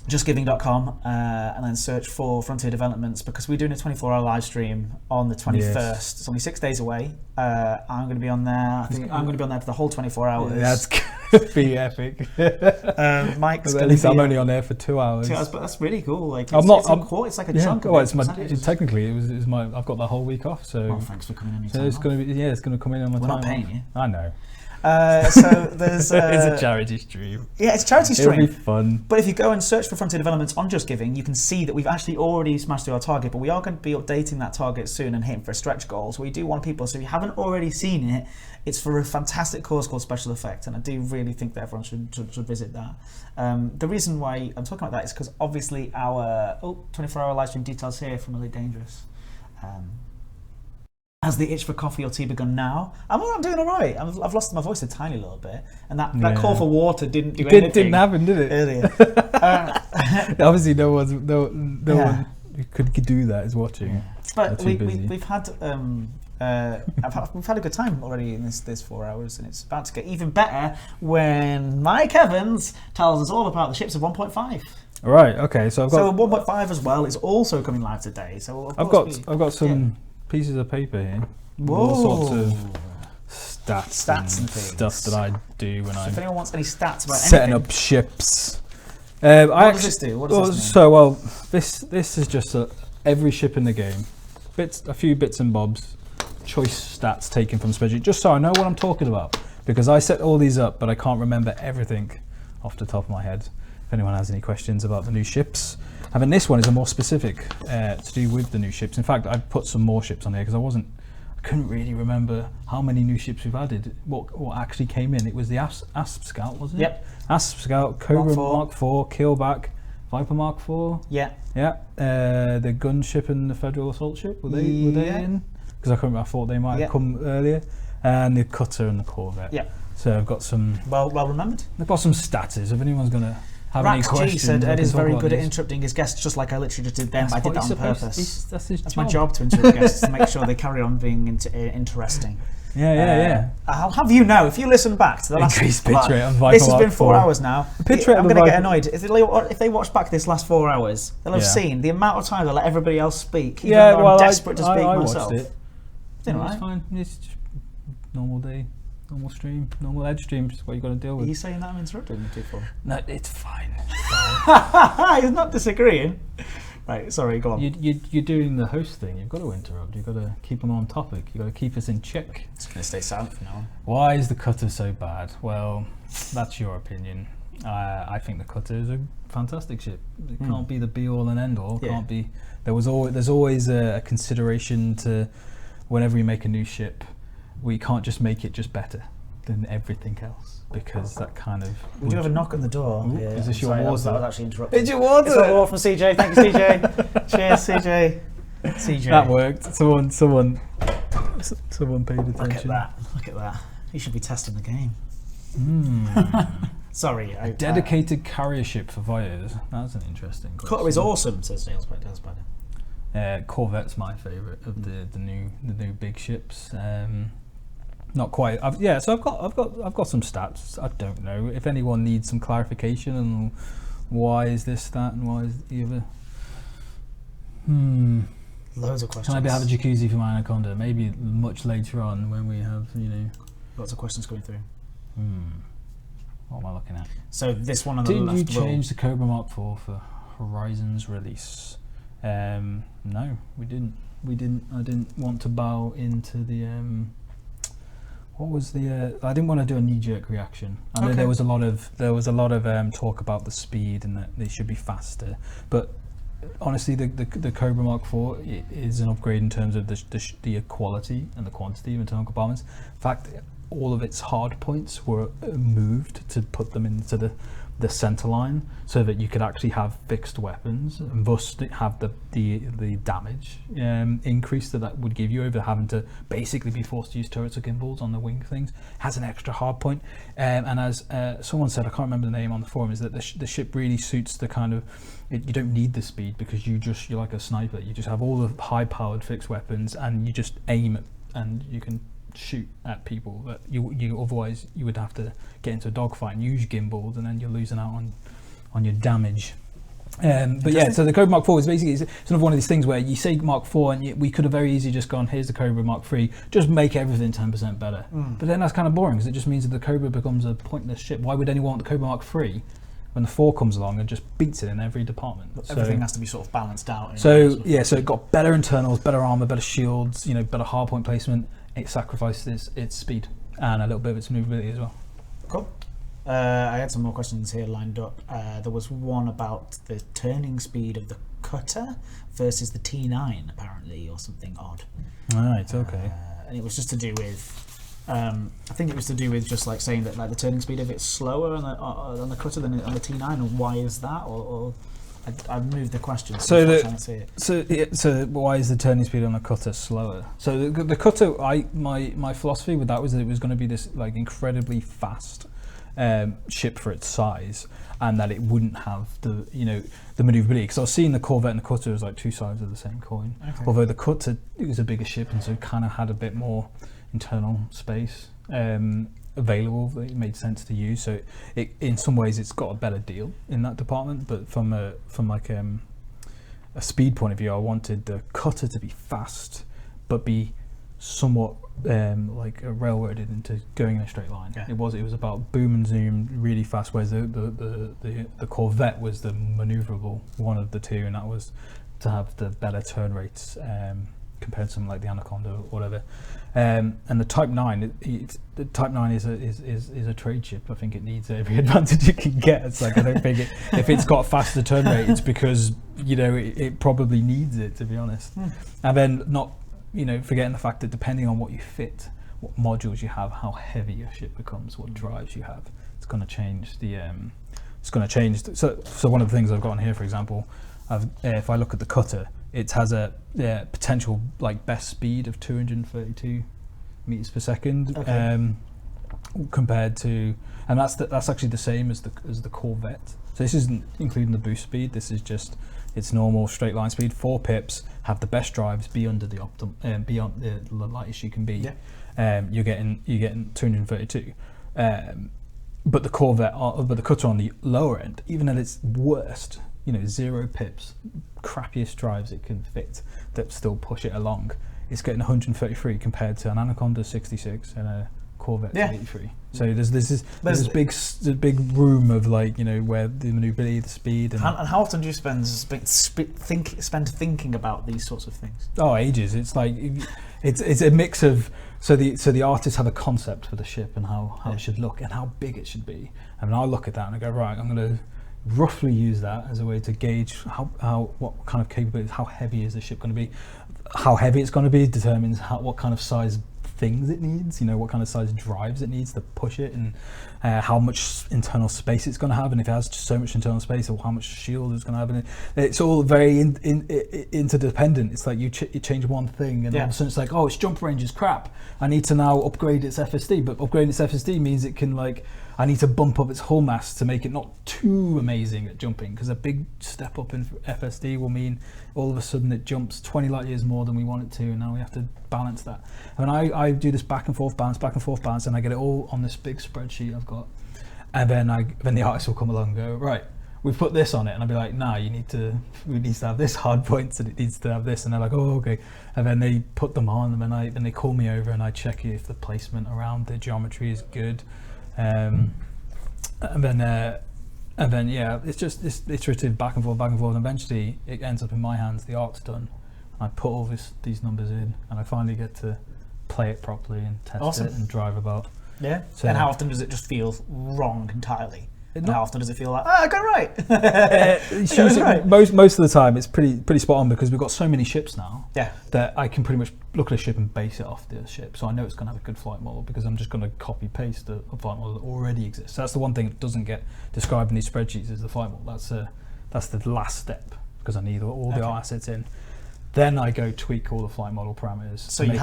S2: justgiving.com and then search for Frontier Developments, because we're doing a 24-hour live stream on the 21st. Yes. It's only 6 days away. I'm going to be on there. I think I'm going to be on there for the whole 24 hours.
S7: That's going to be epic.
S2: Mike's
S7: at least I'm only on there for 2 hours.
S2: 2 hours, but that's really cool. It's like a chunk.
S7: Well, technically it was my. I've got the whole week off. So.
S2: Well, thanks for coming in.
S7: So it's going to be. Yeah, it's going to come in on my time.
S2: We're not paying you.
S7: I know.
S2: So there's
S7: it's a charity stream.
S2: Yeah, it's a charity stream.
S7: It'll be fun.
S2: But if you go and search for Frontier Developments on Just Giving, you can see that we've actually already smashed through our target, but we are going to be updating that target soon and hitting for a stretch goal. So we do want people, so if you haven't already seen it, it's for a fantastic course called Special Effect, and I do really think that everyone should visit that. The reason why I'm talking about that is because obviously our 24-hour live stream details here from Elite Dangerous. Has the itch for coffee or tea begun now? I'm doing all right. I've lost my voice a tiny little bit, and that call for water didn't do anything.
S7: Didn't happen, did it?
S2: Earlier.
S7: Obviously, no one could do that is watching.
S2: Yeah. But we've had we've had a good time already in this 4 hours, and it's about to get even better when Mike Evans tells us all about the ships of 1.5.
S9: Right. Okay. So I've
S2: So
S9: got
S2: 1.5 as well is also coming live today. So of
S9: I've
S2: course
S9: got I've got some pieces of paper here. with
S2: Whoa.
S9: All sorts of stats
S2: and things.
S9: stuff that I do when
S2: So if
S9: I'm
S2: anyone wants any stats about
S9: setting
S2: anything,
S9: up ships.
S2: what does this do? What does this mean?
S9: So well, this is just every ship in the game, a few bits and bobs, choice stats taken from the spreadsheet, just so I know what I'm talking about. Because I set all these up, but I can't remember everything off the top of my head. If anyone has any questions about the new ships, and then this one is a more specific to do with the new ships. In fact, I put some more ships on here because I couldn't really remember how many new ships we've added. What actually came in? It was the Asp Scout, wasn't it?
S2: Yep.
S9: Asp Scout, Cobra
S2: Mark
S9: Mark IV, Killback, Viper Mark IV.
S2: Yeah.
S9: Yeah. The gunship and the Federal assault ship, were they in? Because I thought they might have come earlier. And the cutter and the Corvette.
S2: Yeah.
S9: So I've got some.
S2: Well remembered.
S9: I've got some status. If anyone's gonna have any
S2: Rax
S9: questions,
S2: G said
S9: I
S2: Ed
S9: can
S2: is
S9: talk
S2: very
S9: about
S2: good at
S9: these.
S2: interrupting his guests, just like I literally just did them. I did that on purpose.
S9: That's his
S2: That's my job to interrupt guests, to make sure they carry on being interesting.
S9: Yeah.
S2: I'll have you know, if you listen back to the last
S9: Increased pitch rate on Viper
S2: this has
S9: Mark
S2: been 4
S9: IV.
S2: hours now.
S9: pitch rate
S2: I'm
S9: of the
S2: going to get
S9: Viper-
S2: annoyed if they watch back this last 4 hours. They'll have
S9: Yeah.
S2: seen the amount of time they let everybody else speak. Even
S9: Yeah,
S2: though
S9: well,
S2: I'm desperate to speak
S9: I
S2: myself.
S9: watched it.
S2: Didn't
S9: It's
S2: I?
S9: fine. It's just normal day, normal stream, normal Edge stream. Just what you got to deal
S2: Are
S9: with.
S2: you saying that I'm interrupting you too far?
S9: No, it's fine.
S2: He's not disagreeing. Right, sorry, go on.
S9: You're doing the host thing. You've got to interrupt. You've got to keep them on topic. You've got to keep us in check.
S2: It's going to stay silent from now on.
S9: Why is the cutter so bad? Well, that's your opinion. I think the cutter is a fantastic ship. It can't be the be all and end all.
S2: Yeah.
S9: Can't be. There's always a consideration to whenever you make a new ship. We can't just make it just better than everything else because that kind of.
S2: We do have a knock on the door.
S9: Ooh,
S2: Yeah,
S9: is this
S2: I'm
S9: your
S2: sorry,
S9: water?
S2: I was actually interrupting.
S9: Did you want
S2: It's a war from CJ. Thank you, CJ. Cheers, CJ. CJ.
S9: That worked. Someone paid attention.
S2: Look at that. Look at that. You should be testing the game. Sorry.
S9: Dedicated carrier ship for Fighters. That's an interesting question.
S2: Cutter is awesome, says Dale Spider.
S9: Corvette's my favourite of the new big ships. Not quite. I've got some stats. I don't know if anyone needs some clarification on why is this that and why is the other.
S2: Loads of questions.
S9: Can I have a jacuzzi for my Anaconda? Maybe much later on when we have
S2: Lots of questions coming through.
S9: What am I looking at?
S2: So this one on the
S9: Did
S2: left.
S9: you change the Cobra Mark IV for Horizon's release? No, we didn't. I didn't want to bow into the. What was the? I didn't want to do a knee-jerk reaction. I know there was a lot of talk about the speed and that they should be faster, but honestly, the Cobra Mark IV is an upgrade in terms of the quality and the quantity of internal compartments. In fact, all of its hard points were moved to put them into the center line so that you could actually have fixed weapons and thus have the damage increase that would give you over having to basically be forced to use turrets or gimbals on the wing things. Has an extra hard point, and as someone said, I can't remember the name on the forum, is that the ship really suits the kind of you don't need the speed because you're like a sniper. You just have all the high powered fixed weapons and you just aim and you can shoot at people that you otherwise you would have to get into a dogfight and use gimbals, and then you're losing out on your damage. But yeah, so the Cobra Mark IV is basically it's another one of these things where you say Mark IV and we could have very easily just gone, here's the Cobra Mark III, just make everything 10% better. But then that's kind of boring because it just means that the Cobra becomes a pointless ship. Why would anyone want the Cobra Mark III when the 4 comes along and just beats it in every department?
S2: Everything has to be sort of balanced out.
S9: So it got better internals, better armor, better shields, better hardpoint placement. It sacrifices its speed and a little bit of its maneuverability as well.
S2: Cool. I had some more questions here lined up. There was one about the turning speed of the cutter versus the T9, apparently, or something odd.
S9: Right. Okay.
S2: And it was just to do with, I think it was to do with just like saying that like the turning speed of it's slower on the cutter than on the T9, and why is that? Or I moved the question.
S9: So
S2: the
S9: why is the turning speed on the cutter slower? So the cutter, my philosophy with that was that it was going to be this like incredibly fast ship for its size, and that it wouldn't have the maneuverability. Because I was seeing the Corvette and the cutter as like two sides of the same coin. Okay. Although the cutter, it was a bigger ship and so it kind of had a bit more internal space. available that it made sense to use. So it in some ways it's got a better deal in that department. But from a speed point of view, I wanted the cutter to be fast, but be somewhat like railroaded into going in a straight line.
S2: Yeah.
S9: It was about boom and zoom really fast, whereas the Corvette was the maneuverable one of the two, and that was to have the better turn rates compared to something like the Anaconda or whatever. And the Type 9, the Type 9 is a trade ship. I think it needs every advantage it can get. It's like, I don't think if it's got a faster turn rate, it's because it probably needs it, to be honest. And then not forgetting the fact that depending on what you fit, what modules you have, how heavy your ship becomes, what drives you have, it's going to change the. So one of the things I've got on here, for example, if I look at the cutter, it has a potential like best speed of 232 meters per second, compared to, and that's actually the same as the Corvette. So this isn't including the boost speed. This is just its normal straight line speed. 4 pips, have the best drives, be under the beyond the lightest you can be. Yeah. You're getting 232. But the Corvette, but the cutter on the lower end, even at its worst, 0 pips, crappiest drives it can fit that still push it along, it's getting 133 compared to an Anaconda 66 and a Corvette 83. So there's this big room of like where the maneuverability, the speed, and
S2: how often do you spend thinking about these sorts of things?
S9: Oh, ages. It's like it's a mix of so the artists have a concept for the ship and how it should look and how big it should be. I mean, I look at that and I go, right, I'm going to roughly use that as a way to gauge what kind of capabilities, how heavy is the ship going to be. How heavy it's going to be determines what kind of size things it needs, what kind of size drives it needs to push it, and how much internal space it's going to have, and if it has so much internal space, or how much shield it's going to have in it. It's all very interdependent. It's like you change one thing and all of a sudden it's like, oh, its jump range is crap, I need to now upgrade its FSD, but upgrading its FSD means it can I need to bump up its hull mass to make it not too amazing at jumping, because a big step up in FSD will mean all of a sudden it jumps 20 light years more than we want it to, and now we have to balance that. And I do this back and forth balance, and I get it all on this big spreadsheet I've got. And then the artist will come along and go, right, we've put this on it, and I'll be like, nah, we need to have this hard points, and it needs to have this, and they're like, oh, okay. And then they put them on, and then they call me over, and I check if the placement around the geometry is good. And then it's just this iterative back and forth, and eventually it ends up in my hands. The art's done. I put all these numbers in, and I finally get to play it properly and test it and drive about.
S2: Yeah. So, and how often does it just feel wrong entirely? And how often does it feel like, I got it right?
S9: Most of the time it's pretty spot on, because we've got so many ships now that I can pretty much look at a ship and base it off the ship. So I know it's going to have a good flight model, because I'm just going to copy paste a flight model that already exists. So that's the one thing that doesn't get described in these spreadsheets, is the flight model. That's the last step, because I need all the art assets in. Then I go tweak all the flight model parameters.
S2: So you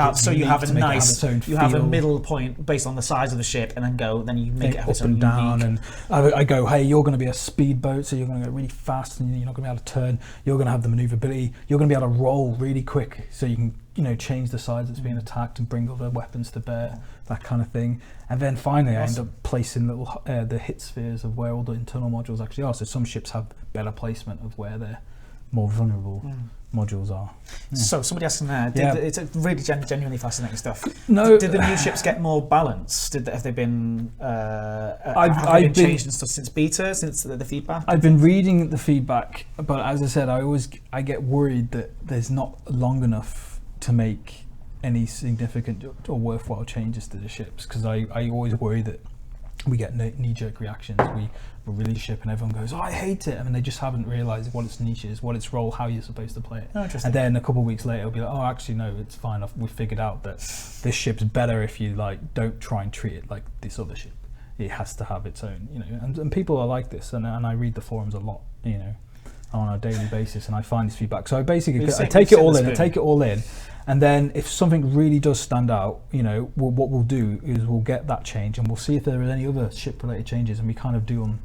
S2: have a middle point based on the size of the ship, and then you make it have
S9: up and down. And I go, hey, you're going to be a speedboat, so you're going to go really fast, and you're not going to be able to turn. You're going to have the maneuverability. You're going to be able to roll really quick, so you can change the size that's being attacked and bring other weapons to bear, that kind of thing. And then finally, I end up placing little the hit spheres of where all the internal modules actually are. So some ships have better placement of where they're more vulnerable modules are. Yeah.
S2: So somebody asking there, it's a really genuinely fascinating stuff.
S9: No,
S2: did the new ships get more balance? Have they been changed and stuff since beta, since the feedback?
S9: I've been reading the feedback, but as I said, I get worried that there's not long enough to make any significant or worthwhile changes to the ships, because I always worry that we get knee-jerk reactions. We release ship and everyone goes, oh, I hate it. I mean, they just haven't realised what its niche is, what its role, how you're supposed to play it.
S2: Oh,
S9: and then a couple of weeks later, it'll be like, oh, actually, no, it's fine. We've figured out that this ship's better if you don't try and treat it like this other ship. It has to have its own, and people are like this, and I read the forums a lot, on a daily basis, and I find this feedback. So I basically take it all in. And then if something really does stand out, what we'll do is we'll get that change, and we'll see if there are any other ship-related changes, and we kind of do them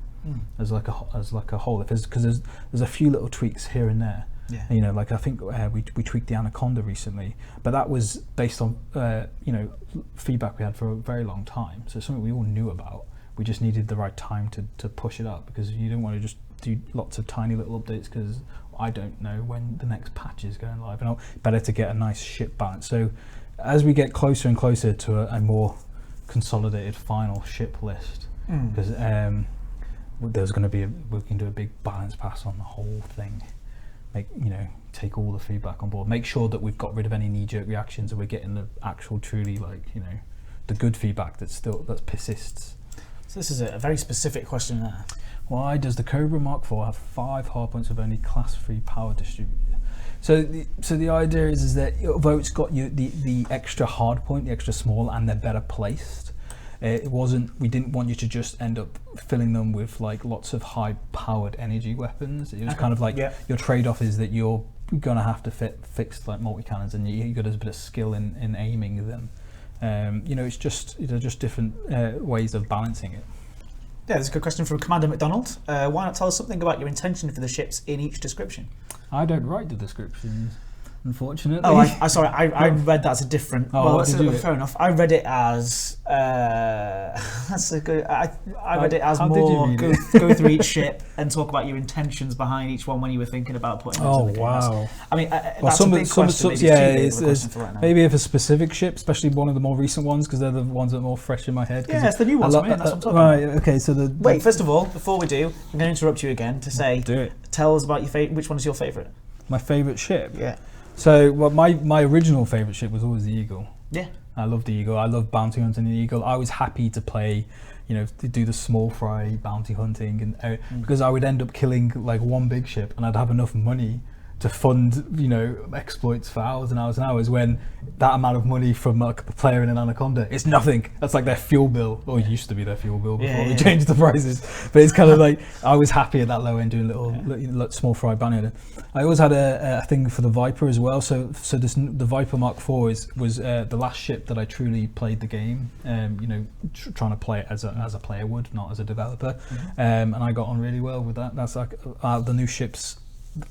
S9: as like a whole. Because there's a few little tweaks here and there,
S2: Yeah.
S9: You know, like I think we tweaked the Anaconda recently, but that was based on you know, feedback we had for a very long time. So something we all knew about. We just needed the right time to push it up, because you don't want to just do lots of tiny little updates, because I don't know when the next patch is going live, and better to get a nice ship balance. So as we get closer and closer to a more consolidated final ship list, because there's going to be we can do a big balance pass on the whole thing, take all the feedback on board, make sure that we've got rid of any knee-jerk reactions, and we're getting the actual truly, like, you know, the good feedback that persists.
S2: So this is a very specific question there.
S9: Why does the Cobra Mark IV have 5 hardpoints of only class 3 power distributor? So the idea is that although it's got you the extra hardpoint, the extra small, and they're better placed, we didn't want you to just end up filling them with like lots of high powered energy weapons. It was kind of like your trade-off is that you're gonna have to fix like multi-cannons, and you got a bit of skill in aiming them. You know, it's just different ways of balancing it.
S2: Yeah, there's a good question from Commander McDonald. Why not tell us something about your intention for the ships in each description?
S9: I don't write the descriptions, unfortunately.
S2: Oh, I read that as a different.
S9: Oh,
S2: well,
S9: what did you
S2: fair enough. I read it as that's a good. I read it as
S9: how
S2: more
S9: did you read
S2: go through each ship and talk about your intentions behind each one when you were thinking about putting them in the game.
S9: Wow.
S2: I mean,
S9: Well,
S2: that's a big question.
S9: it's maybe if a specific ship, especially one of the more recent ones, because they're the ones that are more fresh in my head.
S2: Yeah, it's the new ones. That's what I'm talking
S9: right.
S2: about.
S9: Okay. So
S2: Wait, first of all, before we do, I'm going to interrupt you again to say,
S9: do it.
S2: Tell us about your favorite. Which one is your favorite?
S9: My favorite ship.
S2: Yeah.
S9: So, well, my original favorite ship was always the Eagle.
S2: Yeah.
S9: I love the Eagle. I love bounty hunting the Eagle. I was happy to play, you know, to do the small fry bounty hunting, and because I would end up killing like one big ship, and I'd have enough money to fund, you know, exploits for hours and hours and hours, when that amount of money from a player in an Anaconda is nothing. That's like their fuel bill, or it used to be their fuel bill before we changed the prices. But it's kind of like, I was happy at that low end doing little small fry bounty hunting. I always had a thing for the Viper as well. So the Viper Mark IV was the last ship that I truly played the game. You know, trying to play it as a player would, not as a developer. And I got on really well with that. That's like the new ships.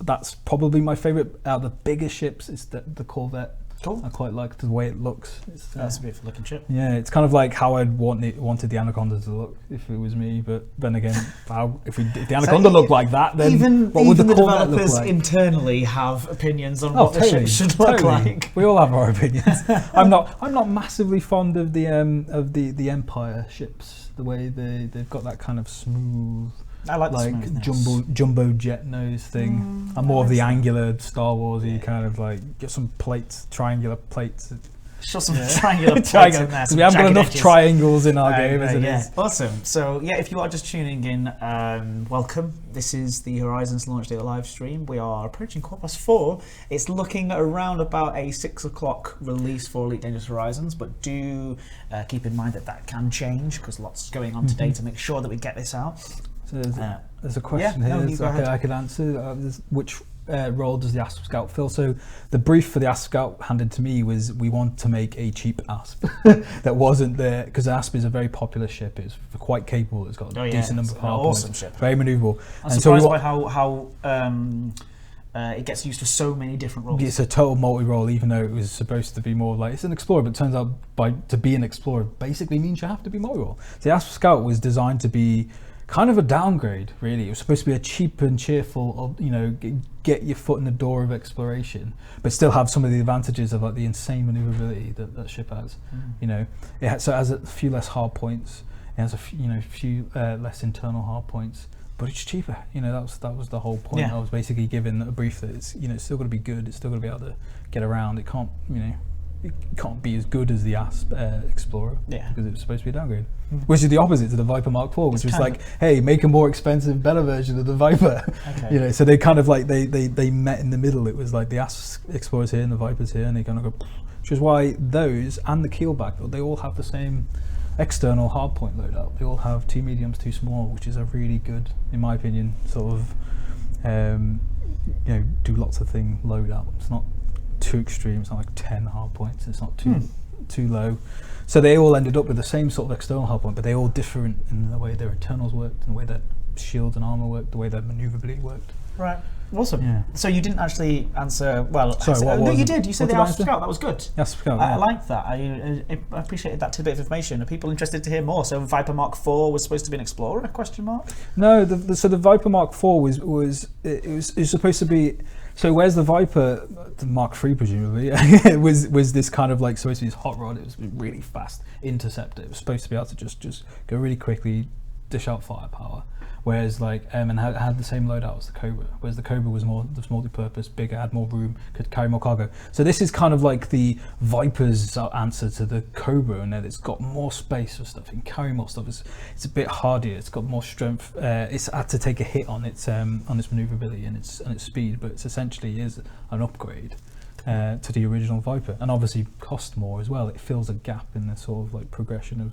S9: That's probably my favourite out of the bigger ships. Is the Corvette. Cool. I quite like the way it looks.
S2: That's a beautiful looking ship.
S9: Yeah, it's kind of like how I'd wanted the Anaconda to look if it was me. But then again, if the Anaconda looked like that, then what would the Corvette look like?
S2: Internally have opinions on what the ship should look like.
S9: We all have our opinions. I'm not massively fond of the Empire ships. The way they've got that kind of smooth.
S2: I like
S9: jumbo jet nose thing. I'm more of the angular Star Warsy kind of like, get some plates, triangular plates.
S2: Show some triangular plates in there.
S9: We haven't got enough triangles in our game as it is.
S2: Awesome. So yeah, if you are just tuning in, welcome. This is the Horizons launch day live stream. We are approaching 4:15. It's looking around about a 6 o'clock release for Elite Dangerous Horizons, but do keep in mind that can change, because lots going on today to make sure that we get this out.
S9: So there's a question here I could answer. Which role does the Asp Scout fill? So the brief for the Asp Scout handed to me was, we want to make a cheap Asp that wasn't there, because Asp is a very popular ship. It's quite capable. It's got a decent number of hardpoints.
S2: Awesome ship.
S9: Very manoeuvrable.
S2: I'm surprised by how it gets used for so many different roles.
S9: It's a total multi-role, even though it was supposed to be more like, it's an explorer, but it turns out to be an explorer basically means you have to be multi-role. So the Asp Scout was designed to be kind of a downgrade, really. It was supposed to be a cheap and cheerful, you know, get your foot in the door of exploration, but still have some of the advantages of like the insane maneuverability that ship has. You know, it has a few less hard points. It has a few less internal hard points, but it's cheaper. You know, that was the whole point. I was basically given a brief that it's, you know, it's still got to be good. It's still got to be able to get around. It can't, you know, it can't be as good as the Asp Explorer, because it was supposed to be a downgrade, which is the opposite to the Viper Mark IV, which was like, hey, make a more expensive, better version of the Viper. You know, so they kind of like they met in the middle. It was like the Asp Explorer's here and the Viper's here, and they kind of go, which is why those and the Keelback, they all have the same external hardpoint loadout. They all have 2 mediums, 2 small, which is a really good, in my opinion, sort of you know, do lots of thing loadout. It's not too extreme. It's not like 10 hard points. It's not too low. So they all ended up with the same sort of external hard point, but they all different in the way their internals worked, and the way their shields and armor worked, the way their maneuverability worked.
S2: Right. Awesome.
S9: Yeah.
S2: So you didn't actually answer. Well,
S9: Sorry, what
S2: no,
S9: was
S2: you
S9: it?
S2: did. You said
S9: What
S2: the
S9: did I
S2: Alpha
S9: answer?
S2: Scout. That was good.
S9: Yes, Scout,
S2: I
S9: yeah.
S2: like that. I appreciated that tidbit of information. Are people interested to hear more? So Viper Mark IV was supposed to be an Explorer? Question mark.
S9: No, so the Viper Mark IV was supposed to be. So where's the Viper, the Mark III presumably, was this kind of like supposed to be this hot rod. It was really fast interceptor. It was supposed to be able to just go really quickly, dish out firepower. Whereas like and had the same loadout as the Cobra. Whereas the Cobra was multi-purpose, bigger, had more room, could carry more cargo. So this is kind of like the Viper's answer to the Cobra, and that it's got more space for stuff, it can carry more stuff. It's a bit hardier. It's got more strength. It's had to take a hit on its maneuverability and its speed, but it's essentially is an upgrade to the original Viper, and obviously cost more as well. It fills a gap in the sort of like progression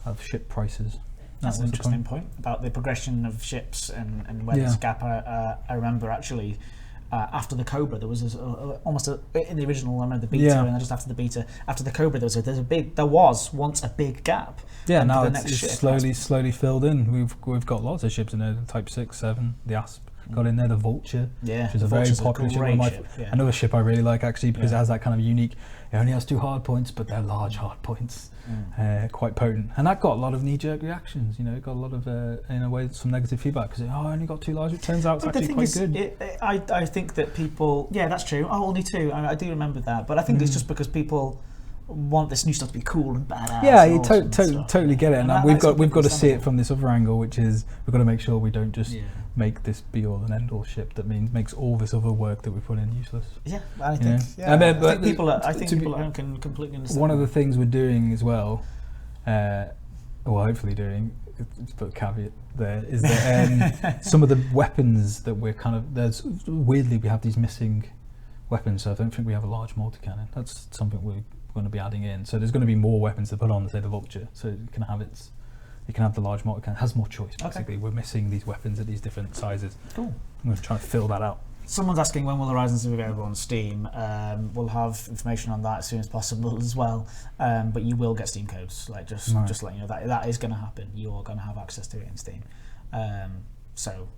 S9: of ship prices.
S2: That's an interesting point about the progression of ships and where there's a gap. I remember actually after the Cobra there was in the original. I remember the beta, and then just after the beta, after the Cobra there was once a big gap.
S9: Yeah,
S2: and
S9: now
S2: the
S9: it's
S2: next ship,
S9: slowly filled in. We've got lots of ships in there. The Type 6, 7, the Asp got in there. The Vulture, which is a very popular ship. Another ship I really like actually because it has that kind of unique. It only has 2 hard points, but they're large hard points. Quite potent, and that got a lot of knee-jerk reactions. You know, it got a lot of in a way some negative feedback because I only got 2 large. It turns out it's actually quite good.
S2: I think that people, that's true. Oh, only 2. I do remember that, but I think it's just because people want this new stuff to be cool and badass.
S9: Yeah,
S2: and
S9: you
S2: awesome
S9: totally get it, and we've got to see it
S2: understandable.
S9: from this other angle, which is we've got to make sure we don't just make this be-all and end-all ship that makes all this other work that we put in useless.
S2: Yeah, I think.
S9: Yeah.
S2: I think people at home can completely understand.
S9: One of the things we're doing as well, hopefully doing, but caveat there, is that some of the weapons that we're weirdly we have these missing weapons, so I don't think we have a large multi-cannon. That's something we're going to be adding in. So there's going to be more weapons to put on, say the Vulture, so it can have the large multi-cannon. It has more choice basically. We're missing these weapons at these different sizes.
S2: Cool.
S9: I'm going to try to fill that out.
S2: Someone's asking when will Horizons be available on Steam. We'll have information on that as soon as possible as well. But you will get Steam codes. Just letting you know that is going to happen. You're going to have access to it in Steam. So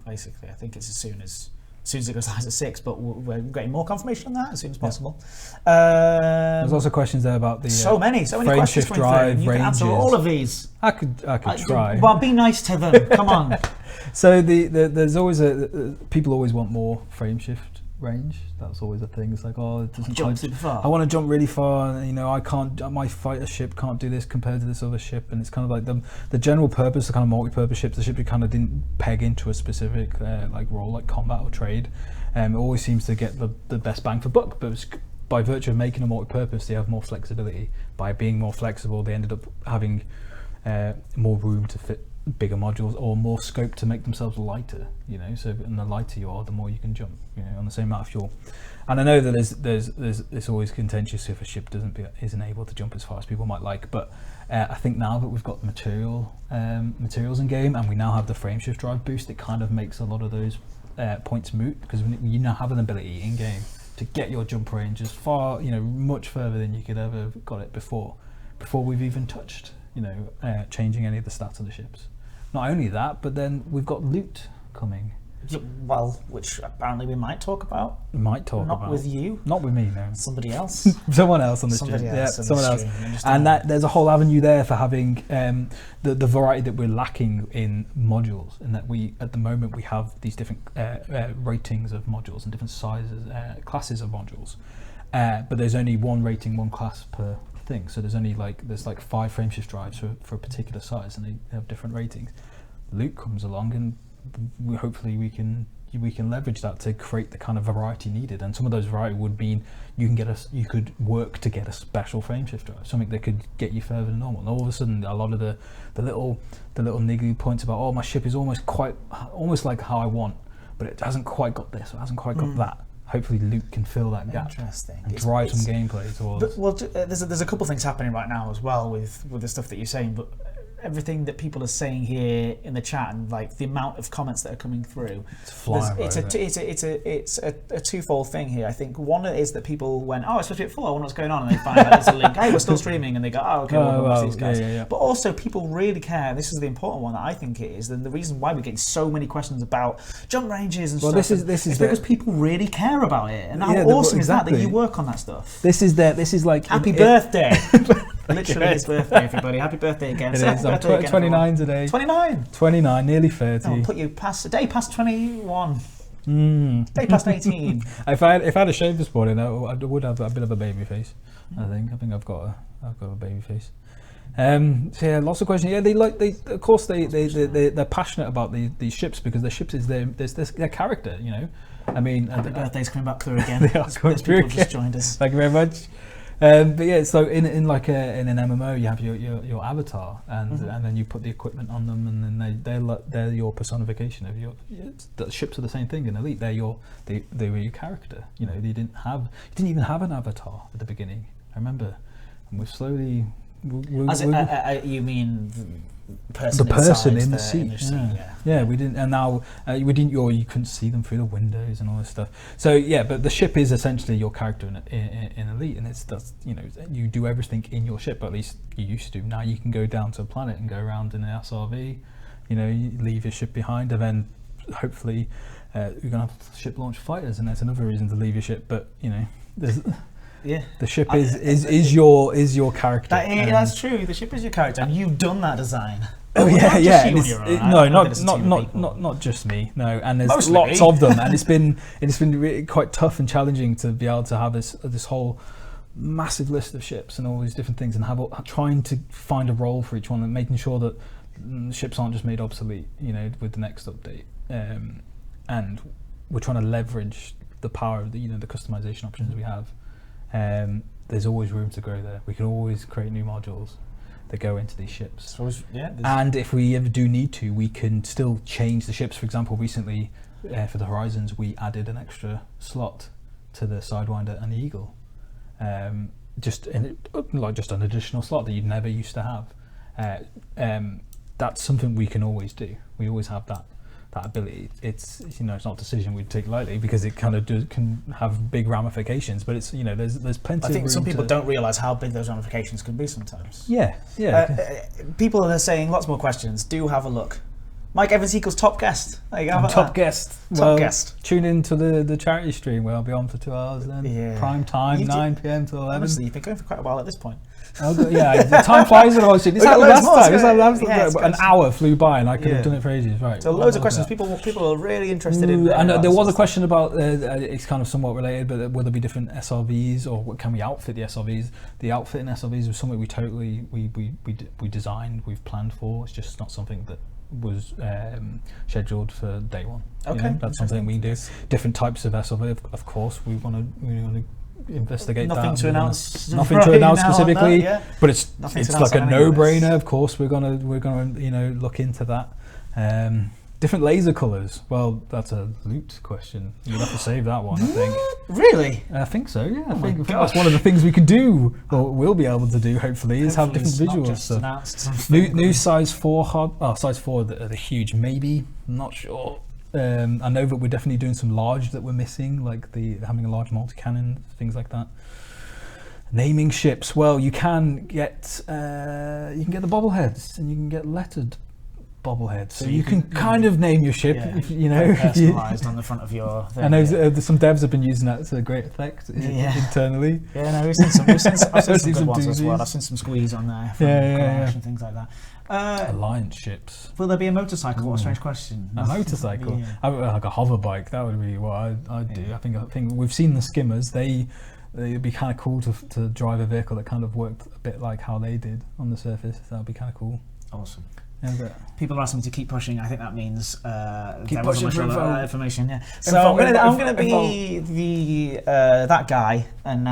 S2: basically, I think it's as soon as it goes live at 6. But we're getting more confirmation on that as soon as possible.
S9: There's also questions there about the
S2: so many
S9: frame
S2: questions
S9: shift
S2: coming
S9: drive
S2: through. You can answer
S9: ranges.
S2: all of these.
S9: I could try.
S2: Well, be nice to them. Come on.
S9: So there's always people always want more frame shift range. That's always a thing. It's like, it doesn't
S2: Jump super far.
S9: I want to jump really far, and I can't. My fighter ship can't do this compared to this other ship, and it's kind of like the general purpose, the kind of multi-purpose ships, the ship you kind of didn't peg into a specific role, like combat or trade. It always seems to get the best bang for buck, but by virtue of making a multi-purpose, they have more flexibility. By being more flexible, they ended up having more room to fit bigger modules or more scope to make themselves lighter. So and the lighter you are, the more you can jump. On the same amount of fuel. And I know that there's always contentious if a ship isn't able to jump as far as people might like. But I think now that we've got materials in game and we now have the frame shift drive boost, it kind of makes a lot of those points moot, because you now have an ability in game to get your jump range as far, much further than you could ever got it before we've even touched, changing any of the stats of the ships. Not only that, but then we've got loot coming.
S2: Well, which apparently we might talk about.
S9: Not
S2: with you.
S9: Not with me, no.
S2: Somebody else.
S9: Someone else on the stream. Someone else. And there's a whole avenue there for having the variety that we're lacking in modules, and that at the moment we have these different ratings of modules and different sizes, classes of modules. But there's only one rating, one class per thing. So there's 5 frameshift drives for a particular size, and they have different ratings. Luke comes along, and hopefully we can leverage that to create the kind of variety needed. And some of those variety would mean you could work to get a special frameshift drive, something that could get you further than normal. And all of a sudden, a lot of the little niggly points about, my ship is almost like how I want, but it hasn't quite got this, or it hasn't quite got that. Hopefully Luke can fill that gap and drive some gameplay towards.
S2: There's a couple of things happening right now as well with the stuff that you're saying, but everything that people are saying here in the chat and like the amount of comments that are coming through, it's a twofold thing here. I think one is that people went, oh, it's supposed to be at full, I wonder what's going on, and they find out there's a link, hey, we're still streaming, and they go, oh, okay, we'll watch these guys. But also people really care, and this is the important one that I think it is, and the reason why we're getting so many questions about jump ranges and stuff.
S9: This is
S2: because people really care about it, and how awesome is that you work on that stuff.
S9: This is like
S2: happy birthday. Literally his birthday, everybody. Happy birthday again.
S9: It is. I'm 29 today.
S2: 29,
S9: nearly 30.
S2: I'll put you past a day past 21. Day past 18.
S9: If I had a shave this morning, I would have a bit of a baby face. I think I've got a baby face. So yeah, lots of questions. Yeah, of course they're passionate about these ships because the ships is their character. You know, I mean,
S2: happy birthday's coming back through again.
S9: They are coming through again. Just joined us. Thank you very much. But yeah, so in an MMO you have your avatar and then you put the equipment on them and then they're your personification of the ships are the same thing in Elite. They were your character. You know, you didn't even have an avatar at the beginning. I remember, and we've slowly.
S2: You mean
S9: the person in the seat? Yeah, we didn't, and now we didn't. You couldn't see them through the windows and all this stuff. So yeah, but the ship is essentially your character in Elite, and that's you do everything in your ship. At least you used to. Now you can go down to a planet and go around in an SRV. You know, you leave your ship behind, and then hopefully you're gonna have ship launch fighters, and that's another reason to leave your ship. But you know, there's.
S2: Yeah,
S9: the ship is your character.
S2: That's true. The ship is your character, and you've done that design.
S9: Oh yeah. Not just me. No, and there's mostly lots of them, and it's been really quite tough and challenging to be able to have this whole massive list of ships and all these different things, and trying to find a role for each one, and making sure that ships aren't just made obsolete. You know, with the next update, and we're trying to leverage the power of the customization options we have. There's always room to grow there. We can always create new modules that go into these ships.
S2: So,
S9: and if we ever do need to, we can still change the ships. For example, recently for the Horizons, we added an extra slot to the Sidewinder and the Eagle. Just an additional slot that you'd never used to have. That's something we can always do. We always have that ability. It's it's not a decision we'd take lightly because it kind of can have big ramifications. But it's there's plenty.
S2: I think
S9: of room
S2: some people don't realise how big those ramifications can be sometimes.
S9: Yeah.
S2: People are saying lots more questions. Do have a look. Mike Evans equals top guest. There you go.
S9: Top guest. Tune in to the charity stream where I'll be on for 2 hours then. Yeah. Prime time, 9 p.m. to 11.
S2: Honestly, you've been going for quite a while at this point.
S9: Yeah, the time flies at all. It's like last time. An hour flew by and I could have done it for ages. Right.
S2: So loads of questions. People are really interested in.
S9: I know there was a question about it's kind of somewhat related, but will there be different SRVs or can we outfit the SRVs? The outfit in SRVs was something we designed, we've planned for. It's just not something that was scheduled for day one.
S2: Okay,
S9: that's something we do. Different types of SRV, of course. We want to investigate
S2: nothing
S9: that.
S2: To announce.
S9: Nothing to announce specifically,
S2: that,
S9: but it's like a no-brainer. Of course, we're gonna look into that. Different laser colours. Well, that's a loot question. You'll have to save that one, I think.
S2: Really?
S9: I think so. Yeah, I think that's one of the things we can do, or we'll be able to do. Hopefully, is have different visuals. New size 4 hub. Oh, size 4 are the huge. Maybe, I'm not sure. I know that we're definitely doing some large that we're missing, like having a large multi-cannon, things like that. Naming ships. Well, you can get the bobbleheads, and you can get lettered bobbleheads, so you can kind of name your ship.
S2: Yeah,
S9: if
S2: personalised on the front of your thing.
S9: I know some devs have been using that to great effect internally.
S2: Yeah, no, I've seen some good ones as well. I've seen some squeeze on there from and things like that.
S9: Alliance ships.
S2: Will there be a motorcycle? What a strange question.
S9: A motorcycle? Like a hover bike. That would be what I'd do. I think we've seen the skimmers. They'd be kind of cool to drive a vehicle that kind of worked a bit like how they did on the surface. That would be kind of cool.
S2: Awesome.
S9: Yeah,
S2: people are asking me to keep pushing. I think that means
S9: keep pushing for
S2: information. Yeah. So I'm going to be the that guy, and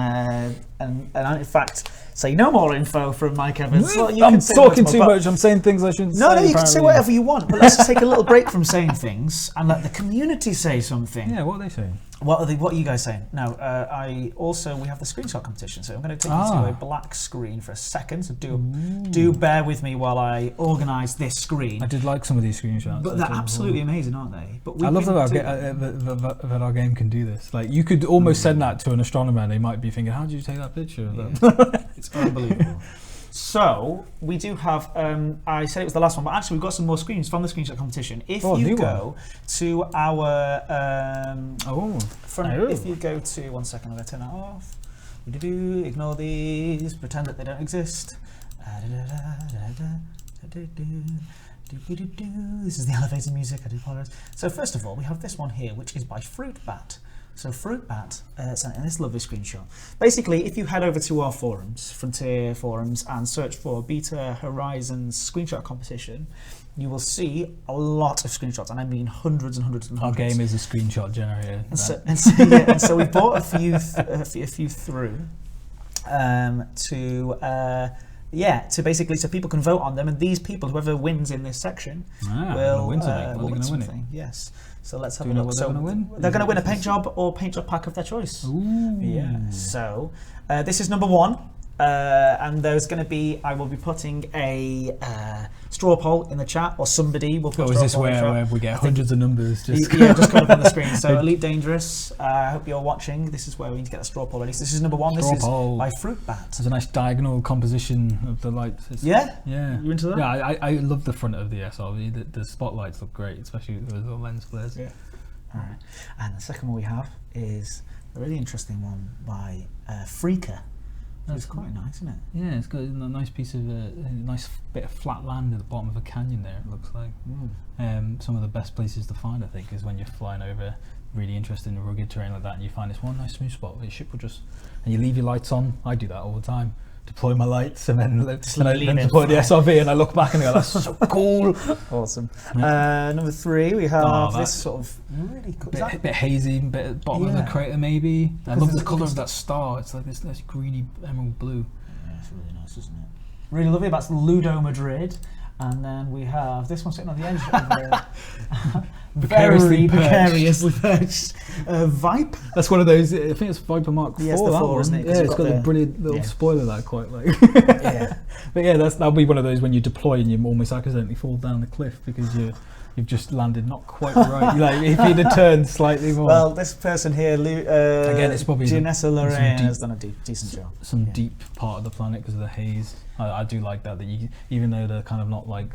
S2: in fact say no more info from Mike Evans. Well,
S9: I'm talking too much. I'm saying things I shouldn't say.
S2: No, you can say whatever you want, but let's just take a little break from saying things and let the community say something.
S9: Yeah, what are they saying?
S2: What are you guys saying? Now, we have the screenshot competition, so I'm going to take you to a black screen for a second. So do bear with me while I organise this screen.
S9: I did like some of these screenshots.
S2: But they're absolutely amazing, aren't they? But
S9: I love that our game can do this. Like, you could almost send that to an astronomer, and they might be thinking, "How did you take that picture of that?"
S2: It's unbelievable. So we do have. I said it was the last one, but actually we've got some more screens from the screenshot competition. If you go to our if you go to 1 second, I'm going to turn that off. Ignore these. Pretend that they don't exist. This is the elevator music. I do apologise. So first of all, we have this one here, which is by Fruit Bat. So Fruit Bat sent in this lovely screenshot. Basically, if you head over to our forums, Frontier forums, and search for Beta Horizons screenshot competition, you will see a lot of screenshots, and I mean hundreds and hundreds and
S9: Our
S2: hundreds.
S9: game is a screenshot generator.
S2: And so we brought a few through to basically so people can vote on them, and these people, whoever wins in this section, will
S9: win something.
S2: will win
S9: Win
S2: something.
S9: it?
S2: Yes. So let's have
S9: Do
S2: a
S9: you know
S2: look.
S9: what they're going to win?
S2: They're going to win a paint job or paint job pack of their choice.
S9: Ooh.
S2: Yeah. So this is number one, and there's going to be. I will be putting a straw poll in the chat, or somebody will put.
S9: Oh, is this where we get hundreds of numbers?
S2: Just come up on the screen. So Elite Dangerous. I hope you're watching. This is where we need to get the straw poll ready. So this is number one.
S9: Straw
S2: this
S9: poll.
S2: is by Fruit Bat.
S9: There's a nice diagonal composition of the lights.
S2: Yeah.
S9: Yeah.
S2: You into that?
S9: Yeah, I love the front of the SRV. The spotlights look great, especially with the lens flares.
S2: Yeah. All right. And the second one we have is a really interesting one by Freaker. It's quite nice, isn't it?
S9: Yeah, it's got a nice piece of a nice bit of flat land at the bottom of a canyon there. It looks like some of the best places to find, I think, is when you're flying over really interesting rugged terrain like that, and you find this one nice smooth spot where your ship will just, and you leave your lights on. I do that all the time. Deploy my lights and then deploy the SRV, and I look back and I go, "That's so cool."
S2: Awesome. Number three, we have this sort of really cool.
S9: Bit hazy, bit at the bottom of the crater maybe. I love the colour of that star. It's like this greeny emerald blue.
S2: Yeah, it's really nice, isn't it? Really lovely. That's Ludo Madrid. And then we have this one sitting on the edge of the very precariously perched Viper.
S9: That's one of those, I think it's Viper Mark 4.
S2: Yes, the 4, isn't it?
S9: Yeah, it's got the brilliant little spoiler that I quite like.
S2: Yeah.
S9: But yeah, that'll be one of those when you deploy and you almost accidentally fall down the cliff because you've just landed not quite right. Like if you'd have turned slightly more.
S2: Well, this person here,
S9: again, it's probably
S2: Janessa Lorraine has done a decent job.
S9: Some deep part of the planet because of the haze. I do like that you, even though they're kind of not like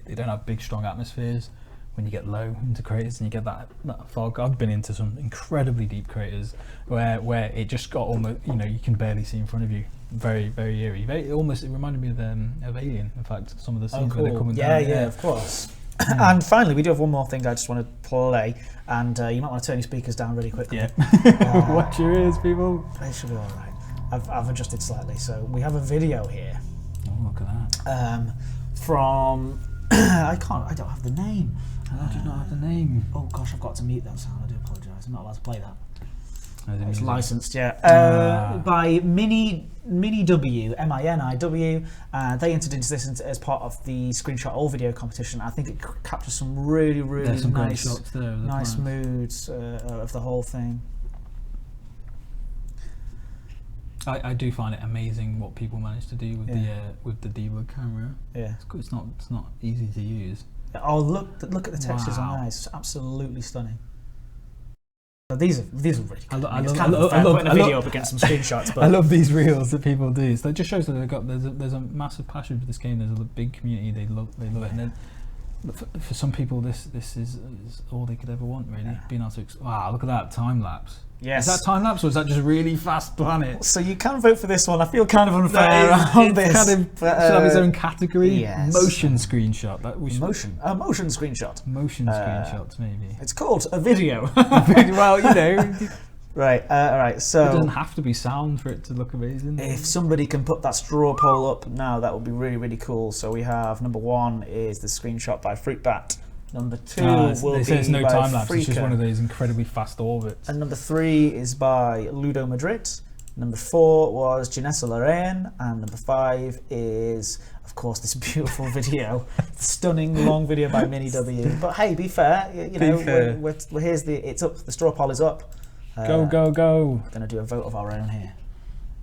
S9: they don't have big strong atmospheres, when you get low into craters and you get that fog. I've been into some incredibly deep craters where it just got almost, you can barely see in front of you. Very, very eerie. It reminded me of Alien, in fact, some of the scenes where they're coming down.
S2: Yeah, of course. And finally, we do have one more thing I just want to play, and you might want to turn your speakers down really quickly.
S9: Yeah. Watch your ears, people.
S2: They should be all right. I've adjusted slightly. So we have a video here.
S9: Oh, look at that.
S2: From I don't have the name.
S9: How do you not have the name?
S2: Oh gosh, I've got to mute that sound. I do apologise. I'm not allowed to play that. It's
S9: music?
S2: licensed, yeah. By Mini W, MINIW. They entered into this as part of the screenshot all video competition. I think it captures some really nice
S9: shots there of the
S2: nice
S9: plants.
S2: moods of the whole thing.
S9: I do find it amazing what people manage to do with the debug camera.
S2: Yeah.
S9: It's not easy to use.
S2: Oh, look at the textures on there. It's absolutely stunning. So these are really good. It's kind of unfair putting a video up against some screenshots. But
S9: I love these reels that people do. So it just shows that there's a massive passion for this game. There's a big community. They love it. And then for some people, this is all they could ever want, really. Yeah. Being able to wow, look at that time lapse.
S2: Yes.
S9: Is that time lapse or is that just really fast planets?
S2: So you can vote for this one. I feel kind of unfair on this.
S9: Kind of should have its own category.
S2: Yes.
S9: Motion screenshot.
S2: Motion screenshot.
S9: Motion screenshots, maybe.
S2: It's called a video.
S9: Well,
S2: Right. All right. So
S9: it doesn't have to be sound for it to look amazing.
S2: If somebody can put that straw poll up now, that would be really cool. So we have number one is the screenshot by Fruit Bat. Number two will be
S9: there's no
S2: by
S9: time lapse.
S2: Freaker.
S9: It's just one of those incredibly fast orbits.
S2: And number 3 is by Ludo Madrid. Number 4 was Janessa Lorraine, and number 5 is, of course, this beautiful video, stunning long video by Mini W. But hey, be fair, here's it's up. The straw poll is up.
S9: Go, go, go.
S2: We're going to do a vote of our own here.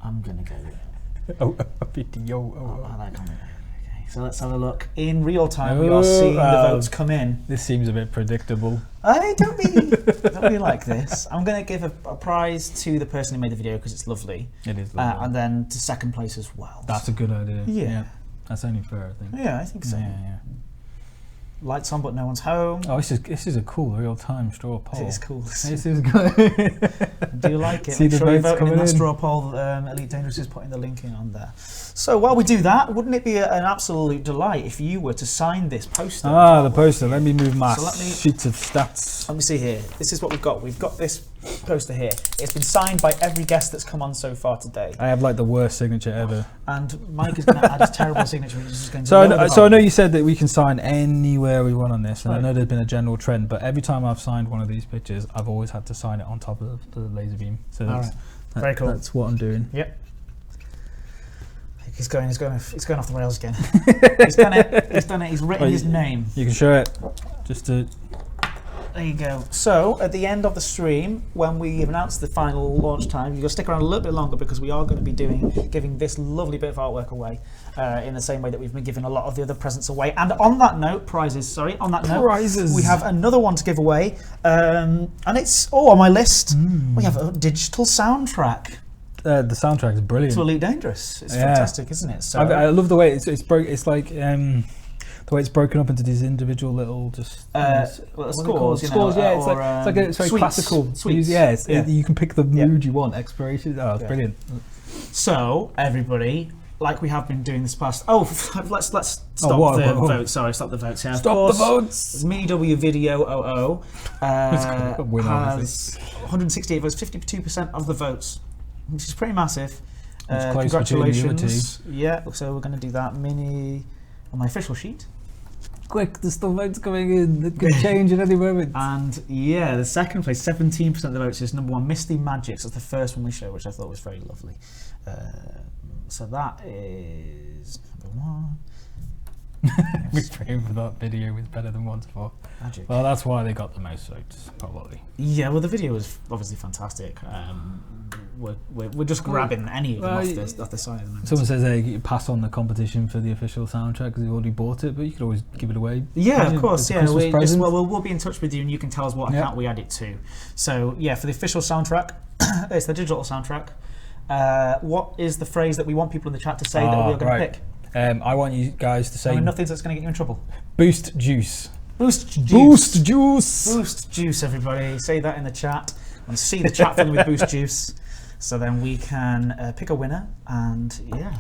S2: I'm going to go.
S9: Oh, a video.
S2: I like comment. Okay, so let's have a look. In real time, we are seeing the votes come in.
S9: This seems a bit predictable.
S2: I don't really like this. I'm going to give a prize to the person who made the video because it's lovely.
S9: It is lovely.
S2: And then to second place as well.
S9: That's a good idea.
S2: Yeah.
S9: That's only fair, I think.
S2: Yeah, I think so.
S9: Yeah.
S2: Lights on, but no one's home.
S9: Oh, this is a cool real-time straw poll.
S2: It is cool.
S9: This is good.
S2: Do you like it?
S9: See
S2: Make
S9: the
S2: sure you
S9: votes
S2: vote in
S9: coming
S2: that
S9: in.
S2: straw poll. Elite Dangerous is putting the link in on there. So while we do that, wouldn't it be an absolute delight if you were to sign this poster?
S9: The poster. Let me move my
S2: So let me-
S9: sheets of stats.
S2: Let me see here. This is what we've got. We've got this poster here. It's been signed by every guest that's come on so far today.
S9: I have like the worst signature ever.
S2: And Mike is going to add his terrible signature. Which is just going to
S9: So,
S2: lower the
S9: I know
S2: volume.
S9: you said that we can sign anywhere we want on this, and I
S2: Right.
S9: know there's been a general trend, but every time I've signed one of these pictures, I've always had to sign it on top of the laser beam. So
S2: All
S9: that's,
S2: right. Very cool.
S9: That's what I'm doing.
S2: Yep. He's going off the rails again. He's done it. He's written
S9: Right.
S2: his name.
S9: You can show it. Just to
S2: There you go. So at the end of the stream, when we announce the final launch time, you've got to stick around a little bit longer because we are going to be giving this lovely bit of artwork away in the same way that we've been giving a lot of the other presents away. And on that note, prizes. We have another one to give away, and it's on my list. We have a digital soundtrack
S9: the soundtrack is brilliant.
S2: to Elite Dangerous. It's
S9: Yeah.
S2: fantastic, isn't it? So
S9: I love the way it's like the way it's broken up into these individual little
S2: scores,
S9: scores. Yeah, it's very
S2: suites,
S9: classical.
S2: suites.
S9: Yeah,
S2: Yeah.
S9: you can pick the mood you want. Exploration. Oh, it's brilliant.
S2: So everybody, like we have been doing this past. Oh, let's stop
S9: whoa,
S2: the
S9: whoa.
S2: votes. Sorry, stop the votes. Yeah, of
S9: Stop
S2: course,
S9: the votes.
S2: Mini W Video 00
S9: a win,
S2: has 168 votes, 52% of the votes, which is pretty massive.
S9: It's close between the other
S2: Congratulations. Yeah, so we're going to do that mini on my official sheet.
S9: Quick, there's still votes coming in. That could change at any moment.
S2: And yeah, the second place, 17% of the votes is number one, Misty Magics. That's the first one we showed, which I thought was very lovely. So that is number one.
S9: We praying for that video was better than once before.
S2: Magic.
S9: Well, that's why they got the most votes, probably.
S2: Yeah, well, the video was obviously fantastic. We're just grabbing any of them off the side. At the moment.
S9: Someone says they pass on the competition for the official soundtrack because they've already bought it, but you could always give it away.
S2: Yeah, of course.
S9: As a
S2: Yeah,
S9: Christmas present.
S2: we'll be in touch with you, and you can tell us what account we add it to. So yeah, for the official soundtrack, it's the digital soundtrack. What is the phrase that we want people in the chat to say that we're going to pick?
S9: I want you guys to say
S2: Nothing that's going to get you in trouble.
S9: boost juice.
S2: Boost juice.
S9: Boost juice.
S2: Boost juice, everybody. Say that in the chat. And see the chat filling with boost juice. So then we can pick a winner. And yeah.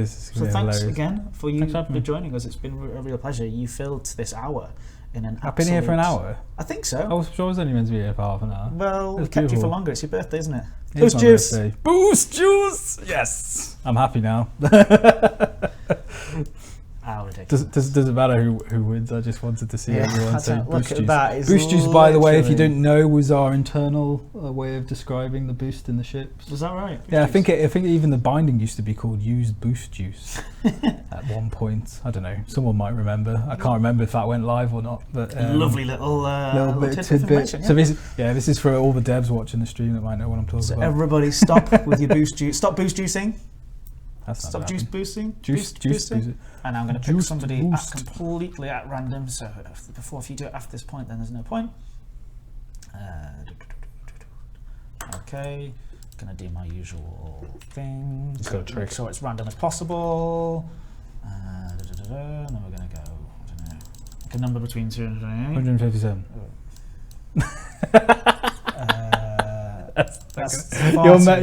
S2: So thanks again for you for joining us. It's been a real pleasure. You filled this hour in an
S9: I've been here for an hour.
S2: I think so.
S9: I was sure I was only meant to be here for half an hour.
S2: Well, we
S9: That's
S2: kept you for
S9: beautiful.
S2: longer. It's your birthday, isn't it?
S9: It is
S2: Boost
S9: my
S2: juice.
S9: birthday. Boost juice. Yes. I'm happy now. Does it matter who wins? I just wanted to see everyone say boost juice. Boost juice, by the way, if you don't know, was our internal way of describing the boost in the ships.
S2: Was that right?
S9: Yeah, I think even the binding used to be called used boost juice at one point. I don't know. Someone might remember. I can't remember if that went live or not. But
S2: lovely little
S9: bit
S2: tidbit.
S9: tidbit. So this is for all the devs watching the stream that might know what I'm talking about.
S2: Everybody, stop with your boost juice. Stop boost juicing. Stop juice boosting.
S9: Juice boosting.
S2: And I'm going to pick somebody completely at random. So if you do it after this point, then there's no point. Okay, gonna do my usual thing. Make sure it's random as possible. And then we're gonna go. I don't know. Pick a number between 228.
S9: 157.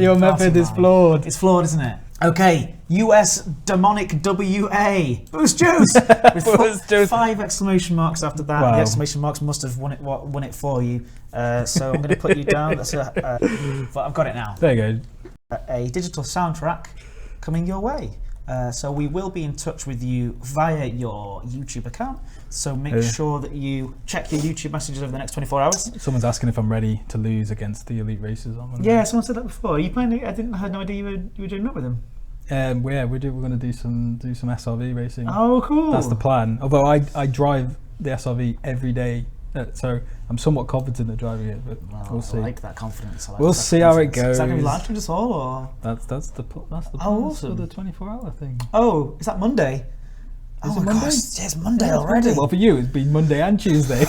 S9: Your method is flawed.
S2: It's flawed, isn't it? Okay, US demonic WA. Boost juice! With 5 exclamation marks after that.
S9: Wow.
S2: The exclamation marks must have won it for you. So I'm going to put you down. But I've got it now.
S9: There you go.
S2: A digital soundtrack coming your way. So we will be in touch with you via your YouTube account. So make sure that you check your YouTube messages over the next 24 hours.
S9: Someone's asking if I'm ready to lose against the elite racers.
S2: Yeah, someone said that before. Are you playing? I had no idea you were doing that with them.
S9: We're going to do some SRV racing.
S2: Oh, cool.
S9: That's the plan. Although I drive the SRV every day So I'm somewhat confident at driving it, but
S2: Well,
S9: we'll see.
S2: I like that confidence. I like
S9: We'll
S2: that
S9: see how it
S2: confidence. Is that going to be
S9: goes.
S2: live streamed at all, or?
S9: That's the plan
S2: awesome.
S9: for the 24-hour thing.
S2: Oh, is that Monday?
S9: Is
S2: oh
S9: it
S2: my
S9: Monday?
S2: gosh, it's Monday
S9: Yeah, it's
S2: already.
S9: Monday. Well, for you, it's been Monday and Tuesday.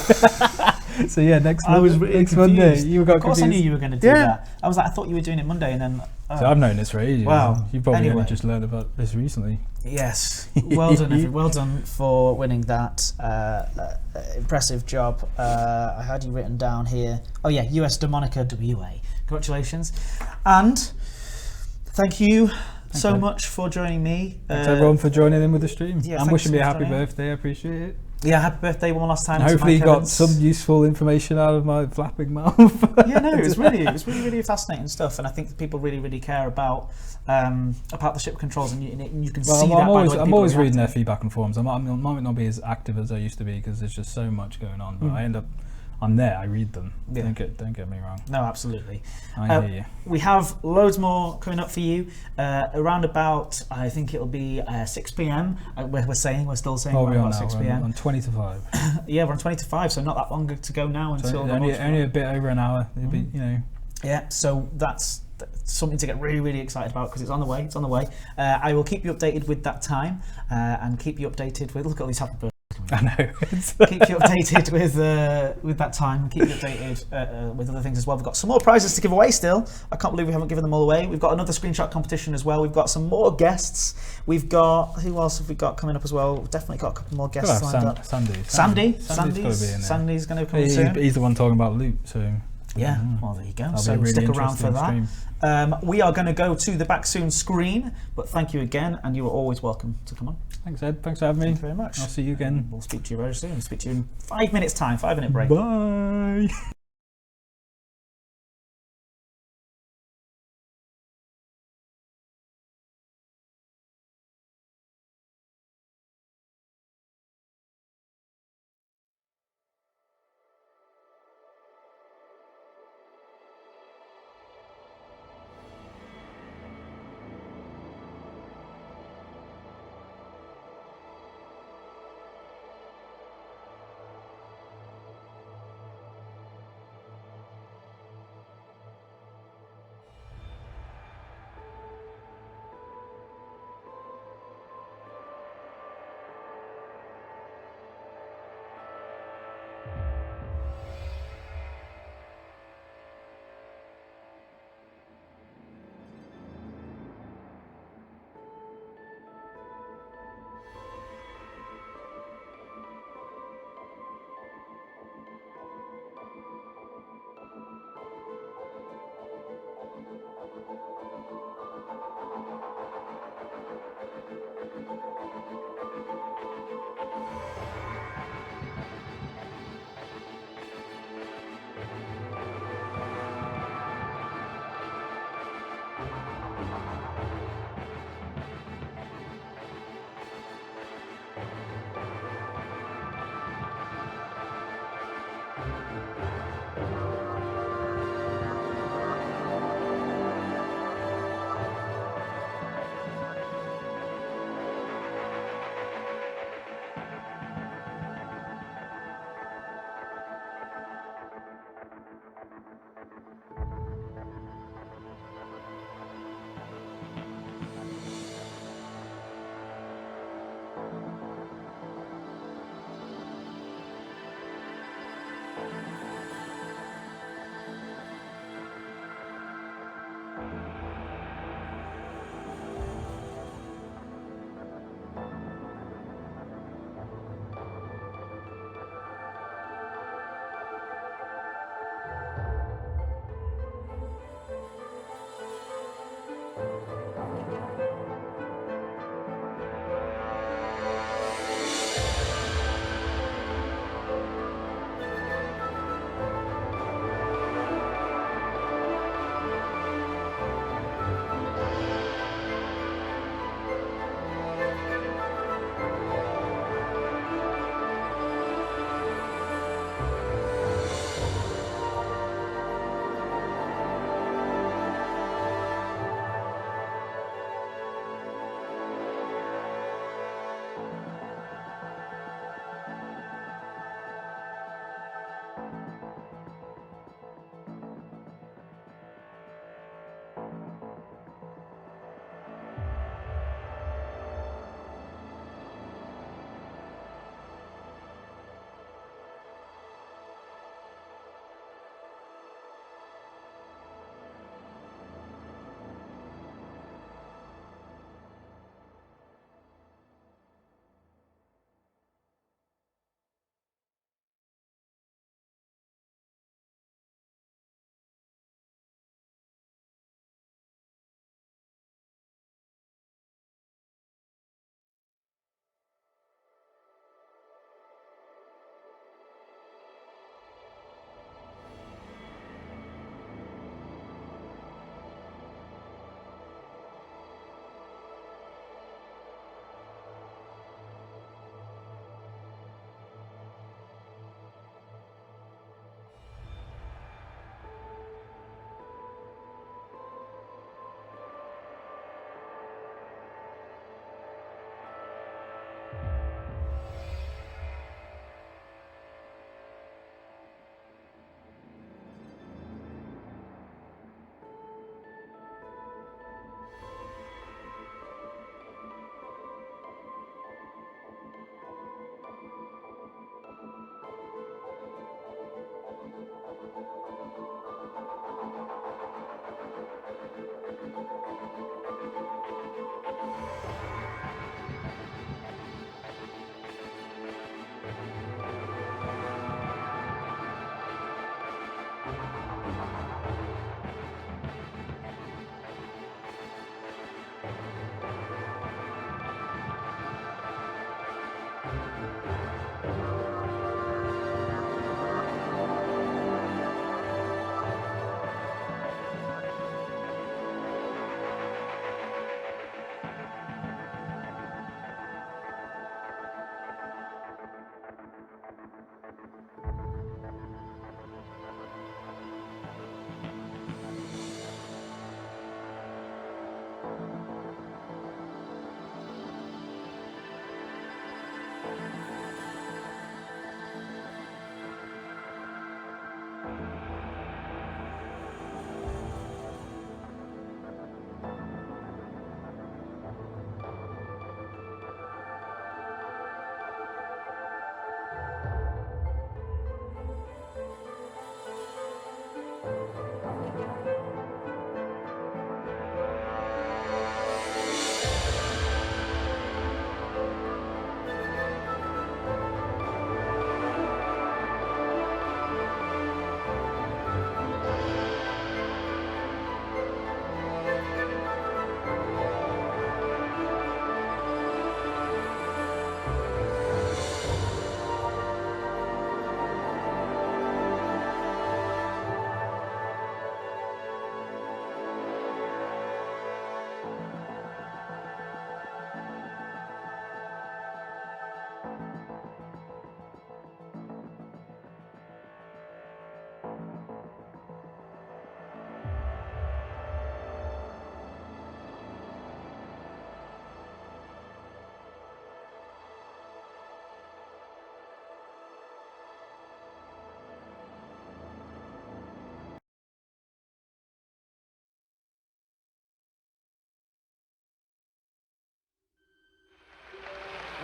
S9: So yeah, next
S2: I was really
S9: next
S2: confused.
S9: Monday. You got
S2: Of course,
S9: confused.
S2: I knew you were going to do that. I was like, I thought you were doing it Monday, and then.
S9: So I've known this for ages.
S2: Wow.
S9: You probably
S2: Anyway.
S9: only just learned about this recently.
S2: Yes, well done, well done for winning that impressive job. I had you written down here. Oh yeah, US Demonica WA. Congratulations, and thank you so much for joining me.
S9: Thanks everyone for joining in with the stream.
S2: Yeah,
S9: and
S2: thanks
S9: wishing me a
S2: for
S9: happy
S2: joining in.
S9: birthday. I appreciate it.
S2: Yeah, happy birthday one last time.
S9: And
S2: to
S9: hopefully you
S2: Mike
S9: got
S2: Evans.
S9: some useful information out of my flapping mouth.
S2: Yeah, no, it was really fascinating stuff, and I think people really care about the ship controls, and you can see that.
S9: I'm always reading their feedback and forums. I might not be as active as I used to be because there's just so much going on, but I'm there. I read them.
S2: Yeah.
S9: Don't get me wrong.
S2: No, absolutely.
S9: I hear you.
S2: We have loads more coming up for you. Around about, I think it'll be 6 p.m. We're still saying
S9: Oh, we
S2: around
S9: are
S2: about
S9: now.
S2: 6
S9: We're
S2: p.m.
S9: on 20 to 5.
S2: Yeah, we're on 20 to 5, so not that long to go now until the launch.
S9: Only a bit over an hour. It'll be,
S2: Yeah, so that's something to get really excited about because it's on the way. I will keep you updated with that time and keep you updated with. Look at all these happy birthdays.
S9: I know.
S2: Keep you updated with that time and keep you updated with other things as well. We've got some more prizes to give away still. I can't believe we haven't given them all away. We've got another screenshot competition as well. We've got some more guests. We've got, who else have we got coming up as well? We've definitely got a couple more guests lined up.
S9: Sandy's
S2: Sandy's
S9: got to be in there.
S2: Sandy's going to come in soon.
S9: He's the one talking about loot, so
S2: Yeah, well there you go.
S9: that'll
S2: So
S9: be really
S2: stick around for
S9: interesting
S2: that.
S9: stream.
S2: We are going to go to the Back Soon screen, but thank you again, and you are always welcome to come on.
S9: Thanks, Ed. Thanks for having me.
S2: Thank you very much.
S9: I'll see you again.
S2: We'll speak to you very soon. Speak to you in 5 minutes time, 5-minute break.
S9: Bye.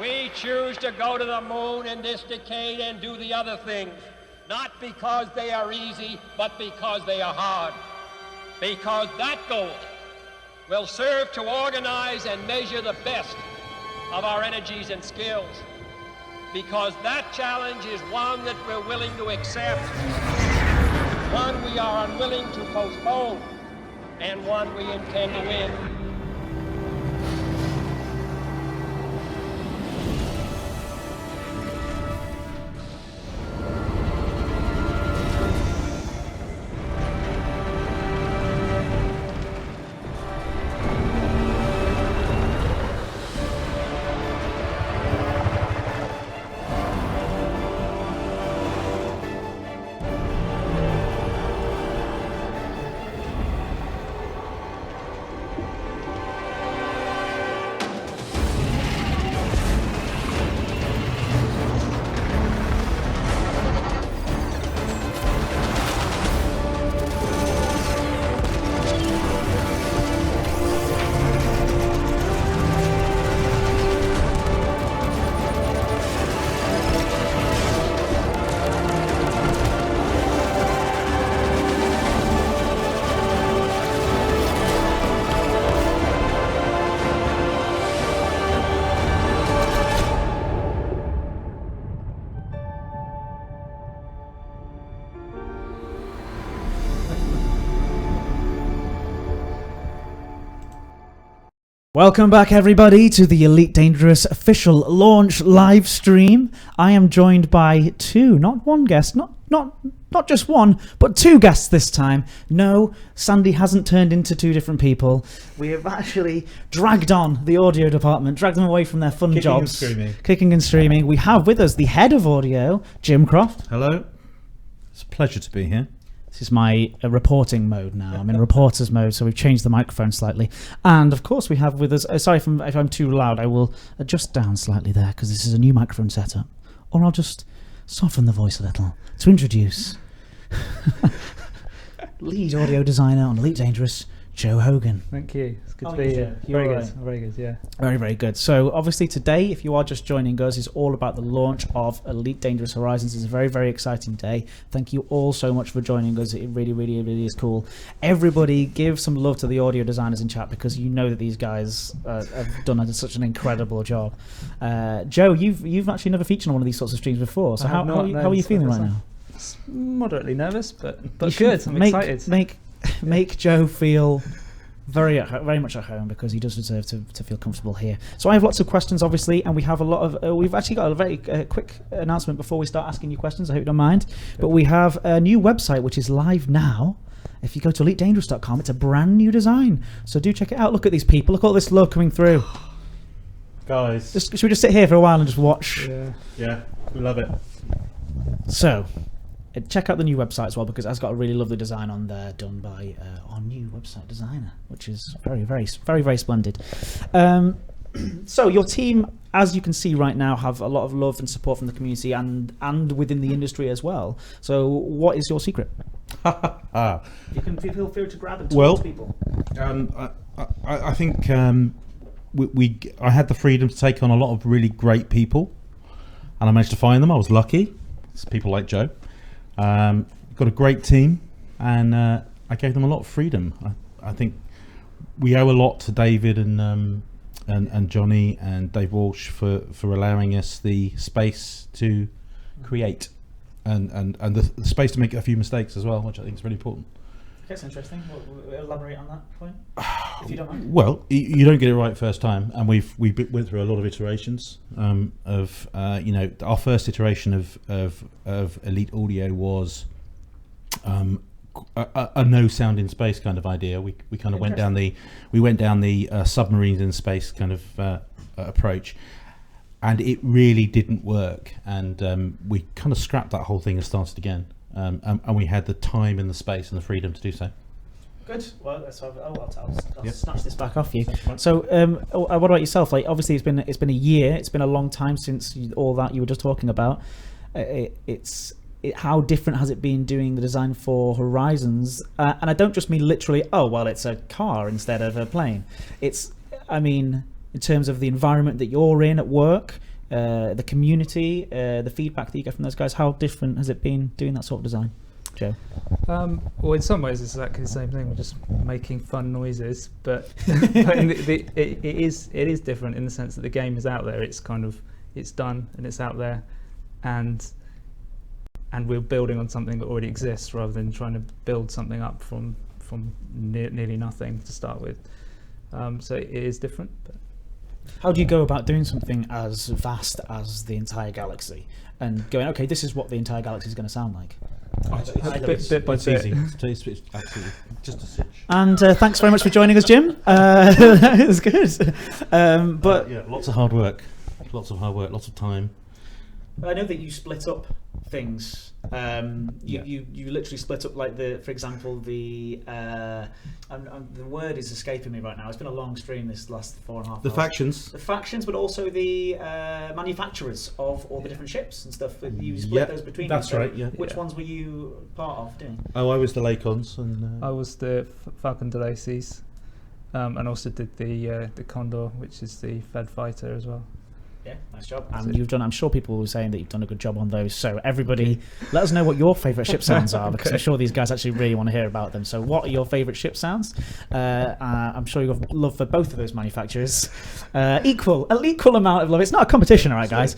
S1: We choose to go to the moon in this decade and do the other things, not because they are easy, but because they are hard. Because that goal will serve to organize and measure the best of our energies and skills. Because that challenge is one that we're willing to accept, one we are unwilling to postpone, and one we intend to win.
S2: Welcome back, everybody, to the Elite Dangerous official launch live stream. I am joined by two, not one guest, not just one, but two guests this time. No, Sandy hasn't turned into two different people. We have actually dragged on the audio department, dragged them away from their fun jobs. Kicking and screaming. We have with us the head of audio, Jim Croft.
S10: Hello. It's a pleasure to be here.
S2: This is my reporting mode now. I'm in reporter's mode, so we've changed the microphone slightly. And of course we have with us, sorry if I'm too loud, I will adjust down slightly there because this is a new microphone setup. Or I'll just soften the voice a little to introduce lead audio designer on Elite Dangerous, Joe Hogan.
S9: Thank you. It's good to be here.
S2: You're
S9: Very
S2: right.
S9: good. Very good. Yeah.
S2: Very, very good. So obviously today, if you are just joining us, is all about the launch of Elite Dangerous Horizons. It's a very, very exciting day. Thank you all so much for joining us. It really, really, really is cool. Everybody give some love to the audio designers in chat because you know that these guys have done such an incredible job. Joe, you've actually never featured on one of these sorts of streams before. So how are you feeling right now?
S9: Moderately nervous, but good. I'm excited.
S2: Make Joe feel very much at home because he does deserve to feel comfortable here. So I have lots of questions, obviously, and we have a lot of. We've actually got a very quick announcement before we start asking you questions. I hope you don't mind. But we have a new website which is live now. If you go to elitedangerous.com, it's a brand new design. So do check it out. Look at these people. Look at all this love coming through.
S10: Guys.
S2: Should we just sit here for a while and just watch?
S10: Yeah, we love it.
S2: So, check out the new website as well because it has got a really lovely design on there done by our new website designer, which is very, very, very, very splendid. So your team, as you can see right now, have a lot of love and support from the community and within the industry as well. So what is your secret? You can feel free to grab and talk to people.
S10: I think I had the freedom to take on a lot of really great people, and I managed to find them. I was lucky. It's people like Joe. Got a great team, and I gave them a lot of freedom. I think we owe a lot to David and Johnny and Dave Walsh for allowing us the space to create and the space to make a few mistakes as well, which I think is really important.
S2: That's interesting. We'll elaborate on that point, if you don't mind.
S10: Well, you don't get it right first time, and we went through a lot of iterations. Our first iteration of Elite Audio was a no sound in space kind of idea. We kind of went down the submarines in space kind of approach, and it really didn't work. And we kind of scrapped that whole thing and started again. And we had the time and the space and the freedom to do so.
S2: Good. Well, I'll snatch this back off you. So, what about yourself? Like, obviously, it's been a year. It's been a long time since all that you were just talking about. How different has it been doing the design for Horizons? And I don't just mean literally. Oh, well, it's a car instead of a plane. In terms of the environment that you're in at work. the community, the feedback that you get from those guys? How different has it been doing that sort of design, Joe?
S9: Well, in some ways it's exactly the same thing. We're just making fun noises, but, but it is different in the sense that the game is out there. It's done and it's out there, and we're building on something that already exists rather than trying to build something up from nearly nothing to start with. So it is different. But
S2: how do you go about doing something as vast as the entire galaxy and going, okay, this is what the entire galaxy is going to sound like?
S9: Bit by
S10: It's
S9: bit.
S10: easy. It's absolutely just a cinch.
S2: And thanks very much for joining us, Jim. It was good. But
S10: Yeah, lots of hard work, lots of time.
S2: I know that you split up things. You literally split up, like for example, the word is escaping me right now. It's been a long stream this last 4.5 hours.
S10: The factions.
S2: The factions, but also the manufacturers of all the different ships and stuff. You split those between
S10: that's
S2: you. So
S10: right, yeah.
S2: Which ones were you part of doing?
S10: Oh, I was the Lacons, and
S9: I was the Falcon de Laces, and also did the Condor, which is the Fed fighter as well.
S2: Yeah, nice job. And you've done, I'm sure people were saying that you've done a good job on those. So everybody, let us know what your favourite ship sounds are, because I'm sure these guys actually really want to hear about them. So what are your favourite ship sounds? I'm sure you have love for both of those manufacturers. An equal amount of love. It's not a competition, all right, guys.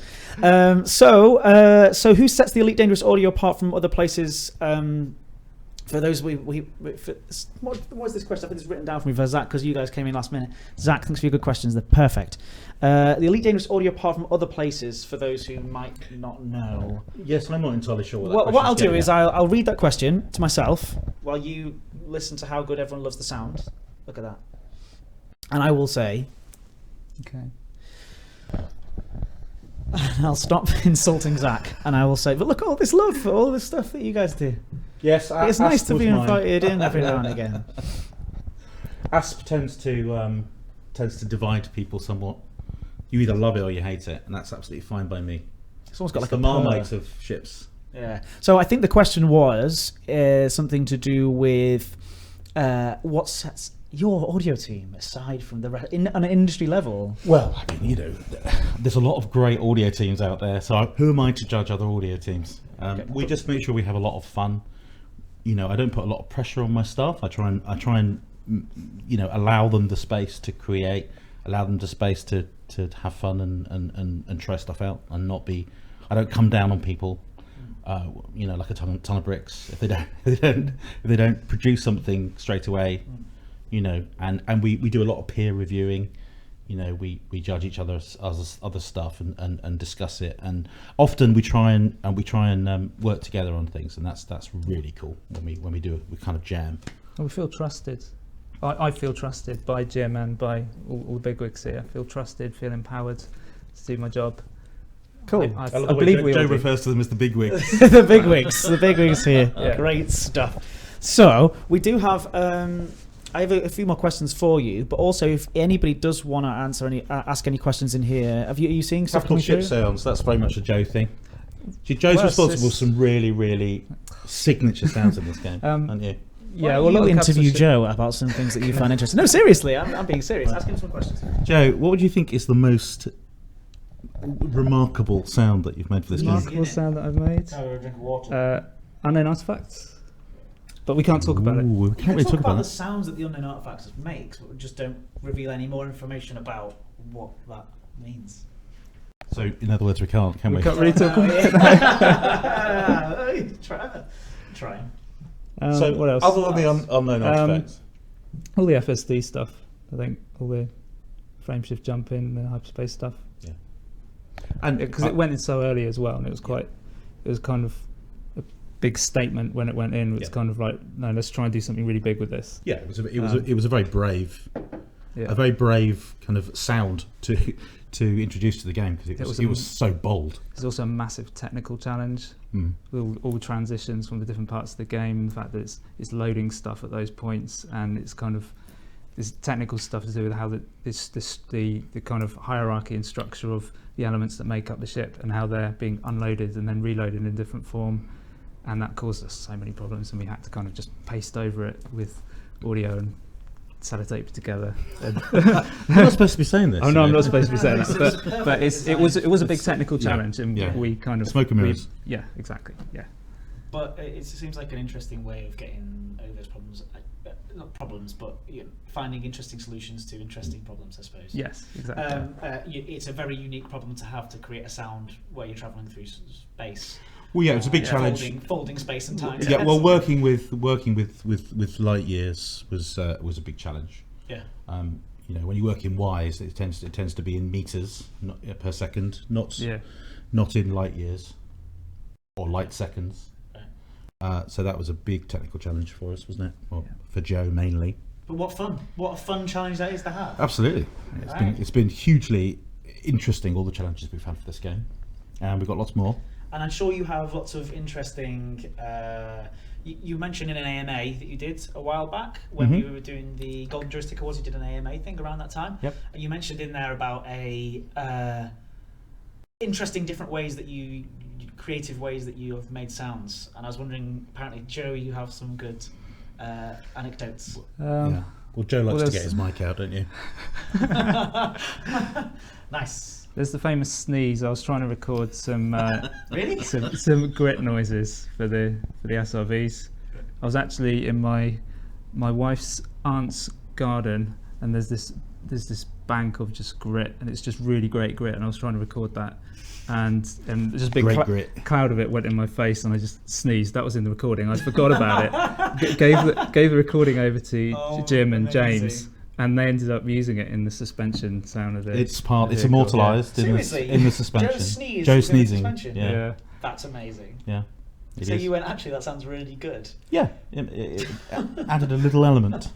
S2: So who sets the Elite Dangerous audio apart from other places? For those what was this question? I think it's written down for me for Zach, because you guys came in last minute. Zach, thanks for your good questions. They're perfect. The Elite Dangerous audio apart from other places, for those who might not know.
S10: yes, I'm not entirely sure what that
S2: What I'll do
S10: question's
S2: is I'll read that question to myself while you listen to how good everyone loves the sound. Look at that. And I will say,
S9: Okay.
S2: I'll stop insulting Zach, and I will say, but look at all this love for all this stuff that you guys do.
S10: Yes,
S2: It's nice to be invited in every now and again.
S10: Asp tends to divide people somewhat. You either love it or you hate it, and that's absolutely fine by me.
S2: It's almost got
S10: It's
S2: like
S10: the
S2: a purr.
S10: Marmite of ships.
S2: Yeah. So I think the question was something to do with what sets your audio team aside from the on an industry level.
S10: Well, I mean, there's a lot of great audio teams out there. So who am I to judge other audio teams? We just make sure we have a lot of fun. I don't put a lot of pressure on my staff. I try and allow them the space to create, allow them the space to have fun and try stuff out, and not be. I don't come down on people, like a ton of bricks if they don't produce something straight away, and we do a lot of peer reviewing. We judge each other's other stuff and discuss it, and often we try and work together on things, and that's really cool when we kind of jam.
S9: We feel trusted. I feel trusted by Jim and by all the bigwigs here. I feel trusted, feel empowered to do my job.
S2: Cool.
S9: I
S10: I love the way
S9: believe we
S10: Joe
S9: all do.
S10: refers to them as the bigwigs.
S2: The bigwigs here.
S9: Yeah.
S2: Great stuff. So we do have. I have a few more questions for you, but also if anybody does want to ask any questions in here, are you seeing stuff
S10: Capital
S2: coming
S10: ship
S2: through?
S10: sounds. That's very much a Joe thing. Joe's responsible for some really, really signature sounds in this game, aren't you?
S9: Yeah,
S2: Well,
S9: well,
S2: we'll interview Joe about some things that you find interesting. No, seriously, I'm being serious. Ask him some questions.
S10: Joe, what would you think is the most remarkable sound that you've made for this game?
S9: remarkable sound that I've made. Unknown artifacts. But we can't talk about it.
S10: Ooh, we can't really talk about
S2: the
S10: that.
S2: sounds that the Unknown Artifacts makes, but we just don't reveal any more information about what that means.
S10: So, in other words, we can't, can we?
S9: We can't really talk about
S2: it. Try.
S10: So,
S9: what else?
S10: other than the unknown artifacts,
S9: All the FSD stuff. I think all the frameshift jumping, the hyperspace stuff.
S10: and
S9: Because it went in so early as well, and it was kind of a big statement when it went in. It's
S10: Yeah.
S9: kind of like, no, let's try and do something really big with this.
S10: yeah, it was a very brave,
S9: Yeah.
S10: a very brave kind of sound to introduce to the game, because it was so bold.
S9: There's also a massive technical challenge.
S10: Mm.
S9: All the transitions from the different parts of the game, the fact that it's loading stuff at those points, and it's kind of this technical stuff to do with how the kind of hierarchy and structure of the elements that make up the ship, and how they're being unloaded and then reloaded in different form, and that caused us so many problems, and we had to kind of just paste over it with audio and sellotape together.
S10: You're not supposed to be saying this.
S9: Oh no, I'm
S10: you know.
S9: not supposed to be saying
S3: It's
S9: that.
S3: a perfect
S9: But it was a big technical
S10: Yeah,
S9: challenge, and
S10: yeah.
S9: we kind of
S10: Smoke and mirrors.
S9: Yeah, exactly. Yeah.
S11: But it seems like an interesting way of getting over those problems. Not problems, but finding interesting solutions to interesting problems, I suppose.
S9: Yes, exactly.
S11: It's a very unique problem to have, to create a sound where you're travelling through space.
S10: Well, yeah, it's a big challenge.
S11: Folding space and time.
S10: Yeah, well, working with light years was a big challenge.
S11: Yeah.
S10: When you work in Ys, it tends to be in meters per second, not in light years or light seconds. So that was a big technical challenge for us, wasn't it? Well, for Joe mainly.
S11: But what a fun challenge that is to have.
S10: Absolutely, it's been hugely interesting, all the challenges we've had for this game, and we've got lots more.
S11: And I'm sure you have lots of interesting. You mentioned in an AMA that you did a while back when we were doing the Golden Joystick Awards. You did an AMA thing around that time.
S10: Yep.
S11: And you mentioned in there about interesting different ways that creative ways that you have made sounds. And I was wondering, apparently, Joe, you have some good anecdotes.
S10: Yeah. Well, Joe likes to
S9: there's-
S10: get his mic out, don't you?
S11: Nice.
S9: There's the famous sneeze. I was trying to record some
S11: Really?
S9: some grit noises for the SRVs. I was actually in my wife's aunt's garden, and there's this bank of just grit, and it's just really great grit, and I was trying to record that, and just a big
S10: Great grit.
S9: cloud of it went in my face, and I just sneezed. That was in the recording. I forgot about it. Gave the recording over to Jim and
S11: amazing.
S9: James. And they ended up using it in the suspension sound of it.
S10: It's immortalised in the suspension.
S11: Joe
S10: Joe
S11: sneezed in the
S10: sneezing.
S11: suspension?
S10: Yeah.
S11: That's amazing.
S10: Yeah. It
S11: So
S10: is.
S11: you went, actually, that sounds really good.
S10: Yeah. It added a little element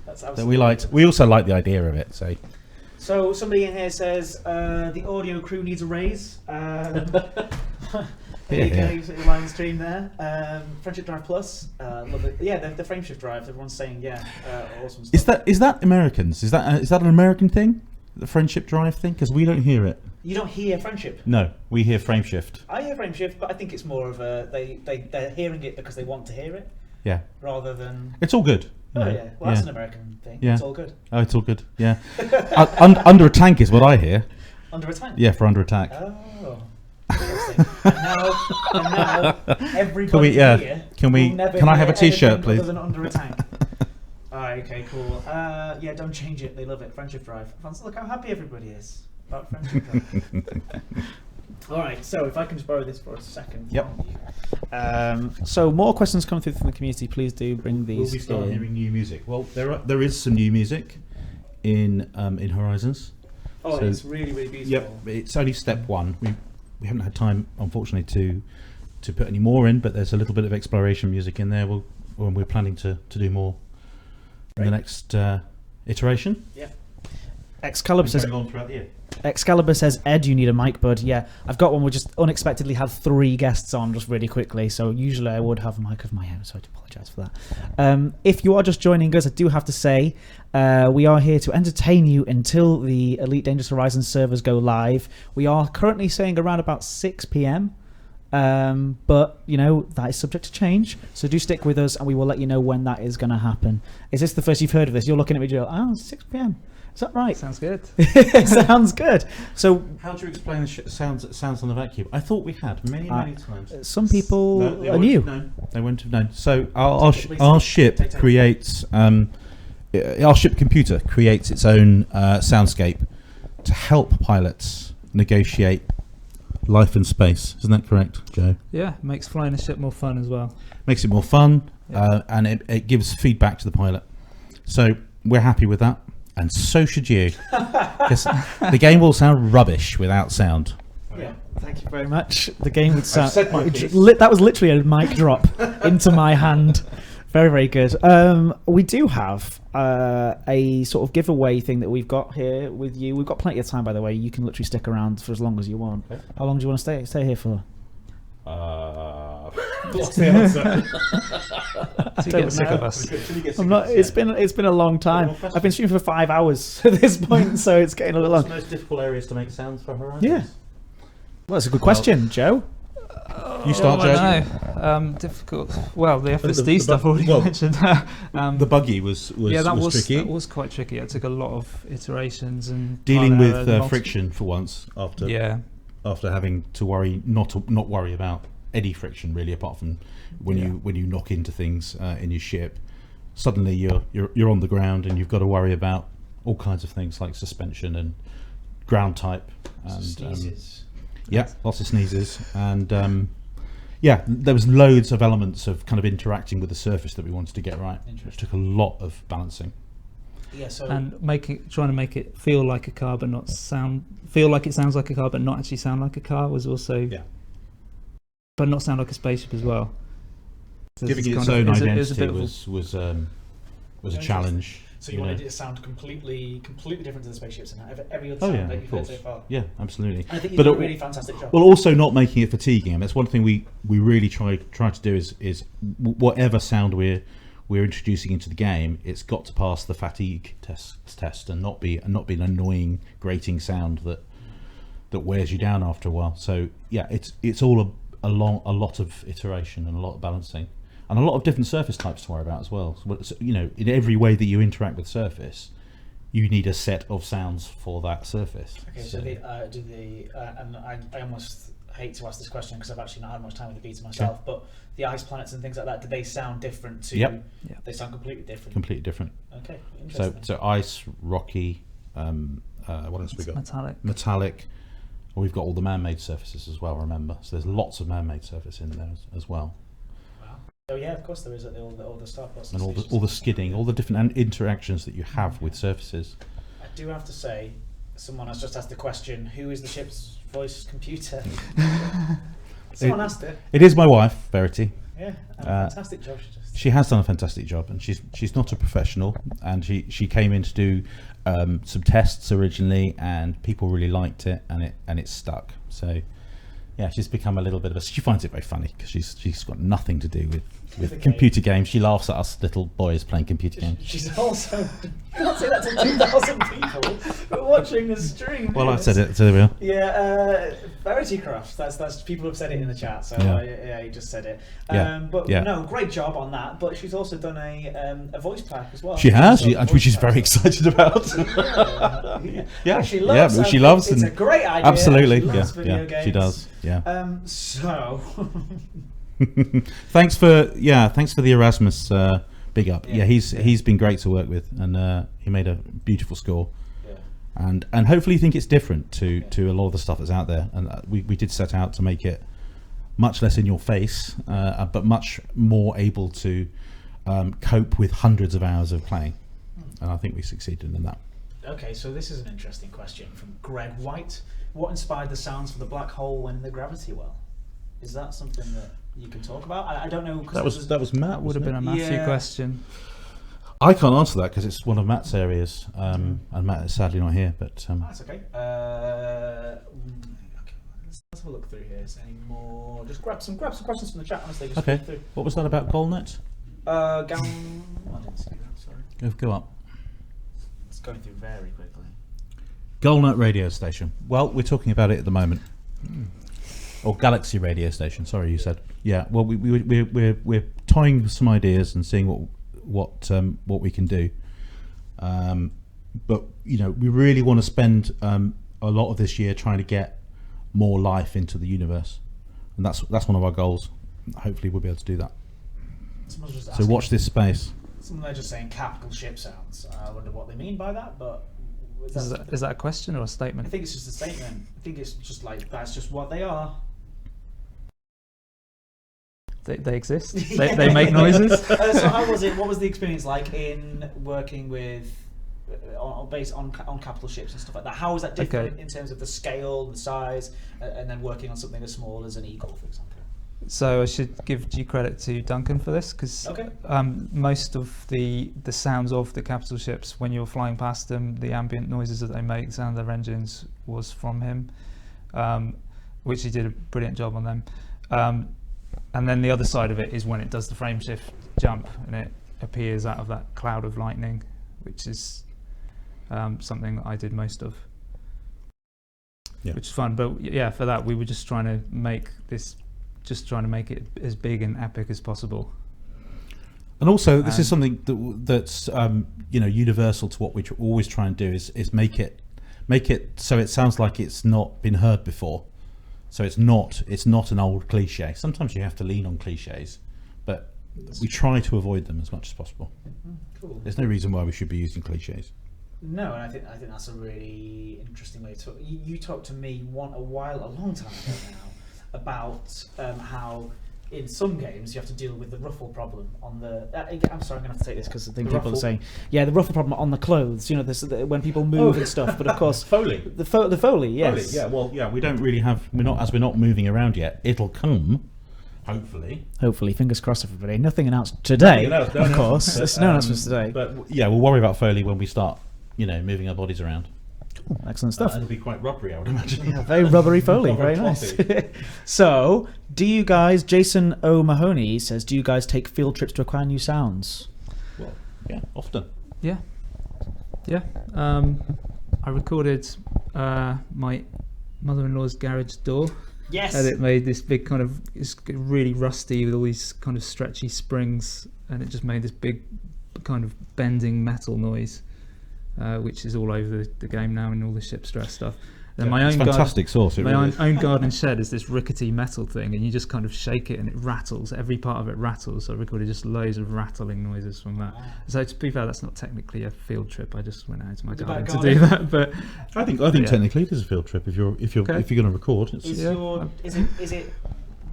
S11: That's
S10: that
S11: absolutely
S10: we liked. We also liked the idea of it. So
S11: somebody in here says the audio crew needs a raise. There you go, you line the stream there. Friendship Drive Plus, love it. Yeah, the Frameshift Drive. Everyone's saying awesome stuff.
S10: is that Americans? Is that an American thing? The Friendship Drive thing? Because we don't hear it.
S11: You don't hear Friendship.
S10: No, we hear Frameshift.
S11: I hear Frameshift, but I think it's more of a they're hearing it because they want to hear it,
S10: Yeah.
S11: rather than.
S10: It's all good.
S11: Oh
S10: you know.
S11: yeah, well that's an American thing.
S10: Yeah.
S11: It's all good.
S10: Oh, it's all good. Yeah. Under a tank is what I hear.
S11: Under attack.
S10: Yeah, for under attack.
S11: Oh. Interesting. and now everybody
S10: Can we?
S11: here
S10: Can we?
S11: will never
S10: Can I
S11: hear
S10: have a T-shirt,
S11: anything
S10: please?
S11: other than under attack. Alright, okay, cool. Yeah, don't change it. They love it. Friendship Drive. Look how happy everybody is about Friendship Drive. Alright, so if I can just borrow this for a second.
S10: Yep.
S2: So more questions come through from the community. Please do bring these
S10: Will we start
S2: in.
S10: hearing new music? Well, there is some new music in Horizons.
S11: Oh,
S10: So-
S11: it's really, really beautiful.
S10: Yep, it's only step one. We haven't had time, unfortunately, to put any more in, but there's a little bit of exploration music in there. We're planning to do more in the next iteration.
S11: Yeah.
S2: Excalibur says,
S10: Going on throughout the year.
S2: Excalibur says, Ed, you need a mic, bud. Yeah, I've got one. We just unexpectedly had 3 guests on just really quickly, so usually I would have a mic of my own, so I do apologise for that. If you are just joining us, I do have to say we are here to entertain you until the Elite Dangerous Horizons servers go live. We are currently saying around about 6 p.m. But you know that is subject to change, so do stick with us and we will let you know when that is going to happen. Is this the first you've heard of this? You're looking at me, Joe. Oh, 6 p.m. Is that right?
S9: Sounds good.
S2: Sounds good. So
S10: How do you explain the sounds on the vacuum? I thought we had many times.
S2: some people
S10: they
S2: are
S10: won't
S2: new.
S10: have known. They wouldn't have known. So our ship creates our ship computer creates its own soundscape to help pilots negotiate life in space. Isn't that correct, Joe?
S9: Yeah, makes flying a ship more fun as well.
S10: Makes it more fun, and it gives feedback to the pilot. So we're happy with that, and so should you. Because the game will sound rubbish without sound.
S11: Yeah.
S2: Thank you very much. The game would sound.
S10: said my piece.
S2: That was literally a mic drop into my hand. Very, very good. We do have a sort of giveaway thing that we've got here with you. We've got plenty of time, by the way. You can literally stick around for as long as you want.
S10: Okay.
S2: How long do you want to stay here for?
S10: What's the answer?
S9: To get sick of us.
S2: I'm not. It's been a long time. I've been streaming for 5 hours at this point, so it's getting a little
S10: What's the
S2: long.
S10: most difficult areas to make sounds for Horizons?
S2: Yeah. Well, that's a good question, Joe.
S10: You start, Joe.
S9: Difficult. Well, the FSD
S10: the
S9: stuff
S10: bu-
S9: already
S10: well,
S9: mentioned.
S10: The buggy was
S9: Yeah, that was
S10: tricky.
S9: that was quite tricky. It took a lot of iterations and
S10: Dealing
S9: trial and
S10: with
S9: error, the multi-
S10: friction for once after
S9: Yeah,
S10: having to worry not worry about any friction really, apart from when you knock into things in your ship. Suddenly you're on the ground and you've got to worry about all kinds of things like suspension and ground type and
S11: Sneezes.
S10: lots of sneezes and there was loads of elements of kind of interacting with the surface that we wanted to get right, which took a lot of balancing.
S11: Yeah, so
S9: and trying to make it feel like a car, but not feel like it sounds like a car, but not actually sound like a car was also, but not sound like a spaceship as well. So
S10: Giving
S9: it's
S10: it its
S9: kind
S10: own
S9: of- it was
S10: identity
S9: a bit of a-
S10: was a challenge.
S11: So you wanted it to sound completely different to the spaceships and every other
S10: Oh
S11: sound
S10: yeah,
S11: that
S10: of
S11: you've heard
S10: course.
S11: so far.
S10: Yeah, absolutely.
S11: I think you
S10: But
S11: did a really fantastic job.
S10: Well, also not making it fatiguing. And that's one thing we really try to do is whatever sound we're introducing into the game, it's got to pass the fatigue test and not be an annoying grating sound that wears you down after a while. So yeah, it's all a lot of iteration and a lot of balancing. And a lot of different surface types to worry about as well. So, in every way that you interact with surface, you need a set of sounds for that surface.
S11: Okay, so and I almost hate to ask this question because I've actually not had much time with the beta myself, but the ice planets and things like that, do they sound different to?
S10: Yep.
S11: They sound completely different.
S10: Completely different.
S11: Okay, interesting.
S10: So ice, rocky, what else we got?
S2: Metallic.
S10: Well, we've got all the man-made surfaces as well, remember. So there's lots of man-made surface in there as well.
S11: Oh yeah, of course there is all the starports
S10: And all the skidding, all the different interactions that you have with surfaces.
S11: I do have to say, someone has just asked the question: who is the ship's voice computer? Someone asked it.
S10: It is my wife, Verity.
S11: Yeah, and a fantastic job she does.
S10: She has done a fantastic job, and she's not a professional, and she came in to do some tests originally, and people really liked it, and it stuck. So yeah, she's become a little bit of she finds it very funny because she's got nothing to do with computer games. She laughs at us little boys playing computer games.
S11: She's also, you can't say that to 2,000 people who are watching the stream.
S10: Well, I've said it, so there we are.
S11: Yeah, VerityCraft. That's people have said it in the chat. So yeah, you just said it. No, great job on that. But she's also done a voice pack as well.
S10: She has, which she's very excited about.
S11: Yeah, she loves.
S10: She loves.
S11: It's a great idea.
S10: Absolutely,
S11: she loves video games.
S10: She does. Yeah.
S11: So.
S10: Thanks for the Erasmus big up. Yeah, he's been great to work with, and he made a beautiful score. Yeah. And hopefully you think it's different to a lot of the stuff that's out there. And we did set out to make it much less in your face, but much more able to cope with hundreds of hours of playing. And I think we succeeded in that.
S11: Okay, so this is an interesting question from Greg White. What inspired the sounds for the black hole and the gravity well? Is that something that you can talk about? I don't know.
S10: That was Matt.
S9: Would have been a Matthew question.
S10: I can't answer that because it's one of Matt's areas, and Matt is sadly not here. But
S11: that's okay. Let's have a look through here. Is there any more? Just grab some questions from the chat. Honestly, just
S10: okay.
S11: Through.
S10: What was that about Golnet?
S11: I didn't see that. Sorry.
S10: Go up.
S11: It's going through very quickly.
S10: Golnet radio station. Well, we're talking about it at the moment. Or Galaxy radio station. Sorry, you said. Yeah. Well, we're toying with some ideas and seeing what we can do. But we really want to spend a lot of this year trying to get more life into the universe, and that's one of our goals. Hopefully, we'll be able to do that. So watch this space.
S11: Someone there just saying capital ship sounds. I wonder what they mean by that, but.
S9: Is that a question or a statement?
S11: I think it's just a statement. I think it's just like that's just what they are.
S9: They exist. They make noises.
S11: So how was it? What was the experience like in working with based on capital ships and stuff like that? How was that different in terms of the scale, the size, and then working on something as small as an Eagle, for example?
S9: So I should give due credit to Duncan for this because most of the sounds of the capital ships when you're flying past them, the ambient noises that they make, sound of their engines, was from him, which he did a brilliant job on them. And then the other side of it is when it does the frame shift jump and it appears out of that cloud of lightning, which is something that I did most of, which is fun. But yeah, for that we were just trying to make this just trying to make it as big and epic as possible.
S10: And also, this is something that's universal to what we always try and do is make it so it sounds like it's not been heard before. So it's not an old cliche. Sometimes you have to lean on cliches, but we try to avoid them as much as possible.
S11: Cool.
S10: There's no reason why we should be using cliches.
S11: No, and I think that's a really interesting way to talk. You talked to me a long time ago now, about how in some games you have to deal with the ruffle problem on the. I'm sorry, I'm going to have to take this because I think people are saying, yeah, the ruffle problem on the clothes. You know, this when people move and stuff. But of course,
S10: Foley.
S11: The Foley, yes.
S10: Foley, yeah, well, yeah, we don't really have. We're not moving around yet. It'll come. Hopefully, fingers crossed, everybody. Nothing announced today, of course. There's no announcements today.
S4: But yeah, we'll worry about Foley when we start, moving our bodies around.
S11: Excellent stuff.
S10: It'll be quite rubbery, I would imagine.
S11: Yeah, very rubbery Foley, very nice. So, do you guys, Jason O'Mahony says, do you guys take field trips to acquire new sounds?
S10: Well, yeah, often.
S9: Yeah. I recorded my mother-in-law's garage door.
S11: Yes.
S9: And it made this big kind of, it's really rusty with all these kind of stretchy springs, and it just made this big kind of bending metal noise, which is all over the game now and all the ship stress stuff. And
S10: my own fantastic source.
S9: My own garden shed is this rickety metal thing, and you just kind of shake it and it rattles. Every part of it rattles. So I recorded just loads of rattling noises from that. So to be fair, that's not technically a field trip. I just went out to my garden to do that. But
S10: I think technically it is a field trip if you're going to record.
S11: Is it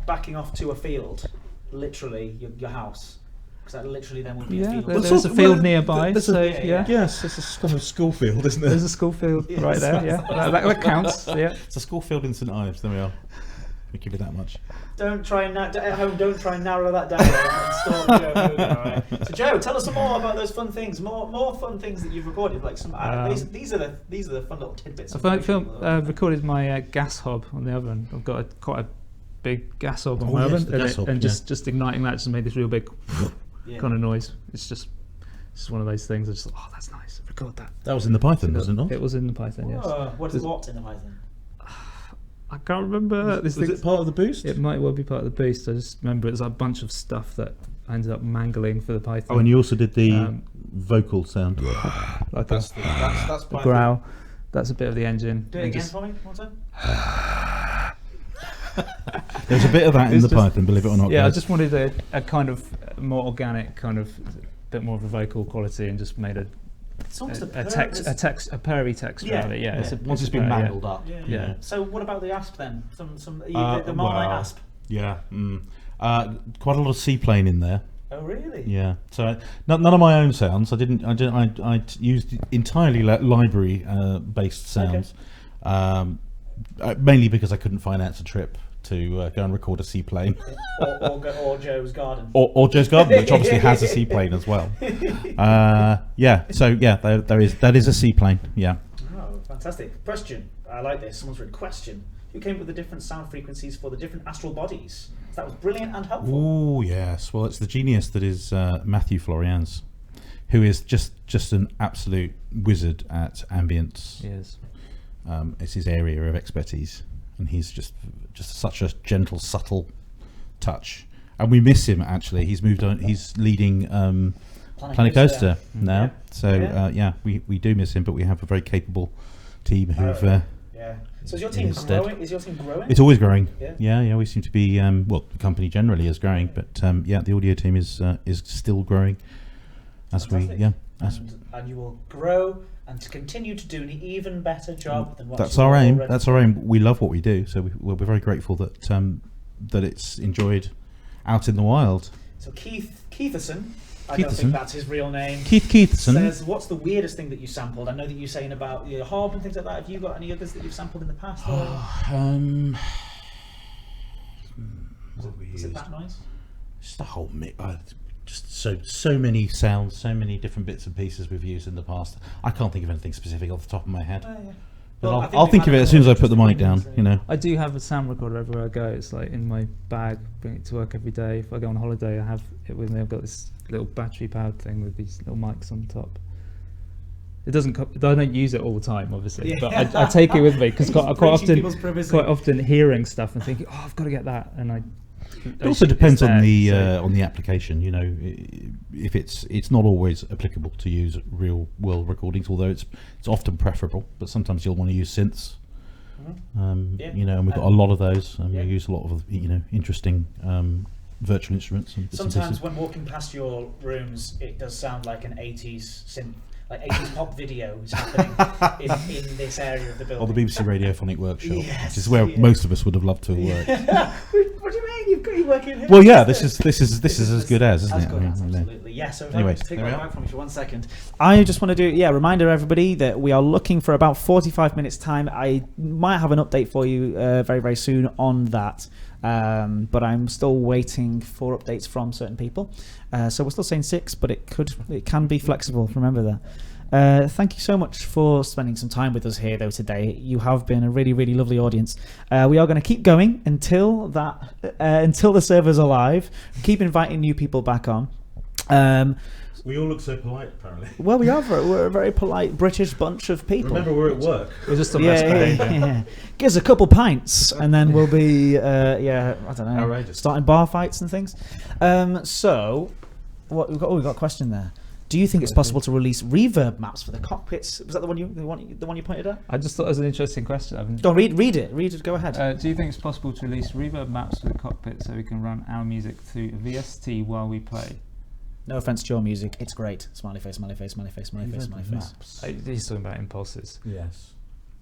S11: backing off to a field, literally your house? Because that literally then would be a field.
S9: There's a field nearby.
S10: Yes, it's a kind of school field, isn't it?
S9: There's a school field right there. Yeah, that counts. Yeah,
S10: it's a school field in St Ives. There we are. We give you that much.
S11: Don't try and narrow that down and storm Joe Hogan, all right? So Joe, tell us some more about those fun things. More fun things that you've recorded. Like some. These are the fun little tidbits.
S9: I've recorded my gas hob on the oven. I've got quite a big gas hob on my oven, and just igniting that just made this real big. Kind of noise. It's just one of those things. I just thought, that's nice. Record that.
S10: That was in the Python, wasn't it not?
S9: It was in the Python, yes.
S11: What in the Python?
S9: I can't remember.
S10: Was it part of the boost?
S9: It might well be part of the boost. I just remember it was a bunch of stuff that I ended up mangling for the Python.
S10: Oh, and you also did the vocal sound.
S9: Like
S10: that's
S9: the growl. That's a bit of the engine.
S11: Do it again for me, one time.
S10: There's a bit of that in the Python, believe it or not.
S9: Yeah,
S10: guys.
S9: I just wanted a kind of more organic, kind of bit more of a vocal quality, and just made a purry text around it. Yeah,
S10: once it's been mangled up.
S11: Yeah. So what about the ASP then? The Marmite ASP.
S10: Yeah. Quite a lot of seaplane in there.
S11: Oh really?
S10: Yeah. So none of my own sounds. I used entirely library based sounds.
S11: Okay.
S10: Mainly because I couldn't finance a trip to go and record a seaplane.
S11: or Joe's garden.
S10: Or Joe's garden, which obviously has a seaplane as well. That is a seaplane. Yeah.
S11: Oh, fantastic. Question. I like this. Someone's written question. Who came up with the different sound frequencies for the different astral bodies? That was brilliant and helpful.
S10: Oh yes. Well, it's the genius that is Matthew Florians, who is just an absolute wizard at ambience.
S9: Yes.
S10: It's his area of expertise, and he's just such a gentle, subtle touch. And we miss him actually. He's moved on. He's leading Planet Coaster now.
S11: Yeah.
S10: So we do miss him, but we have a very capable team who've.
S11: So is your team growing? Is your team growing?
S10: It's always growing.
S11: Yeah.
S10: Yeah. We seem to be. The company generally is growing, but the audio team is still growing.
S11: And you will grow and to continue to do an even better job than what
S10: that's our aim. That's our aim. We love what we do, so we're very grateful that that it's enjoyed out in the wild.
S11: So Keitherson, I don't think that's his real name.
S10: Keitherson
S11: says, "What's the weirdest thing that you sampled?" I know that you're saying about your hob and things like that. Have you got any others that you've sampled in the past? Is it that noise?
S10: Just the whole mix. Just so many sounds, so many different bits and pieces we've used in the past. I can't think of anything specific off the top of my head. But I'll think of it as soon as I put the mic down.
S9: I do have a sound recorder everywhere I go. It's like in my bag. Bring it to work every day. If I go on holiday, I have it with me. I've got this little battery-powered thing with these little mics on top. It doesn't. I don't use it all the time, obviously, but I take it with me because quite often hearing stuff and thinking, "Oh, I've got to get that," and I
S10: It also depends on the application. You know, if it's not always applicable to use real world recordings, although it's often preferable. But sometimes you'll want to use synths. You know, and we've got a lot of those, and we use a lot of interesting virtual instruments. And
S11: sometimes when walking past your rooms, it does sound like an 80s synth. Like 80s pop video is happening in this area of the building.
S10: Or the BBC Radiophonic Workshop,
S11: Yes,
S10: which is where most of us would have loved to have worked.
S11: What do you mean? You're working here?
S10: Well, yeah, this is as good as, isn't it?
S11: Good as, absolutely. Yeah. So if
S10: Anyway,
S11: I can take that back from you for 1 second.
S2: I just want to do, reminder everybody that we are looking for about 45 minutes time. I might have an update for you very, very soon on that. But I'm still waiting for updates from certain people. So we're still saying 6, but it can be flexible. Remember that. Thank you so much for spending some time with us here, though, today. You have been a really, really lovely audience. We are going to keep going until the servers are live. Keep inviting new people back on.
S10: We all look so polite, apparently.
S2: Well, we're a very polite British bunch of people.
S10: Remember, we're at work.
S7: We're just the best behaviour.
S2: Yeah. Give us a couple pints, and then we'll be, I don't know,
S10: Outrageous.
S2: starting bar fights and things. So, what we've got a question there. Do you think it's possible to release reverb maps for the cockpits? Was that the one you pointed at?
S9: I just thought it was an interesting question.
S2: Go read it. Go ahead.
S9: Do you think it's possible to release reverb maps for the cockpit so we can run our music through VST while we play?
S2: No offense to your music, it's great. Smiley face, smiley face, smiley face, smiley face, smiley face.
S9: He's talking about impulses.
S10: Yes.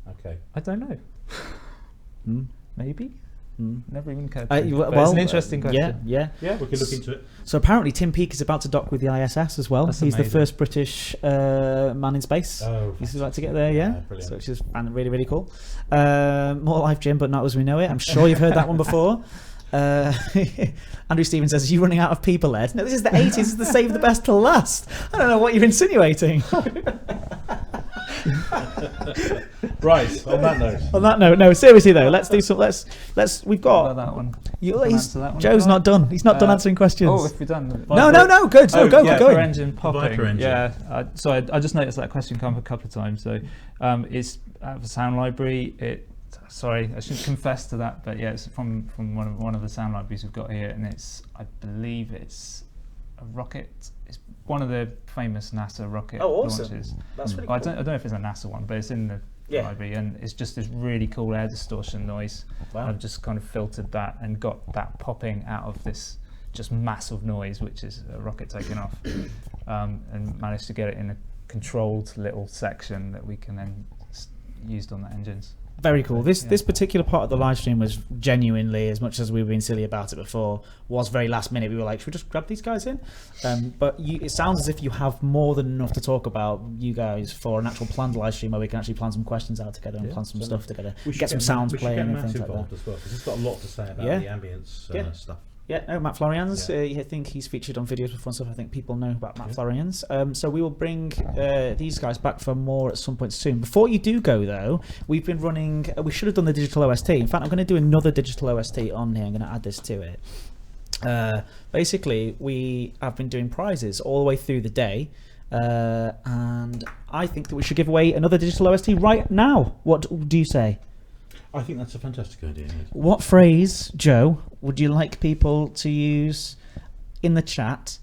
S10: Okay.
S9: I don't know. Maybe. Never even cared.
S2: Well,
S9: it's an interesting question.
S2: Yeah.
S10: Yeah, we can look into it.
S2: So apparently Tim Peake is about to dock with the ISS as well.
S9: That's
S2: He's
S9: amazing.
S2: the first British man in space.
S10: Oh,
S2: He's about to get there, yeah.
S10: brilliant.
S2: So which is really, really cool. More Life Jim, but not as we know it. I'm sure you've heard that one before. Andrew Stevens says, "Are you running out of people, Ed?" No, this is the 80s. This is the save the best till last. I don't know what you're insinuating.
S10: Right. On that note.
S2: On that note, no, seriously though, let's do some. Let's. We've
S9: What
S2: got.
S9: about that one?
S2: He's,
S9: Answer that one,
S2: Joe's
S9: John?
S2: not done. He's not done answering questions.
S9: Oh, if we're done.
S2: No, good. So go,
S9: yeah,
S2: go.
S9: Viper engine popping.
S10: Viper engine.
S9: Yeah. So I just noticed that question come up a couple of times. So it's out of the sound library. Sorry, I should confess to that, but yeah, it's from one of the sound libraries we've got here, and I believe it's a rocket. It's one of the famous NASA rocket launches.
S2: That's really
S9: I
S2: cool.
S9: don't know if it's a NASA one, but it's in the library, and it's just this really cool air distortion noise.
S2: Wow.
S9: I've just kind of filtered that and got that popping out of this just massive noise, which is a rocket taking off, and managed to get it in a controlled little section that we can then use on the engines.
S2: Very cool. This particular part of the live stream was genuinely, as much as we've been silly about it before, was very last minute. We were like, should we just grab these guys in? But it sounds as if you have more than enough to talk about, you guys, for an actual planned live stream where we can actually plan some questions out together and plan some stuff together. Get some sounds playing and things like that.
S10: As well, because it's got a lot to say about the ambience stuff.
S2: Yeah, no, Matt Florians. I think he's featured on videos before and stuff. I think people know about Matt Florians. So we will bring these guys back for more at some point soon. Before you do go, though, we've been running... we should have done the digital OST. In fact, I'm going to do another digital OST on here. I'm going to add this to it. Basically, we have been doing prizes all the way through the day. And I think that we should give away another digital OST right now. What do you say?
S10: I think that's a fantastic idea.
S2: What phrase, Joe, would you like people to use in the chat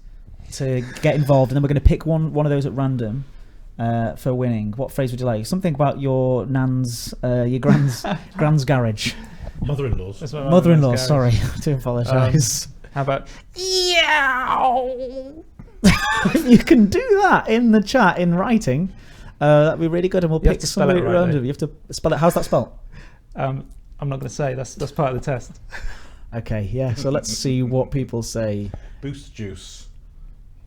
S2: to get involved? And then we're going to pick one of those at random for winning. What phrase would you like? Something about your nan's, your grand's garage.
S10: Mother-in-law's.
S2: Mother-in-law, sorry. I do apologise.
S9: How about
S2: If you can do that in the chat in writing, that'd be really good, and we'll pick somebody at random. You have to spell it. How's that spelled?
S9: I'm not going to say. That's part of the test.
S2: Okay, yeah. So let's see what people say.
S10: Boost juice.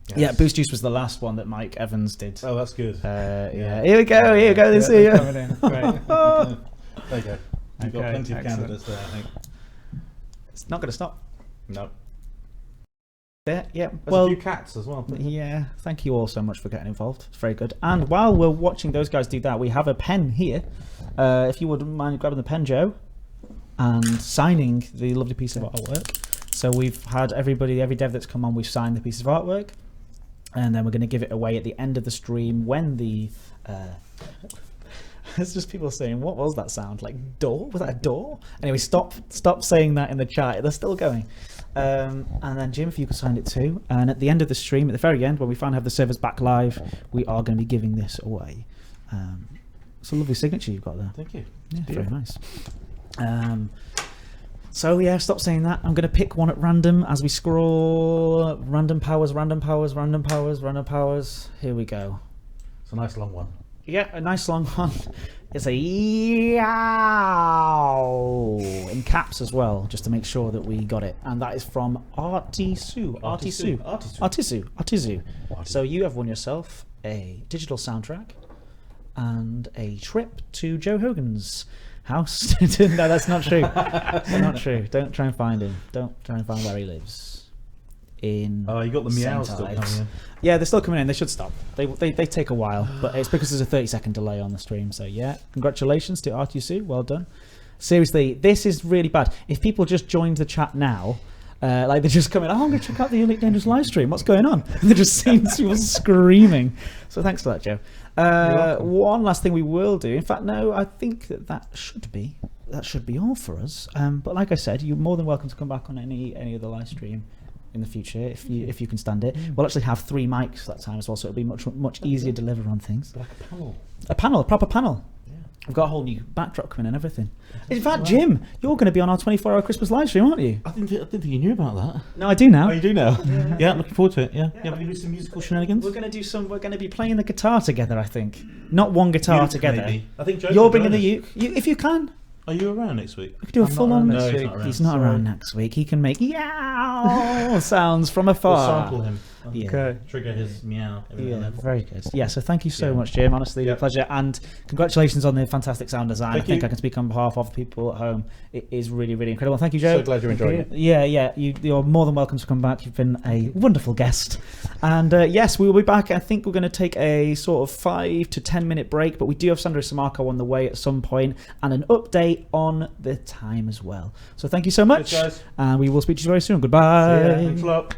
S10: Yes.
S2: Yeah, Boost Juice was the last one that Mike Evans did.
S10: Oh, that's good.
S2: Yeah. Here we go. This
S9: Great.
S10: There you go. You've got plenty of candidates there, I think.
S2: It's not going to stop.
S10: No.
S2: Yeah.
S10: There's a few cats as well.
S2: Yeah. Thank you all so much for getting involved. It's very good. And while we're watching those guys do that, we have a pen here. If you wouldn't mind grabbing the pen, Joe, and signing the lovely piece of artwork. So we've had every dev that's come on, we've signed the piece of artwork, and then we're going to give it away at the end of the stream when the There's just people saying, what was that sound? Like door? Was that a door? Anyway, stop saying that in the chat. They're still going. And then Jim, if you could sign it too. And at the end of the stream, at the very end, when we finally have the servers back live, we are going to be giving this away. It's a lovely signature you've got there.
S10: Thank you.
S2: Yeah, very nice. So yeah, stop saying that. I'm going to pick one at random as we scroll. Random powers. Here we go.
S10: It's a nice long one.
S2: Yeah, a nice long one. It's a yow in caps as well, just to make sure that we got it. And that is from Artisu. So you have won yourself a digital soundtrack and a trip to Joe Hogan's house. No, that's not true. That's not true. Don't try and find him. Don't try and find where he lives. In
S10: you got the meows
S2: St.
S10: still
S2: Ives.
S10: coming in.
S2: Yeah, they're still coming in. They should stop. They take a while, but it's because there's a 30-second delay on the stream. So yeah, congratulations to Artusu. Well done. Seriously, this is really bad. If people just joined the chat now, like they're just coming, I'm going to check out the Elite Dangerous live stream. What's going on? And they're just seeing people screaming. So thanks for that, Joe. One last thing we will do. In fact, no, I think that should be all for us. But like I said, you're more than welcome to come back on any other live stream in the future if you can stand it. We'll actually have 3 mics that time as well, so it'll be much easier to deliver on things.
S10: Like a panel.
S2: A proper panel. Yeah. We've got a whole new backdrop coming and everything. In fact, Jim, you're going to be on our 24-hour Christmas live stream, aren't you?
S10: I didn't think you knew about that.
S2: No, I do now.
S10: Oh, you do now? Yeah, looking forward to it. Yeah, we're going to do some musical shenanigans.
S2: We're going to be playing the guitar together, I think. Not one guitar
S10: Uke,
S2: together.
S10: maybe. I think
S2: You're bringing the uke. If you can.
S10: Are you around next week?
S2: We could do a full-on.
S10: No, he's not around.
S2: He's not around next week. He can make yow sounds from afar.
S10: We'll sample him.
S2: Yeah.
S10: Okay. Trigger his meow.
S2: Yeah, very good. Yeah, so thank you so much, Jim. Honestly, a pleasure. And congratulations on the fantastic sound design. I think I can speak on behalf of the people at home. It is really, really incredible. Thank you, Joe.
S10: So glad you're enjoying it.
S2: Yeah. You're more than welcome to come back. You've been a wonderful guest. And yes, we will be back. I think we're going to take a sort of 5 to 10 minute break, but we do have Sandro Samarco on the way at some point and an update on the time as well. So thank you so much.
S10: Thanks, guys.
S2: And we will speak to you very soon. Goodbye.
S10: See ya. Thanks a lot.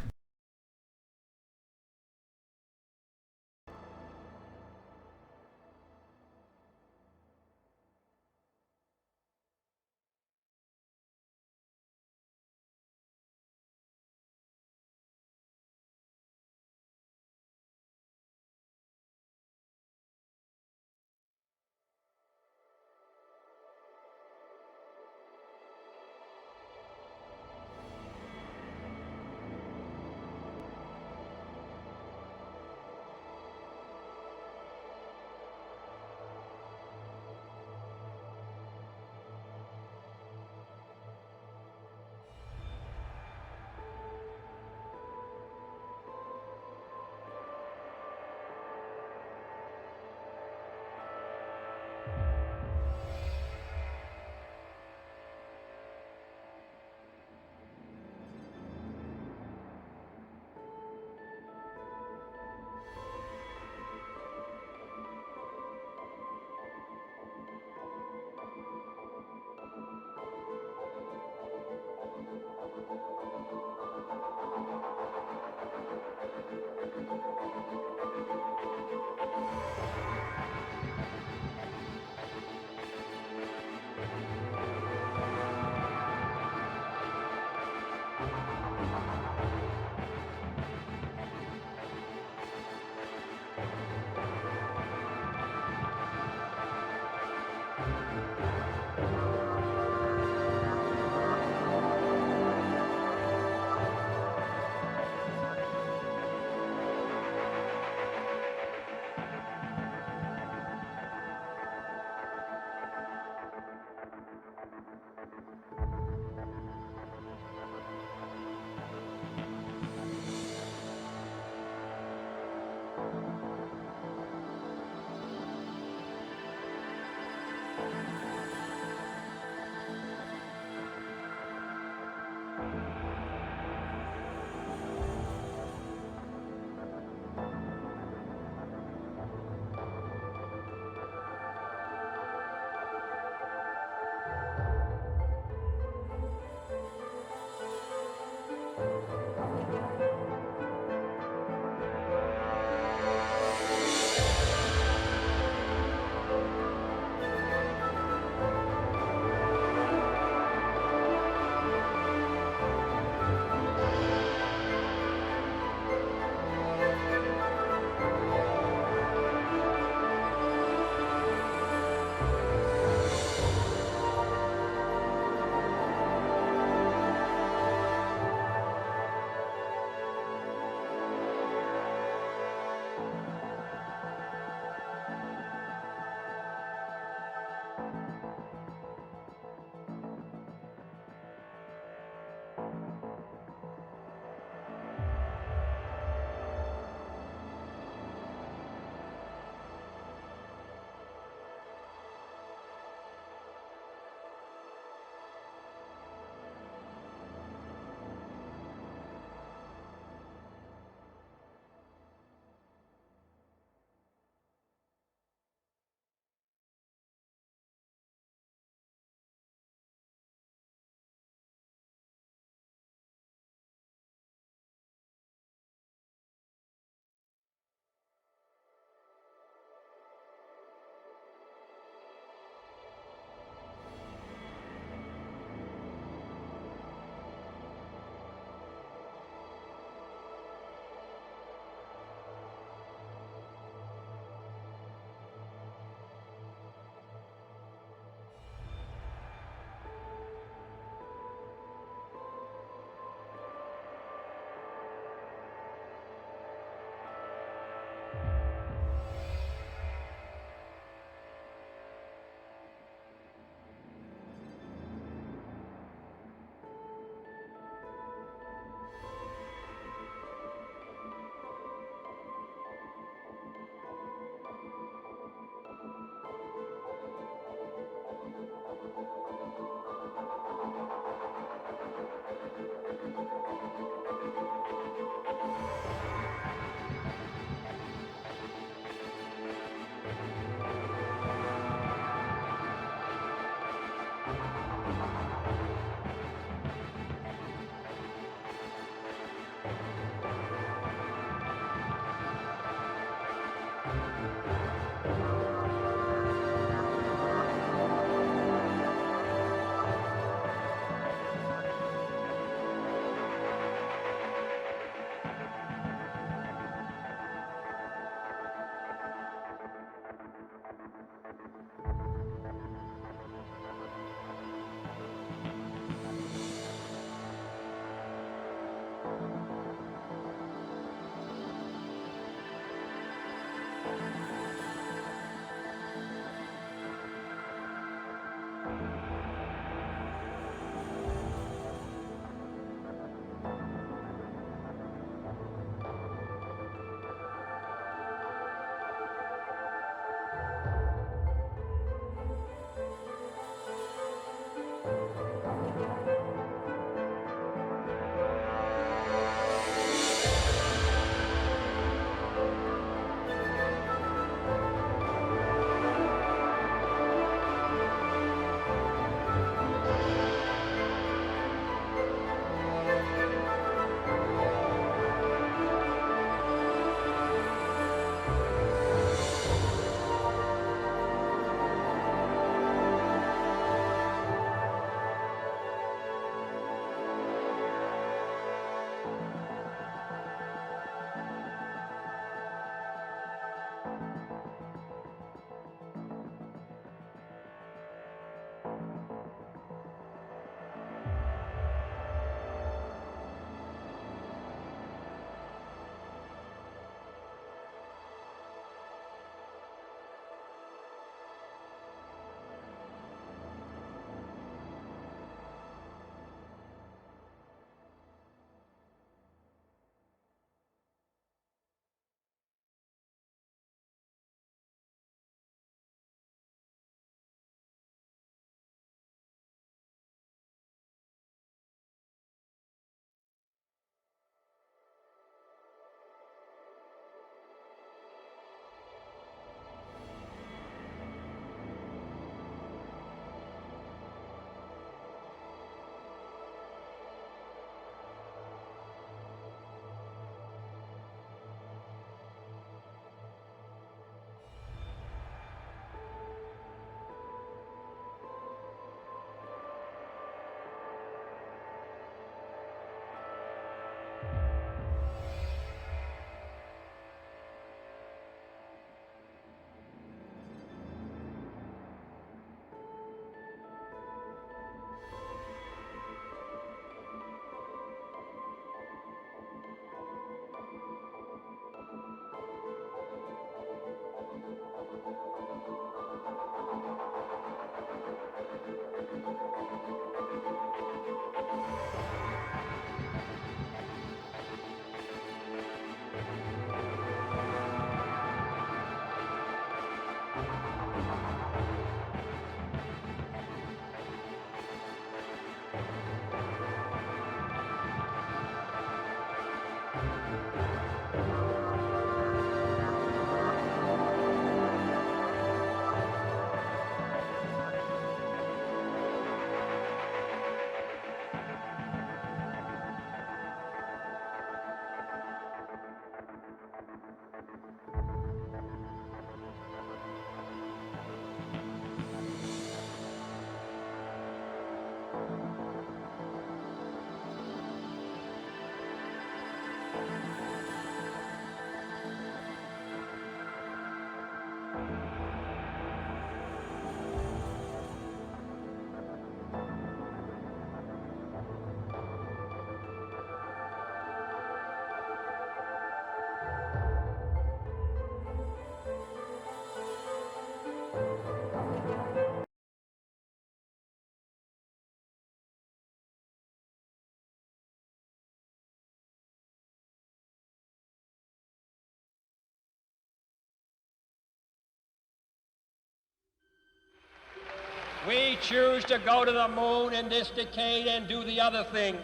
S1: We choose to go to the moon in this decade and do the other things,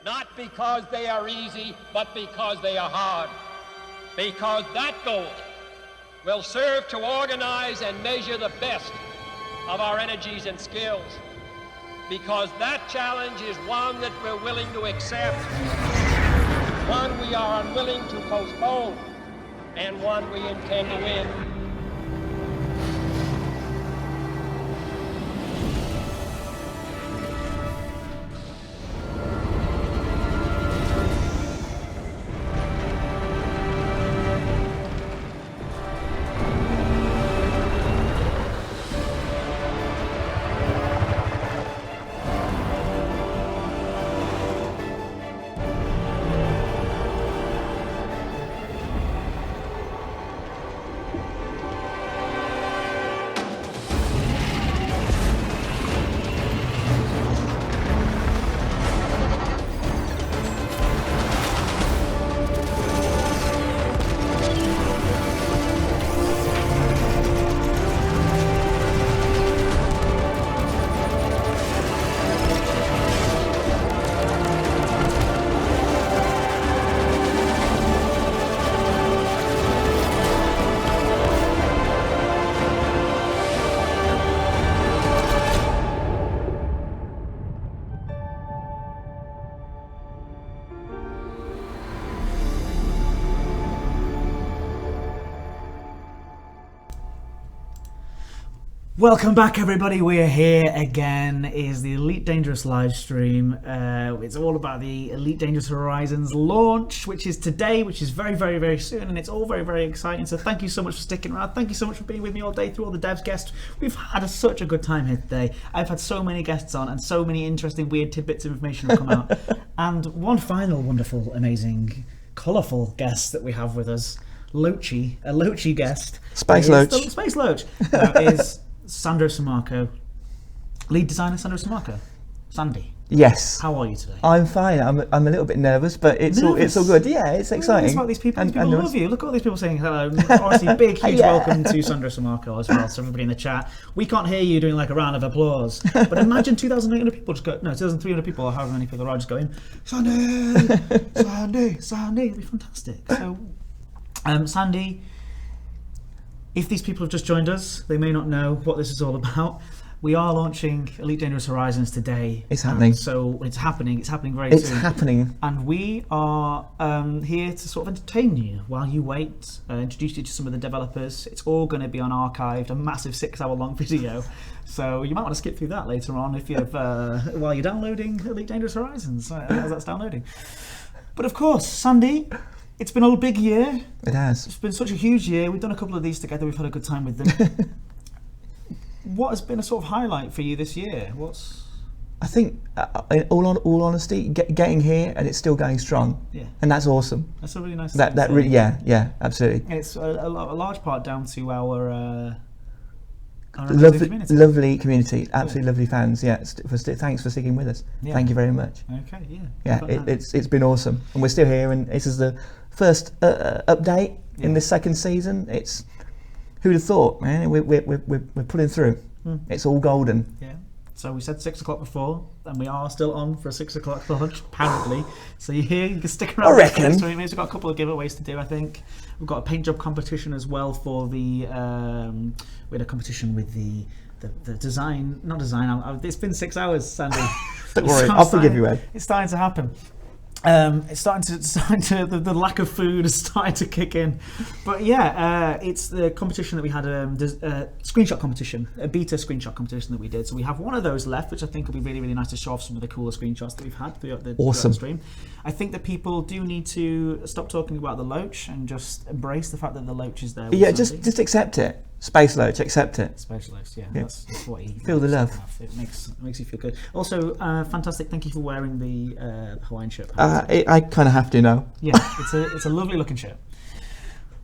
S1: not because they are easy, but because they are hard. Because that goal will serve to organize and measure the best of our energies and skills. Because that challenge is one that we're willing to accept, one we are unwilling to postpone, and one we intend to win.
S2: Welcome back, everybody. We're here again. Is the Elite Dangerous live stream. It's all about the Elite Dangerous Horizons launch, which is today, which is very, very, very soon, and it's all very, very exciting. So thank you so much for sticking around. Thank you so much for being with me all day through all the devs guests. We've had such a good time here today. I've had so many guests on, and so many interesting, weird tidbits of information have come out. And one final, wonderful, amazing, colourful guest that we have with us, Loachy, a Loachy guest.
S12: Space Loach.
S2: Space Loach is Sandro Samarco, lead designer Sandro Samarco. Sandy,
S12: Yes.
S2: how are you today?
S12: I'm fine. I'm a little bit nervous, but it's all good. Yeah, it's exciting.
S2: It's about these people. These people
S12: nervous.
S2: love you. Look at all these people saying hello. Obviously, big, huge welcome to Sandro Samarco as well. So everybody in the chat, we can't hear you doing like a round of applause, but imagine 2,800 people just go, no, 2,300 people or however many people there are just going, Sandy, Sandy, Sandy. It'd be fantastic. So, Sandy, if these people have just joined us, they may not know what this is all about. We are launching Elite Dangerous Horizons today.
S12: It's happening.
S2: So it's happening. It's happening very
S12: It's
S2: soon.
S12: happening.
S2: And we are here to sort of entertain you while you wait, introduce you to some of the developers. It's all going to be on archived, a massive 6-hour-long video. So you might want to skip through that later on if you've while you're downloading Elite Dangerous Horizons as that's downloading. But of course, Sandy, it's been a big year.
S12: It has.
S2: It's been such a huge year. We've done a couple of these together. We've had a good time with them. What has been a sort of highlight for you this year?
S12: I think, in all honesty, getting here and it's still going strong.
S2: Yeah.
S12: And that's awesome.
S2: That's a really nice
S12: That
S2: thing to
S12: really,
S2: say.
S12: yeah, absolutely.
S2: And it's a large part down to our amazing community.
S12: Lovely community, absolutely lovely fans. Yeah, thanks for sticking with us.
S2: Yeah.
S12: Thank you very much.
S2: Okay, yeah.
S12: Yeah, it's been awesome, and we're still here, and this is the first update in the second season. It's who'd have thought, man? We're pulling through. It's all golden.
S2: Yeah. So we said 6 o'clock before, and we are still on for a 6 o'clock launch, apparently. So you're here, you can stick around.
S12: I reckon.
S2: We've got a couple of giveaways to do, I think. We've got a paint job competition as well for the. We had a competition with the design, not design. It's been 6 hours, Sandy.
S12: Don't worry, I'll forgive you, Ed.
S2: It's starting to happen. It's starting to the lack of food is starting to kick in, but yeah, it's the competition that we had, screenshot competition, a beta screenshot competition that we did. So we have one of those left, which I think will be really, really nice to show off some of the cooler screenshots that we've had throughout the stream. I think that people do need to stop talking about the Loach and just embrace the fact that the Loach is there.
S12: Yeah, just accept it. Space Loach, accept it.
S2: Specialist, yeah. That's what he
S12: feel the love.
S2: It makes you feel good. Also, fantastic. Thank you for wearing the Hawaiian shirt.
S12: I kind of have to now.
S2: Yeah, it's a lovely looking shirt.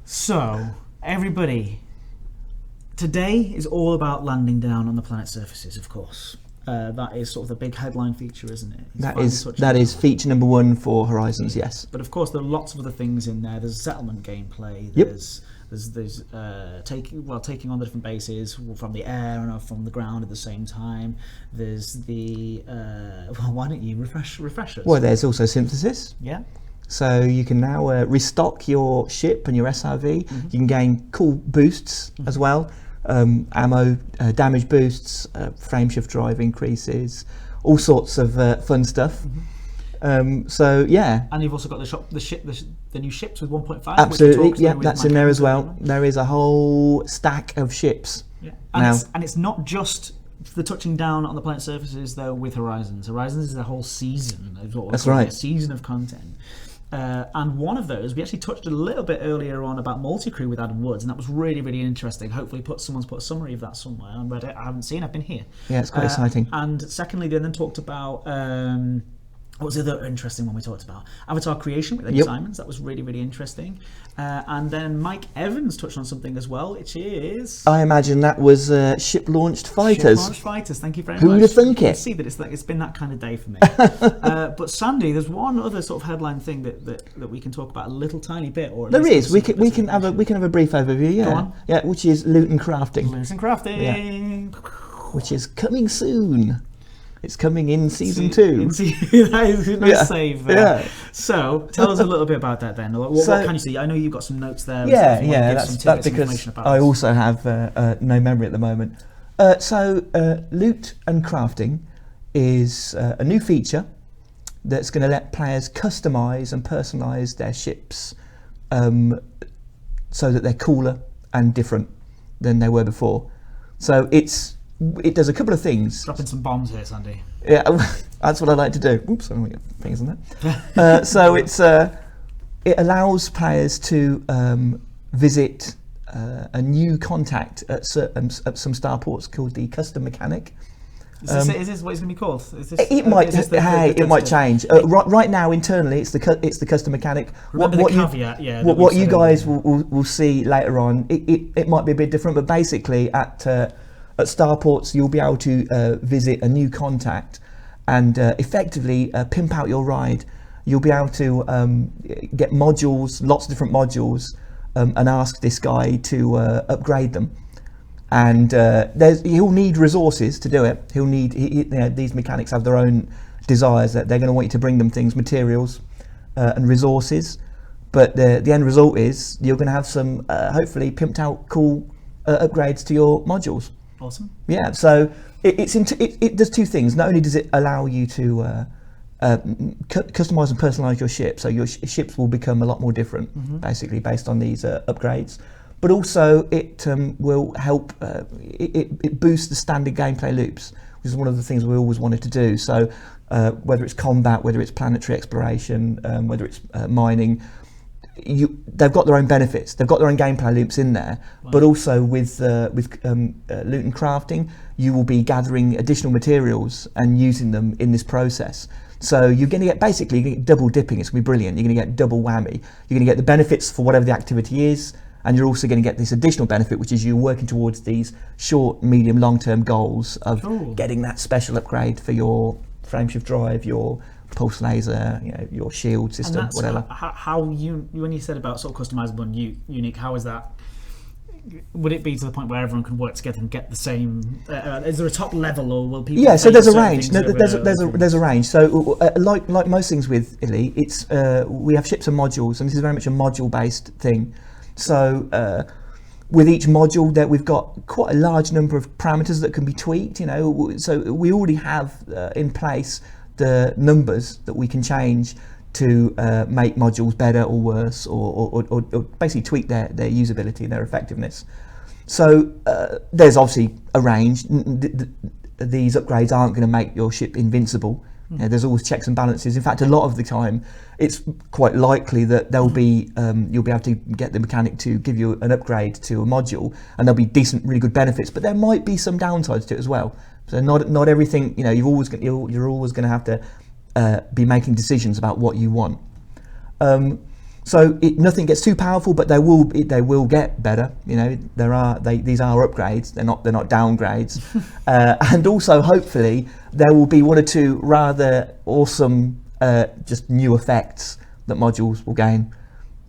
S2: So, everybody, today is all about landing down on the planet's surfaces, of course. That is sort of the big headline feature, isn't it?
S12: That is feature number 1 for Horizons, yes.
S2: But of course, there are lots of other things in there. There's settlement gameplay.
S12: Yep.
S2: There's There's taking on the different bases from the air and from the ground at the same time. There's the well, why don't you refresh us?
S12: Well, there's also synthesis.
S2: Yeah.
S12: So you can now restock your ship and your SRV. You can gain cool boosts as well, ammo, damage boosts, frameshift drive increases, all sorts of fun stuff. So yeah.
S2: And you've also got the new ships with 1.5.
S12: Absolutely, yeah, that's in there as well. There is a whole stack of ships.
S2: Yeah.
S12: Now.
S2: And it's not just the touching down on the planet surfaces though with Horizons. Horizons is a whole season.
S12: That's right.
S2: A season of content. And one of those, we actually touched a little bit earlier on about multi-crew with Adam Woods, and that was really, really interesting. Hopefully someone's put a summary of that somewhere on Reddit. I haven't seen, I've been here.
S12: Yeah, it's quite exciting.
S2: And secondly, they then talked about, what was the other interesting one we talked about? Avatar creation with Eddie Simons. That was really, really interesting. And then Mike Evans touched on something as well, which is...
S12: I imagine that was ship-launched fighters.
S2: Ship-launched fighters, thank you very much.
S12: Who would have thunk it?
S2: You can see that it's been that kind of day for me. But Sandy, there's one other sort of headline thing that we can talk about a little tiny bit. Or
S12: there is. We can have a brief overview. Yeah.
S2: Go on.
S12: Yeah, which is loot and crafting.
S2: Loot and crafting.
S12: Yeah. Which is coming soon. It's coming in season 2.
S2: That is a nice save there.
S12: Yeah.
S2: So, tell us a little bit about that then. What can you see? I know you've got some notes there.
S12: That's because I also have no memory at the moment. So, loot and crafting is a new feature that's going to let players customise and personalise their ships so that they're cooler and different than they were before. So it does a couple of things.
S2: Dropping some bombs here, Sandy.
S12: Yeah, that's what I like to do. Oops, I don't want to get things on there. So it allows players to visit a new contact at some starports called the custom mechanic.
S2: Is this what it's going to be called?
S12: It might change. Right now, internally, it's the custom mechanic.
S2: What
S12: you guys will see later on, it might be a bit different, but basically at starports, you'll be able to visit a new contact and effectively pimp out your ride. You'll be able to get modules, lots of different modules, and ask this guy to upgrade them. And he'll need resources to do it. He'll need these mechanics have their own desires that they're going to want you to bring them things, materials and resources. But the end result is you're going to have some hopefully pimped out cool upgrades to your modules.
S2: Awesome.
S12: Yeah, so it does two things. Not only does it allow you to customize and personalize your ship, so your ships will become a lot more different, basically based on these upgrades. But also it will help. It boosts the standard gameplay loops, which is one of the things we always wanted to do. So whether it's combat, whether it's planetary exploration, whether it's mining. They've got their own benefits. They've got their own gameplay loops in there, but also with loot and crafting, you will be gathering additional materials and using them in this process. So you're going to get double dipping. It's going to be brilliant. You're going to get double whammy. You're going to get the benefits for whatever the activity is, and you're also going to get this additional benefit, which is you working towards these short, medium, long-term goals of getting that special upgrade for your frameshift drive, your pulse laser, your shield system, whatever.
S2: How when you said about sort of customizable and unique, how is that? Would it be to the point where everyone can work together and get the same? Is there a top level, or will people?
S12: Yeah, so there's a range. No, there's a range. So like most things with Elite, it's we have ships and modules, and this is very much a module-based thing. So with each module, that we've got quite a large number of parameters that can be tweaked. So we already have in place the numbers that we can change to make modules better or worse, or basically tweak their usability and their effectiveness. So there's obviously a range. These upgrades aren't going to make your ship invincible. There's always checks and balances. In fact, a lot of the time, it's quite likely that there'll be you'll be able to get the mechanic to give you an upgrade to a module, and there'll be decent, really good benefits. But there might be some downsides to it as well. So not everything. You're always going to have to be making decisions about what you want. So nothing gets too powerful, but they will get better. These are upgrades. They're not downgrades. And also, hopefully, there will be one or two rather awesome just new effects that modules will gain.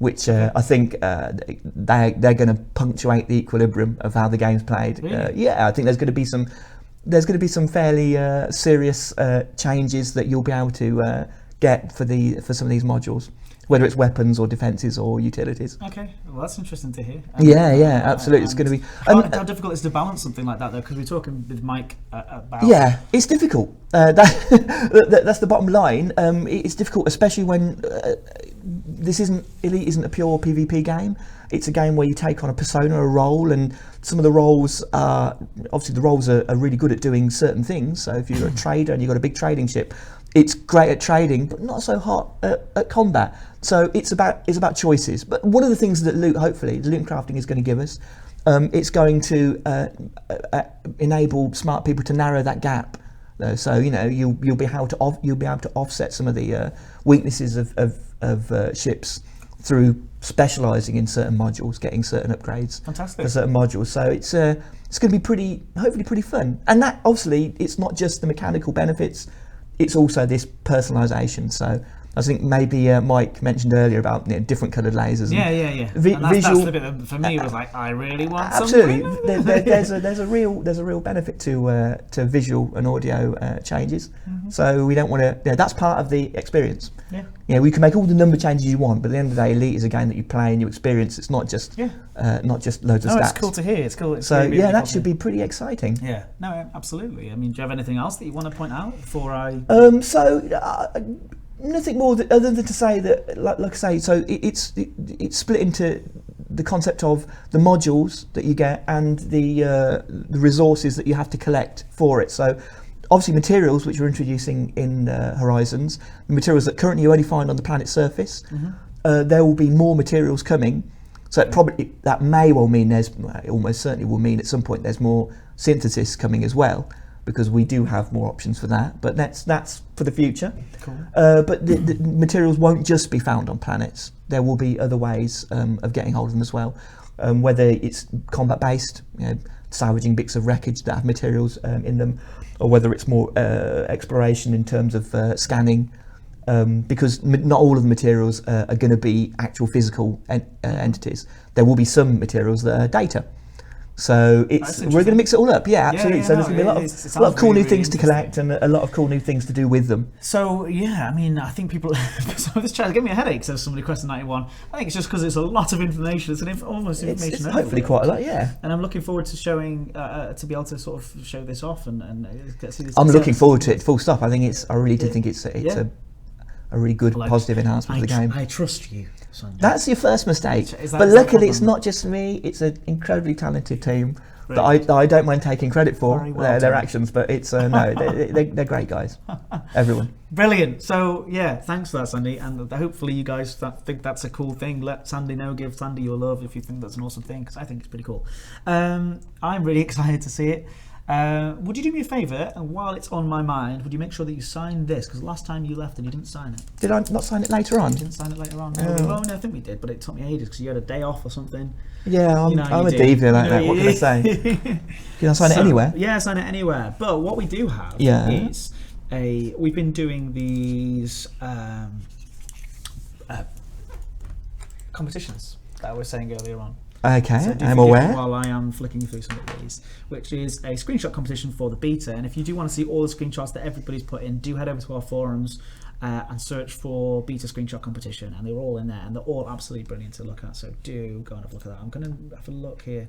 S12: which I think they're going to punctuate the equilibrium of how the game's played.
S2: Really?
S12: Yeah, I think there's going to be some fairly serious changes that you'll be able to get for some of these modules, whether it's weapons or defences or utilities.
S2: Okay, well that's interesting to hear.
S12: Yeah, absolutely. It's going to be.
S2: How difficult is it to balance something like that though? Because we're talking with Mike about.
S12: Yeah, it's difficult. That's the bottom line. It's difficult, especially when Elite isn't a pure PvP game. It's a game where you take on a persona, a role, and some of the roles are really good at doing certain things. So if you're a trader and you've got a big trading ship, it's great at trading, but not so hot at combat. So it's about choices. But one of the things that loot and crafting is going to give us, it's going to enable smart people to narrow that gap. So you'll be able to offset some of the weaknesses of ships through specialising in certain modules, getting certain upgrades
S2: Fantastic.
S12: for certain modules. So it's going to be hopefully pretty fun. And that obviously it's not just the mechanical benefits. It's also this personalisation. So I think maybe Mike mentioned earlier about different coloured lasers.
S2: Yeah. And that's the bit that for me was like, I really want
S12: absolutely.
S2: something.
S12: There's a real benefit to visual and audio changes.
S2: Mm-hmm.
S12: So we don't want to. That's part of the experience.
S2: Yeah.
S12: We can make all the number changes you want, but at the end of the day, Elite is a game that you play and you experience. It's not just loads of stats.
S2: It's cool to hear. It's cool.
S12: So
S2: really
S12: that
S2: cool
S12: should be pretty exciting.
S2: Yeah. No, absolutely. I mean, do you have anything else that you want to point out before I?
S12: Nothing more other than to say that, like I say, so it's split into the concept of the modules that you get and the resources that you have to collect for it. So obviously materials, which we're introducing in Horizons, the materials that currently you only find on the planet's surface. Mm-hmm. There will be more materials coming. So that may well mean it almost certainly will mean at some point there's more synthesis coming as well, because we do have more options for that, but that's for the future.
S2: Cool.
S12: But the materials won't just be found on planets. There will be other ways of getting hold of them as well, whether it's combat based, salvaging bits of wreckage that have materials in them, or whether it's more exploration in terms of scanning, because not all of the materials are going to be actual physical entities. There will be some materials that are data. So we're going to mix it all up. Yeah, absolutely. So there's going to be a lot of cool new things to collect and a lot of cool new things to do with them.
S2: So yeah, I mean, I think people. So this chat is giving me a headache. Says somebody, question 91. I think it's just because it's a lot of information. It's almost information.
S12: It's hopefully quite a lot. Yeah.
S2: And I'm looking forward to showing to be able to sort of show this off and see this.
S12: I'm looking forward to it. Full stop. I really do think it's a really good positive enhancement of the game.
S2: I trust you.
S12: That's your first mistake. But luckily, it's not just me. It's an incredibly talented team that I don't mind taking credit for their actions. But it's no, they're great guys. Everyone.
S2: Brilliant. So yeah, thanks for that, Sandy. And hopefully you guys think that's a cool thing. Let Sandy know. Give Sandy your love if you think that's an awesome thing, because I think it's pretty cool. I'm really excited to see it. Would you do me a favour, and while it's on my mind, would you make sure that you sign this? Because last time you left and you didn't sign it.
S12: Did I not sign it later on?
S2: You didn't sign it later on. No, I think we did, but it took me ages because you had a day off or something.
S12: Yeah, I'm a diva like that. What can I say? Can I sign it anywhere?
S2: Yeah, sign it anywhere. But what we do have is we've been doing these competitions that I was saying earlier on.
S12: Okay,
S2: so
S12: I'm aware.
S2: While I am flicking through some of these, which is a screenshot competition for the beta. And if you do want to see all the screenshots that everybody's put in, do head over to our forums and search for beta screenshot competition. And they're all in there, and they're all absolutely brilliant to look at. So do go and have a look at that. I'm going to have a look here,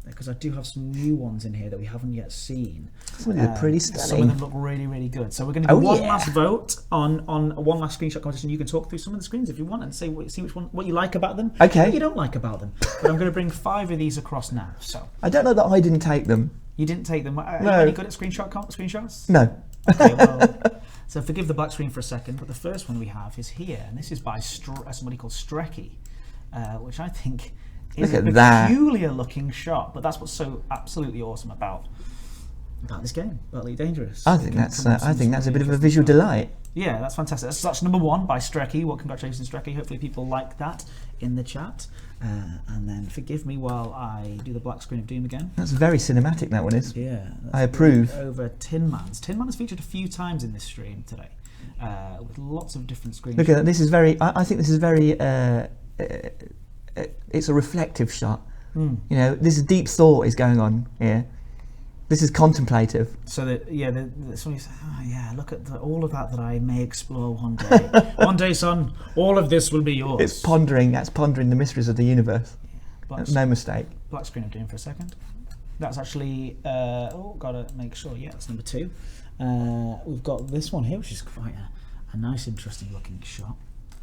S2: because I do have some new ones in here that we haven't yet seen.
S12: Some of them are pretty stunning.
S2: Some of them look really, really good. So we're going to do one last vote on one last screenshot competition. You can talk through some of the screens if you want and see which one, what you like about them, what you don't like about them. But I'm going to bring 5 of these across now. So
S12: I don't know that I didn't take them.
S2: You didn't take them. Are you any good at screenshots?
S12: No.
S2: Okay, well, so forgive the black screen for a second, but the first one we have is here, and this is by somebody called Strecky, which I think is a peculiar looking shot, but that's what's so absolutely awesome about this game, about Elite Dangerous.
S12: I think that's a bit of a visual delight.
S2: Yeah, that's fantastic. That's number 1 by Strecky. Well, congratulations, Strecky. Hopefully people like that in the chat. And then forgive me while I do the black screen of Doom again.
S12: That's very cinematic, that one is.
S2: Yeah.
S12: I approve.
S2: Over Tin Man's. Tin Man has featured a few times in this stream today, with lots of different screens.
S12: Look at that. This is very. I think this is very it's a reflective shot. You know, this deep thought is going on here. This is contemplative.
S2: So somebody said, oh yeah, look at all of that I may explore one day. One day, son, all of this will be yours.
S12: It's pondering. That's pondering the mysteries of the universe. No mistake.
S2: Black screen I'm doing for a second. That's actually gotta make sure. Yeah, that's number 2. We've got this one here, which is quite a nice, interesting looking shot.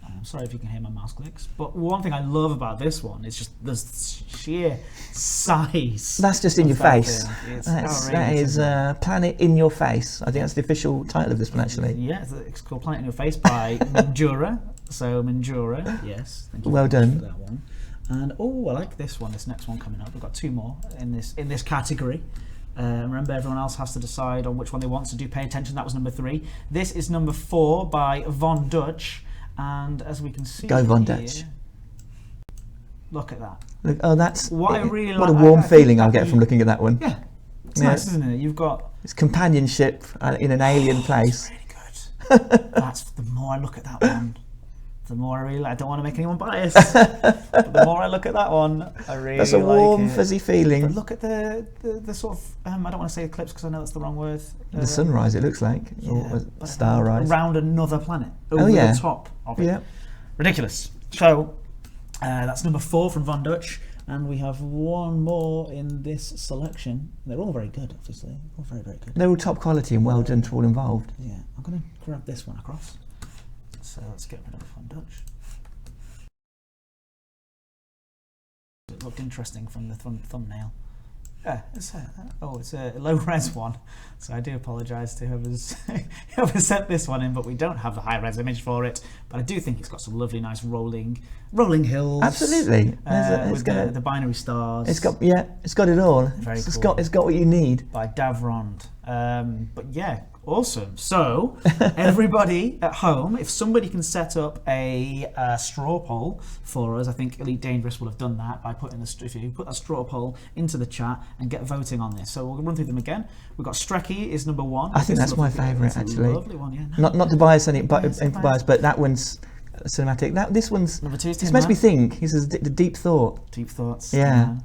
S2: I'm sorry if you can hear my mouse clicks, but one thing I love about this one is just the sheer size.
S12: That's just in your face. That is Planet in Your Face. I think that's the official title of this one, actually.
S2: Yeah, it's called Planet in Your Face by Minjura. So Minjura, yes, thank you
S12: well done
S2: for that one. And I like this one. This next one coming up. We've got 2 more in this category. Remember, everyone else has to decide on which one they want, so do pay attention. That was number 3. This is number 4 by Von Dutch. And as we can see,
S12: Go Von
S2: here,
S12: Dutch.
S2: Look at that.
S12: Look, that's
S2: what I really
S12: what
S2: like.
S12: a warm feeling I'll get from looking at that one.
S2: Yeah, it's nice, isn't it? You've got
S12: it's companionship in an alien place.
S2: It's really good. That's the more I look at that one, the more I really. I don't want to make anyone biased, but the more I look at that one, I really.
S12: That's a warm,
S2: like
S12: fuzzy feeling.
S2: But look at the sort of. I don't want to say eclipse because I know that's the wrong word.
S12: The sunrise, it looks like, or star rise
S2: around another planet over the top of it.
S12: Yeah,
S2: ridiculous. So that's number 4 from Von Dutch, and we have one more in this selection. They're all very good, obviously. All very, very good.
S12: They're all top quality and well done to all involved.
S2: Yeah, I'm going to grab this one across. So let's get rid of Von Dutch. It looked interesting from the thumbnail. Yeah, it's a low-res one, so I do apologise to whoever's sent this one in, but we don't have the high-res image for it. But I do think it's got some lovely, nice rolling hills.
S12: Absolutely,
S2: with the binary stars.
S12: It's got it all.
S2: Very
S12: It's
S2: cool.
S12: got what you need.
S2: By Davrond. But yeah, awesome. So everybody at home, if somebody can set up a straw poll for us, I think Elite Dangerous will have done that by putting if you put that straw poll into the chat and get voting on this. So we'll run through them again. We've got Strecky is number 1.
S12: I think that's my favourite, actually.
S2: Lovely one, yeah.
S12: Not to bias any bias, but that one's cinematic. This one's
S2: number 2 is
S12: This makes me think. He says the deep thought.
S2: Deep thoughts.
S12: Yeah.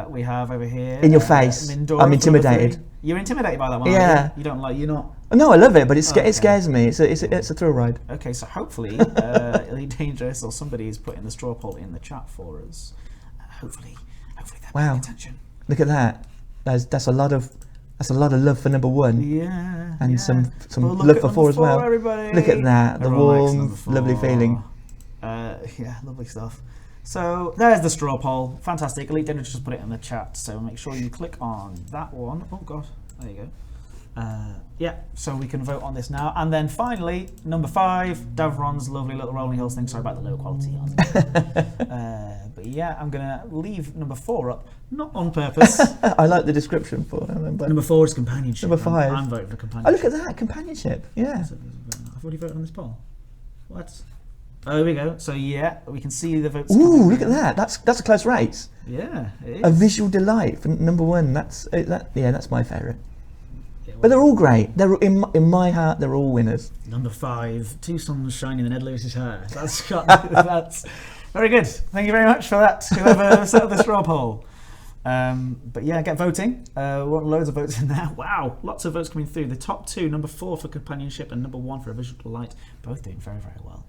S2: We have over here.
S12: In your face.
S2: Mindora,
S12: I'm intimidated.
S2: You're intimidated by that one.
S12: Yeah.
S2: You don't like. You're not.
S12: No, I love it, but it
S2: Okay.
S12: scares me. It's a thrill ride.
S2: Okay, so hopefully Elite Dangerous or somebody is putting the straw poll in the chat for us. Hopefully they're paying attention.
S12: Look at that. That's a lot of love for number 1.
S2: Yeah.
S12: And some
S2: Well,
S12: love for 4 as well.
S2: Everybody.
S12: Look at that. The
S2: Everyone likes
S12: warm,
S2: number 4.
S12: lovely feeling.
S2: Yeah, lovely stuff. So there's the straw poll. Fantastic. Elite Dangerous just put it in the chat. So make sure you click on that one. Oh God, there you go. Yeah, so we can vote on this now. And then finally, number 5, Davrond's lovely little rolling hills thing. Sorry about the low quality. But yeah, I'm going to leave number 4 up, not on purpose.
S12: I like the description for it.
S2: Number 4 is companionship.
S12: Number 5.
S2: I'm voting for
S12: Oh,
S2: companionship.
S12: look at that, companionship. Yeah.
S2: I've already voted on this poll. What? Oh, here we go. So yeah, we can see the votes.
S12: Ooh, look at that. That's a close race.
S2: Yeah, it is.
S12: A visual delight for number 1. That's my favourite. But they're all great. They're in my heart. They're all winners.
S2: Number 5, 2 suns shining in Ed Lewis's hair. That's very good. Thank you very much for that. Whoever set up the straw poll. But yeah, get voting. We want loads of votes in there. Wow, lots of votes coming through. The top 2, number 4 for companionship and number 1 for a visual delight, both doing very, very well.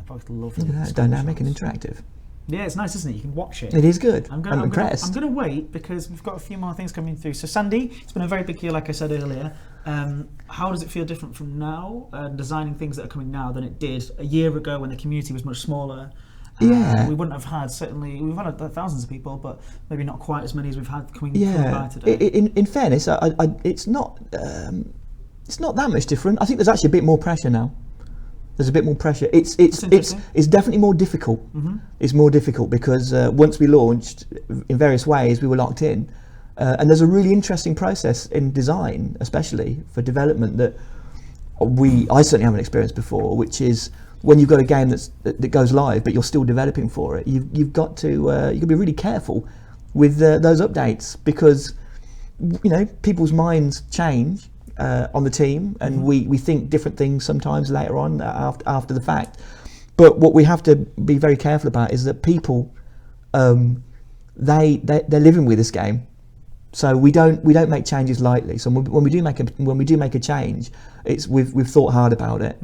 S2: Both lovely.
S12: Look at that, dynamic and interactive.
S2: Yeah, it's nice, isn't it? You can watch it.
S12: It is good.
S2: I'm
S12: impressed.
S2: I'm going to wait because we've got a few more things coming through. So Sandy, it's been a very big year, like I said earlier. How does it feel different from now, designing things that are coming now than it did a year ago when the community was much smaller?
S12: Yeah.
S2: We wouldn't have had, we've had thousands of people, but maybe not quite as many as we've had coming by today.
S12: In fairness, it's not that much different. I think there's actually a bit more pressure now. There's a bit more pressure. It's definitely more difficult.
S2: Mm-hmm.
S12: It's more difficult because once we launched, in various ways, we were locked in. And there's a really interesting process in design, especially for development, that I certainly haven't experienced before, which is when you've got a game that goes live, but you're still developing for it. You've got to be really careful with those updates because people's minds change. On the team, and we think different things sometimes later on after the fact. But what we have to be very careful about is that people, they're living with this game. So we don't make changes lightly. So when we do make a change, it's we've thought hard about it.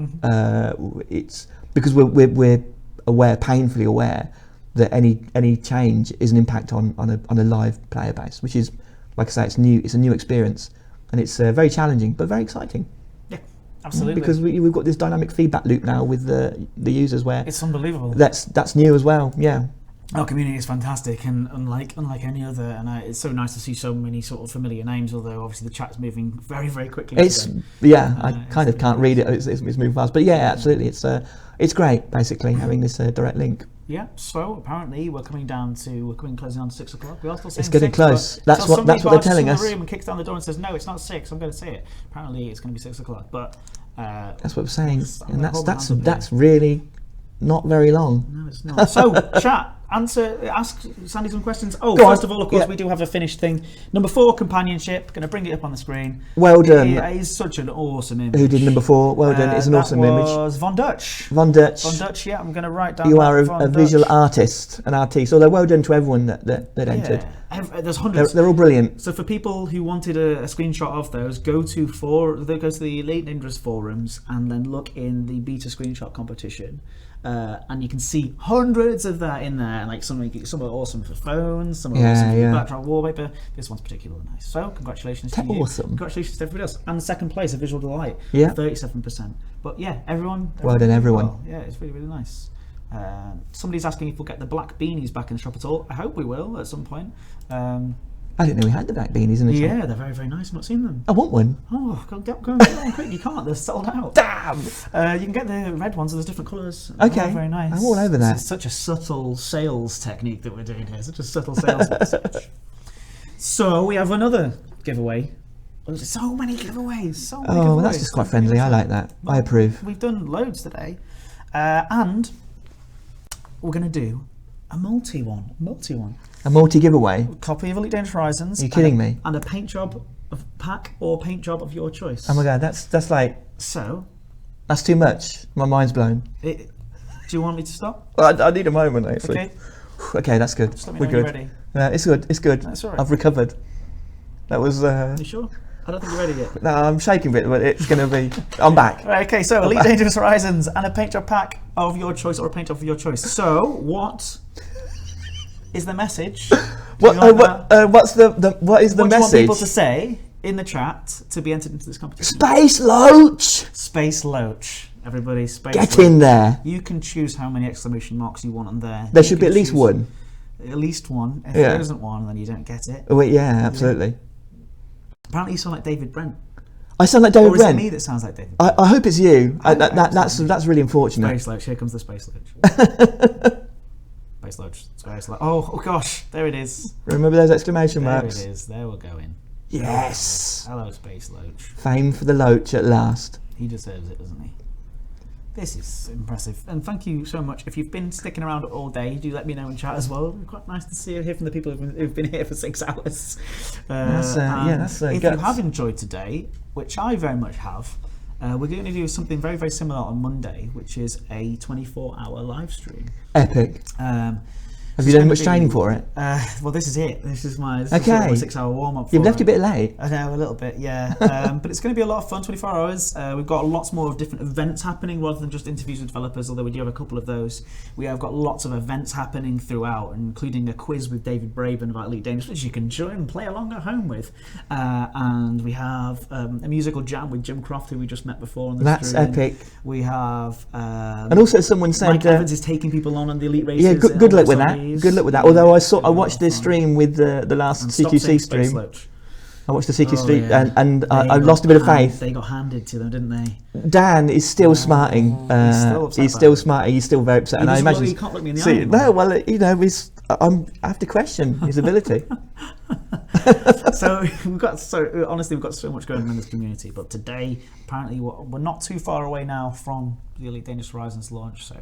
S12: It's because we're aware, painfully aware, that any change is an impact on a live player base, which is, like I say, it's new. It's a new experience, and it's very challenging but very exciting.
S2: Yeah, absolutely.
S12: Because we've got this dynamic feedback loop now with the users, where
S2: it's unbelievable.
S12: That's new as well. Yeah.
S2: Our community is fantastic, and unlike any other, and it's so nice to see so many sort of familiar names. Although obviously the chat's moving very, very quickly.
S12: It's
S2: today.
S12: I kind of can't read it. It's moving fast, but yeah, absolutely, it's great basically having this direct link.
S2: Yeah. So apparently we're coming closing on to 6 o'clock. We are still saying
S12: it's getting
S2: 6,
S12: close. That's
S2: what
S12: they're telling us.
S2: The room and kicks down the door and says, "No, it's not 6. I'm going to say it." Apparently it's going to be 6 o'clock, but
S12: that's what we're saying, and that's really not very long.
S2: No, it's not. So chat. Ask Sandy some questions. First of all, of course, we do have a finished thing. Number 4, companionship. Going to bring it up on the screen.
S12: Well done.
S2: It is such an awesome image.
S12: Who did number 4? Well done. It's an awesome image.
S2: That was Von Dutch.
S12: Von Dutch.
S2: Yeah, I'm going to write down.
S12: You are a visual artist, an artiste. Although well done to everyone that entered.
S2: There's hundreds.
S12: They're all brilliant.
S2: So for people who wanted a screenshot of those, go to the Elite Dangerous forums and then look in the beta screenshot competition. And you can see hundreds of that in there, and like some are awesome for phones, some are awesome for backdrop wallpaper. This one's particularly nice. So congratulations to you.
S12: Awesome.
S2: Congratulations to everybody else. And second place, a visual delight.
S12: Yeah.
S2: 37%. But yeah, everyone.
S12: Well done, everyone.
S2: Well. Yeah, it's really, really nice. Somebody's asking if we'll get the black beanies back in the shop at all. I hope we will at some point.
S12: I didn't know we had the black beanies in the shop.
S2: Yeah, they're very, very nice. I've not seen them.
S12: I want one.
S2: Oh, go and get one quick. You can't. They're sold out.
S12: Damn!
S2: You can get the red ones. There's different colours.
S12: Okay.
S2: They're very nice.
S12: I'm all over that.
S2: It's such a subtle sales technique that we're doing here. Such a subtle sales message. So we have another giveaway. There's so many giveaways. So many giveaways.
S12: Well, that's just quite friendly. I like that. I approve.
S2: We've done loads today. And we're going to do a multi one.
S12: A multi-giveaway?
S2: Copy of Elite Dangerous Horizons.
S12: Are you kidding me?
S2: And a paint job of pack or paint job of your choice.
S12: Oh my god, that's like...
S2: So?
S12: That's too much. My mind's blown.
S2: Do you want me to stop?
S12: Well, I need a moment, actually.
S2: Okay.
S12: Okay, that's good.
S2: Just let me
S12: We're
S2: know
S12: good.
S2: when you're ready.
S12: It's good. It's good.
S2: That's all right.
S12: I've recovered. That was...
S2: You sure? I don't think you're ready yet.
S12: No, I'm shaking a bit, but it's going to be... I'm back.
S2: Right, okay, so Elite Dangerous Horizons and a paint job pack of your choice or a paint job of your choice. So, what is the message?
S12: What is the message?
S2: What do you want people to say in the chat to be entered into this competition?
S12: Space Loach!
S2: Space Loach. Everybody, Space
S12: Get
S2: Loach.
S12: in there.
S2: You can choose how many exclamation marks you want on there.
S12: There should be at least one.
S2: At least one. If there isn't one, then you don't get it.
S12: Oh, yeah, absolutely. Yeah.
S2: Apparently you sound like David Brent.
S12: I sound like David
S2: Brent. Or is
S12: Brent?
S2: it me that sounds like David Brent?
S12: I hope it's you. That's really unfortunate.
S2: Space Loach. Here comes the Space Loach. Space Loach. Space Loach. Oh gosh, there it is.
S12: Remember those exclamation marks?
S2: There it is. There we're going.
S12: Yes.
S2: Hello, Space Loach.
S12: Fame for the Loach at last.
S2: He deserves it, doesn't he? This is impressive, and thank you so much. If you've been sticking around all day, do let me know in chat as well. It's quite nice to hear from the people who've been here for 6 hours.
S12: That's
S2: if you have enjoyed today, which I very much have, we're going to do something very, very similar on Monday, which is a 24-hour live stream.
S12: Epic. Have you done much training for it?
S2: Well, this is it. This is my 6-hour warm-up.
S12: You've left a bit late.
S2: I know, a little bit, yeah. But it's going to be a lot of fun, 24 hours. We've got lots more of different events happening rather than just interviews with developers, although we do have a couple of those. We have got lots of events happening throughout, including a quiz with David Braben about Elite Dangerous, which you can join and play along at home with. And we have a musical jam with Jim Croft, who we just met before on the stream.
S12: That's epic.
S2: We have...
S12: and also someone said...
S2: Mike Evans is taking people on the Elite races.
S12: Yeah, good luck with that. Good luck with that. Although I watched this stream with the last CQC stream. I watched the CQC stream and I lost a bit of faith.
S2: They got handed to them, didn't they?
S12: Dan is still smarting. He's still smarting. He's still very upset. And I imagine
S2: he can't look me in the eye.
S12: No, well, you know, I have to question his ability.
S2: So honestly, we've got so much going on in this community. But today, apparently, we're not too far away now from the Elite Dangerous Horizons launch. So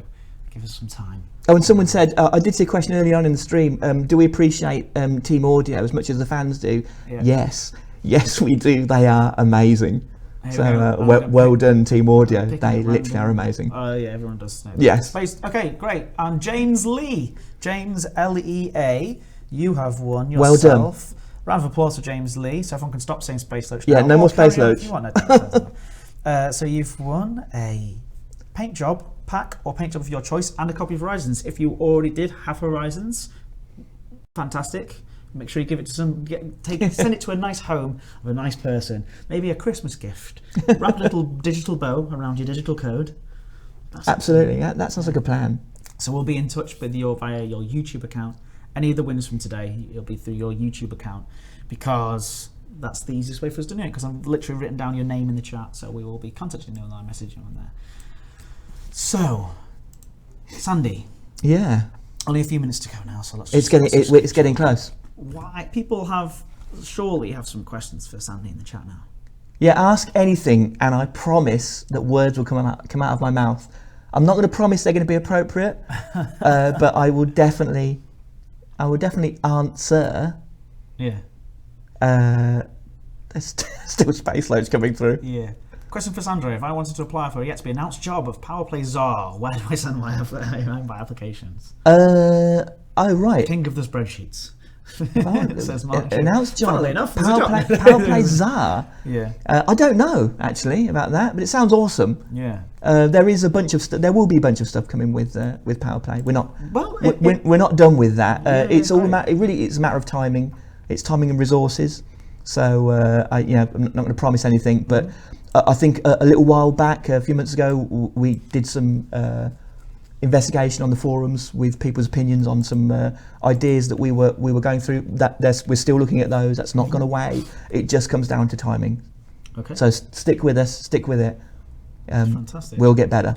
S2: give us some time.
S12: Oh, and someone said, I did see a question early on in the stream, do we appreciate team audio as much as the fans do? Yeah. Yes, we do. They are amazing.
S2: Here
S12: So
S2: we go. I'm
S12: well,
S2: gonna
S12: well done, Team Audio.
S2: picking
S12: They
S2: at
S12: literally are
S2: random.
S12: amazing.
S2: Oh yeah, everyone does know that.
S12: Yes.
S2: Space. Okay, great. And James Lee, James Lea, you have won
S12: Well done.
S2: yourself. Round of applause for James Lee, so everyone can stop saying Space Loach.
S12: Yeah,
S2: now,
S12: no
S2: or
S12: more Space
S2: carry on if
S12: Loach.
S2: you want. No, don't. So you've won a paint job pack or paint job of your choice and a copy of Horizons. If you already did have Horizons, fantastic. Make sure you give it to send it to a nice home of a nice person. Maybe a Christmas gift. Wrap a little digital bow around your digital code. That's
S12: Absolutely, that sounds like a plan.
S2: So we'll be in touch with you via your YouTube account. Any of the winners from today, it'll be through your YouTube account, because that's the easiest way for us to do it, because I've literally written down your name in the chat, so we will be contacting you and messaging you on there. So, Sandy,
S12: Yeah,
S2: only a few minutes to go now, so let's
S12: it's getting close.
S2: Why people surely have some questions for Sandy in the chat now.
S12: Yeah, ask anything, and I promise that words will come out of my mouth. I'm not going to promise they're going to be appropriate, but I will definitely answer.
S2: Yeah.
S12: There's still space loads coming through.
S2: Yeah. Question for Sandra: if I wanted to apply for a yet to be announced job of PowerPlay Czar, where do I send my applications?
S12: Oh right.
S2: King of the spreadsheets. It says Mark.
S12: Announced job.
S2: Funnily enough, there's a job.
S12: PowerPlay Czar.
S2: Yeah.
S12: I don't know actually about that, but it sounds awesome.
S2: Yeah.
S12: There is a bunch of there will be a bunch of stuff coming with PowerPlay. We're not.
S2: Well,
S12: we're not done with that.
S2: Yeah,
S12: It's all
S2: great.
S12: it's a matter of timing. It's timing and resources. So I'm not going to promise anything, but I think a little while back, a few months ago, we did some investigation on the forums with people's opinions on some ideas that we were going through. We're still looking at those. That's not gone away. It just comes down to timing.
S2: Okay.
S12: So stick with us. Stick with it.
S2: Fantastic.
S12: We'll get better.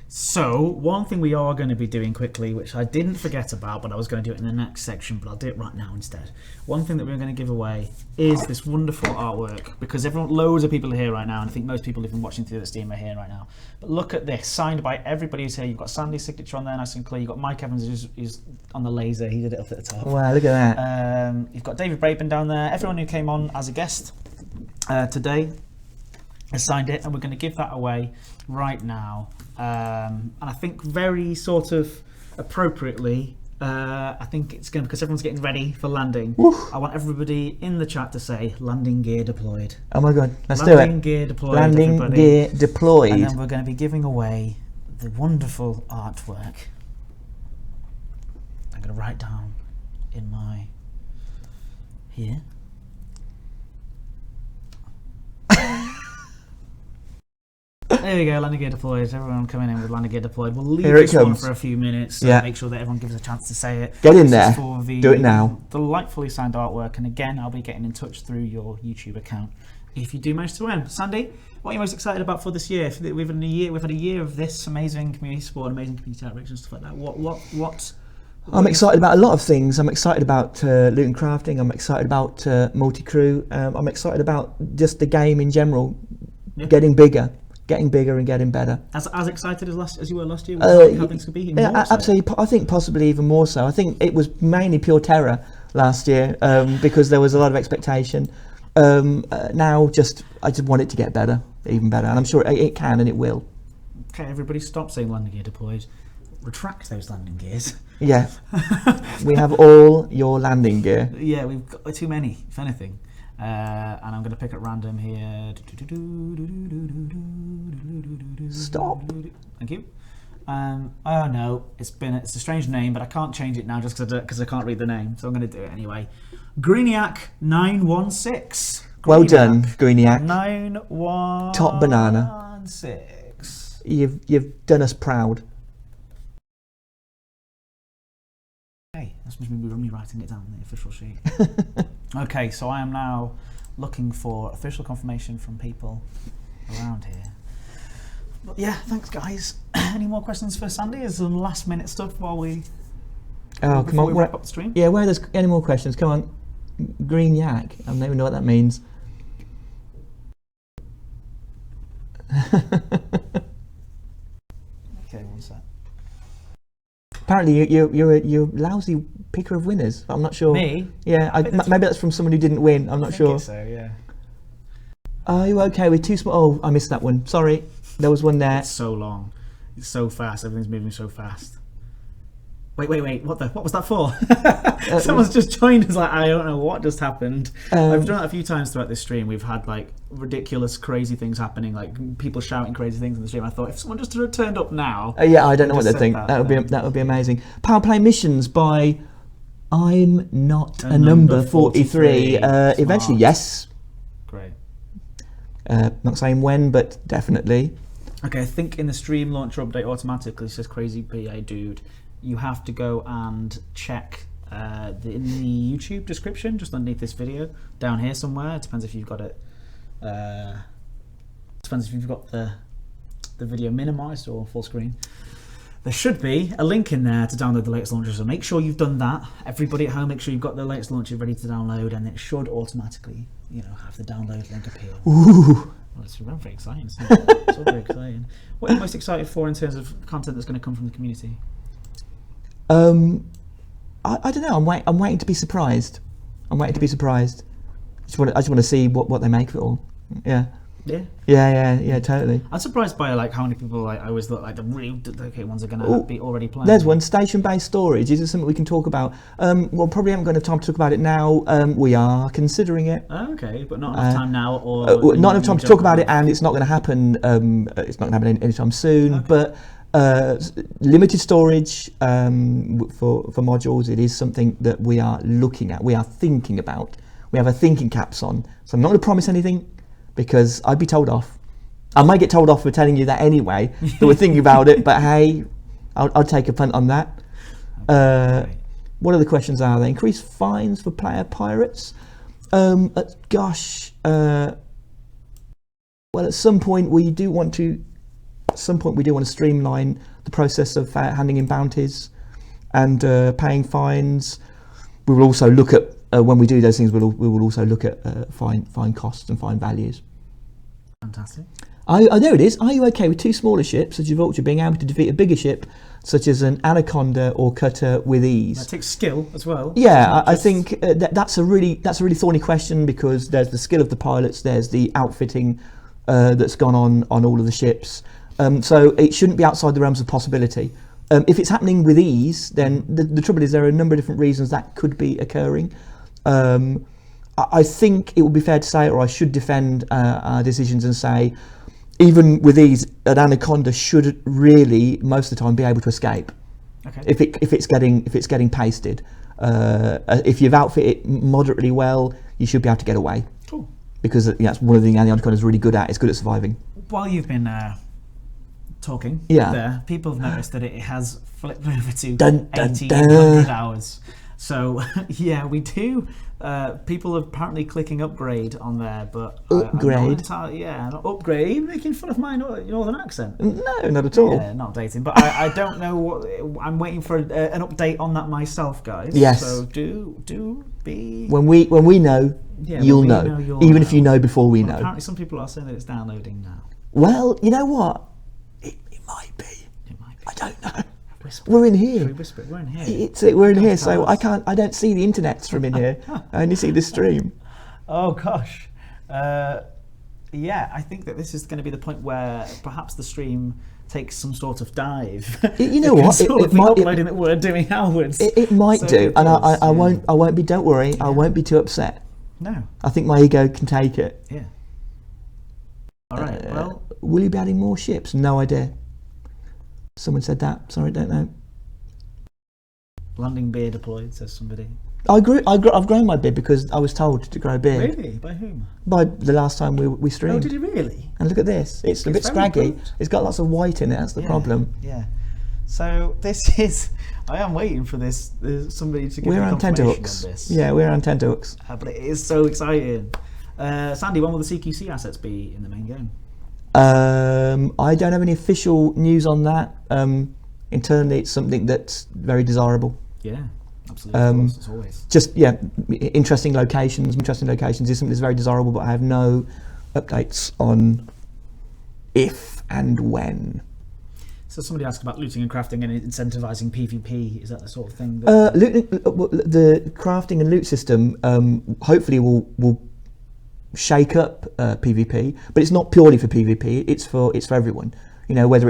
S2: So, one thing we are going to be doing quickly, which I didn't forget about, but I was going to do it in the next section, but I'll do it right now instead. One thing that we're going to give away is this wonderful artwork, because loads of people are here right now, and I think most people even watching through the stream are here right now. But look at this, signed by everybody who's here. You've got Sandy's signature on there, nice and clear. You've got Mike Evans, who's on the laser. He did it up at the top.
S12: Wow, look at that.
S2: You've got David Braben down there. Everyone who came on as a guest today has signed it, and we're going to give that away right now. And I think very sort of appropriately, I think it's going to, because everyone's getting ready for landing.
S12: Oof.
S2: I want everybody in the chat to say landing gear deployed.
S12: Oh my God, let's
S2: Landing
S12: do it.
S2: gear deployed.
S12: Landing
S2: everybody.
S12: gear deployed.
S2: And then we're going to be giving away the wonderful artwork. I'm going to write down in my here. There we go, landing gear deployed. Everyone coming in with landing gear deployed. We'll leave
S12: Here it
S2: this one
S12: comes.
S2: for a few minutes to
S12: Yeah.
S2: make sure that everyone gives a chance to say it.
S12: Get in
S2: This
S12: there.
S2: is for the
S12: Do it now.
S2: delightfully signed artwork, and again, I'll be getting in touch through your YouTube account if you do manage to win. Sandy, what are you most excited about for this year? We've had a year of this amazing community support, amazing community outreach and stuff like that. What
S12: I'm excited about a lot of things. I'm excited about loot and crafting. I'm excited about multi-crew. I'm excited about just the game in general,
S2: Yeah.
S12: getting bigger and getting better.
S2: as excited as you were last year? How things could be even
S12: Yeah,
S2: more so?
S12: absolutely. I think possibly even more so. I think it was mainly pure terror last year because there was a lot of expectation. Now, I just want it to get better, even better, and I'm sure it can and it will.
S2: Okay, everybody, stop saying landing gear deployed. Retract those landing gears.
S12: Yeah, we have all your landing gear.
S2: Yeah, we've got too many, if anything. And I'm going to pick at random here.
S12: Stop.
S2: Thank you. Oh no, it's a strange name, but I can't change it now just because I can't read the name, so I'm going to do it anyway. Greeniac 916.
S12: Well done, Greeniac.
S2: 916.
S12: Top banana. You've done us proud.
S2: Okay, that's me writing it down on the official sheet. Okay, so I am now looking for official confirmation from people around here. But yeah, thanks guys. Any more questions for Sandy? Is some last minute stuff while we
S12: Oh, come
S2: before
S12: on.
S2: we wrap up the stream?
S12: Yeah, where there's any more questions? Come on. Green yak. I don't even know what that means.
S2: Okay, one sec.
S12: Apparently, you're a lousy picker of winners. I'm not sure.
S2: Me?
S12: Yeah, maybe that's from someone who didn't win. I'm not
S2: I think
S12: sure.
S2: it's so, yeah.
S12: Are you okay with too small? Oh, I missed that one. Sorry, there was one there.
S2: It's so long. It's so fast. Everything's moving so fast. Wait. What was that for? Someone's just joined us. Like, I don't know what just happened. I've done it a few times throughout this stream. We've had like ridiculous, crazy things happening, like people shouting crazy things in the stream. I thought if someone just turned up now.
S12: Yeah, I don't know what they
S2: just
S12: think.
S2: said
S12: That would be amazing. Power play missions by I'm not a number 43. Eventually, yes.
S2: Great.
S12: Not saying when, but definitely.
S2: Okay, I think in the stream launcher update automatically, it says crazy PA dude. You have to go and check in the YouTube description, just underneath this video, down here somewhere. It depends if you've got it. Depends if you've got the video minimized or full screen. There should be a link in there to download the latest launcher, so make sure you've done that. Everybody at home, make sure you've got the latest launcher ready to download, and it should automatically, have the download link appear.
S12: Ooh.
S2: Well, it's very exciting. Isn't it? It's all very exciting. What are you most excited for in terms of content that's going to come from the community?
S12: I don't know. I'm waiting to be surprised. I just want to see what they make of it all. Yeah. Yeah, totally.
S2: I'm surprised by how many people I always thought the really dedicated ones are going to be already playing.
S12: There's one, station-based storage. Is it something we can talk about? Well, probably haven't got enough time to talk about it now. We are considering it.
S2: Okay, but not enough time now, or
S12: not enough time to talk about it, and it's not going to happen. It's not going to happen anytime soon. Okay. But limited storage for modules. It is something that we are looking at. We are thinking about. We have our thinking caps on. So I'm not going to promise anything, because I'd be told off. I might get told off for telling you that anyway, that we're thinking about it, but hey, I'll take a punt on that. What other questions are there? Increased fines for player pirates? Well, at some point we do want to streamline the process of handing in bounties and paying fines. We will also look at, when we do those things, we will also look at fine costs and fine values.
S2: Fantastic.
S12: There it is. Are you okay with two smaller ships, such as Vulture, being able to defeat a bigger ship, such as an Anaconda or Cutter, with ease?
S2: That takes skill as well.
S12: Yeah, I think that's a really thorny question, because there's the skill of the pilots, there's the outfitting that's gone on all of the ships. So it shouldn't be outside the realms of possibility. If it's happening with ease, then the trouble is there are a number of different reasons that could be occurring. I think it would be fair to say, or I should defend our decisions and say, even with these, an Anaconda should really most of the time be able to escape. Okay. If it's getting pasted, if you've outfitted it moderately well, you should be able to get away.
S2: Cool. Because
S12: that's one of the things the Anaconda is really good at. It's good at surviving.
S2: While you've been talking, there, people have noticed that it has flipped over to 1800 hours. So yeah, we do. People are apparently clicking upgrade on there, but
S12: upgrade.
S2: Not upgrade. Are you making fun of my northern accent?
S12: No, not at all.
S2: Yeah, not dating. But I don't know what. I'm waiting for an update on that myself, guys.
S12: Yes.
S2: So do be.
S12: When we know, you'll know. Even if you know before we know.
S2: Apparently, some people are saying that it's downloading now.
S12: Well, you know what? It might be.
S2: It might be.
S12: I don't know.
S2: Whisper.
S12: We're in here.
S2: Should we whisper it? We're in here.
S12: We're in here, so I don't see the internets from in here. I only see the stream.
S2: Oh gosh. Yeah, I think that this is going to be the point where perhaps the stream takes some sort of dive.
S12: You know what?
S2: It might uploading that we're doing ourwards.
S12: It might do, and I won't be. Don't worry, I won't be too upset.
S2: No.
S12: I think my ego can take it.
S2: Yeah. All right. Well,
S12: will you be adding more ships? No idea. Someone said that. Sorry, don't know.
S2: Landing beer deployed, says somebody.
S12: I've grown my beard because I was told to grow a beard.
S2: Really? By whom?
S12: By the last time we streamed.
S2: Oh, did you really?
S12: And look at this. It's a bit scraggy. Good. It's got lots of white in it. That's the problem.
S2: Yeah. So this is. I am waiting for this. There's somebody to give me confirmation on this.
S12: Yeah, we're on tenterhooks.
S2: But it is so exciting. Sandy, when will the CQC assets be in the main game?
S12: I don't have any official news on that. Internally, it's something that's very desirable.
S2: Yeah, absolutely. It's always.
S12: Just interesting locations is something that's very desirable, but I have no updates on if and when.
S2: So somebody asked about looting and crafting and incentivizing PvP. Is that the sort of thing?
S12: The crafting and loot system hopefully will shake up PvP, but it's not purely for PvP. It's for everyone. You know, whether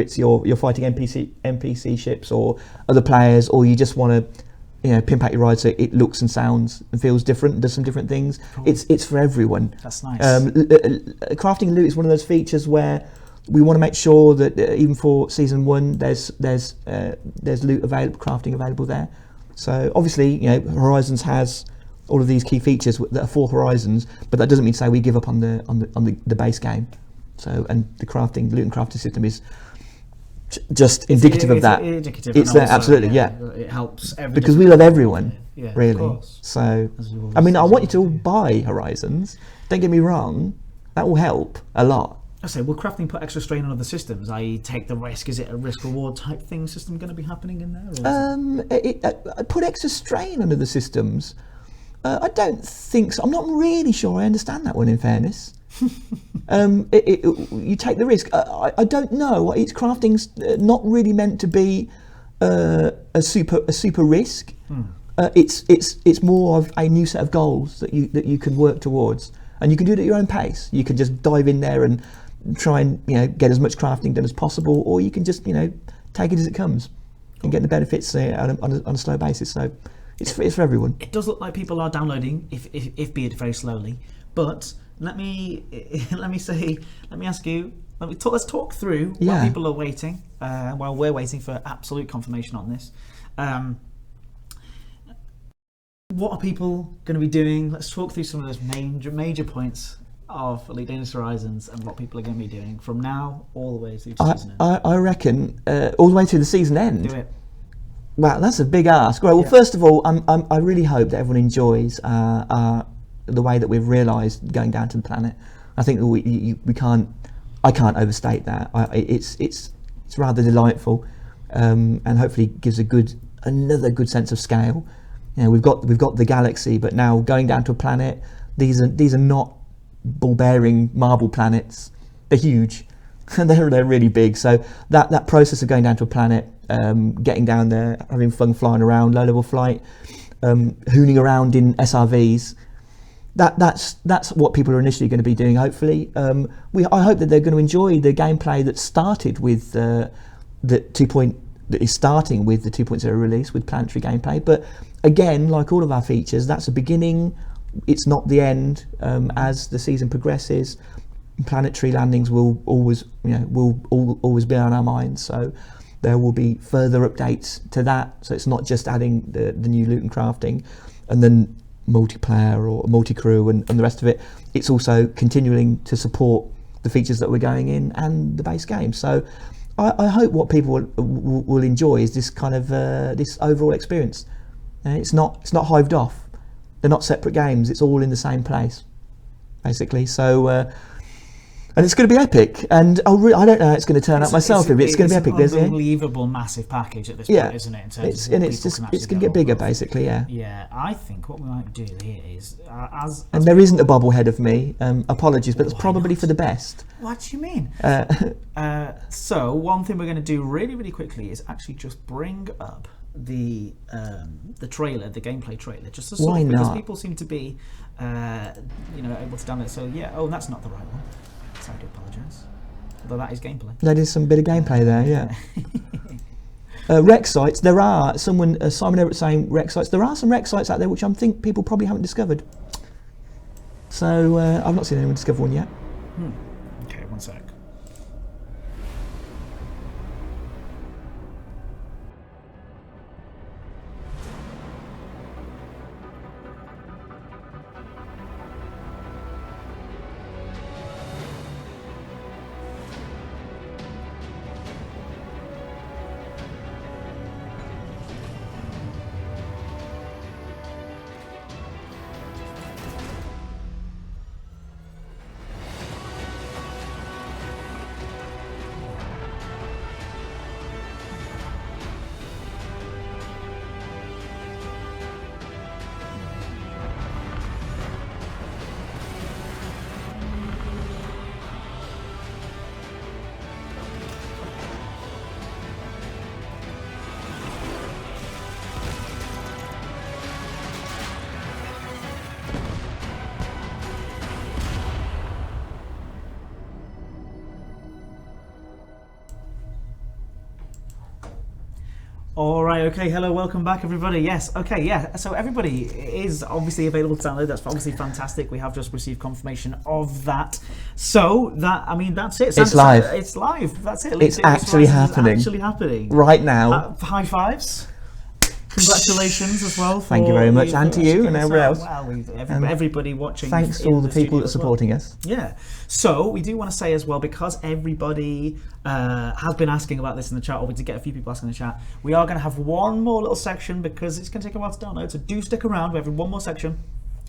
S12: it's you're fighting NPC ships or other players, or you just want to, you know, pimp out your ride so it looks and sounds and feels different, does some different things. Cool. It's for everyone.
S2: That's nice.
S12: Crafting loot is one of those features where we want to make sure that even for season 1, there's loot available, crafting available there. So obviously, you know, Horizons has all of these key features that are for Horizons, but that doesn't mean to say we give up on the base game. So, and the crafting, loot and crafting system is just indicative of that. It's there, absolutely, yeah.
S2: It helps
S12: because we love everyone,
S2: yeah,
S12: really. So, I mean, I want you to all buy Horizons. Don't get me wrong, that will help a lot.
S2: I say, will crafting put extra strain on other systems? I take the risk. Is it a risk-reward type thing system going to be happening in there? Or
S12: Put extra strain on other systems. I don't think so. I'm not really sure I understand that one, in fairness. You take the risk. I don't know. It's crafting's not really meant to be a super risk. It's more of a new set of goals that you can work towards, and you can do it at your own pace. You can just dive in there and try and, you know, get as much crafting done as possible, or you can just, you know, take it as it comes and get the benefits on a slow basis. So it's for everyone.
S2: It does look like people are downloading, if be it very slowly. But let me ask you. Let's talk through while people are waiting. While we're waiting for absolute confirmation on this. What are people going to be doing? Let's talk through some of those major points of Elite Dangerous Horizons and what people are going to be doing from now all the way through to season end.
S12: I reckon all the way to the season end.
S2: Do it.
S12: Wow, that's a big ask. Right. Well, first of all, I really hope that everyone enjoys the way that we've realised going down to the planet. I think that I can't overstate that. It's rather delightful, and hopefully gives another good sense of scale. You know, we've got the galaxy, but now going down to a planet. These are not ball-bearing marble planets. They're huge, and they're really big. So that process of going down to a planet, getting down there, having fun flying around, low-level flight, hooning around in SRVs. That's what people are initially going to be doing. Hopefully, I hope that they're going to enjoy the gameplay that started with that is starting with the 2.0 release with planetary gameplay. But again, like all of our features, that's a beginning. It's not the end. As the season progresses, planetary landings will always be on our minds. So there will be further updates to that. So it's not just adding the new loot and crafting, and then multiplayer or multi-crew and the rest of it. It's also continuing to support the features that we're going in and the base game. So I hope what people will enjoy is this kind of this overall experience. It's not hived off. They're not separate games. It's all in the same place, basically. So and it's going to be epic. And I don't know how it's going to turn out myself. It's going to be epic.
S2: It's an unbelievable massive package at this point, isn't it? In terms of
S12: it's going to get bigger, basically. Yeah.
S2: Yeah, I think what we might do here is
S12: and there isn't a bobblehead of me. Apologies, but it's probably for the best.
S2: What do you mean? So one thing we're going to do really, really quickly is actually just bring up the trailer, the gameplay trailer, just to
S12: Why not?
S2: Because people seem to be able to download. So yeah, that's not the right one. So I do apologise. Although that is gameplay.
S12: That is some bit of gameplay there, yeah. Rec sites, there are Simon Everett saying rec sites. There are some rec sites out there which I think people probably haven't discovered. So I've not seen anyone discover one yet.
S2: Okay, one sec. All right, okay, hello, welcome back everybody. Yes, okay, yeah, so everybody is obviously available to download. That's obviously fantastic. We have just received confirmation of that. So, that's it.
S12: It's live.
S2: It's live, that's it.
S12: It's actually happening.
S2: It's actually happening.
S12: Right now.
S2: High fives. Congratulations as well.
S12: Thank you very much, and to you and everybody else.
S2: Well, everybody watching.
S12: Thanks to all the people that are supporting us.
S2: Yeah. So we do want to say as well, because everybody has been asking about this in the chat, or we did get a few people asking in the chat, we are going to have one more little section because it's going to take a while to download. So do stick around. We have one more section.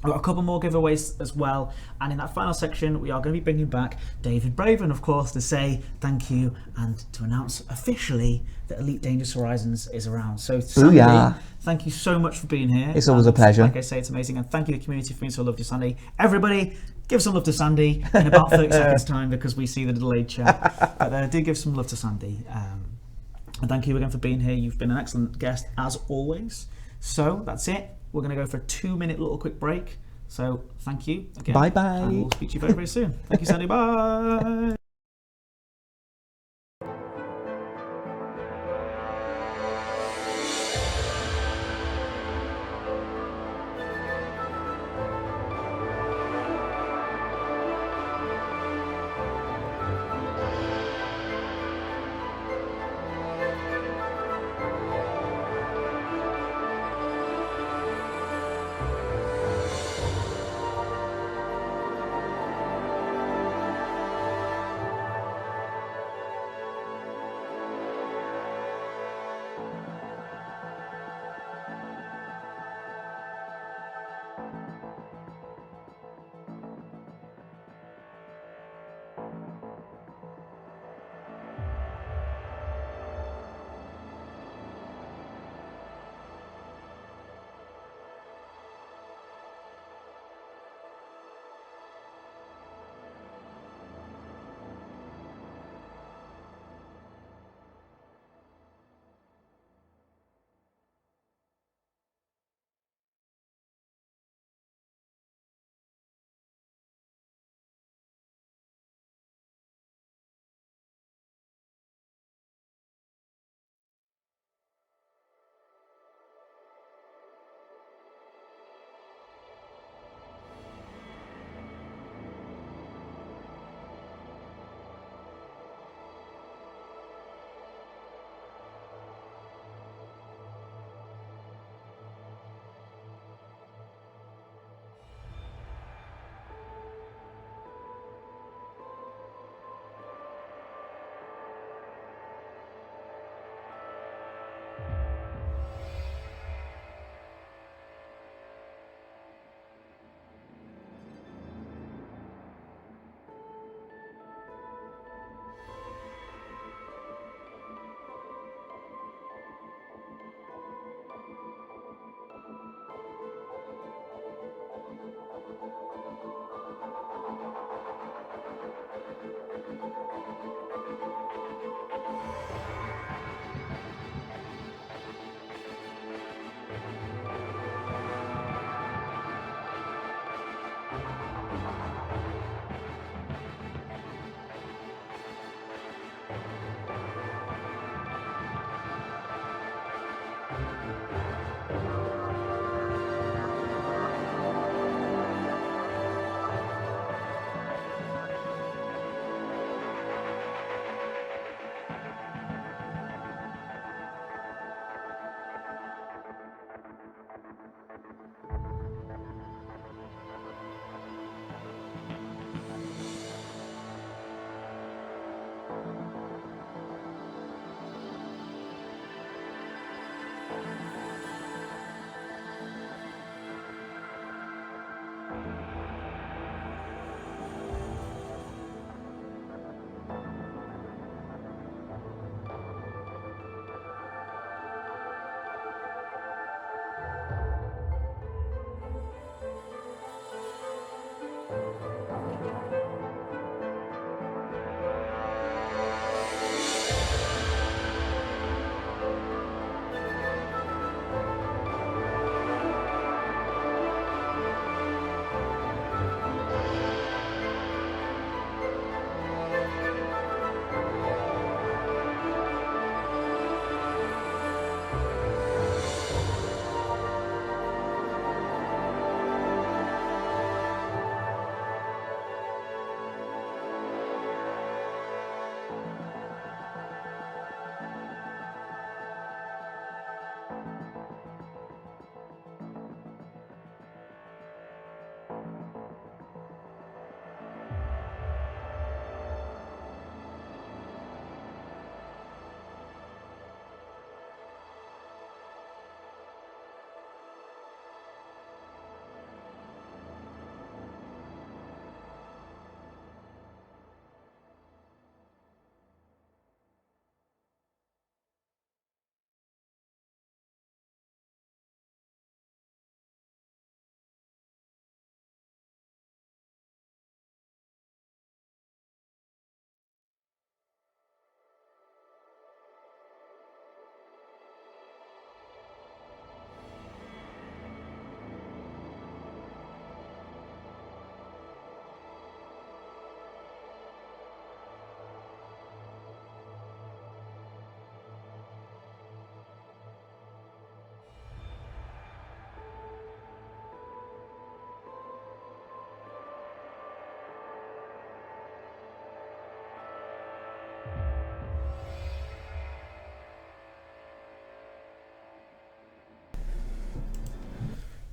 S2: We've got a couple more giveaways as well, and in that final section we are going to be bringing back David Braben, of course, to say thank you and to announce officially that Elite Dangerous Horizons is around. So Sandy, thank you so much for being here.
S12: It's always a pleasure.
S2: Like I say, it's amazing, and thank you to the community for being so lovely, Sandy. Everybody, give some love to Sandy in about 30 seconds time because we see the delayed chat. But do give some love to Sandy. And thank you again for being here. You've been an excellent guest as always. So that's it. We're going to go for a 2-minute little quick break. So thank you again.
S12: Bye bye.
S2: And we'll speak to you very, very soon. Thank you, Sandy. Bye.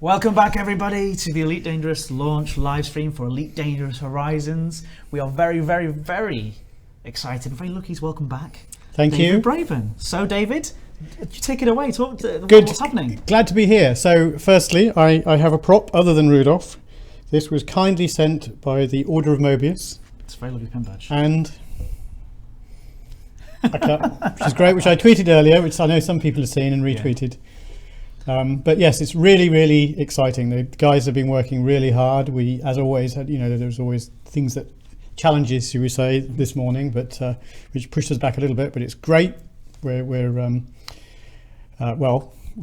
S2: Welcome back, everybody, to the Elite Dangerous launch live stream for Elite Dangerous Horizons. We are very, very, very excited and very lucky to welcome back
S3: Thank
S2: David
S3: you.
S2: Braben. So, David, you take it away. Talk to
S3: Good.
S2: what's happening.
S3: Glad to be here. So, firstly, I have a prop other than Rudolph. This was kindly sent by the Order of Mobius,
S2: It's a very lovely pen badge.
S3: and which is great, which I tweeted earlier, which I know some people have seen and retweeted. But yes, it's really, really exciting. The guys have been working really hard. We, as always, had, there's always things that challenges, should we say, this morning, but which pushed us back a little bit. But it's great. We're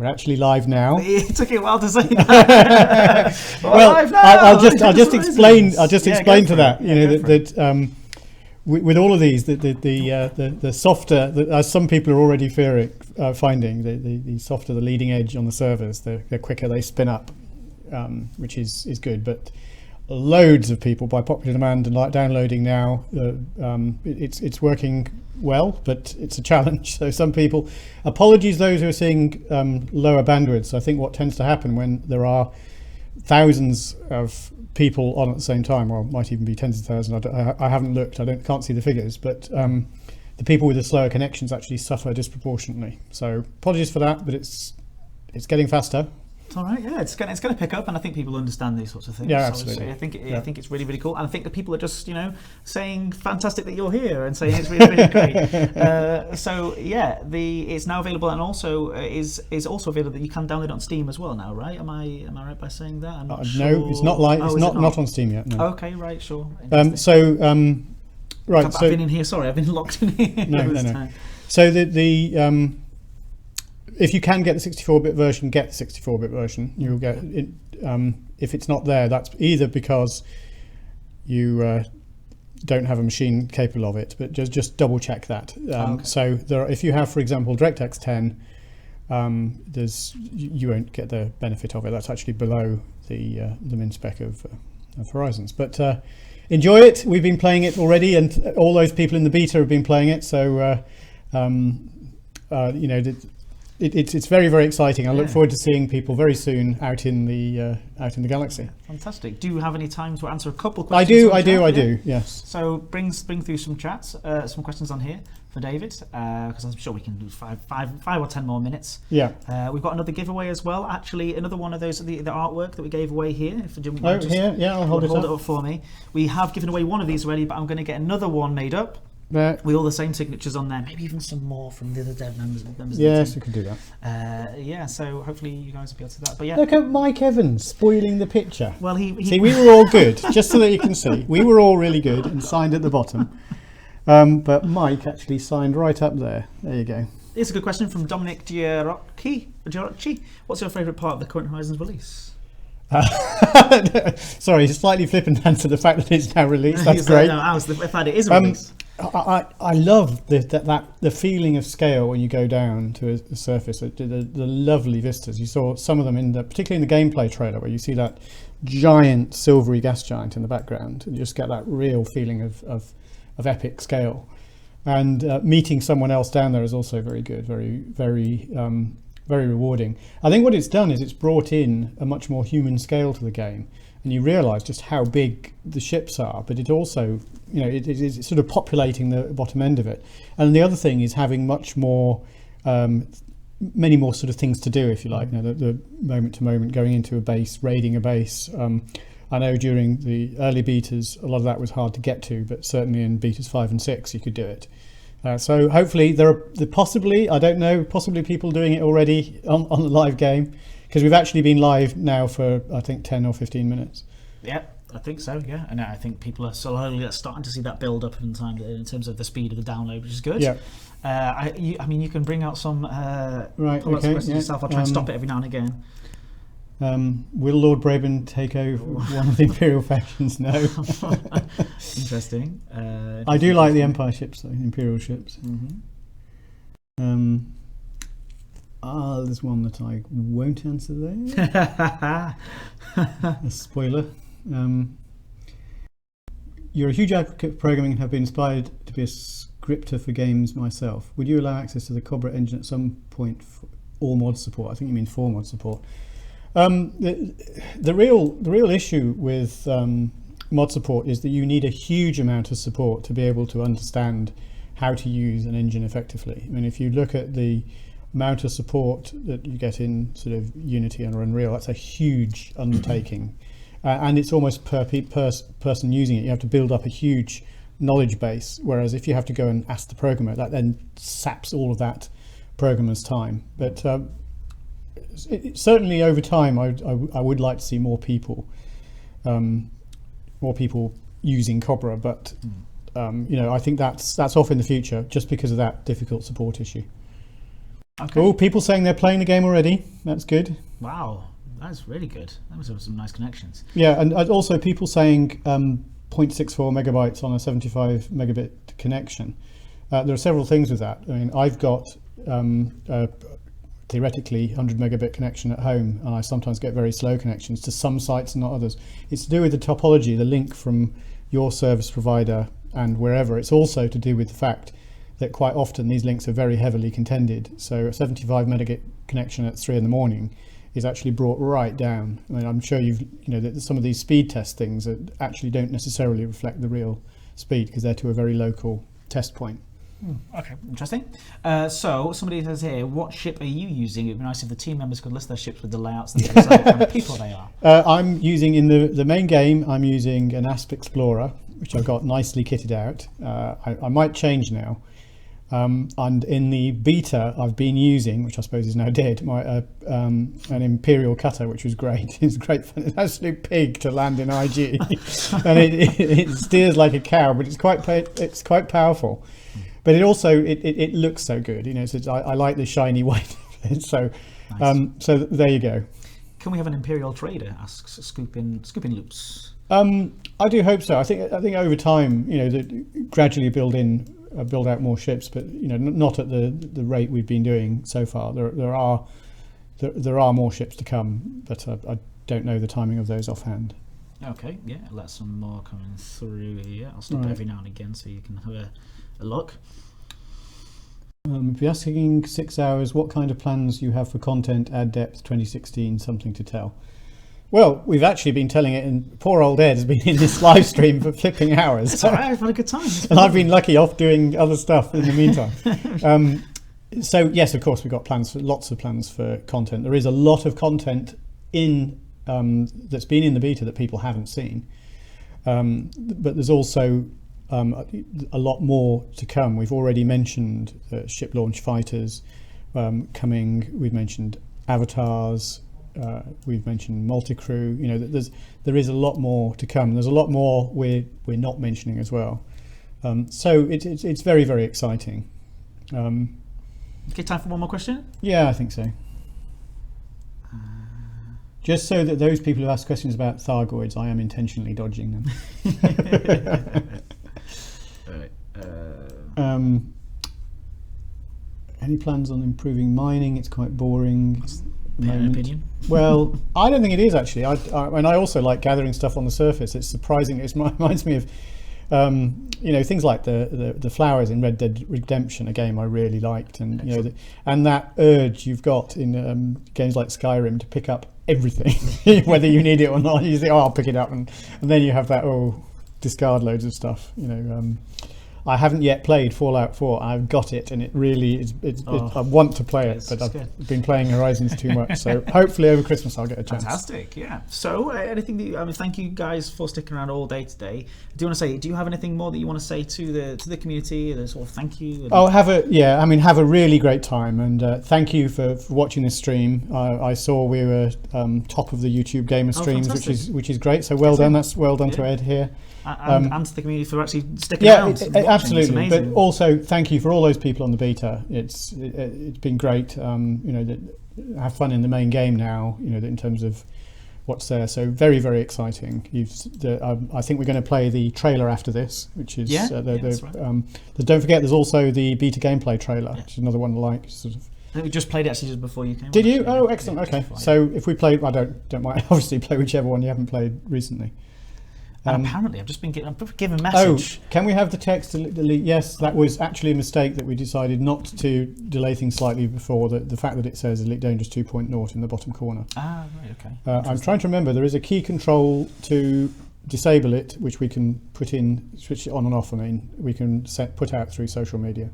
S3: actually live now.
S2: It took you a while to say that.
S3: Well,
S2: live now.
S3: I'll just explain. I'll just
S2: Yeah,
S3: explain
S2: go
S3: to
S2: for
S3: that.
S2: it. Yeah, go for it.
S3: That with all of these, the softer, as some people are already finding, the softer the leading edge on the servers, the quicker they spin up, which is good. But loads of people, by popular demand and like downloading now, it's working well, but it's a challenge. So some people, apologies those who are seeing lower bandwidths. I think what tends to happen when there are thousands of people on at the same time, well, might even be tens of thousands. I haven't looked. Can't see the figures, but the people with the slower connections actually suffer disproportionately. So apologies for that, but it's getting faster.
S2: It's all right, yeah. It's going to pick up, and I think people understand these sorts of things.
S3: Yeah,
S2: So
S3: absolutely.
S2: I think it's really, really cool, and I think that people are just saying fantastic that you're here and saying it's really, really great. So yeah, it's now available, and also is also available that you can download it on Steam as well now, right? Am I right by saying that? I'm not sure.
S3: No, it's not live. It's
S2: is it
S3: not on Steam yet. No.
S2: Okay, right, sure.
S3: Right.
S2: I've been in here. Sorry, I've been locked in here.
S3: No.
S2: Time.
S3: So the if you can get the 64-bit version, get the 64-bit version. You'll get it. If it's not there, that's either because you don't have a machine capable of it, but just double check that.
S2: Okay.
S3: So if you have, for example, DirectX 10, you won't get the benefit of it. That's actually below the min spec of Horizons. But enjoy it. We've been playing it already, and all those people in the beta have been playing it. So it's very, very exciting. I look forward to seeing people very soon out in the galaxy.
S2: Fantastic. Do you have any time to answer a couple of questions?
S3: I do. Yes.
S2: So bring through some chats, some questions on here for David, because I'm sure we can do five or 10 more minutes.
S3: Yeah.
S2: We've got another giveaway as well. Actually, another one of those, the artwork that we gave away here. If you
S3: Oh, here. Yeah, I'll hold it up.
S2: for me. We have given away one of these already, but I'm going to get another one made up. With all the same signatures on there, maybe even some more from the other dev members of the team.
S3: Yes, we can do that.
S2: So hopefully you guys will be able to do that. But yeah,
S3: Look at Mike Evans spoiling the picture.
S2: well, he
S3: See, we were all good, just so that you can see. We were all really good and signed at the bottom. But Mike actually signed right up there. There you go.
S2: Here's a good question from Dominic Giorocci. What's your favourite part of the current Horizons release?
S3: Sorry, slightly flippant answer, the fact that it's now released. That's great.
S2: The fact it is a release.
S3: I love the feeling of scale when you go down to a surface. The lovely vistas. You saw some of them particularly in the gameplay trailer, where you see that giant silvery gas giant in the background, and you just get that real feeling of epic scale. And meeting someone else down there is also very good, very rewarding. I think what it's done is it's brought in a much more human scale to the game, and you realise just how big the ships are. But it also, it's sort of populating the bottom end of it. And the other thing is having much more, many more sort of things to do, if you like. The moment to moment, going into a base, raiding a base. I know during the early betas, a lot of that was hard to get to, but certainly in betas 5 and 6, you could do it. So hopefully there are possibly people doing it already on the live game, because we've actually been live now for I think 10 or 15 minutes.
S2: Yeah, I think so. Yeah, and I think people are slowly starting to see that build up in terms of the speed of the download, which is good.
S3: Yeah.
S2: I mean, you can bring out some
S3: right.
S2: pull out
S3: Okay.
S2: some questions
S3: Yeah.
S2: yourself. I'll try and stop it every now and again.
S3: Will Lord Braben take over one of the Imperial factions? No.
S2: Interesting.
S3: I do like the Empire ships, though, Imperial ships.
S2: Mm-hmm.
S3: There's one that I won't answer there. A spoiler. You're a huge advocate for programming and have been inspired to be a scripter for games myself. Would you allow access to the Cobra engine at some point for all mod support? I think you mean for mod support. The real issue with mod support is that you need a huge amount of support to be able to understand how to use an engine effectively. I mean, if you look at the amount of support that you get in sort of Unity or Unreal, that's a huge undertaking, and it's almost per person using it. You have to build up a huge knowledge base, whereas if you have to go and ask the programmer, that then saps all of that programmer's time. But certainly over time, I would like to see more people using Cobra, but I think that's off in the future just because of that difficult support issue.
S2: Okay.
S3: Oh, people saying they're playing the game already. That's good.
S2: Wow, that's really good. That was some nice connections.
S3: Yeah, and also people saying 0.64 megabytes on a 75 megabit connection. There are several things with that. I mean, I've got theoretically 100 megabit connection at home, and I sometimes get very slow connections to some sites and not others. It's to do with the topology, the link from your service provider and wherever. It's also to do with the fact that quite often these links are very heavily contended. So a 75 megabit connection at 3 in the morning is actually brought right down. I mean, I'm sure that some of these speed test things that actually don't necessarily reflect the real speed because they're to a very local test point.
S2: Okay, interesting. So somebody says here, what ship are you using? It'd be nice if the team members could list their ships with the layouts that they decide and people they are.
S3: I'm using in the main game. I'm using an Asp Explorer, which I've got nicely kitted out. I might change now. And in the beta, I've been using, which I suppose is now dead, an Imperial cutter, which was great. It's great fun. It's an absolute pig to land in IG, and it steers like a cow, but it's quite powerful. But it also it looks so good, So I like the shiny white. So,
S2: nice.
S3: So there you go.
S2: Can we have an Imperial trader? Asks Scooping Loops.
S3: I do hope so. I think over time, gradually build out more ships, but not at the rate we've been doing so far. There are more ships to come, but I don't know the timing of those offhand.
S2: Okay, yeah, let's some more coming through here. I'll stop every now and again so you can have a look.
S3: If you're asking 6 hours, what kind of plans you have for content, add depth 2016, something to tell? Well, we've actually been telling it, and poor old Ed has been in this live stream for flipping hours.
S2: It's all right, I've had a good time.
S3: And I've been lucky off doing other stuff in the meantime. So yes, of course, we've got lots of plans for content. There is a lot of content that's been in the beta that people haven't seen. But there's also a lot more to come. We've already mentioned ship launch fighters coming. We've mentioned avatars. We've mentioned multi-crew. There is a lot more to come. There's a lot more we're not mentioning as well. So it's very, very exciting.
S2: Okay, time for one more question?
S3: Yeah, I think so. Just so that those people who ask questions about Thargoids, I am intentionally dodging them. Any plans on improving mining? It's quite boring.
S2: Opinion?
S3: Well, I don't think it is actually. I also like gathering stuff on the surface. It's surprising. It reminds me of things like the flowers in Red Dead Redemption, a game I really liked, and and that urge you've got in games like Skyrim to pick up everything, whether you need it or not. You think, I'll pick it up, and then you have that discard loads of stuff. I haven't yet played Fallout 4. I've got it, and it really is. I want to play it, but I've been playing Horizons too much. So hopefully over Christmas I'll get a chance.
S2: Fantastic, yeah. So anything that thank you guys for sticking around all day today. Do you have anything more that you want to say to the community? A sort of thank you.
S3: Have a really great time, and thank you for watching this stream. I saw we were top of the YouTube gamer streams, which is great. So well done. That's well done to Ed here.
S2: And to the community for actually sticking around.
S3: Absolutely. But also thank you for all those people on the beta. It's been great. Have fun in the main game now. In terms of what's there. So very, very exciting. I think we're going to play the trailer after this, which is that's right. Don't forget, there's also the beta gameplay trailer, which is another one I like. Sort of.
S2: I think we just played it actually just before you came.
S3: Did you? Oh, excellent. Okay. So if we play, I don't mind. Obviously, play whichever one you haven't played recently.
S2: And apparently, I've just been given a
S3: Oh,
S2: message.
S3: can we have the text delete? Yes, that was actually a mistake that we decided not to delay things slightly before the fact that it says Elite Dangerous 2.0 in the bottom corner.
S2: Ah, right, okay.
S3: I'm trying to remember, there is a key control to disable it, which we can put in, switch it on and off, we can put out through social media.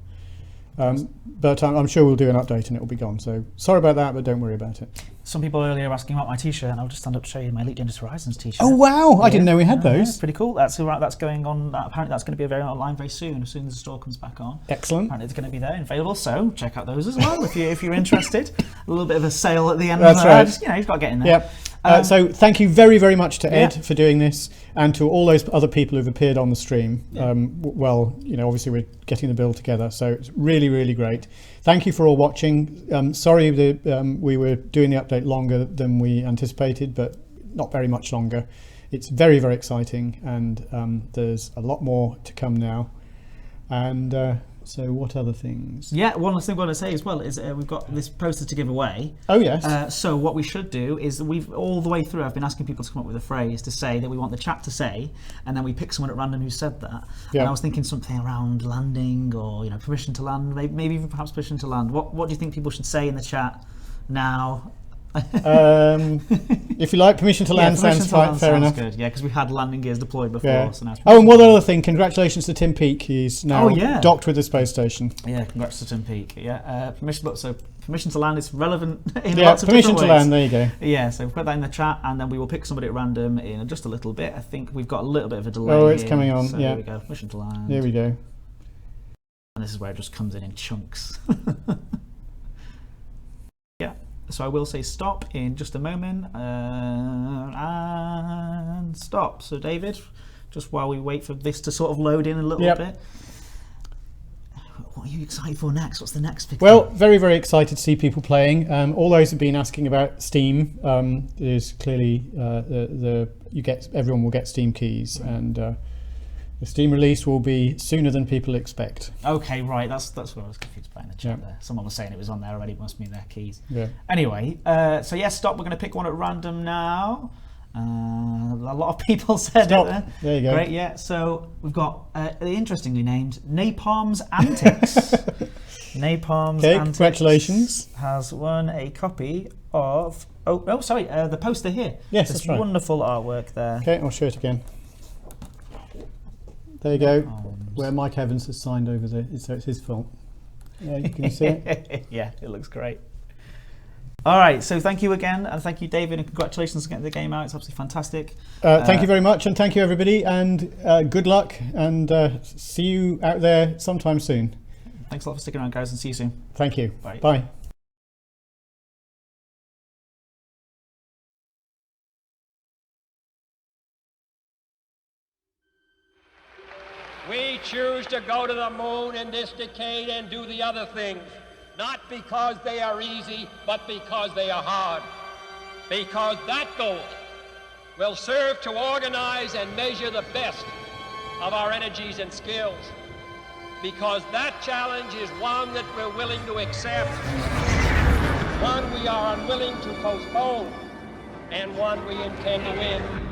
S3: But I'm sure we'll do an update and it will be gone. So sorry about that, but don't worry about it.
S2: Some people earlier were asking about my t-shirt, and I'll just stand up to show you my Elite Dangerous Horizons t-shirt.
S3: Oh wow! I didn't know we had
S2: Yeah,
S3: those.
S2: it's pretty cool. That's all right. That's going on. Apparently, that's going to be available online very soon. As soon as the store comes back on.
S3: Excellent.
S2: Apparently, it's going to be there and available. So check out those as well if you're interested. A little bit of a sale at the end.
S3: That's right.
S2: Just, you've got to get in there.
S3: Yep. So thank you very, very much to Ed for doing this, and to all those other people who've appeared on the stream. Obviously we're getting the build together, so it's really, really great. Thank you for all watching. Sorry that we were doing the update longer than we anticipated, but not very much longer. It's very, very exciting, and there's a lot more to come now. And so what other things?
S2: Yeah, one last thing I want to say as well is we've got this poster to give away.
S3: Oh yes.
S2: So what we should do is we've all the way through I've been asking people to come up with a phrase to say that we want the chat to say, and then we pick someone at random who said that.
S3: Yeah.
S2: And I was thinking something around landing, or permission to land, maybe even perhaps permission to land. What do you think people should say in the chat now?
S3: If you like, permission to land sounds fair enough.
S2: Good. Yeah, because we had landing gears deployed before.
S3: Yeah.
S2: So now it's
S3: Oh, and one other thing, congratulations to Tim Peake. He's now docked with the space station.
S2: Yeah, congrats to Tim Peake. Yeah, permission to land is relevant in
S3: Yeah,
S2: lots of
S3: permission
S2: different
S3: to
S2: ways.
S3: land, there you go.
S2: Yeah, so we'll put that in the chat, and then we will pick somebody at random in just a little bit. I think we've got a little bit of a delay.
S3: Oh, it's
S2: here,
S3: coming on,
S2: so
S3: yeah.
S2: Here we go, permission to land.
S3: Here we go.
S2: And this is where it just comes in chunks. Yeah, so I will say stop in just a moment, and stop. So David, just while we wait for this to sort of load in a little bit. What are you excited for next? What's the next big
S3: Well,
S2: thing?
S3: very, very excited to see people playing. All those have been asking about Steam. There's clearly everyone will get Steam keys, and the Steam release will be sooner than people expect.
S2: Okay, right. That's what I was confused by in the chat there. Someone was saying it was on there already. It must mean their keys.
S3: Yeah.
S2: Anyway, so yes, stop. We're going to pick one at random now. A lot of people said
S3: Stop.
S2: it there.
S3: There you go.
S2: Great, yeah. So we've got interestingly named Napalm's Antics. Napalm's
S3: Okay,
S2: Antics
S3: congratulations.
S2: has won a copy of the poster here.
S3: Yes,
S2: This
S3: that's right.
S2: wonderful artwork there.
S3: Okay, I'll show it again. There you go, where Mike Evans has signed over there, so it's his fault. Yeah, you can see it.
S2: Yeah, it looks great. All right, so thank you again, and thank you, David, and congratulations on getting the game out. It's absolutely fantastic.
S3: Thank you very much, and thank you everybody, and good luck, and see you out there sometime soon.
S2: Thanks a lot for sticking around, guys, and see you soon.
S3: Thank you.
S2: Bye.
S3: Bye.
S1: We choose to go to the moon in this decade and do the other things, not because they are easy, but because they are hard. Because that goal will serve to organize and measure the best of our energies and skills. Because that challenge is one that we're willing to accept, one we are unwilling to postpone, and one we intend to win.